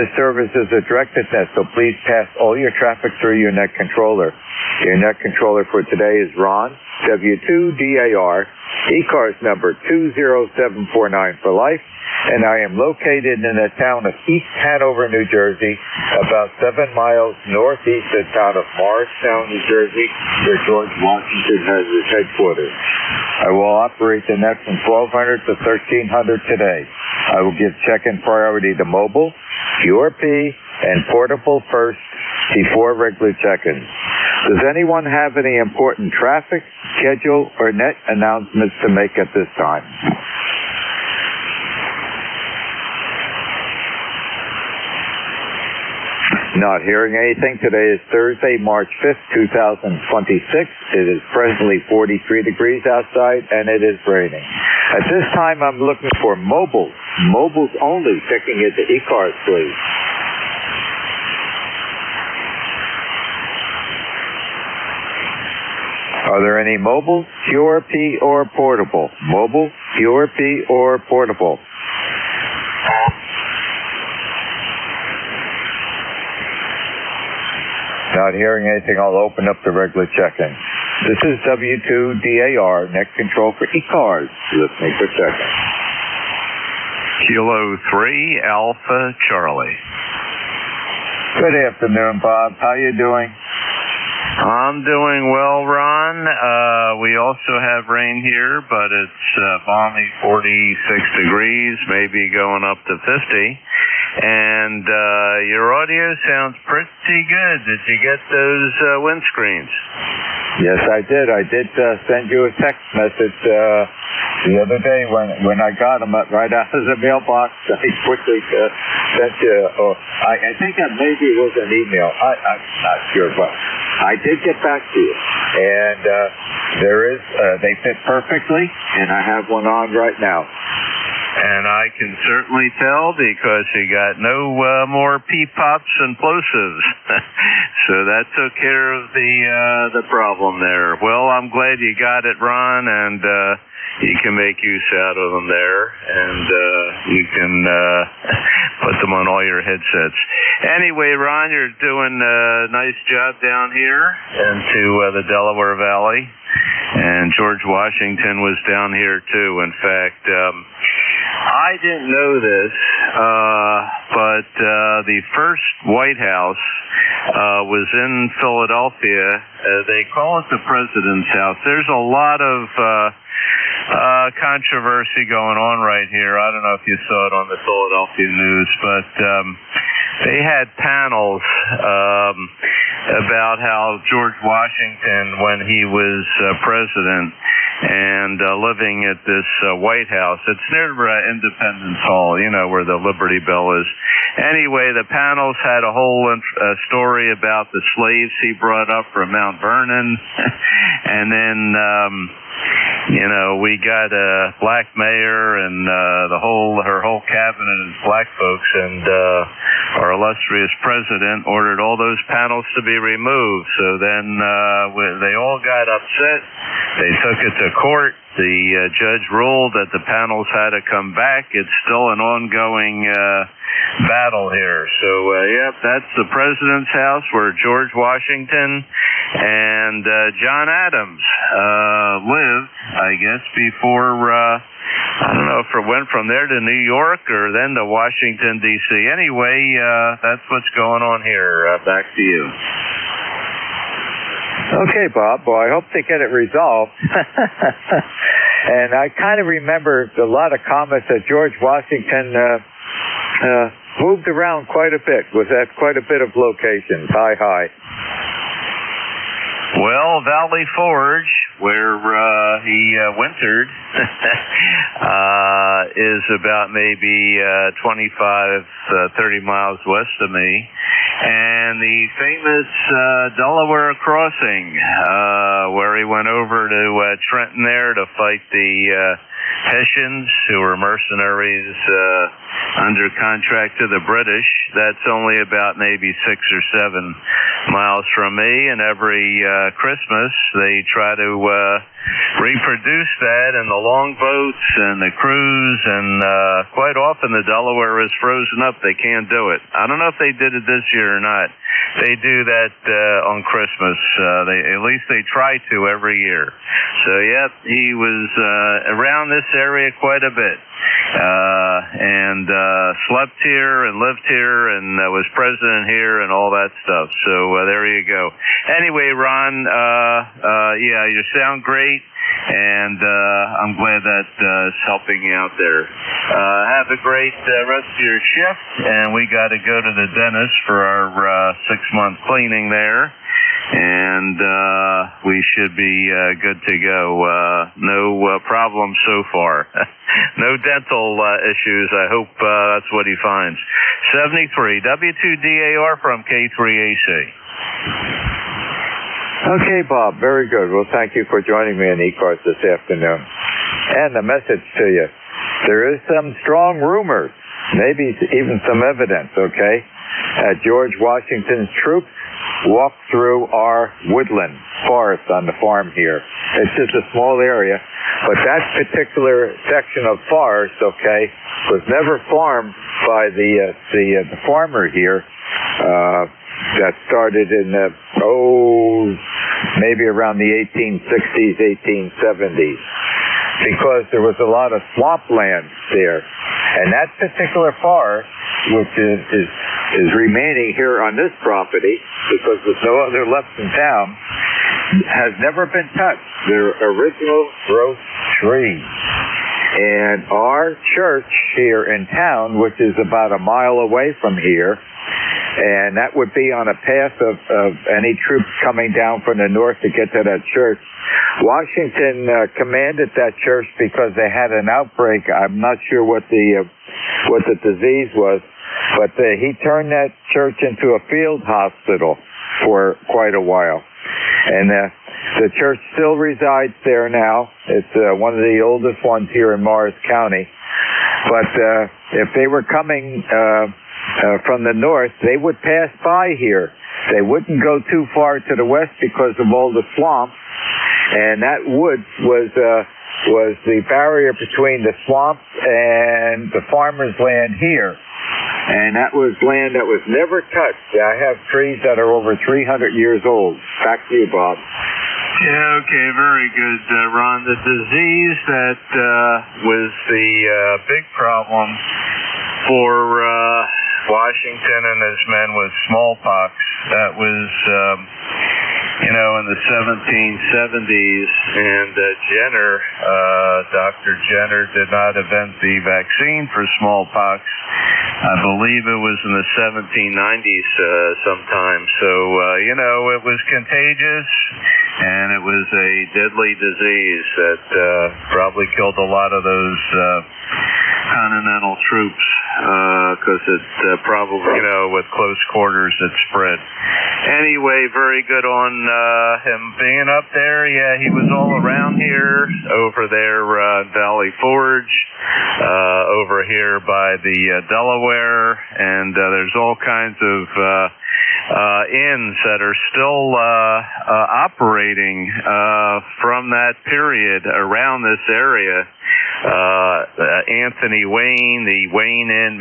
This service is a directed net, so please pass all your traffic through your net controller. Your net controller for today is Ron, W2DAR, ECARS number 20749 for life, and I am located in the town of East Hanover, New Jersey, about 7 miles northeast of the town of Morristown, New Jersey, where George Washington has his headquarters. I will operate the net from 1200 to 1300 today. I will give check-in priority to mobile, QRP, and portable first before regular check-ins. Does anyone have any important traffic, schedule, or net announcements to make at this time? Not hearing anything. Today is Thursday, March 5th, 2026. It is presently 43 degrees outside, and it is raining. At this time, I'm looking for mobiles. Mobiles only, checking into ECARS, please. Are there any mobile, QRP, or portable? Mobile, QRP, or portable? Not hearing anything, I'll open up the regular check-in. This is W2DAR, net control for ECARS. Listening for check-in. Kilo 3, Alpha Charlie. Good afternoon, Bob. How you doing? I'm doing well, Ron. We also have rain here, but it's balmy 46 degrees, maybe going up to 50. And your audio sounds pretty good. Did you get those windscreens? Yes, I did. I did send you a text message the other day when I got them right out of the mailbox. I quickly sent you. I think that maybe it was an email. I'm not sure, but I did get back to you. And they fit perfectly, and I have one on right now. And I can certainly tell because you got no more peepops and plosives. So that took care of the problem there. Well, I'm glad you got it, Ron, and you can make use out of them there, and you can put them on all your headsets. Anyway, Ron, you're doing a nice job down here into the Delaware Valley, and George Washington was down here too. In fact, I didn't know this, but the first White House was in Philadelphia. They call it the President's House. There's a lot of controversy going on right here. I don't know if you saw it on the Philadelphia news, but they had panels about how George Washington, when he was president and living at this White House, it's near Independence Hall, you know, where the Liberty Bell is. Anyway, the panels had a whole story about the slaves he brought up from Mount Vernon, and then you know, we got a black mayor and her whole cabinet is black folks, and our illustrious president ordered all those panels to be removed. So then they all got upset. They took it to court. The judge ruled that the panels had to come back. It's still an ongoing battle here. So, yep, that's the President's House where George Washington and John Adams lived, I guess, before, I don't know if it went from there to New York or then to Washington, D.C. Anyway, that's what's going on here. Back to you. Okay, Bob. Well, I hope they get it resolved. And I kind of remember a lot of comments that George Washington moved around quite a bit, was at quite a bit of locations. Hi. Well, Valley Forge, where he wintered, is about maybe 25, 30 miles west of me. And the famous Delaware Crossing, where he went over to Trenton there to fight the Hessians, who were mercenaries under contract to the British. That's only about maybe 6 or 7 miles from me, and every Christmas they try to reproduce that in the longboats and the cruise, and quite often the Delaware is frozen up. They can't do it. I don't know if they did it this year or not. They do that on Christmas. At least they try to every year. So, yep, he was around this area quite a bit. And slept here and lived here and was president here and all that stuff. So there you go. Anyway, Ron, yeah, you sound great, and I'm glad that is helping you out there. Have a great rest of your shift, and we got to go to the dentist for our 6-month cleaning there. And we should be good to go. No problems so far. No dental issues. I hope that's what he finds. 73 W2DAR from K3AC. Okay, Bob. Very good. Well, thank you for joining me on ECARS this afternoon. And a message to you. There is some strong rumors, maybe even some evidence, okay? George Washington's troops walk through our woodland forest on the farm here. It's just a small area, but that particular section of forest, okay, was never farmed by the farmer here. That started in maybe around the 1860s, 1870s, because there was a lot of swampland there, and that particular forest, which is remaining here on this property, because there's no other left in town, has never been touched. They're original growth trees. And our church here in town, which is about a mile away from here, and that would be on a path of any troops coming down from the north to get to that church. Washington commanded that church because they had an outbreak. I'm not sure what the disease was, but he turned that church into a field hospital for quite a while. And the church still resides there now. It's one of the oldest ones here in Morris County. But if they were coming from the north, they would pass by here. They wouldn't go too far to the west because of all the swamps. And that woods was the barrier between the swamps and the farmer's land here. And that was land that was never touched. I have trees that are over 300 years old. Back to you, Bob. Yeah, okay, very good, Ron. The disease that was the big problem for Washington and his men with smallpox. That was, in the 1770s, and Jenner, Dr. Jenner, did not invent the vaccine for smallpox. I believe it was in the 1790s sometime. So, it was contagious, and it was a deadly disease that probably killed a lot of those Continental troops because it probably, with close quarters it spread. Anyway, very good on him being up there. Yeah, he was all around here, over there Valley Forge, over here by the Delaware, and there's all kinds of inns that are still operating from that period around this area. Anthony Wayne, the Wayne Inn,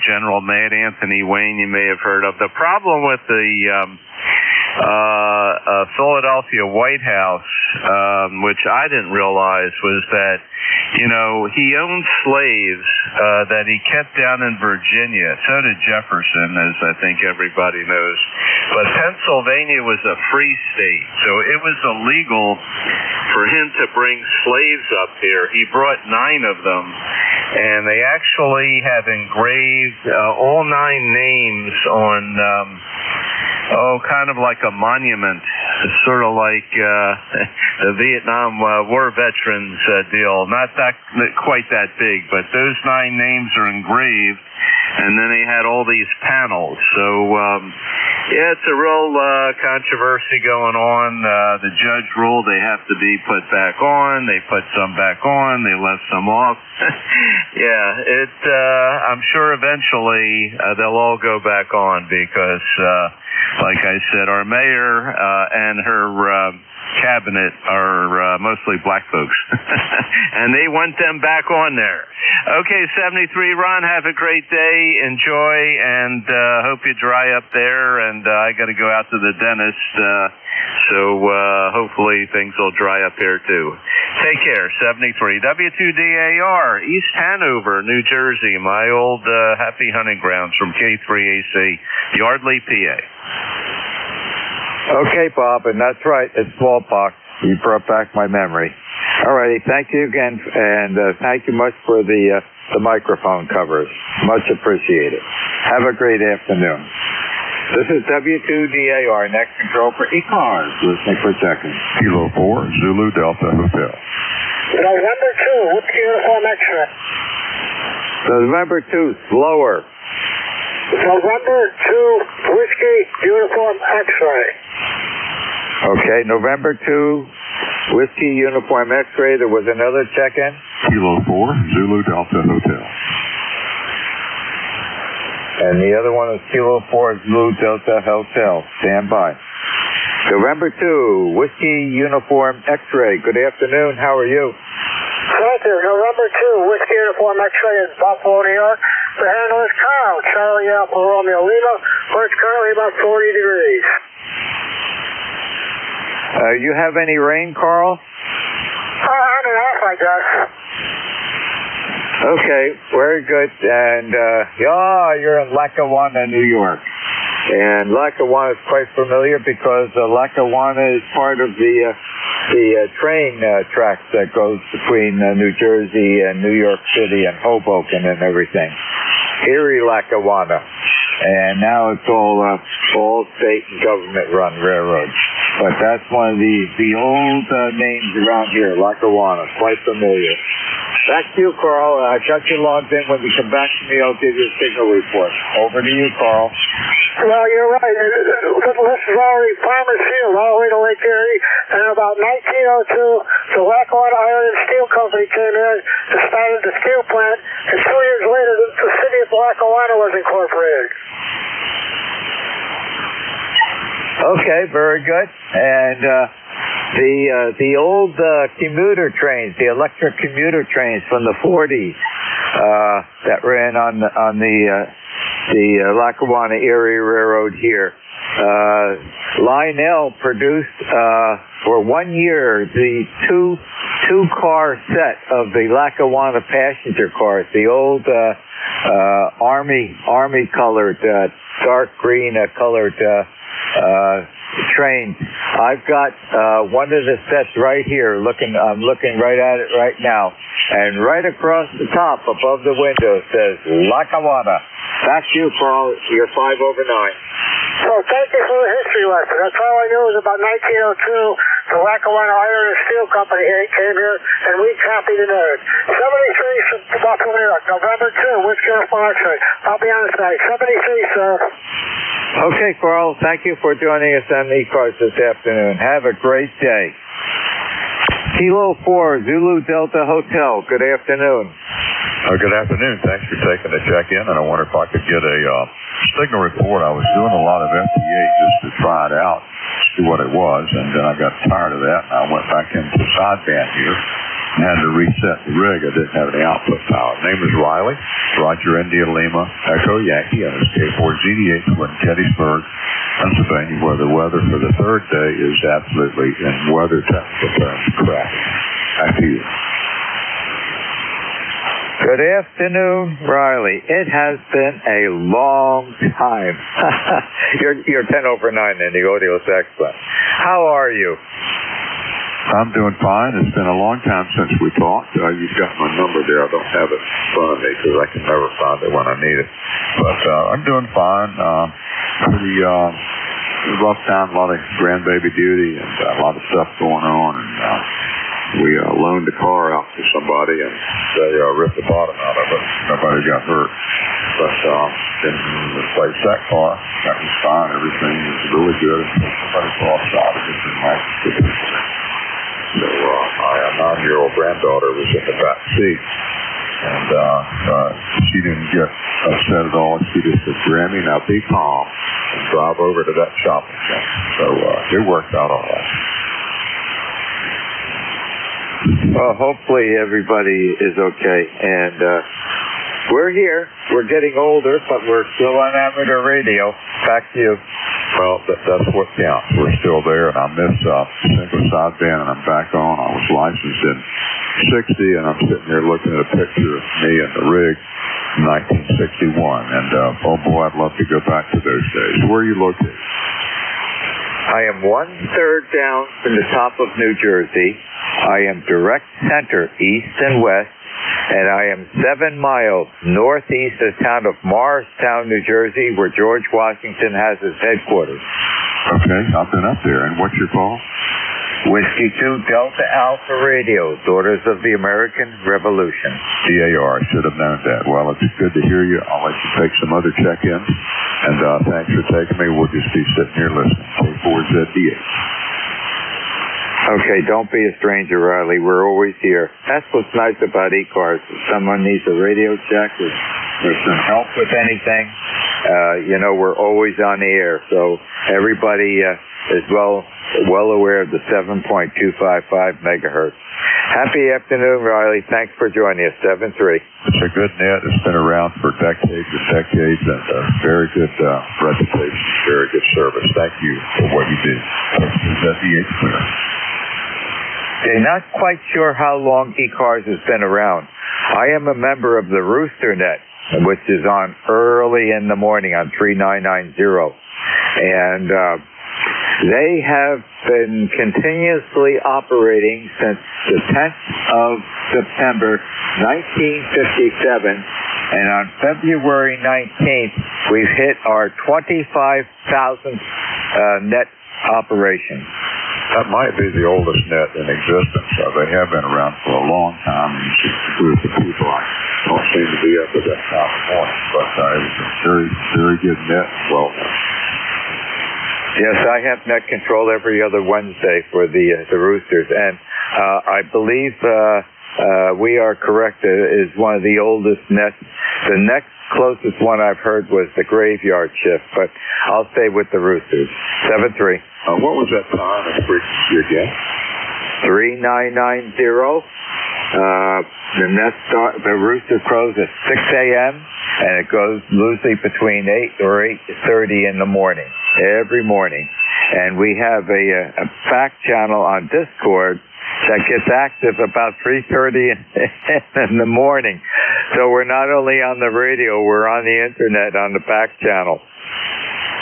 General Mad Anthony Wayne, you may have heard of. The problem with the Philadelphia White House, which I didn't realize, was that, he owned slaves that he kept down in Virginia. So did Jefferson, as I think everybody knows. But Pennsylvania was a free state, so it was illegal for him to bring slaves up here. He brought 9 of them, and they actually have engraved all 9 names on kind of like a monument. It's sort of like the Vietnam War veterans deal. Not quite that big, but those 9 names are engraved, and then they had all these panels. So, it's a real controversy going on. The judge ruled they have to be put back on. They put some back on. They left some off. I'm sure eventually they'll all go back on because, like I said, our mayor and her cabinet are mostly black folks, and they want them back on there. Okay, 73, Ron, have a great day. Enjoy, and hope you dry up there, and I got to go out to the dentist, so hopefully things will dry up here too. Take care. 73, W2DAR, East Hanover, New Jersey, my old happy hunting grounds from K3AC, Yardley, PA. Okay, Bob, and that's right. It's smallpox. You brought back my memory. All righty. Thank you again, and thank you much for the microphone covers. Much appreciated. Have a great afternoon. This is W2DAR, next control for ECARS. Listening for checking. Kilo 4, Zulu Delta Hotel. November 2, Whiskey Uniform X-ray. November 2, slower. November 2, Whiskey Uniform X-ray. Okay, November 2, Whiskey Uniform X-ray. There was another check-in. Kilo 4, Zulu Delta Hotel. And the other one is Kilo 4, Zulu Delta Hotel. Stand by. November 2, Whiskey Uniform X-ray. Good afternoon. How are you? Thank you. November 2, Whiskey Uniform X-ray in Buffalo, New York. The handle is Carl, Charlie Alpha Romeo Lima, where it's currently about 40 degrees. You have any rain, Carl? On and off, I guess. Okay, very good. And, you're in Lackawanna, New York. And Lackawanna is quite familiar because Lackawanna is part of the train tracks that goes between New Jersey and New York City and Hoboken and everything. Erie, Lackawanna. And now it's all state and government run railroads. But that's one of the old names around here, Lackawanna. Quite familiar. Back to you, Carl. I got you logged in. When you come back to me, I'll give you a signal report. Over to you, Carl. Well, you're right. This is already Farmers Field all the way to Lake Erie. And in about 1902, the Lackawanna Iron and Steel Company came in and started the steel plant. And 2 years later, the city of Lackawanna was incorporated. Okay, very good. And the old commuter trains, the electric commuter trains from the 40s that ran on the Lackawanna Erie Railroad here. Lionel produced for 1 year the two-car set of the Lackawanna passenger cars, the old army-colored, dark green colored train. I've got one of the sets right here. I'm looking right at it right now, and right across the top, above the window, says Lackawanna. Back to you, Carl. You're 5 over 9. So thank you for the history lesson. That's all I knew was about 1902. The Lackawanna Iron and Steel Company came here, and we copied the nerd. 73 from Buffalo, New York. November 2, Whiskey Foxtrot. I'll be on the side. 73, sir. Okay, Carl. Thank you for joining us on ECARS this afternoon. Have a great day. Kilo 4, Zulu Delta Hotel. Good afternoon. Good afternoon. Thanks for taking the check-in, and I wonder if I could get a signal report. I was doing a lot of FTA just to try it out, see what it was, and then I got tired of that, and I went back into sideband here and had to reset the rig. I didn't have any output power. Name is Riley, Roger India Lima, Echo Yankee, and it's K4GD8 in Gettysburg, Pennsylvania, where the weather for the third day is absolutely, in weather technical terms, crap. Back to you. Good afternoon, Riley. It has been a long time. You're 10 over 9 and the audio's excellent. How are you? I'm doing fine. It's been a long time since we talked. You've got my number there. I don't have it in front of me because I can never find it when I need it. But I'm doing fine. Pretty rough time, a lot of grandbaby duty and a lot of stuff going on. And we loaned the car out to somebody and they ripped the bottom out of it. Nobody got hurt. But then replaced that car. That was fine. Everything was really good. Somebody lost out of it. So my 9-year-old granddaughter was in the back seat, and she didn't get upset at all. She just said, "Grammy, now be calm and drive over to that shopping center." So it worked out all right. Well, hopefully everybody is okay, and we're here. We're getting older, but we're still on amateur radio. Back to you. Well, that's what counts. We're still there, and I miss single sideband, and I'm back on. I was licensed in 60, and I'm sitting here looking at a picture of me and the rig in 1961. And, oh boy, I'd love to go back to those days. Where are you located? I am 1/3 down from the top of New Jersey. I am direct center, east and west, and I am 7 miles northeast of the town of Morristown, New Jersey, where George Washington has his headquarters. Okay, I've been up there. And what's your call? Whiskey 2 Delta Alpha Radio, Daughters of the American Revolution. DAR, I should have known that. Well, it's good to hear you. I'll let you take some other check-ins. And thanks for taking me. We'll just be sitting here listening. K4ZD8. Okay, don't be a stranger, Riley. We're always here. That's what's nice about ECARS. If someone needs a radio check or some help with anything, we're always on the air. So everybody is well aware of the 7.255 megahertz. Happy afternoon, Riley. Thanks for joining us. 7-3. It's a good net. It's been around for decades and decades, and a very good reputation, very good service. Thank you for what you do. K4ZD8 clear. Okay, not quite sure how long ECARS has been around. I am a member of the Rooster Net, which is on early in the morning on 3990. And they have been continuously operating since the 10th of September, 1957. And on February 19th, we've hit our 25,000th net operation. That might be the oldest net in existence. They have been around for a long time, and you see a group of people don't seem to be up at that time of morning. But it was a very, very good net. Well, yes, I have net control every other Wednesday for the Roosters, and I believe we are correct. It is one of the oldest nets. The next closest one I've heard was the graveyard shift, but I'll stay with the Roosters. 7-3. What was that time and frequency again? 3990. The rooster crows at 6 a.m. and it goes loosely between 8 or 8:30 in the morning, every morning. And we have a back channel on Discord. that gets active about 3:30 in the morning. So we're not only on the radio, we're on the internet on the back channel.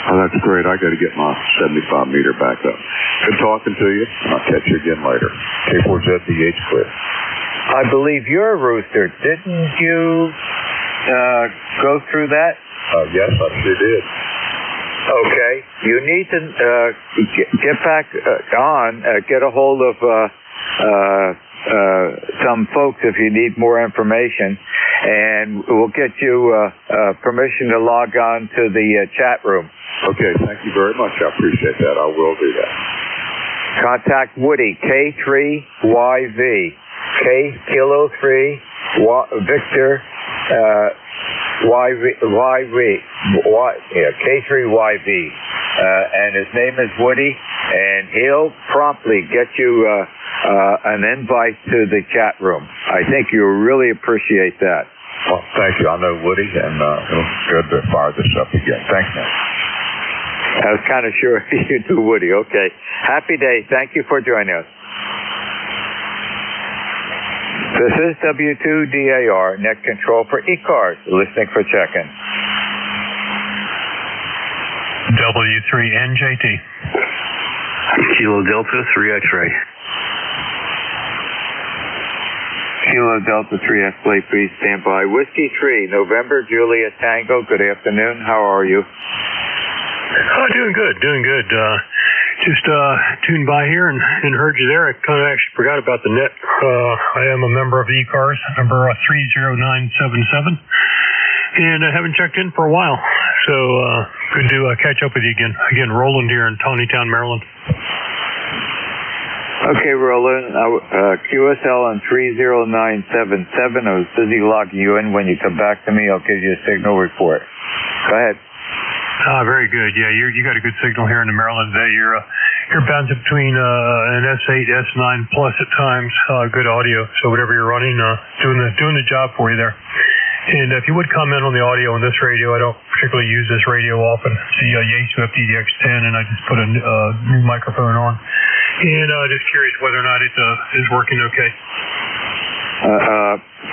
Oh, that's great. I got to get my 75 meter back up. Good talking to you. I'll catch you again later. K4ZDH clear. I believe you're a rooster. Didn't you go through that? Yes, I sure did. Okay. You need to get back on, get a hold of some folks if you need more information, and we'll get you permission to log on to the chat room. Okay, thank you very much. I appreciate that. I will do that. Contact Woody, K3YV, Kilo 3, Victor, K3YV, and his name is Woody, and he'll promptly get you an invite to the chat room. I think you'll really appreciate that. Well, thank you. I know Woody, and it's good to fire this up again. Thanks, man. I was kind of sure you knew Woody. Okay. Happy day. Thank you for joining us. This is W2DAR, net control for ECARS, listening for check-in. W3NJT. Kilo Delta 3 X-ray. Kilo Delta 3 X-ray, please stand by. Whiskey 3, November, Juliet Tango. Good afternoon. How are you? Doing good. Just tuned by here and heard you there. I kind of actually forgot about the net. I am a member of ECARS, number 30977, and I haven't checked in for a while. So good to catch up with you again. Again, Roland here in Tawnytown, Maryland. Okay, Roland. QSL on 30977. I was busy logging you in. When you come back to me, I'll give you a signal report. Go ahead. Very good. Yeah, you got a good signal here in the Maryland. You're bouncing between an S8, S9 plus at times. Good audio. So whatever you're running, doing the job for you there. And if you would comment on the audio on this radio, I don't particularly use this radio often. It's the Yates FDDX10, and I just put a new microphone on. And just curious whether or not it is working okay.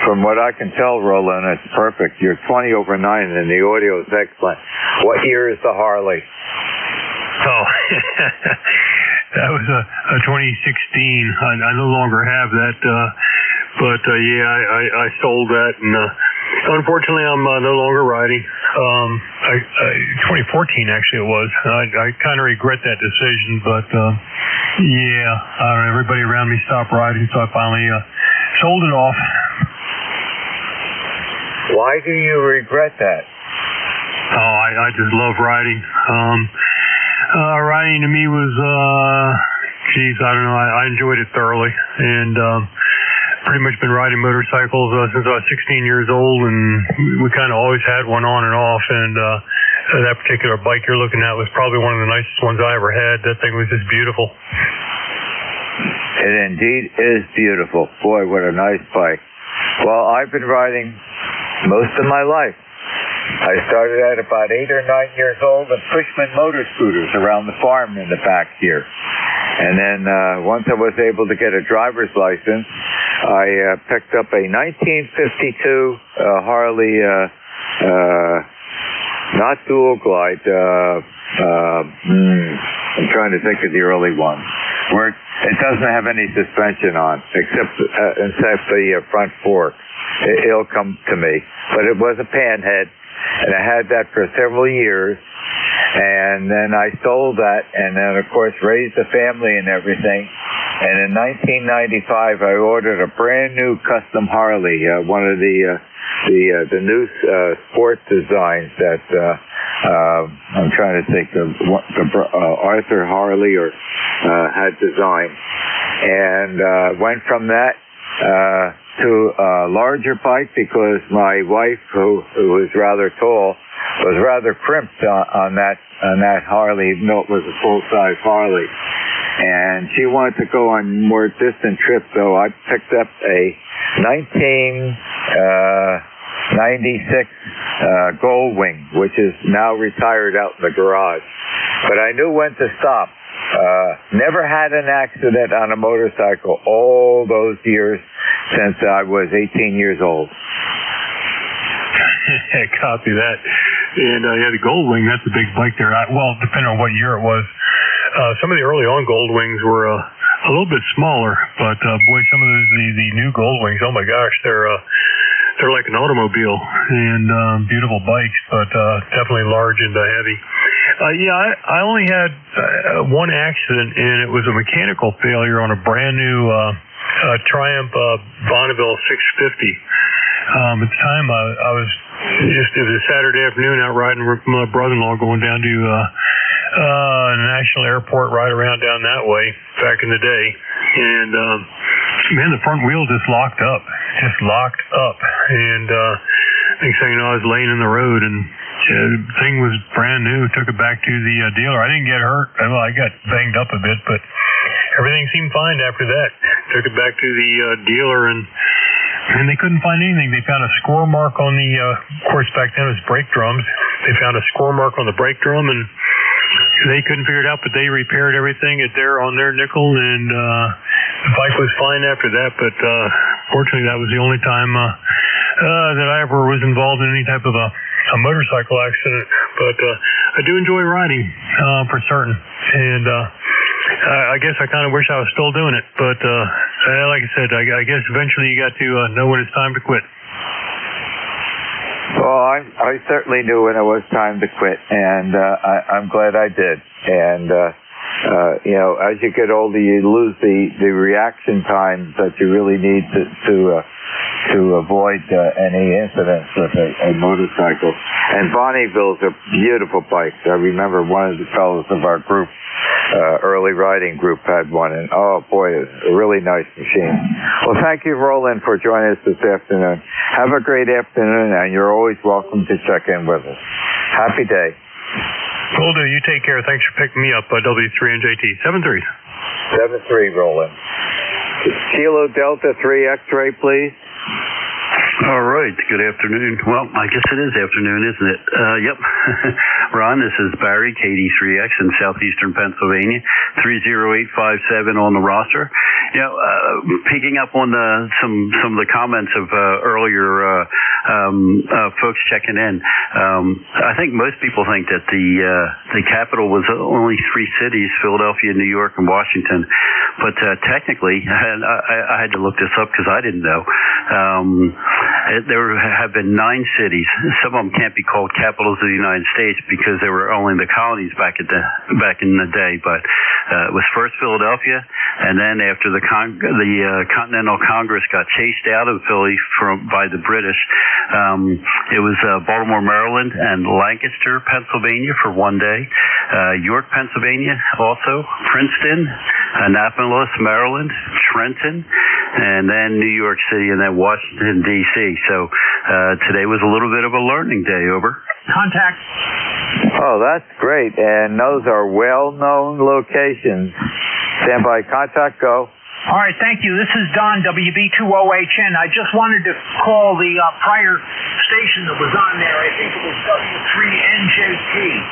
From what I can tell, Roland, it's perfect. You're 20 over 9, and the audio is excellent. What year is the Harley? Oh, that was a 2016. I no longer have that, but I sold that, and unfortunately, I'm no longer riding. 2014 actually it was. I kind of regret that decision, but everybody around me stopped riding, so I finally sold it off. Why do you regret that? Oh, I just love riding. Riding to me was, I don't know, I enjoyed it thoroughly, and pretty much been riding motorcycles since I was 16 years old, and we kind of always had one on and off, and that particular bike you're looking at was probably one of the nicest ones I ever had. That thing was just beautiful. It indeed is beautiful. Boy, what a nice bike. Well, I've been riding most of my life. I started at about 8 or 9 years old with Cushman motor scooters around the farm in the back here. And then once I was able to get a driver's license, I picked up a 1952 Harley, not dual glide, I'm trying to think of the early one, where it doesn't have any suspension on, except the front fork. It'll come to me. But it was a panhead, and I had that for several years. And then I sold that, and then, of course, raised a family and everything. And in 1995, I ordered a brand new custom Harley, one of the new sport designs that I'm trying to think of Arthur Harley had designed, and went from that to a larger bike because my wife, who was rather tall, was rather crimped on that Harley, even though it was a full-size Harley. And she wanted to go on more distant trips, so I picked up a 1996 Goldwing, which is now retired out in the garage. But I knew when to stop. Never had an accident on a motorcycle all those years since I was 18 years old. Copy that. And yeah, the Goldwing, that's a big bike there. Well, depending on what year it was. Some of the early on Goldwings were a little bit smaller, but boy, some of the new Goldwings, oh my gosh, they're like an automobile, and beautiful bikes, but definitely large and heavy. Yeah, I only had one accident, and it was a mechanical failure on a brand new Triumph Bonneville 650. At the time, I was it was a Saturday afternoon out riding with my brother-in-law, going down to National Airport, right around down that way back in the day, and man, the front wheel just locked up, and next thing you know, I was laying in the road, and the thing was brand new. Took it back to the dealer. I didn't get hurt. Well, I got banged up a bit, but everything seemed fine after that. Took it back to the dealer, and they couldn't find anything. They found a score mark on the, of course, back then it was brake drums. They found a score mark on the brake drum, and they couldn't figure it out, but they repaired everything on their nickel, and the bike was fine after that. But fortunately, that was the only time that I ever was involved in any type of a motorcycle accident. But I do enjoy riding, for certain, and I guess I kind of wish I was still doing it. But like I said, I guess eventually you got to know when it's time to quit. Well, I certainly knew when it was time to quit, and I'm glad I did. And you know, as you get older, you lose the reaction time that you really need to avoid any incidents with a motorcycle. And Bonneville's a beautiful bike. I remember one of the fellows of our group, early riding group, had one, and oh boy, it's a really nice machine. Well, thank you, Roland, for joining us this afternoon. Have a great afternoon, and you're always welcome to check in with us. Happy day. Will do. You take care. Thanks for picking me up, W3NJT. 73. 73, Roland. Kilo Delta 3 X-ray, please. All right. Good afternoon. Well, I guess it is afternoon, isn't it? Yep. Ron, this is Barry, KD3X in southeastern Pennsylvania, 30857 on the roster. You know, picking up on some of the comments of earlier folks checking in. I think most people think that the capital was only three cities: Philadelphia, New York, and Washington. But technically, I had to look this up because I didn't know. There have been 9 cities. Some of them can't be called capitals of the United States because they were only the colonies back in the day. But it was first Philadelphia, and then after the Continental Congress got chased out of Philly by the British, it was Baltimore, Maryland, and Lancaster, Pennsylvania for one day. York, Pennsylvania, also Princeton, Annapolis, Maryland, Trenton, and then New York City, and then Washington, D.C. So today was a little bit of a learning day. Over. Contact. Oh, that's great. And those are well-known locations. Stand by. Contact. Go. All right, thank you. This is Don, WB2OHN. I just wanted to call the prior station that was on there. I think it was W3NJT.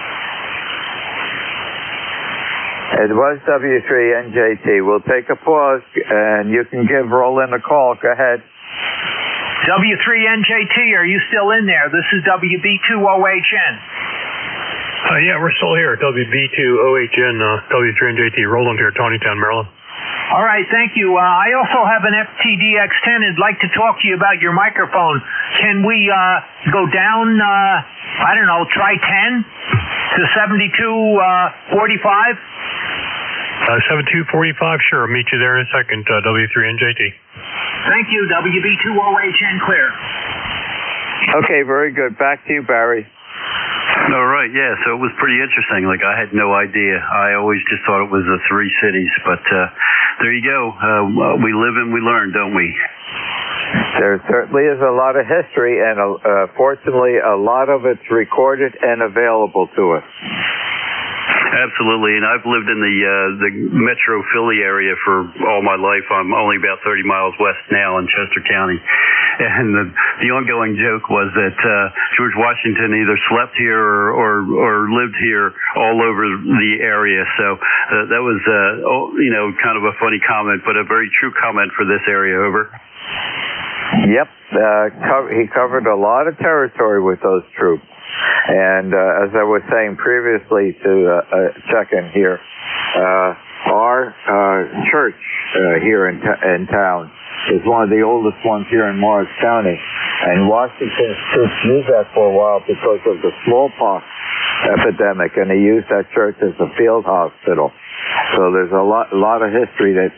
It was W3NJT. We'll take a pause, and you can give Roland a call. Go ahead. W3NJT, are you still in there? This is WB2OHN. Yeah, we're still here. WB2OHN, W3NJT. Roland here, Tawnytown, Maryland. All right, thank you. I also have an FTDX10. I'd like to talk to you about your microphone. Can we go down, I don't know, try 10 to 7245? 7245, sure. I'll meet you there in a second, W3NJT. Thank you, WB2OHN clear. Okay, very good. Back to you, Barry. All right, yeah, so it was pretty interesting. Like, I had no idea. I always just thought it was the 3 cities, but there you go. We live and we learn, don't we? There certainly is a lot of history, and fortunately, a lot of it's recorded and available to us. Absolutely, and I've lived in the Metro Philly area for all my life. I'm only about 30 miles west now in Chester County, and the ongoing joke was that George Washington either slept here or lived here all over the area. So that was kind of a funny comment, but a very true comment for this area. Over. Yep, he covered a lot of territory with those troops. And as I was saying previously to check in here, our church here in town is one of the oldest ones here in Morris County. And Washington's troops used that for a while because of the smallpox epidemic, and they used that church as a field hospital. So there's a lot of history that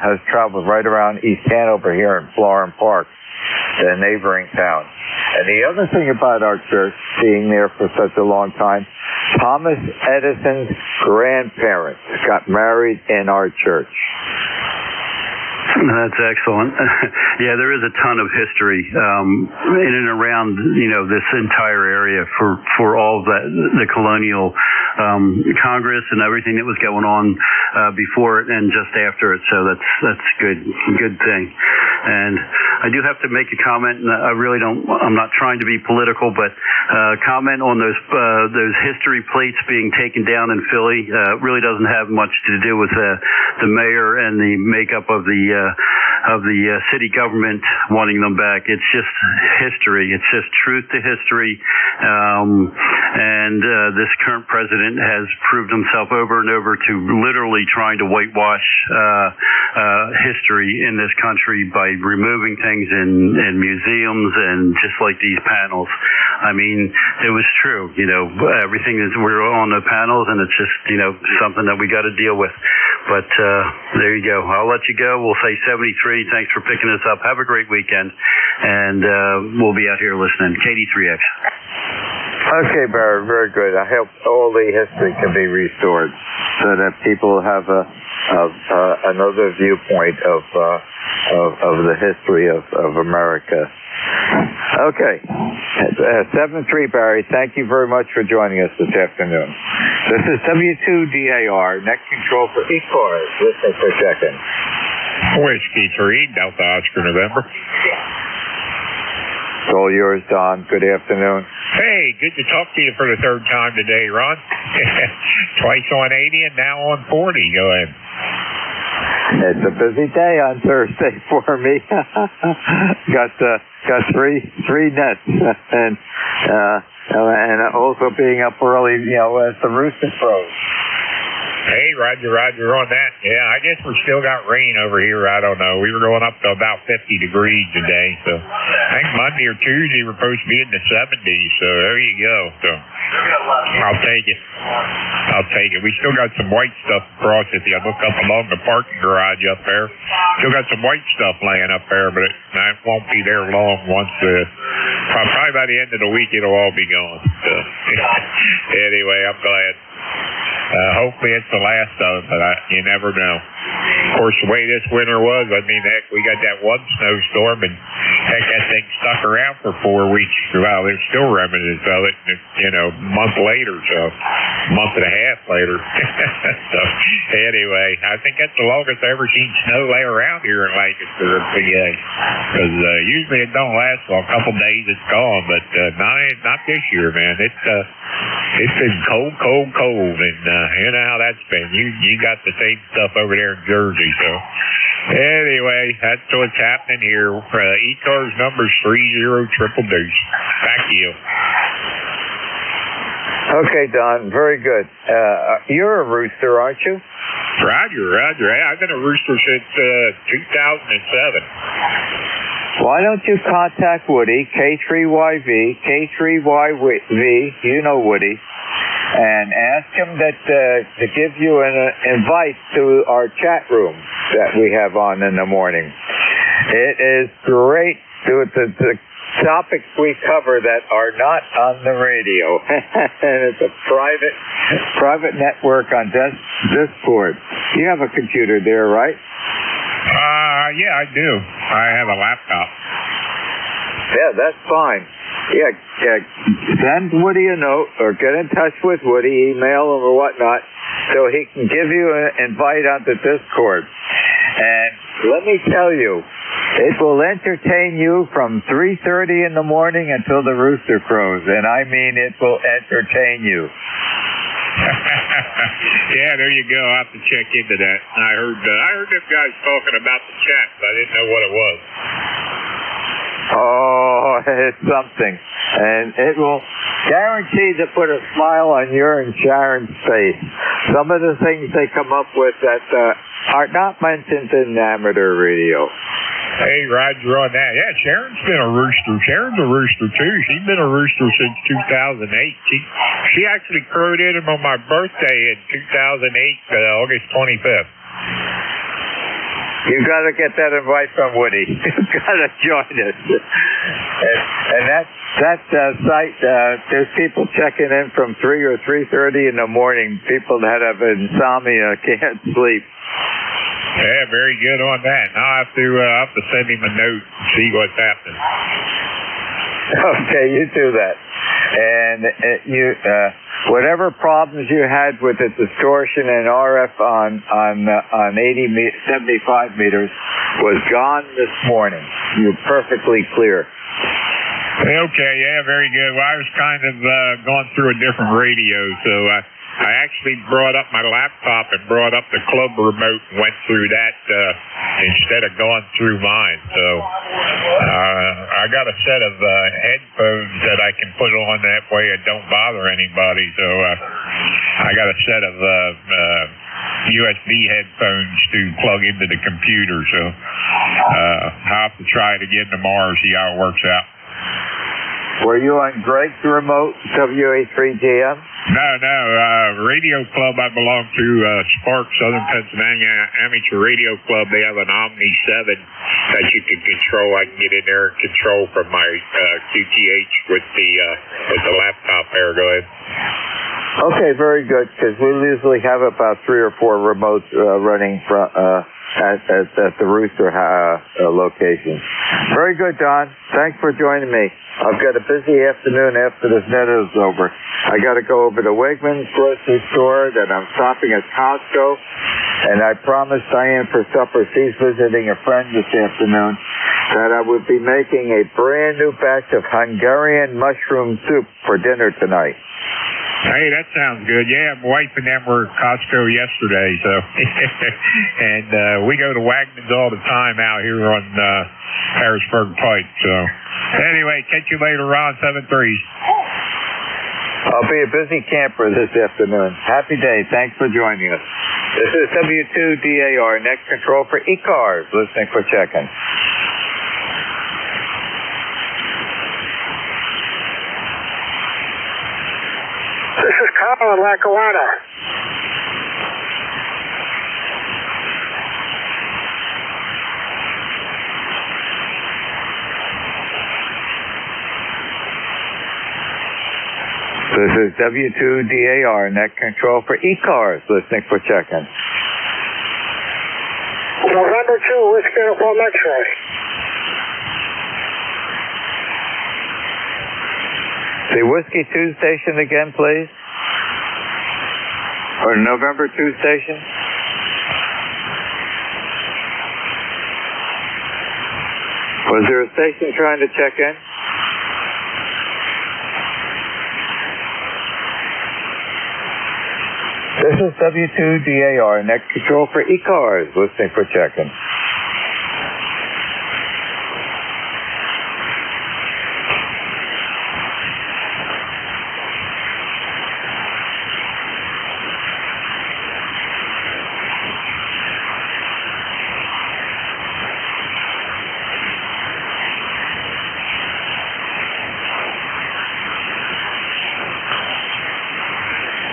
has traveled right around East Hanover here in Florham Park, the neighboring town. And the other thing about our church, being there for such a long time, Thomas Edison's grandparents got married in our church. That's excellent. Yeah, there is a ton of history in and around this entire area for all of that, the colonial Congress and everything that was going on before it and just after it. So that's good thing. And I do have to make a comment, and I'm not trying to be political, but comment on those history plates being taken down in Philly. Really doesn't have much to do with the mayor and the makeup of the city government wanting them back. It's just history. It's just truth to history. And this current president has proved himself over and over to literally trying to whitewash history in this country by removing things in museums and just like these panels. I mean, it was true. Everything is we're on the panels, and it's just something that we got to deal with. But there you go. I'll let you go. We'll say 73. Thanks for picking us up. Have a great weekend, and we'll be out here listening. KD3X. Okay, Barry, very good. I hope all the history can be restored so that people have another viewpoint of the history of America. Okay. 7-3, Barry. Thank you very much for joining us this afternoon. This is W2DAR, next control for ECARS. Listening for check-in. Whiskey 3, Delta Oscar November. It's all yours, Don. Good afternoon. Hey, good to talk to you for the third time today, Ron. Twice on 80 and now on 40. Go ahead. It's a busy day on Thursday for me. got three nets, and also being up early, as the rooster crows. Hey, Roger on that. Yeah, I guess we still got rain over here. I don't know. We were going up to about 50 degrees today. So I think Monday or Tuesday we're supposed to be in the 70s. So there you go. So I'll take it. We still got some white stuff across it. I look up along the parking garage up there. Still got some white stuff laying up there, but it won't be there long once probably by the end of the week it'll all be gone. So anyway, I'm glad. Hopefully it's the last of it, but you never know. Of course, the way this winter was, I mean, heck, we got that one snowstorm, and heck, that thing stuck around for 4 weeks. Well, there's still remnants of it, a month later, so a month and a half later. So anyway, I think that's the longest I ever seen snow lay around here in Lancaster, PA. Because usually it don't last for a couple days, it's gone, but not this year, man. It's been cold, and you know how that's been. You got the same stuff over there in Jersey, so anyway, that's what's happening here. ECARS number's 30 triple deuce. Back to you. Okay, Don, very good. You're a rooster, aren't you? Roger. I've been a rooster since 2007. Why don't you contact Woody, K3YV, you know Woody, and ask him to give you an invite to our chat room that we have on in the morning. It is great. The topics we cover that are not on the radio. And it's a private network on Discord. You have a computer there, right? Yeah, I do. I have a laptop. Yeah, that's fine. Send Woody a note or get in touch with Woody, email him or whatnot, so he can give you an invite onto Discord. And let me tell you, it will entertain you from 3:30 in the morning until the rooster crows, and I mean it will entertain you. Yeah, there you go. I'll have to check into that. I heard them guys talking about the chat, but I didn't know what it was. Oh, it's something. And it will guarantee to put a smile on your and Sharon's face. Some of the things they come up with that are not mentioned in amateur radio. Hey, Roger on that. Yeah, Sharon's been a rooster. Sharon's a rooster, too. She's been a rooster since 2008. She actually crowed in on my birthday in 2008, August 25th. You got to get that invite from Woody. You got to join us. And that site, there's people checking in from 3 or 3:30 in the morning. People that have insomnia, can't sleep. Yeah, very good on that. I'll have to send him a note and see what's happening. Okay, you do that. And whatever problems you had with the distortion and RF on 75 meters was gone this morning. You're perfectly clear. Okay, yeah, very good. Well, I was kind of going through a different radio, so I actually brought up my laptop and brought up the club remote and went through that instead of going through mine. So I got a set of headphones that I can put on that way. It don't bother anybody. So I got a set of USB headphones to plug into the computer. So I'll have to try it again tomorrow, see how it works out. Were you on Greg's remote, WA3GM? No. Radio Club I belong to, Spark, Southern Pennsylvania Amateur Radio Club. They have an Omni 7 that you can control. I can get in there and control from my QTH with the laptop there. Go ahead. Okay, very good, because we usually have about 3 or 4 remotes running from at the Rooster location. Very good, Don. Thanks for joining me. I've got a busy afternoon after this net is over. I got to go over to Wegmans grocery store, then I'm stopping at Costco, and I promised Diane for supper, she's visiting a friend this afternoon, that I would be making a brand new batch of Hungarian mushroom soup for dinner tonight. Hey, that sounds good. Yeah, my wife and them were at Costco yesterday, so and we go to Wegmans all the time out here on Harrisburg Pike. So anyway, catch you later on 7-3. I'll be a busy camper this afternoon. Happy day. Thanks for joining us. This is W2DAR, next control for ECARS. Listening for check-in. This is Carl in Lackawanna. This is W2DAR, net control for ECARS, listening for check-in. November 2, Whiskey Uniform X-ray. The Whiskey 2 station again, please. Or November 2 station. Was there a station trying to check in? This is W2DAR, next control for ECARS, listening for check-in.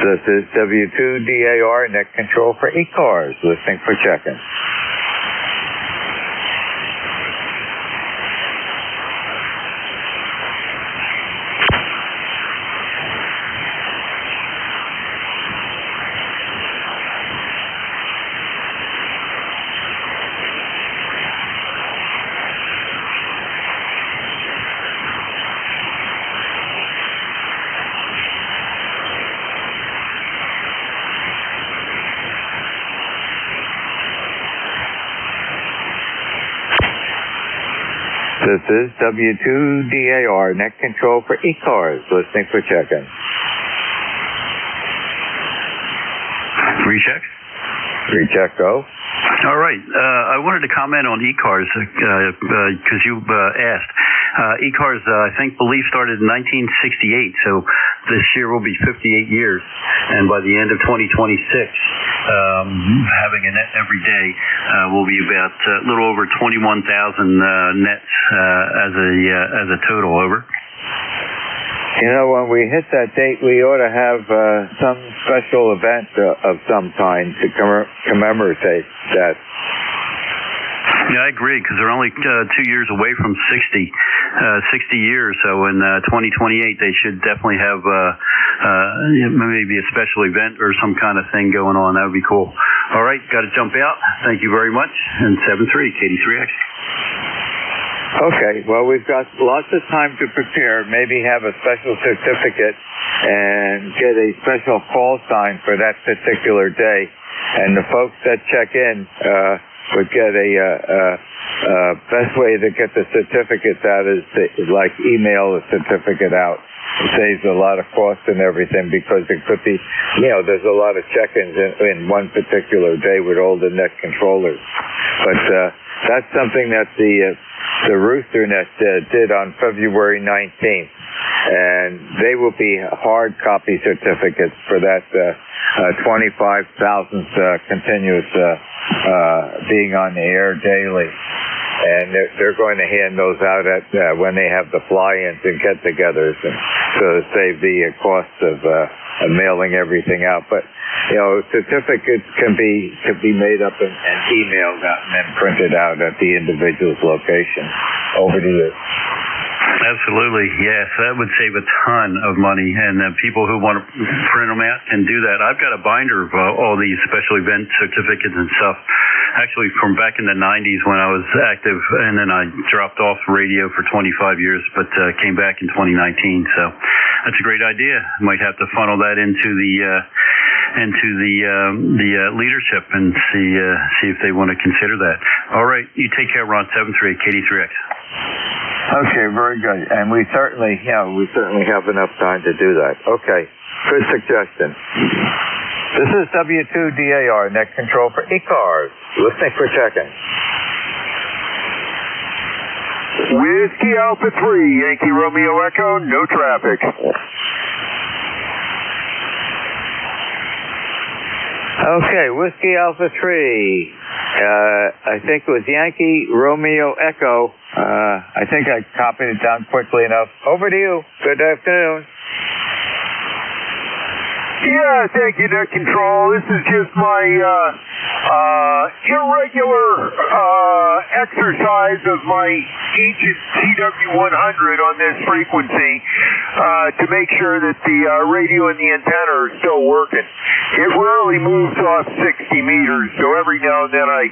This is W2DAR, net control for ECARS, listening for check-in. This is W2DAR, net control for ECARS, listening for check-in. Recheck. Recheck, go. All right. I wanted to comment on ECARS because you asked. ECARS, I believe, started in 1968, so this year will be 58 years. And by the end of 2026, having a net every day will be about a little over 21,000 nets as a total. Over. You know, when we hit that date, we ought to have some special event of some kind to commemorate that. Yeah, I agree, because they're only 2 years away from 60 years. So in 2028, they should definitely have maybe a special event or some kind of thing going on. That would be cool. All right, got to jump out. Thank you very much. And 7-3, KD3X. Okay, well, we've got lots of time to prepare, maybe have a special certificate and get a special call sign for that particular day. And the folks that check in would get a best way to get the certificates out is to, like, email a certificate out. It saves a lot of cost and everything because it could be, there's a lot of check-ins in one particular day with all the net controllers. But that's something that the RoosterNet did on February 19th, and they will be hard copy certificates for that 25,000th continuous being on the air daily. And they're going to hand those out when they have the fly-ins and get-togethers, and so to save the cost of mailing everything out. But certificates can be made up and emailed out and then printed out at the individual's location. Over to you. Absolutely, yes. That would save a ton of money, and people who want to print them out can do that. I've got a binder of all these special event certificates and stuff, actually from back in the 90s when I was active, and then I dropped off radio for 25 years, but came back in 2019. So that's a great idea. Might have to funnel that into the leadership and see if they want to consider that. All right, you take care, Ron. 7-3, KD3X. Okay, very good. And we certainly have enough time to do that. Okay, good suggestion. This is W2DAR, net control for ECARS. Listening for check-in. Whiskey Alpha 3, Yankee Romeo Echo, no traffic. Okay, Whiskey Alpha 3. I think it was Yankee Romeo Echo. I think I copied it down quickly enough. Over to you. Good afternoon. Yeah, thank you, Net Control. This is just my irregular exercise of my ancient TW100 on this frequency to make sure that the radio and the antenna are still working. It rarely moves off 60 meters, so every now and then I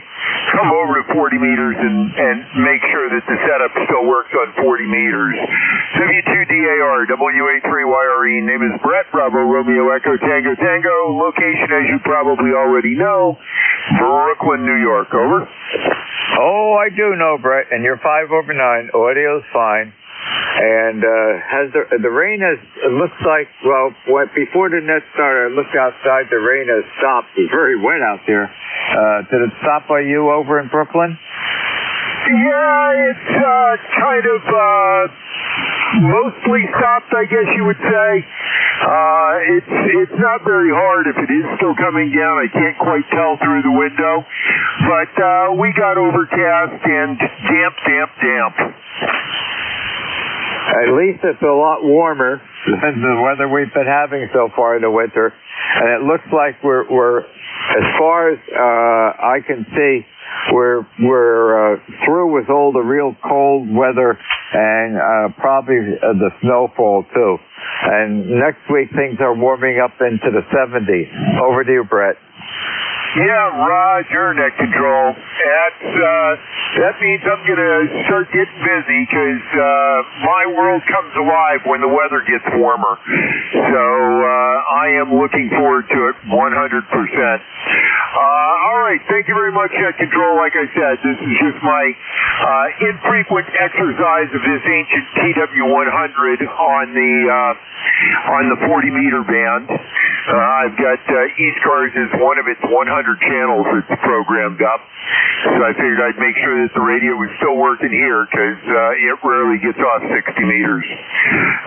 come over to 40 meters and make sure that the setup still works on 40 meters. W2DAR, WA3YRE, name is Brett, Bravo Romeo Echo Tango Tango, location as you probably already know, Brooklyn, New York, over. Oh, I do know, Brett, and you're 5/9, audio's fine. And has the rain has, it looks like, well, before the net started, I looked outside, the rain has stopped. It's very wet out there. Did it stop by you over in Brooklyn? Yeah, it's kind of mostly stopped, I guess you would say. It's not very hard if it is still coming down. I can't quite tell through the window. But we got overcast and damp. At least it's a lot warmer than the weather we've been having so far in the winter. And it looks like we're as far as I can see, we're through with all the real cold weather and probably the snowfall too. And next week things are warming up into the 70s. Over to you, Brett. Yeah, Roger, Net Control. That means I'm going to start getting busy because my world comes alive when the weather gets warmer. So I am looking forward to it 100%. All right, thank you very much, Control. Like I said, this is just my infrequent exercise of this ancient TW100 on the 40-meter band. I've got ECARS as one of its 100 channels that's programmed up, so I figured I'd make sure that the radio was still working here because it rarely gets off 60 meters.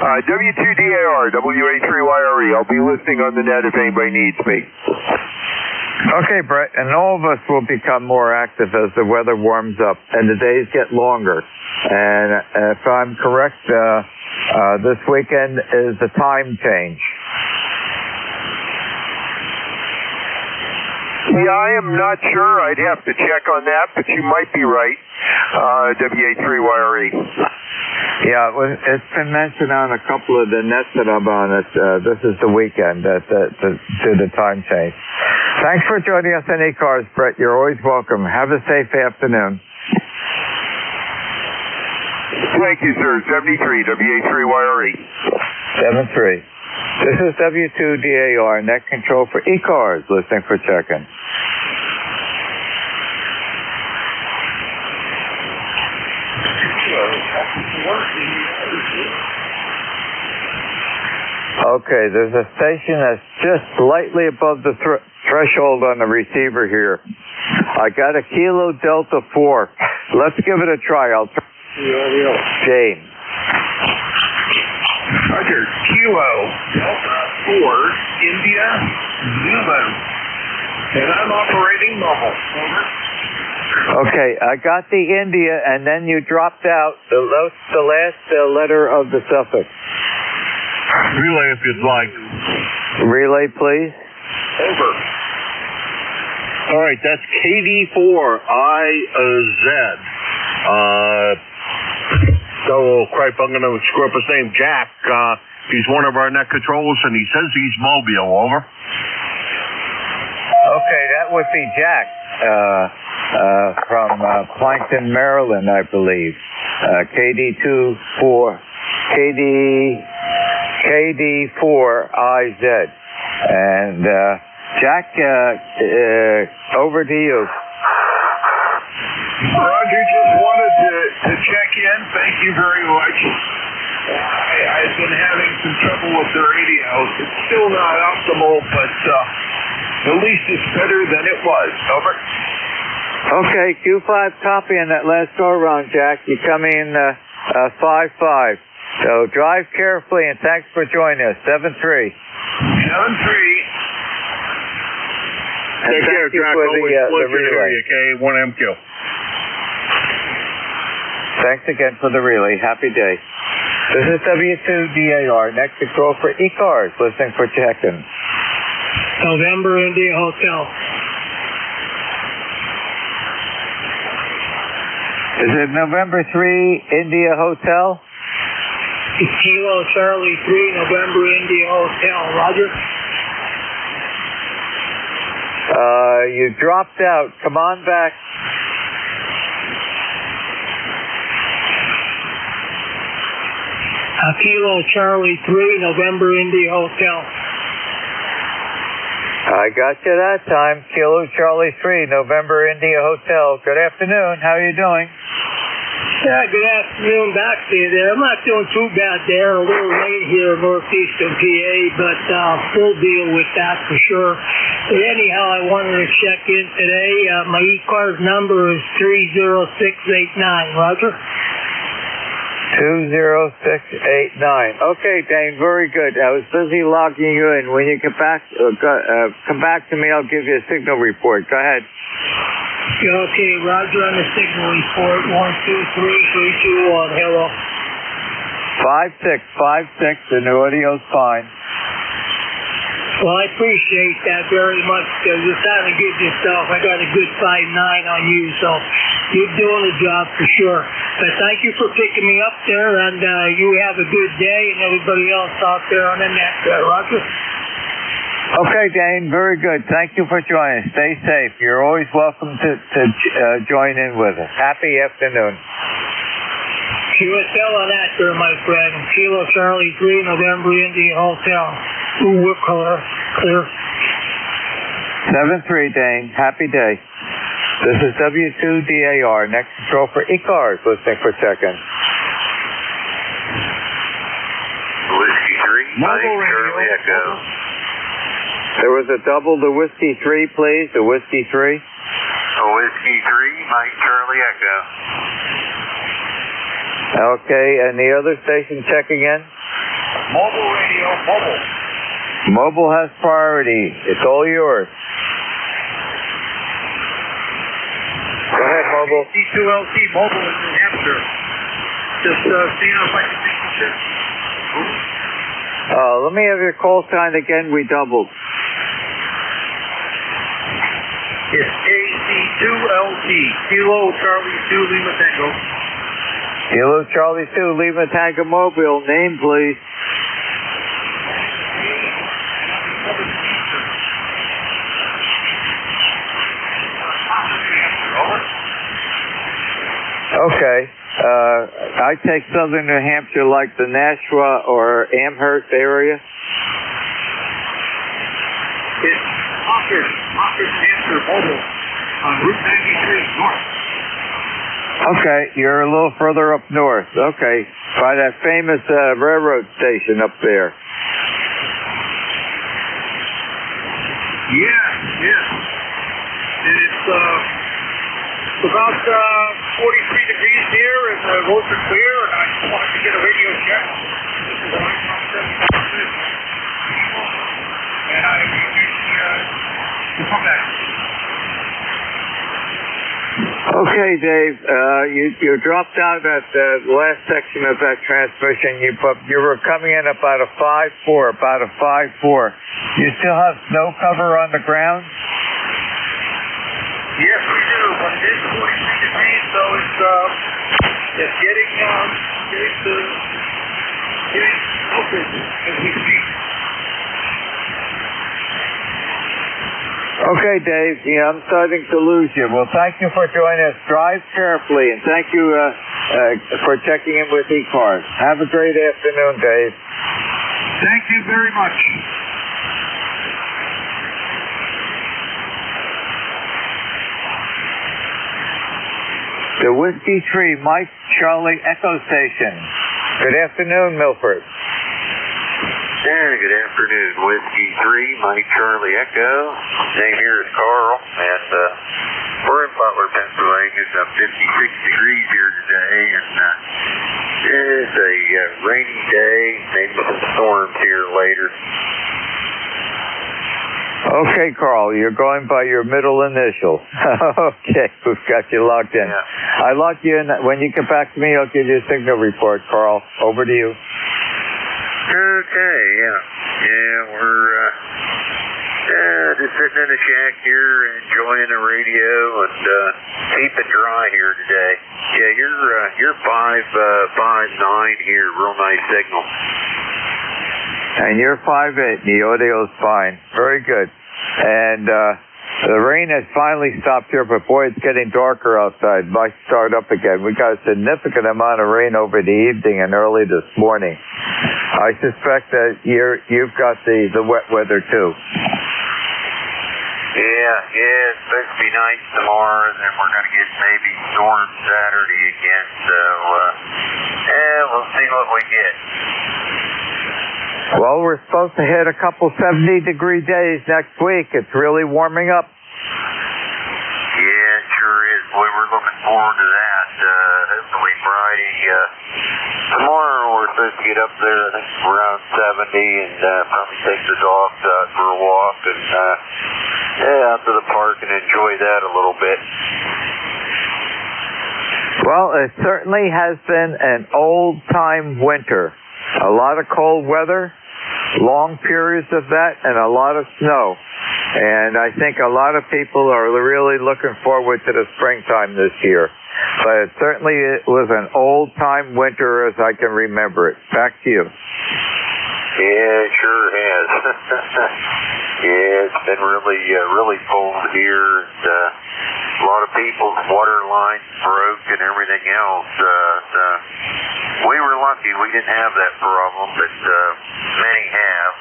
W2DAR, WA3YRE. I'll be listening on the net if anybody needs me. Okay, Brett, and all of us will become more active as the weather warms up and the days get longer. And if I'm correct, this weekend is the time change. Yeah, I am not sure. I'd have to check on that, but you might be right. WA3YRE. Yeah, it's been mentioned on a couple of the nets that I'm on. This is the weekend to the time change. Thanks for joining us on ECARS, Brett. You're always welcome. Have a safe afternoon. Thank you, sir. 73, WA3YRE. 73. This is W2DAR, net control for ECARS, listening for check-in. Okay, there's a station that's just slightly above the threshold on the receiver here. I got a Kilo Delta 4. Let's give it a try. I'll try. James. Roger, Kilo Delta 4, India, Zulu. And I'm operating normal. Over. Okay, I got the India, and then you dropped out the last letter of the suffix. Relay if you'd like. Relay, please. Over. All right, that's KD4IZ. So, crap, I'm going to screw up his name, Jack. He's one of our net controls, and he says he's mobile. Over. Okay, that would be Jack from Plankton, Maryland, I believe. KD4IZ. And Jack, over to you. Roger, just wanted to check in. Thank you very much. I've been having some trouble with the radio. It's still not optimal, but at least it's better than it was. Over. Okay, Q5 copy on that last go-around, Jack. You come in 5-5. So drive carefully, and thanks for joining us. 7-3. 7-3. Take care, Jack. Always pleasure to hear you, K1MQ. Thanks again for the relay. Happy day. This is W2DAR, next control for ECARS, listening for check-in. November India Hotel. Is it November 3, India Hotel? Kilo Charlie 3, November India Hotel. Roger. You dropped out. Come on back. Kilo Charlie 3, November India Hotel. I got you that time. Kilo Charlie 3, November India Hotel. Good afternoon. How are you doing? Yeah, good afternoon back to you there. I'm not doing too bad there. A little rain here in northeastern PA, but we'll deal with that for sure. But anyhow, I wanted to check in today. My ECARS number is 30689. Roger. 20689. Okay, Dane, very good. I was busy logging you in. When you come back to me, I'll give you a signal report. Go ahead. Okay, Roger on the signal report. 1, 2, 3, 3, 2, 1. Hello. 5656. The audio's fine. Well, I appreciate that very much because you're sounding good yourself. I got a good 5.9 on you, so you're doing the job for sure. But thank you for picking me up there, and you have a good day, and everybody else out there on the net. Roger. Okay, Dane, very good. Thank you for joining us. Stay safe. You're always welcome to join in with us. Happy afternoon. QSL on that there, my friend. Kilo Charlie 3, November India Hotel. Ooh, we're clear. 7-3, Dane. Happy day. This is W2DAR, next control for ECARS, listening for second. Whiskey 3, Mike Charlie Echo. There was a double to Whiskey 3, please. The Whiskey 3. Whiskey 3, Mike Charlie Echo. Okay, and the other station, check again. Mobile radio, mobile. Mobile has priority. It's all yours. Go ahead, Mobile. NJ2US mobile in New Hampshire. Just seeing if I can make the ship. Let me have your call sign again. We doubled. It's AC2LT. Kilo Charlie 2 Lima Tango. Kilo Charlie 2 Lima Tango Mobile. Name, please. Okay. I take southern New Hampshire like the Nashua or Amherst area. It's Concord, Hampshire mobile on Route 93 north. Okay, you're a little further up north. Okay, by that famous railroad station up there. Yes. And it's about 43 degrees here, and the roads are clear, and I just wanted to get a radio check. This is line from 7. And I appreciate the comeback. Okay, Dave, you dropped out at the last section of that transmission. You were coming in about a 5-4, about a 5-4. You still have snow cover on the ground? Yes, we do, but it is 43 degrees, so it's getting open as we speak. Okay, Dave. Yeah, I'm starting to lose you. Well, thank you for joining us. Drive carefully, and thank you for checking in with ECARS. Have a great afternoon, Dave. Thank you very much. The Whiskey 3, Mike Charlie Echo Station. Good afternoon, Milford. Good afternoon, Whiskey 3, Mike Charlie Echo. Name here is Carl, and we're in Butler, Pennsylvania. It's 56 degrees here today, and it's a rainy day, maybe some storms here later. Okay, Carl, you're going by your middle initial. Okay, we've got you logged in. Yeah. I logged you in. When you get back to me, I'll give you a signal report, Carl. Over to you. Okay, yeah, we're just sitting in a shack here, enjoying the radio and keeping dry here today. Yeah, you're 5.9 here, real nice signal. And you're 5.8, and the audio's fine. Very good. And the rain has finally stopped here, but boy, it's getting darker outside. It might start up again. We got a significant amount of rain over the evening and early this morning. I suspect that you've got the wet weather too. Yeah, it's supposed to be nice tomorrow, and then we're going to get maybe storms Saturday again. So, we'll see what we get. Well, we're supposed to hit a couple 70-degree days next week. It's really warming up. Yeah, it sure is. Boy, we're looking forward to that. Hopefully Friday. Tomorrow we're supposed to get up there, I think, around 70, and probably take the dogs out for a walk and out to the park and enjoy that a little bit. Well, it certainly has been an old-time winter. A lot of cold weather, long periods of that, and a lot of snow. And I think a lot of people are really looking forward to the springtime this year. But it certainly was an old-time winter as I can remember it. Back to you. Yeah, it sure has. Yeah, it's been really cold here. And, a lot of people's water lines broke and everything else. We were lucky we didn't have that problem, but many have.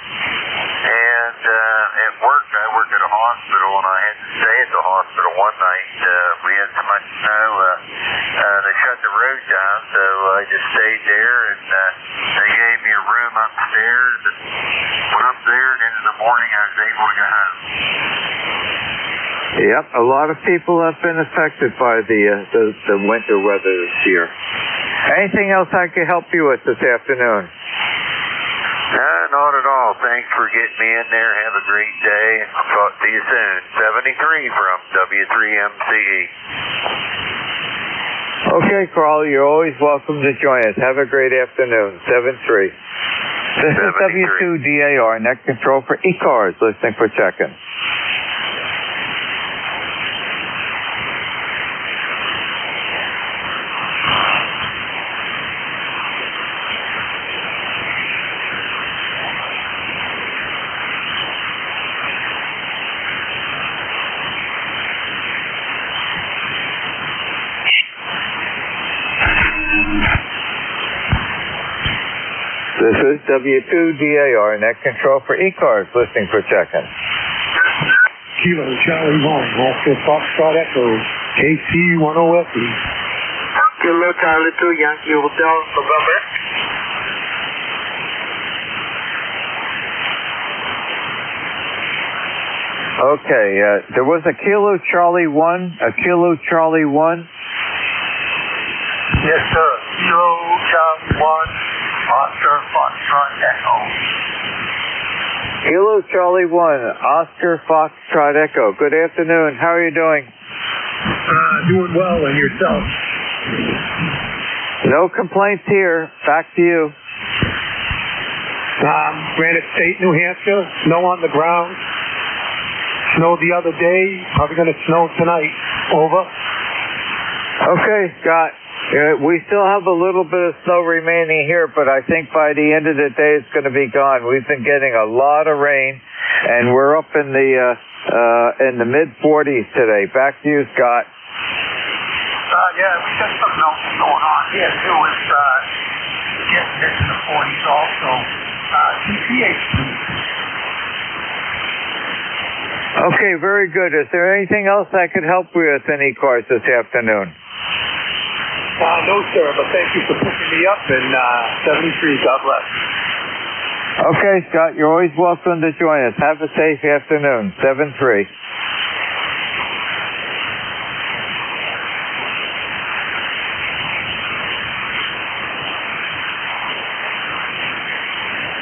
And at work, I work at a the hospital, and I had to stay at the hospital one night. We had so much snow, they shut the road down, so I just stayed there, and they gave me a room upstairs, and went up there, and in the morning I was able to go home. Yep, a lot of people have been affected by the winter weather this year. Anything else I could help you with this afternoon? Not at all. Thanks for getting me in there. Have a great day. I'll talk to you soon. 73 from W3MCE. Okay, Carl, you're always welcome to join us. Have a great afternoon. 7-3. This is W2DAR, Net Control for ECARS, listening for check-in. This is W2DAR, Net Control for ECARS, listening for check-in. Kilo Charlie 1, Oscar Foxtrot Echo, KC10FE. Kilo Charlie 2, Yankee Hotel, November. Okay, there was a Kilo Charlie 1, a Kilo Charlie 1. Yes, sir. Kilo Charlie 1. Oscar Foxtrot Echo. Kilo Charlie 1, Oscar Foxtrot Echo. Good afternoon. How are you doing? Doing well, and yourself? No complaints here. Back to you. Granite State, New Hampshire. Snow on the ground. Snowed the other day. Probably going to snow tonight. Over. Okay, Scott. We still have a little bit of snow remaining here, but I think by the end of the day it's going to be gone. We've been getting a lot of rain, and we're up in the mid-40s today. Back to you, Scott. Yeah, we got something else going on here too. It's getting into the 40s also. TPH. Okay, very good. Is there anything else I could help you with in ECARS this afternoon? No, sir, but thank you for picking me up, and 73, God bless. Okay, Scott, you're always welcome to join us. Have a safe afternoon. 7-3.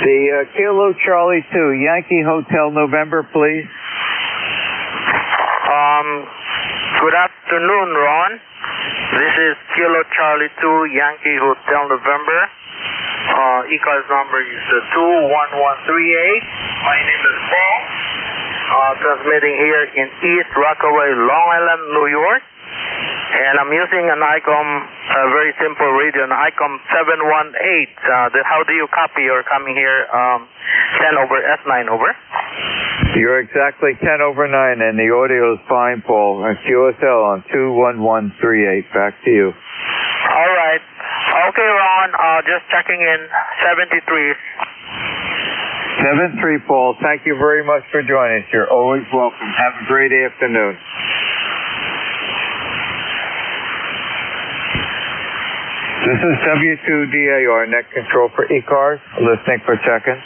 The Kilo Charlie 2, Yankee Hotel, November, please. Good afternoon, Ron. This is Kilo Charlie 2, Yankee Hotel, November. ECARS number is 21138. My name is Paul. Transmitting here in East Rockaway, Long Island, New York. And I'm using an ICOM, a very simple radio, an ICOM 718. How do you copy? You're coming here 10 over S9, over. You're exactly 10 over 9, and the audio is fine, Paul. QSL on 21138. Back to you. All right. Okay, Ron, just checking in. 73. 7-3, Paul. Thank you very much for joining us. You're always welcome. Have a great afternoon. This is W2DAR, Net Control for ECARS, listening for check-in.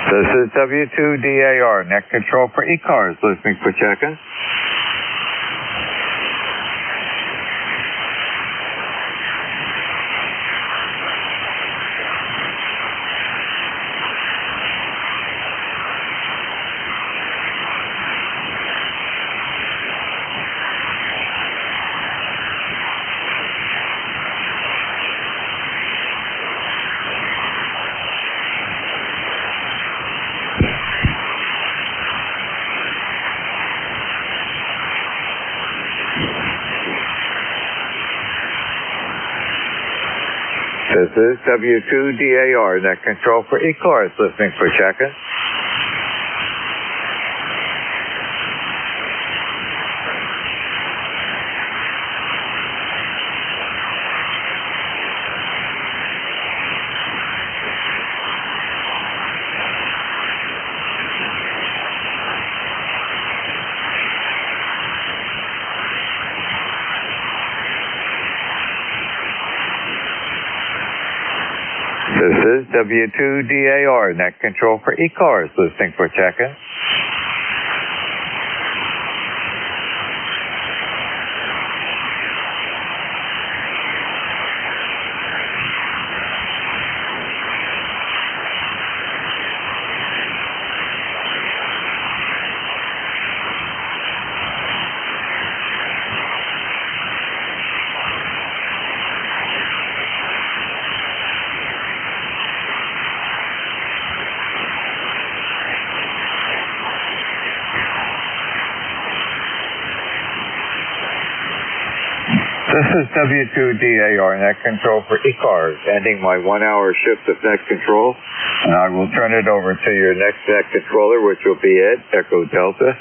This is W2DAR, Net Control for ECARS, listening for check-in. This is W2DAR, net control for ECARS, listening for check-in. This is W2DAR, net control for ECARS, listening for check-in. This is W2DAR, net control for ECARS, ending my 1-hour shift of net control, and I will turn it over to your next net controller, which will be Ed, Echo Delta.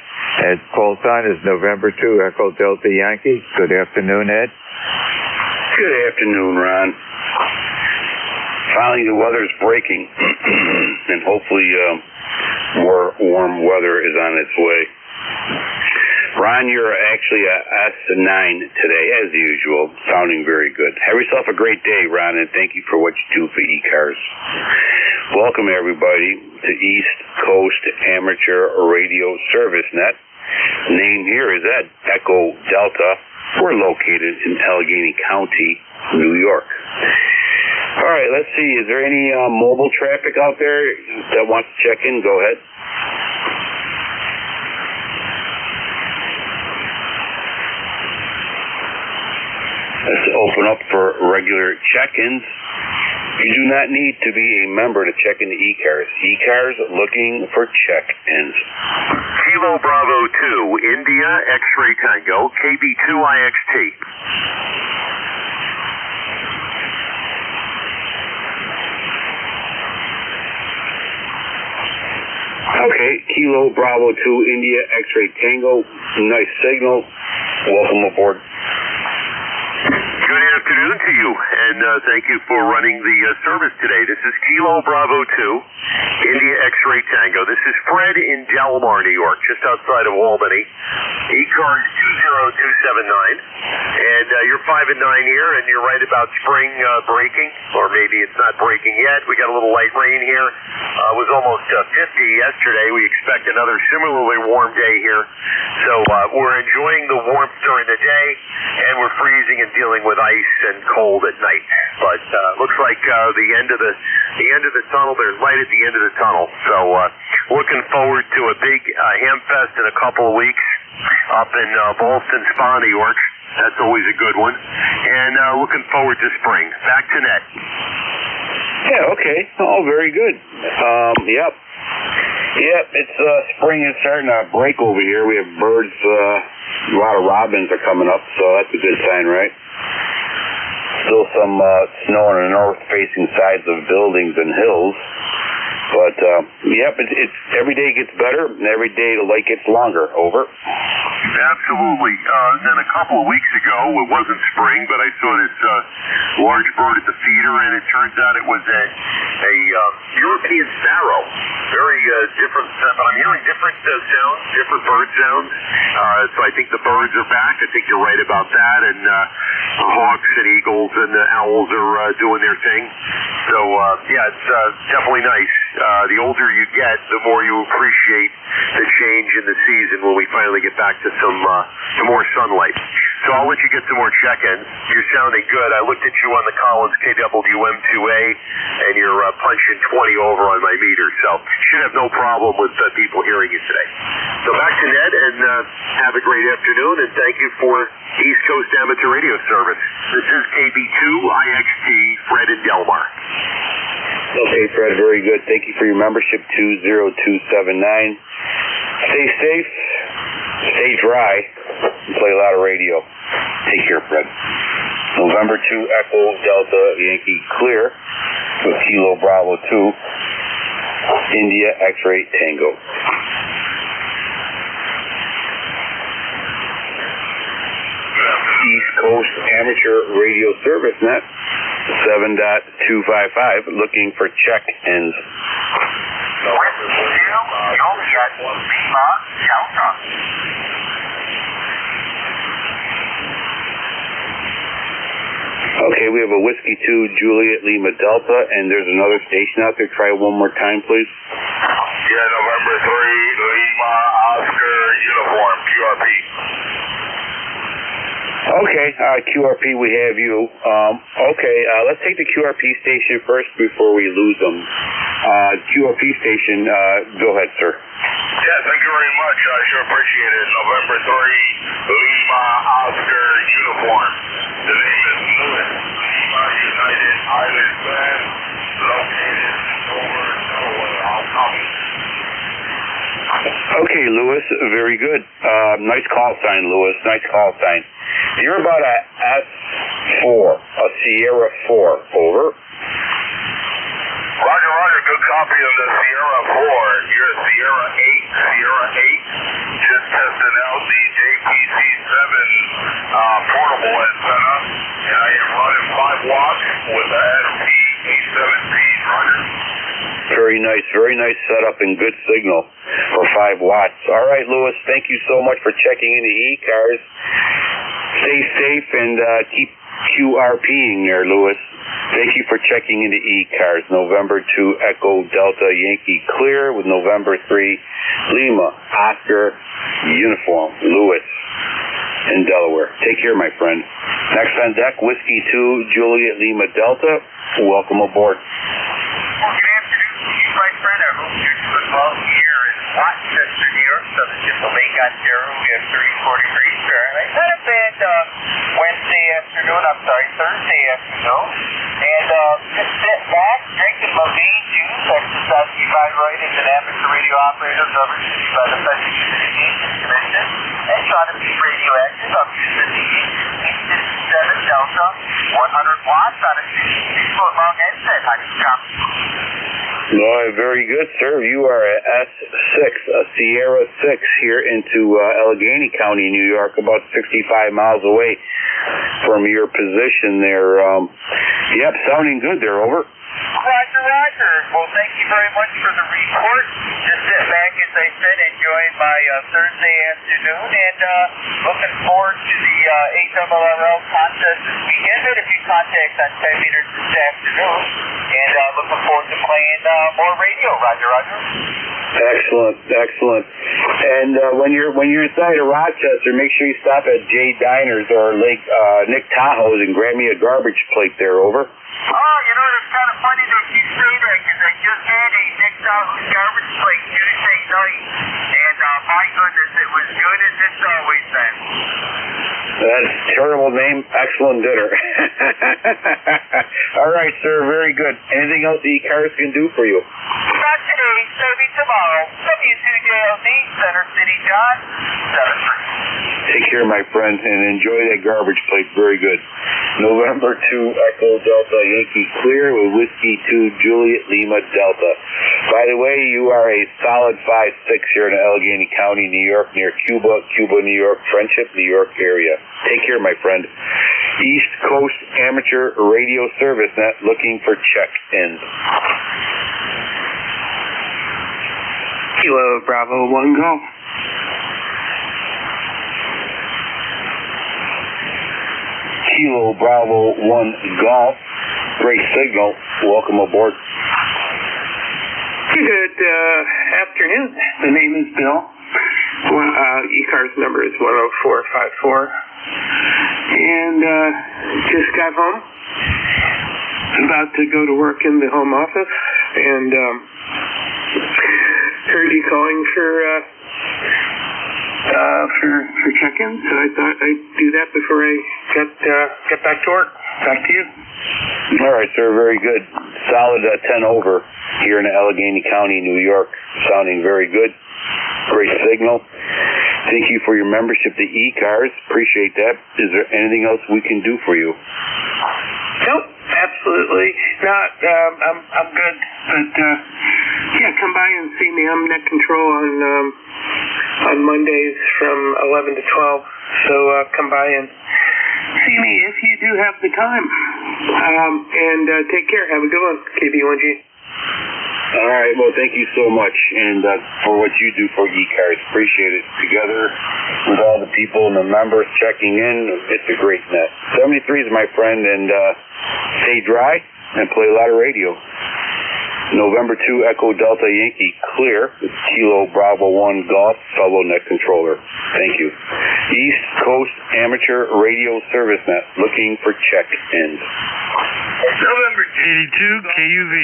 Ed's call sign is November 2, Echo Delta Yankee. Good afternoon, Ed. Good afternoon, Ron. Finally, the weather's breaking, and hopefully more warm weather is on its way. Ron, you're actually a S9 today, as usual, sounding very good. Have yourself a great day, Ron, and thank you for what you do for ECARS. Welcome, everybody, to East Coast Amateur Radio Service Net. The name here is Ed, Echo Delta. We're located in Allegheny County, New York. All right, let's see. Is there any mobile traffic out there that wants to check in? Go ahead. Let's open up for regular check-ins. You do not need to be a member to check into ECARS. ECARS looking for check-ins. Kilo Bravo 2, India, X-Ray Tango, KB2IXT. Okay, Kilo Bravo 2, India, X-Ray Tango. Nice signal. Welcome aboard. Good afternoon to you, and thank you for running the service today. This is Kilo Bravo 2, India X-Ray Tango. This is Fred in Delmar, New York, just outside of Albany. ECARS 20279, and you're 5 and 9 here, and you're right about spring breaking, or maybe it's not breaking yet. We got a little light rain here. It was almost 50 yesterday. We expect another similarly warm day here. So we're enjoying the warmth during the day, and we're freezing and dealing with ice and cold at night. But looks like the end of the tunnel. There's light at the end of the tunnel. So looking forward to a big Hamfest in a couple of weeks up in Ballston Spa, New York. That's always a good one. And looking forward to spring. Back to net. Yeah, okay. Oh, very good. Yep. Yep, it's spring is starting to break over here. We have birds, a lot of robins are coming up, so that's a good sign, right? Still some snow on the north-facing sides of buildings and hills. But, yep, it's every day gets better, and every day the light gets longer. Over. Absolutely. Then a couple of weeks ago, it wasn't spring, but I saw this large bird at the feeder, and it turns out it was a European sparrow. Very different, but I'm hearing different sounds, different bird sounds. So I think the birds are back. I think you're right about that. And hawks and eagles and owls are doing their thing. So, yeah, it's definitely nice. The older you get, the more you appreciate the change in the season when we finally get back to some more sunlight. So I'll let you get some more check-ins. You're sounding good. I looked at you on the Collins KWM2A, and you're punching 20 over on my meter. So should have no problem with people hearing you today. So back to Ned, and have a great afternoon, and thank you for East Coast Amateur Radio Service. This is KB2IXT, Fred in Delmar. Okay, Fred, very good. Thank you for your membership, 20279. Stay safe, stay dry, and play a lot of radio. Take care, Fred. November November 2 Echo Delta Yankee clear with Kilo Bravo 2, India X-Ray Tango. East Coast Amateur Radio Service Net 7.255, looking for check-ins. Okay, we have a Whiskey 2 Juliet Lima Delta, and there's another station out there. Try one more time, please. Yeah, November 3 Lima Oscar Uniform, QRP. Okay, QRP, we have you. Let's take the QRP station first before we lose them. QRP station, go ahead, sir. Yeah, thank you very much. I sure appreciate it. November 3 Lima Oscar Uniform. The name is Lewis, Lima United Island Band, located in Dover, Delaware. I'll copy. Okay, Lewis, very good. Nice call sign, Lewis. Nice call sign. You're about a S4, a Sierra 4. Over. Roger, roger. Good copy of the Sierra 4. You're Sierra 8. Just testing out the JPC7 portable antenna. And I am running 5 watts with the SP-A7Ps, roger. Very nice setup and good signal for 5 watts. All right, Lewis, thank you so much for checking into ECARS. Stay safe and keep QRPing there, Lewis. Thank you for checking into ECARS. November 2 Echo Delta Yankee clear with November 3 Lima Oscar Uniform, Lewis in Delaware. Take care, my friend. Next on deck, Whiskey 2 Juliet Lima Delta. Welcome aboard. Well, good afternoon, my friend. I hope you're doing well here in Rochester, New York, southern tip of Lake Ontario. We have 34 degrees Fahrenheit. Not a bad Thursday afternoon. And just sit back, drinking my bean juice, exercising my right as an amateur radio operator governed by the Federal Communications Commission, and trying to be radioactive. I'm using the E57 Delta 100 watts on a 66-foot-long headset. How do you copy? No, very good, sir. You are a S6, a Sierra 6 here into Allegheny County, New York, about 65 miles away from your position there. Yep, sounding good there, over. Roger, roger. Well, thank you very much for the report. Just sit back, as I said, enjoying my Thursday afternoon, and looking forward to the ARRL contest this weekend. Had a few contacts on 10 meters this afternoon, and looking forward to playing more radio. Roger, roger. Excellent. And when you're inside of Rochester, make sure you stop at Jay Diners or Nick Tahoe's and grab me a garbage plate there, over. Oh, you know, it's kind of funny that you say that, because I just had a Nick Tahoe's garbage plate Tuesday night, and my goodness, it was good as it's always been. That's a terrible name, excellent dinner. All right, sir, very good. Anything else the ECARS can do for you? Not today, maybe tomorrow. W2JLD, Center City, John, 7-3. Take care, my friend, and enjoy that garbage plate. Very good. November 2 Echo Delta Yankee clear with Whiskey 2 Juliet Lima Delta. By the way, you are a solid 5-6 here in Allegheny County, New York, near Cuba, New York, Friendship, New York area. Take care, my friend. East Coast Amateur Radio Service Net looking for check-ins. Kilo Bravo 1 Golf. Kilo Bravo 1 Golf. Great signal. Welcome aboard. Good afternoon. The name is Bill. ECARS number is 10454. And just got home. About to go to work in the home office. And heard you calling for check-ins, so I thought I'd do that before I get back to work. Back to you. All right, sir. Very good. Solid 10 over here in Allegheny County, New York. Sounding very good. Great signal. Thank you for your membership to ECARS. Appreciate that. Is there anything else we can do for you? Nope, absolutely not. I'm good. But yeah, come by and see me. I'm net control on Mondays from 11 to 12. So come by and see me if you do have the time. And take care. Have a good one, KB1G. All right. Well, thank you so much, and for what you do for ECARS. Appreciate it. Together with all the people and the members checking in, it's a great net. 73 is my friend, and stay dry and play a lot of radio. November 2 Echo Delta Yankee clear with Kilo Bravo 1 Golf solo net controller. Thank you. East Coast Amateur Radio Service Net looking for check-ins. November 82 KUV.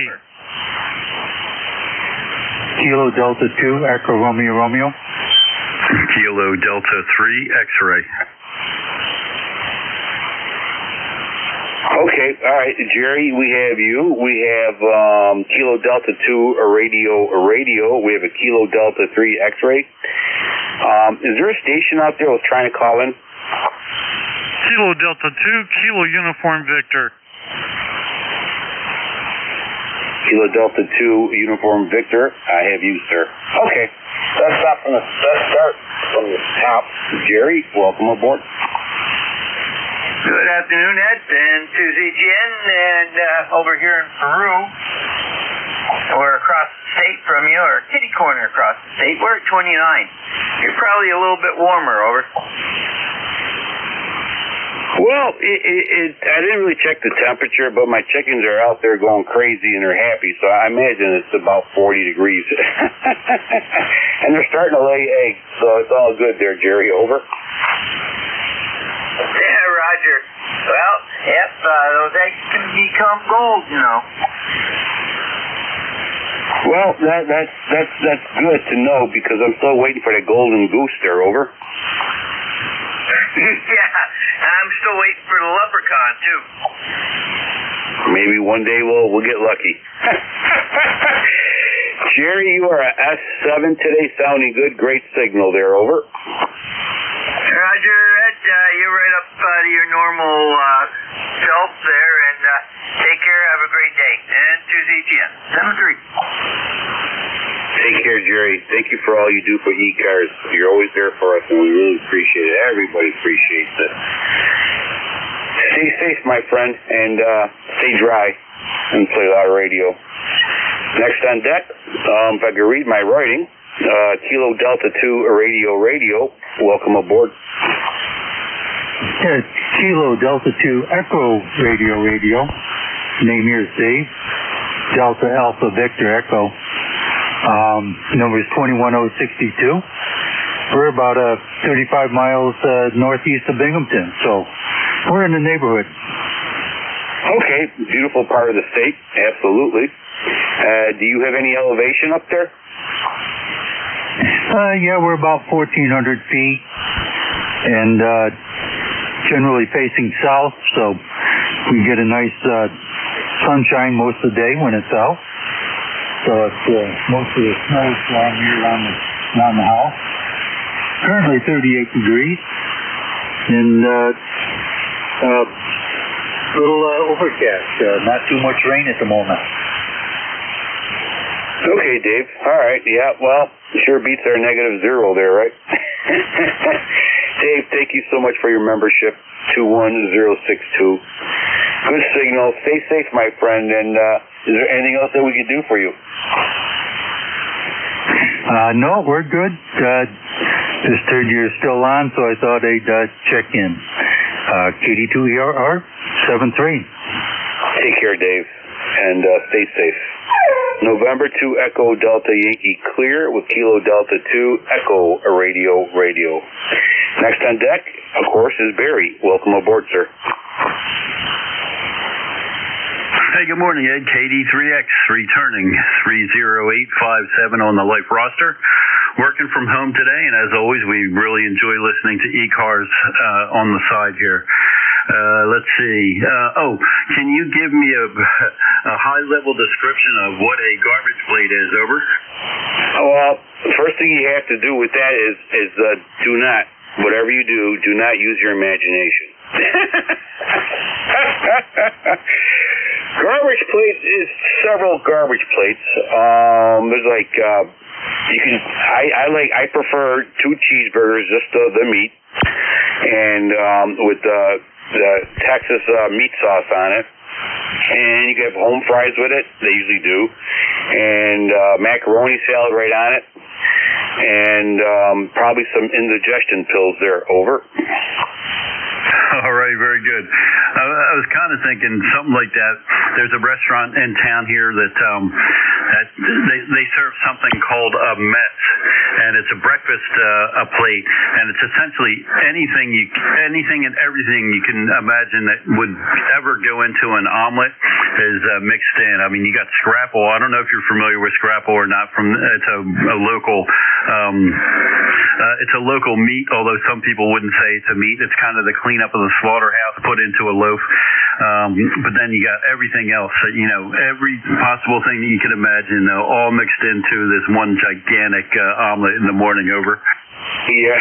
Kilo Delta 2 Echo Romeo Romeo. Kilo Delta 3 X-ray. Okay, all right, Jerry, we have you. We have Kilo Delta 2 radio. We have a Kilo Delta 3 X-ray. Is there a station out there that was trying to call in? Kilo Delta 2, Kilo Uniform Victor. Kilo Delta 2 Uniform Victor, I have you, sir. Okay, let's start from the top. Jerry, welcome aboard. Good afternoon, Ed, and to ZGN, and over here in Peru, we're across the state from you, or kitty corner across the state. We're at 29. You're probably a little bit warmer, over. Well, I didn't really check the temperature, but my chickens are out there going crazy and they're happy, so I imagine it's about 40 degrees. And they're starting to lay eggs, so it's all good there, Jerry. Over. Yeah, Roger. Well, yep, those eggs can become gold, you know. Well, that's good to know, because I'm still waiting for the golden goose there. Over. Yeah, I'm still waiting for the leprechaun, too. Maybe one day we'll get lucky. Jerry, you are a S7 today, sounding good. Great signal there. Over. Roger, Ed, you're right up to your normal self there, and take care. Have a great day. And to ZTN. 7-3. Take care, Jerry. Thank you for all you do for ECARS. You're always there for us, and we really appreciate it. Everybody appreciates it. Stay safe, my friend, and stay dry and play a lot of radio. Next on deck, if I could read my writing, Kilo Delta 2 radio. Welcome aboard. Kilo Delta 2 Echo radio. Name here is Dave. Delta Alpha Victor Echo. Number is 21062. We're about 35 miles northeast of Binghamton, so we're in the neighborhood. Okay, beautiful part of the state, absolutely. Do you have any elevation up there? Yeah, we're about 1,400 feet, and generally facing south, so we get a nice sunshine most of the day when it's out. So it's most of the snow is down here around the house. Currently 38 degrees, and little overcast. Not too much rain at the moment. Okay, Dave. All right. Yeah. Well, sure beats our -0 there, right? Dave, thank you so much for your membership. 21062. Good signal. Stay safe, my friend. And is there anything else that we can do for you? No, we're good. This third year is still on, so I thought I'd check in. KD2ERR 73. Take care, Dave, and stay safe. November 2 Echo Delta Yankee clear with Kilo Delta 2 Echo radio. Next on deck, of course, is Barry. Welcome aboard, sir. Hey, good morning, Ed. KD3X returning 30857 on the life roster. Working from home today, and as always, we really enjoy listening to ECARS on the side here. Let's see. Can you give me a high-level description of what a garbage plate is? Over. Well, the first thing you have to do with that is do not, whatever you do not use your imagination. Garbage plates is several garbage plates. There's like I prefer 2 cheeseburgers, just the meat, and with the Texas meat sauce on it. And you can have home fries with it. They usually do. And macaroni salad right on it. And probably some indigestion pills there. Over. All right, very good. I was kind of thinking something like that. There's a restaurant in town here that they serve something called a Mets, and it's a breakfast a plate, and it's essentially anything and everything you can imagine that would ever go into an omelet is mixed in. I mean, you got scrapple. I don't know if you're familiar with scrapple or not. It's a local. It's a local meat, although some people wouldn't say it's a meat. It's kind of the cleanup of the slaughterhouse put into a loaf. But then you got everything else, every possible thing that you can imagine, all mixed into this one gigantic omelet in the morning. Over. Yeah.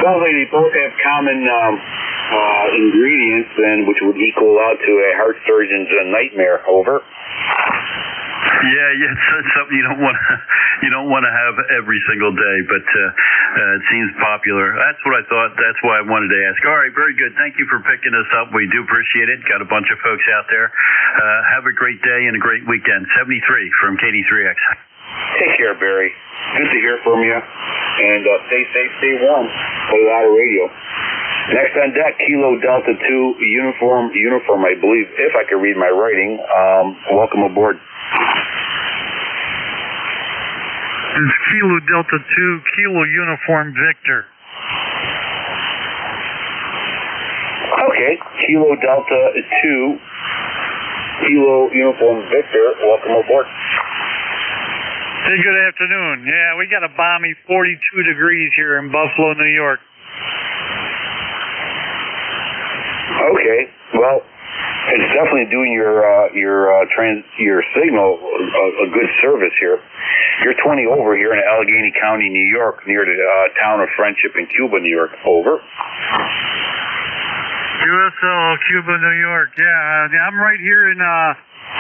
Sounds like they both have common ingredients, then, which would equal out to a heart surgeon's nightmare. Over. Yeah, it's something you don't want to have every single day, but it seems popular. That's what I thought. That's why I wanted to ask. All right, very good. Thank you for picking us up. We do appreciate it. Got a bunch of folks out there. Have a great day and a great weekend. 73 from KD3X. Take care, Barry. Good to hear from you. And stay safe, stay warm. Play a lot of radio. Next on deck, Kilo Delta 2 uniform, I believe, if I can read my writing. Welcome aboard. It's Kilo Delta 2, Kilo Uniform Victor. Okay, Kilo Delta 2, Kilo Uniform Victor. Welcome aboard. Hey, good afternoon. Yeah, we got a balmy 42 degrees here in Buffalo, New York. Okay, well, it's definitely doing your signal a good service here. You're 20 over here in Allegheny County, New York, near the town of Friendship in Cuba, New York. Over. USL, Cuba, New York. Yeah, I'm right here in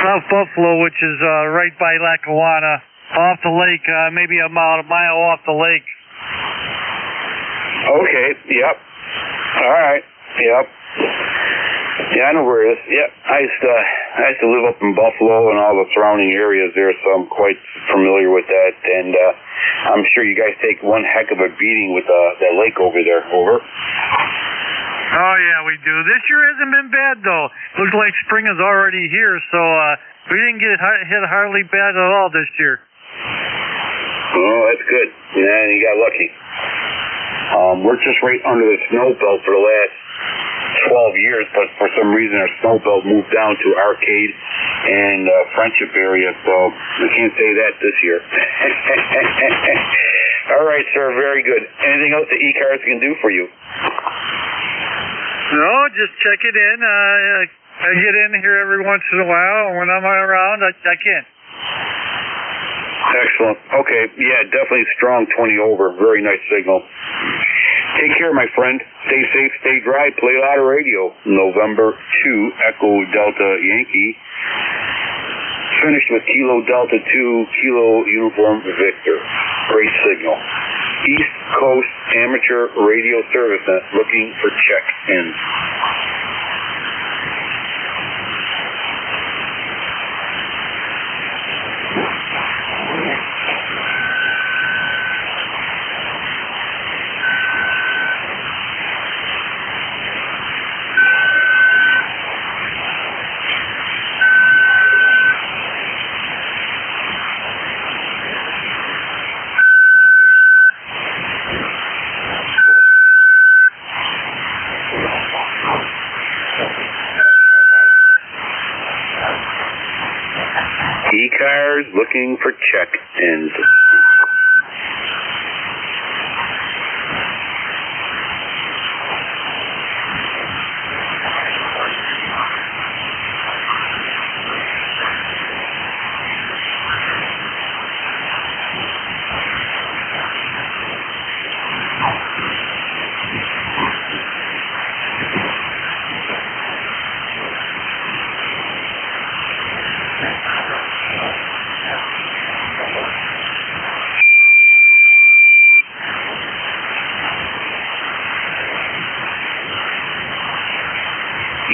South Buffalo, which is right by Lackawanna, off the lake, maybe a mile off the lake. Okay, yep. All right, yep. Yeah, I know where it is. Yeah, I used to live up in Buffalo and all the surrounding areas there, so I'm quite familiar with that. And I'm sure you guys take one heck of a beating with that lake over there. Over. Oh yeah, we do. This year hasn't been bad though. Looks like spring is already here, so we didn't get hit hardly bad at all this year. Oh, that's good. Yeah, you got lucky. We're just right under the snow belt for the last 12 years, but for some reason our snow belt moved down to Arcade and Friendship area, so I can't say that this year. All right, sir, very good. Anything else that ECARS can do for you? No, just check it in. I get in here every once in a while, and when I'm around, I can. Excellent. Okay, yeah, definitely strong 20 over. Very nice signal. Take care, my friend. Stay safe, stay dry. Play a lot of radio. November 2, Echo Delta Yankee. Finished with Kilo Delta 2, Kilo Uniform Victor. Great signal. East Coast Amateur Radio Service Net looking for check-in. ECARS looking for check-ins.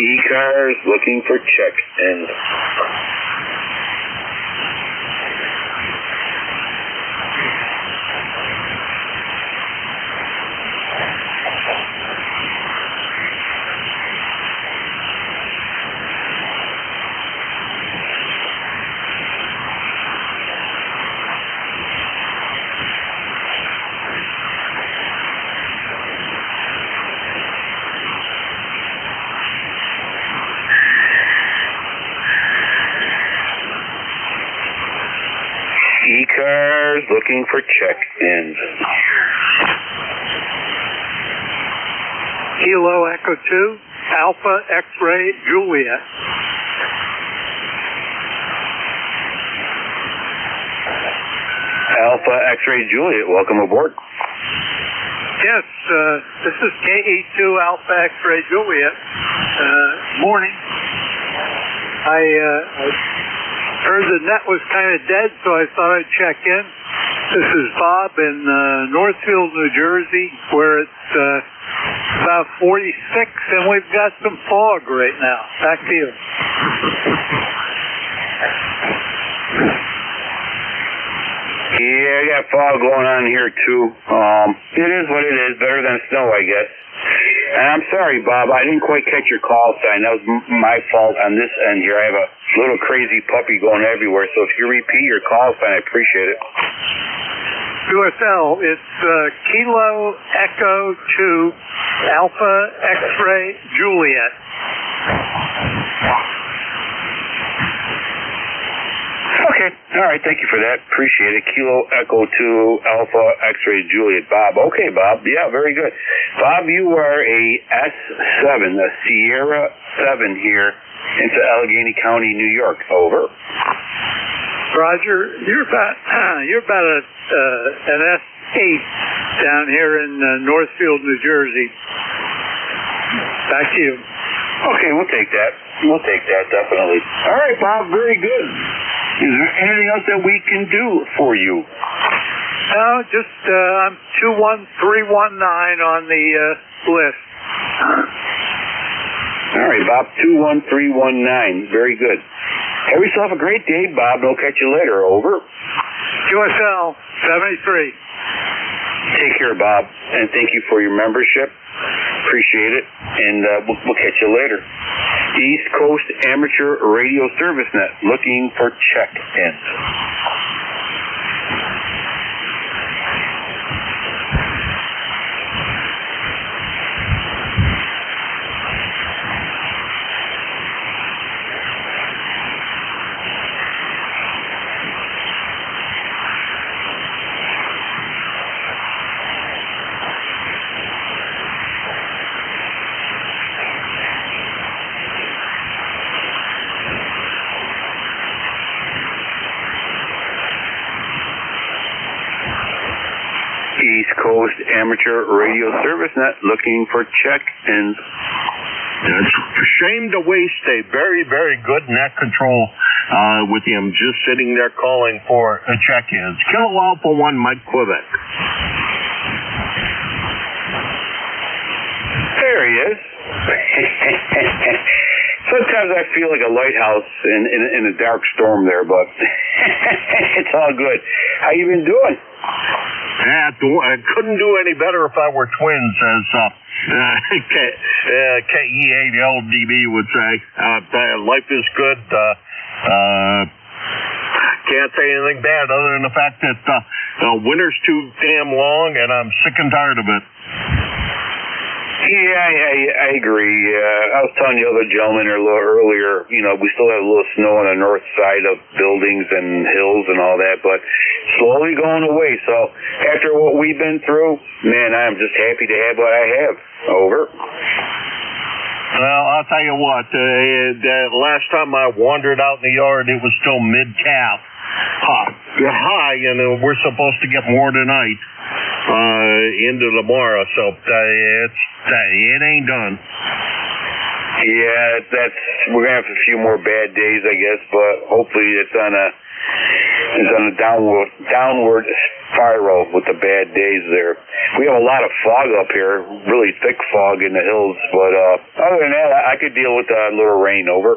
ECARS looking for check-in. ECARS looking for check-in. Kilo Echo 2, Alpha X-Ray Juliet. Alpha X-Ray Juliet, welcome aboard. Yes, this is KE2 Alpha X-Ray Juliet. Morning. I heard the net was kind of dead, so I thought I'd check in. This is Bob in Northfield, New Jersey, where it's about 46, and we've got some fog right now. Back to you. Yeah, I got fog going on here too. It is what it is. Better than snow, I guess. And I'm sorry, Bob. I didn't quite catch your call sign. That was my fault on this end here. I have a little crazy puppy going everywhere. So if you repeat your call sign, I appreciate it. USL, it's Kilo Echo 2 Alpha X-Ray Juliet. Okay. All right. Thank you for that. Appreciate it. Kilo Echo 2 Alpha X-Ray Juliet. Bob. Okay, Bob. Yeah, very good. Bob, you are a S7, a Sierra 7 here into Allegheny County, New York. Over. Roger. You're about an S8 down here in Northfield, New Jersey. Back to you. Okay, we'll take that. We'll take that, definitely. All right, Bob. Very good. Is there anything else that we can do for you? No, just I'm 21319 on the list. All right, Bob, 21319. Very good. Have yourself a great day, Bob. We'll catch you later. Over. QSL 73. Take care, Bob, and thank you for your membership. Appreciate it, and we'll catch you later. East Coast Amateur Radio Service Net, looking for check-in. East Coast Amateur Radio Service Net, looking for check-ins. It's a shame to waste a very, very good net control with him just sitting there calling for a check-ins. Kilo Alpha 1, Mike Quebec. There he is. Sometimes I feel like a lighthouse in a dark storm there, but it's all good. How you been doing? I couldn't do any better if I were twins, as KE8LDB would say. Life is good. Can't say anything bad other than the fact that winter's too damn long, and I'm sick and tired of it. Yeah, I agree. I was telling the other gentleman a little earlier, we still have a little snow on the north side of buildings and hills and all that, but slowly going away. So after what we've been through, man, I'm just happy to have what I have. Over. Well, I'll tell you what, last time I wandered out in the yard, it was still mid-calf. High, and we're supposed to get more tonight into tomorrow, so it ain't done. Yeah, we're gonna have a few more bad days, I guess, but hopefully it's on a downward spiral with the bad days there. We have a lot of fog up here, really thick fog in the hills, but other than that, I could deal with a little rain. Over.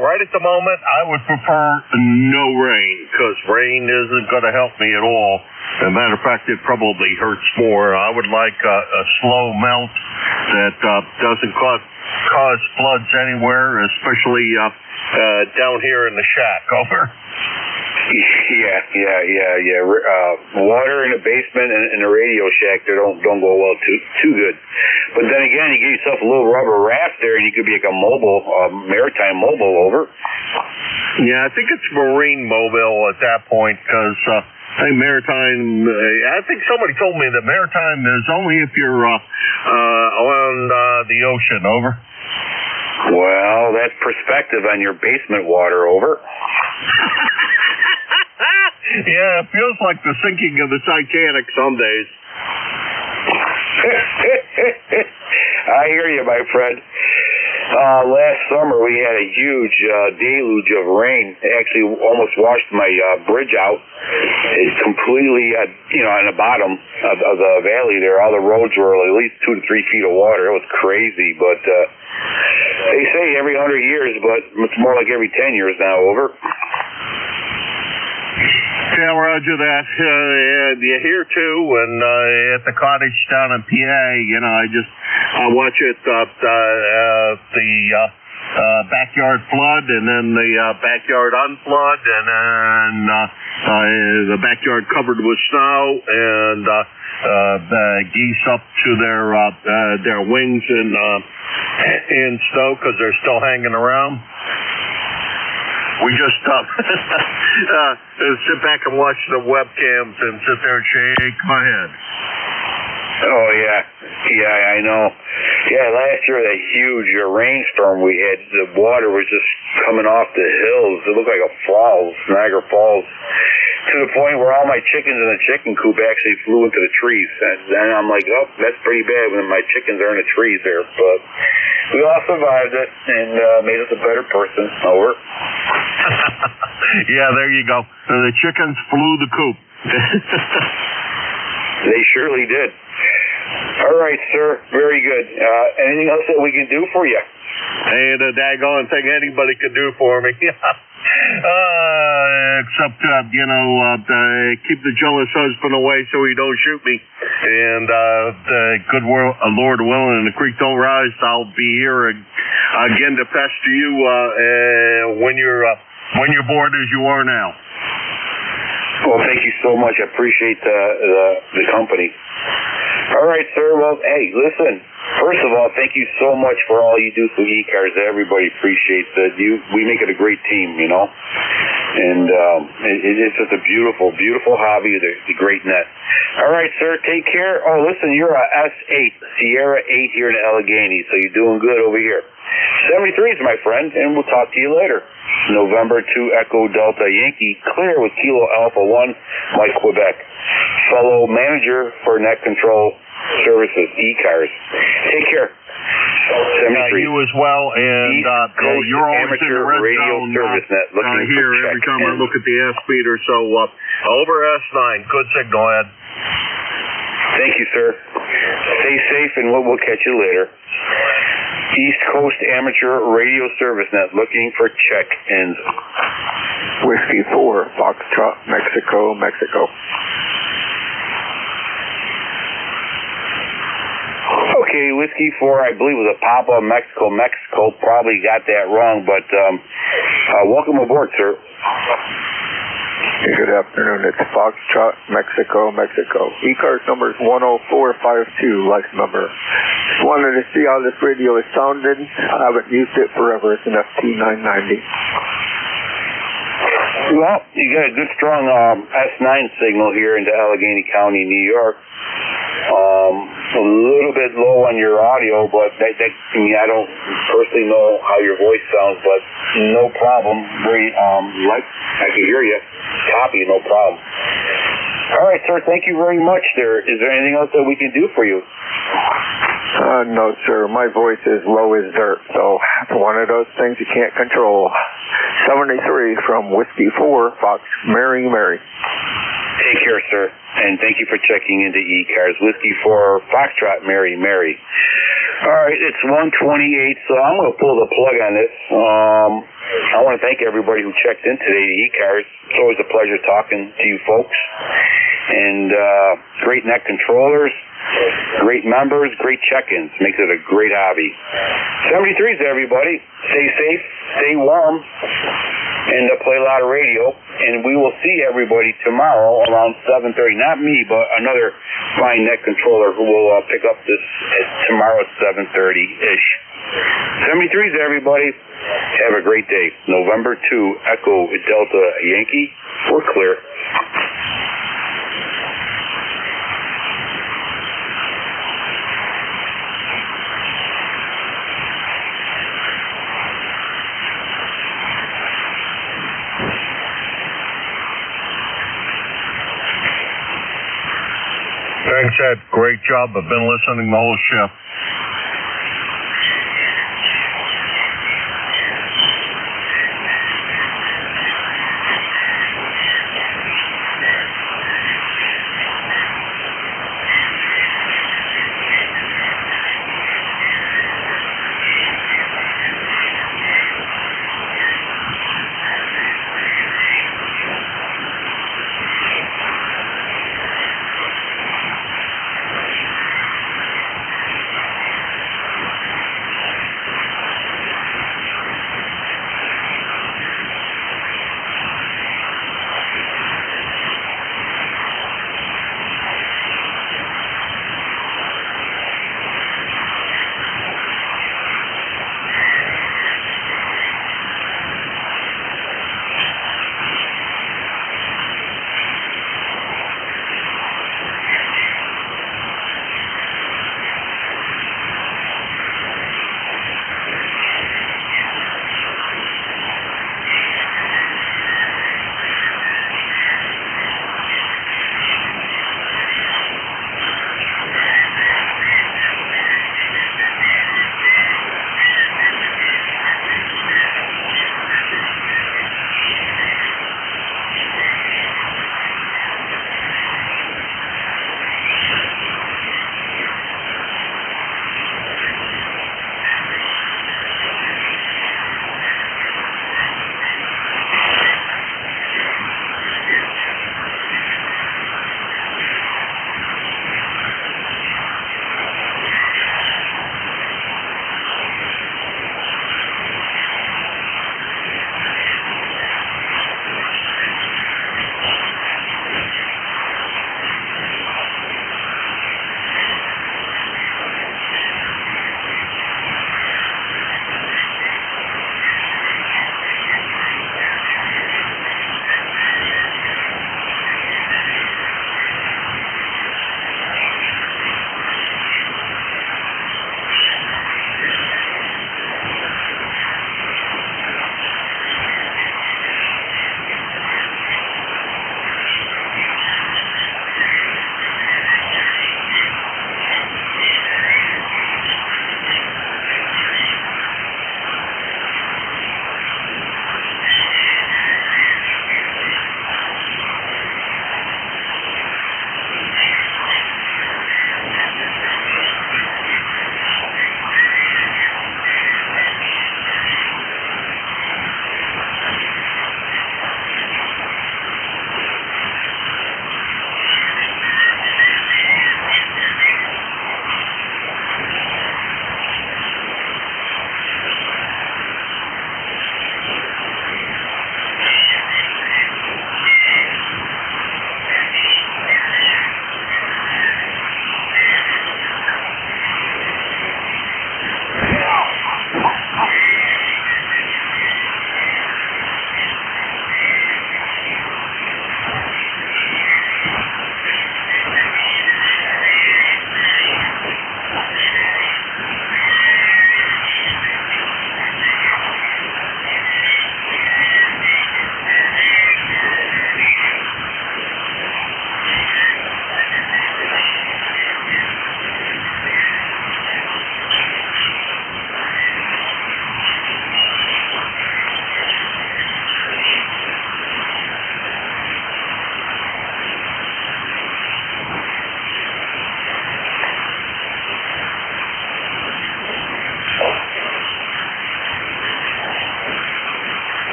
Right at the moment, I would prefer no rain, because rain isn't going to help me at all. As a matter of fact, it probably hurts more. I would like a slow melt that doesn't cause floods anywhere, especially down here in the shack. Over. Yeah. Water in the basement and in the radio shack, they don't go well too good. But then again, you get yourself a little rubber raft there, and you could be like a maritime mobile. Over. Yeah, I think it's marine mobile at that point, because I think maritime. I think somebody told me that maritime is only if you're on the ocean. Over. Well, that's perspective on your basement water. Over. Yeah, it feels like the sinking of the Titanic some days. I hear you, my friend. Last summer we had a huge deluge of rain. It actually almost washed my bridge out. It's completely, on the bottom of the valley there. All the roads were at least 2 to 3 feet of water. It was crazy, but they say every 100 years, but it's more like every 10 years now. Over. Yeah, roger that. Here too, and at the cottage down in PA, I watch it the backyard flood, and then the backyard unflood, and then the backyard covered with snow, and the geese up to their wings in snow because they're still hanging around. We just sit back and watch the webcams and sit there and shake my head. Oh, yeah, I know. Yeah, last year, that huge rainstorm we had, the water was just coming off the hills. It looked like a falls, Niagara Falls, to the point where all my chickens in the chicken coop actually flew into the trees. And then I'm like, oh, that's pretty bad when my chickens are in the trees there. But we all survived it and made us a better person. Over. Yeah, there you go. The chickens flew the coop. They surely did. All right, sir. Very good. Anything else that we can do for you? Ain't a daggone thing anybody could do for me. Except, keep the jealous husband away so he don't shoot me. And good Lord willing, and the creek don't rise, I'll be here again to pester you when you're bored as you are now. Well, thank you so much. I appreciate the company. All right, sir. Well, hey, listen. First of all, thank you so much for all you do for ECARS. Everybody appreciates it. We make it a great team, and it's just a beautiful, beautiful hobby. The great net. All right, sir. Take care. Oh, listen, you're a S8, Sierra 8 here in Allegheny, so you're doing good over here. 73s, my friend, and we'll talk to you later. November 2 Echo Delta Yankee, clear with Kilo Alpha 1, Mike, Quebec. Fellow manager for Net Control Services, ECARS. Take care. 73. You as well, and you're always in the red radio zone service net looking here for every time I look at the S-meter. So over S9, good signal, Ed. Thank you, sir. Stay safe, and we'll catch you later. East Coast Amateur Radio Service Net looking for check-ins. Whiskey 4, Foxtrot, Mexico. Okay, Whiskey 4, I believe was a Papa, Mexico. Probably got that wrong, but welcome aboard, sir. Good afternoon. It's Foxtrot, Mexico. ECARS number is 10452, license number. Just wanted to see how this radio is sounding. I haven't used it forever. It's an FT990. Well, you got a good, strong S9 signal here into Allegheny County, New York. A little bit low on your audio, but I don't personally know how your voice sounds, but no problem. Very, I can hear you. Copy, no problem. All right, sir, thank you very much there. Is there anything else that we can do for you? No, sir. My voice is low as dirt, so it's one of those things you can't control. 73 from Whiskey 4, Fox Mary Mary. Take care, sir, and thank you for checking into ECARS. Whiskey 4, Foxtrot Mary Mary. All right, it's 1:28, so I'm going to pull the plug on this. I want to thank everybody who checked in today to ECARS. It's always a pleasure talking to you folks. And great net controllers, great members, great check-ins. Makes it a great hobby. 73s, everybody. Stay safe, stay warm, and play a lot of radio. And we will see everybody tomorrow around 7:30. Not me, but another fine net controller who will pick up this tomorrow at 7:30-ish. 73s, everybody. Have a great day. November 2, Echo Delta Yankee. We're clear. Thanks, Ed. Great job. I've been listening the whole shift.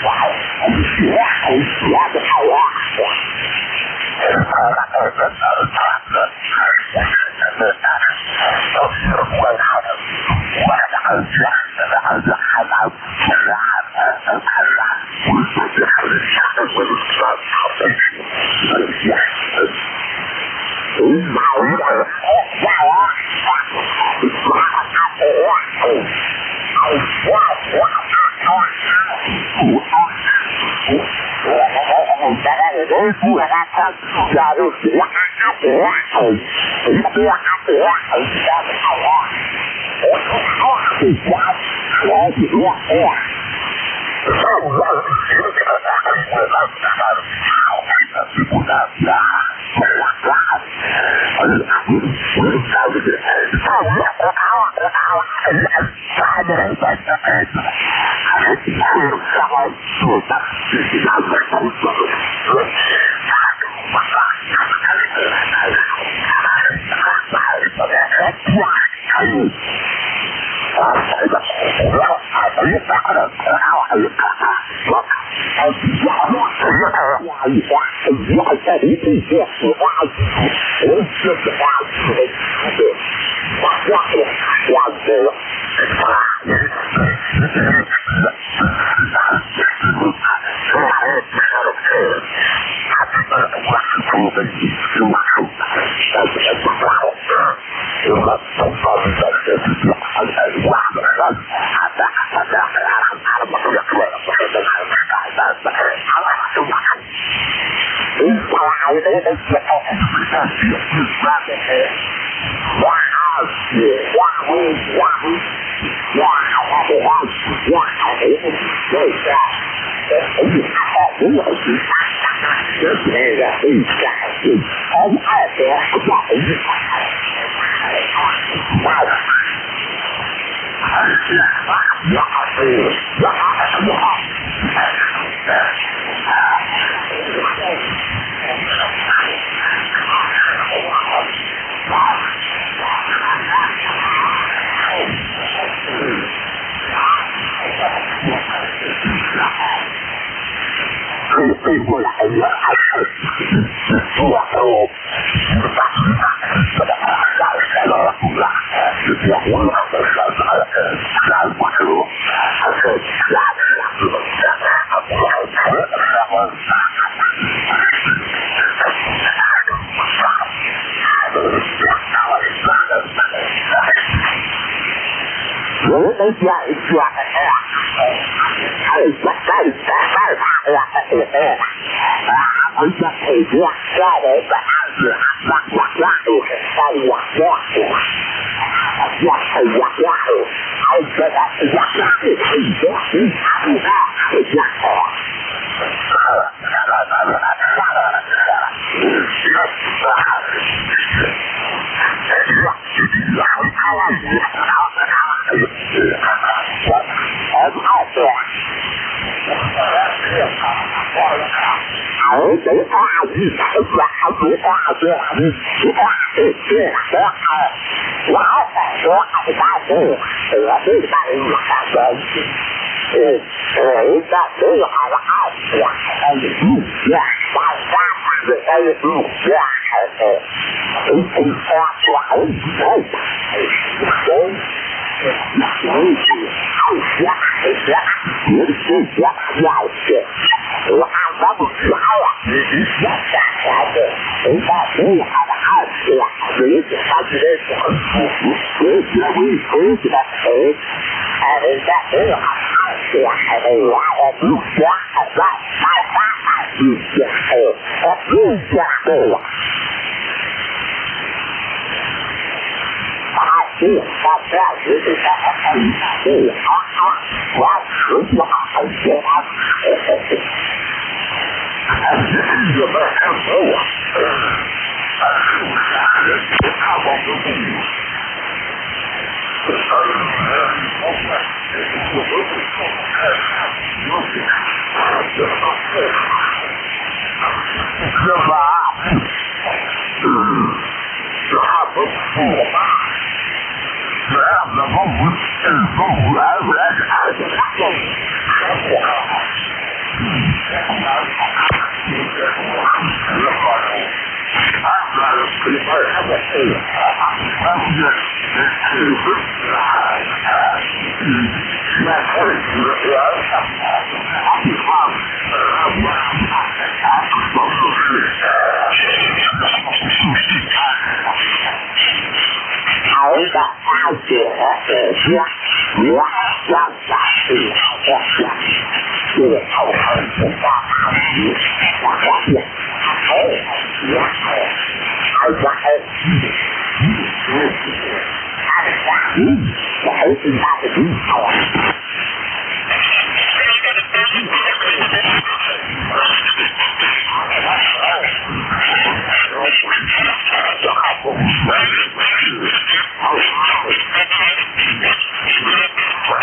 Wow.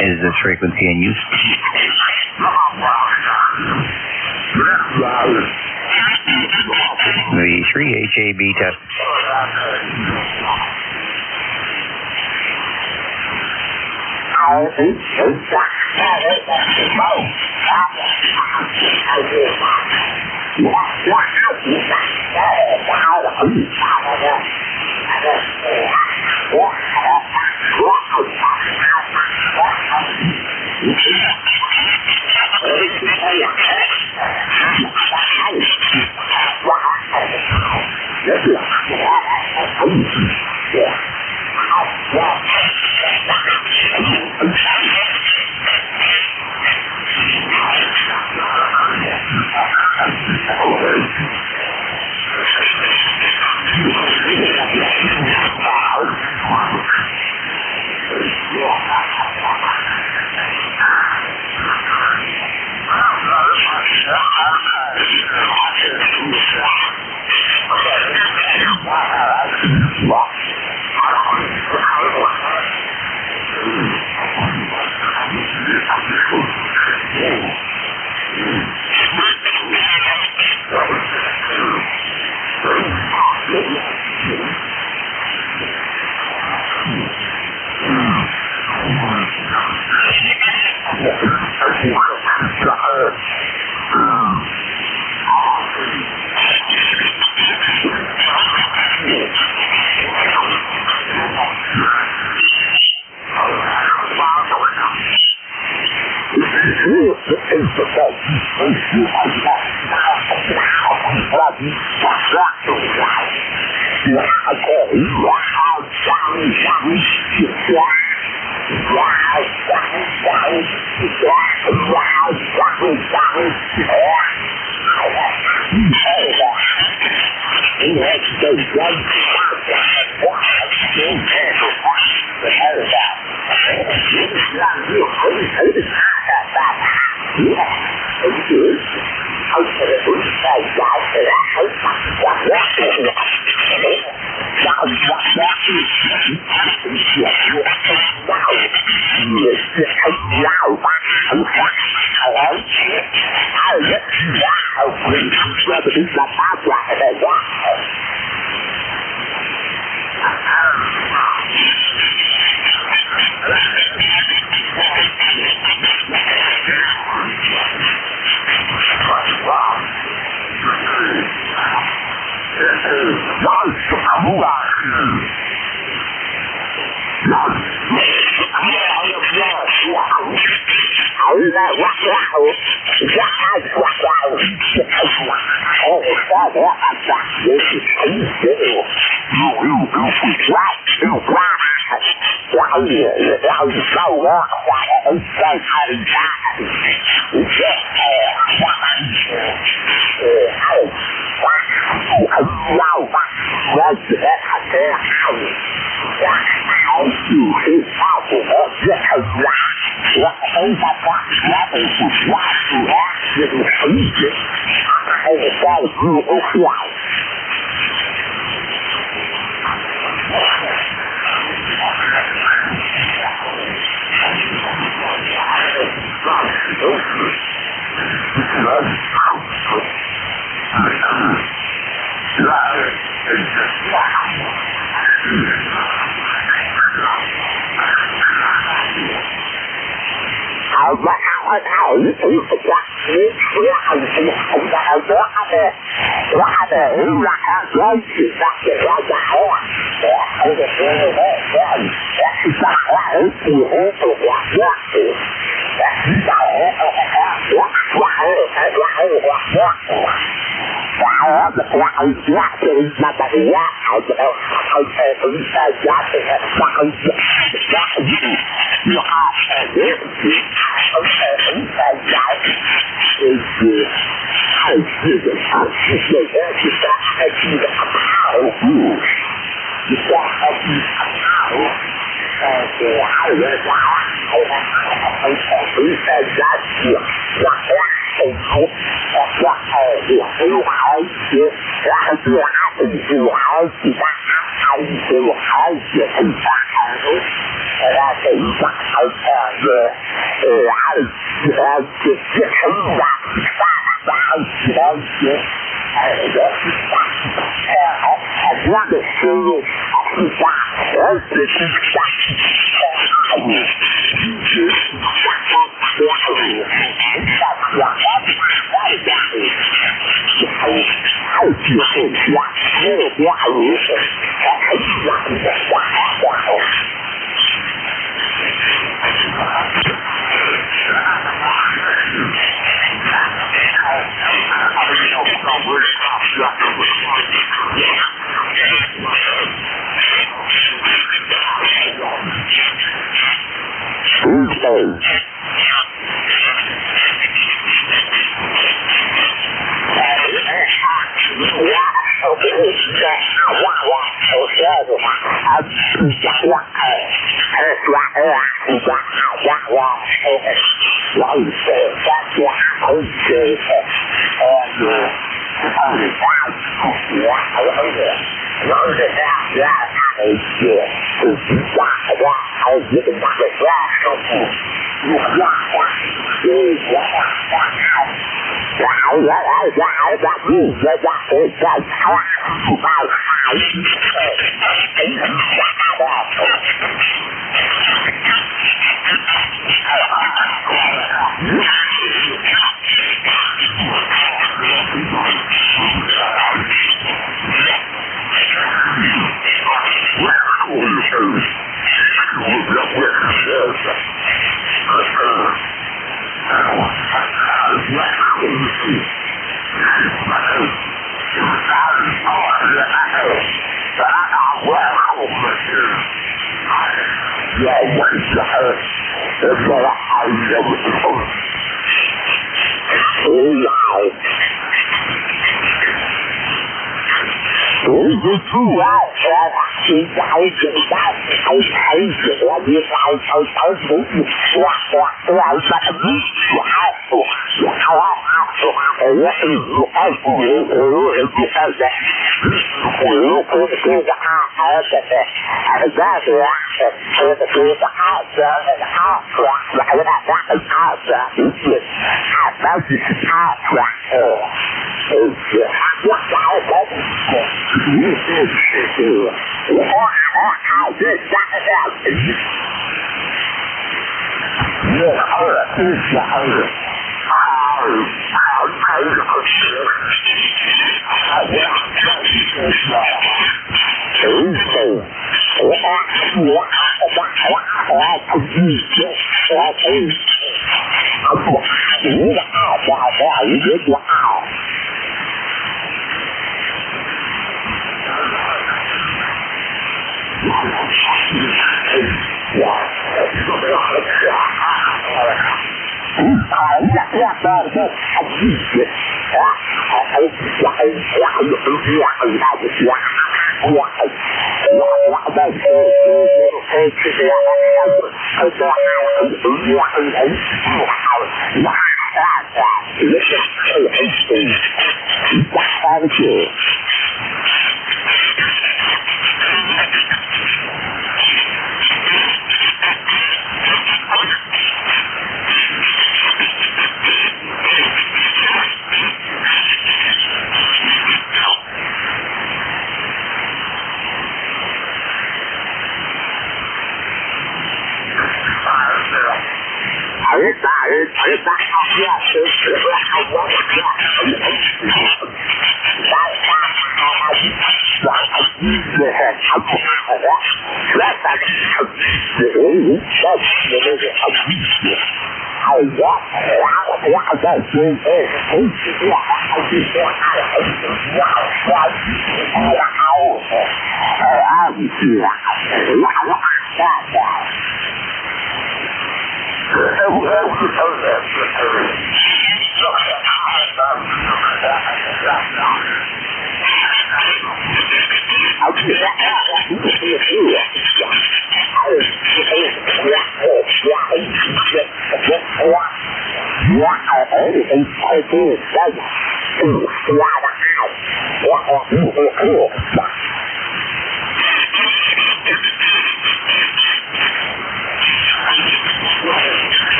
Is this frequency in use? V3 HAB test.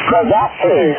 Because that is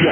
Yeah.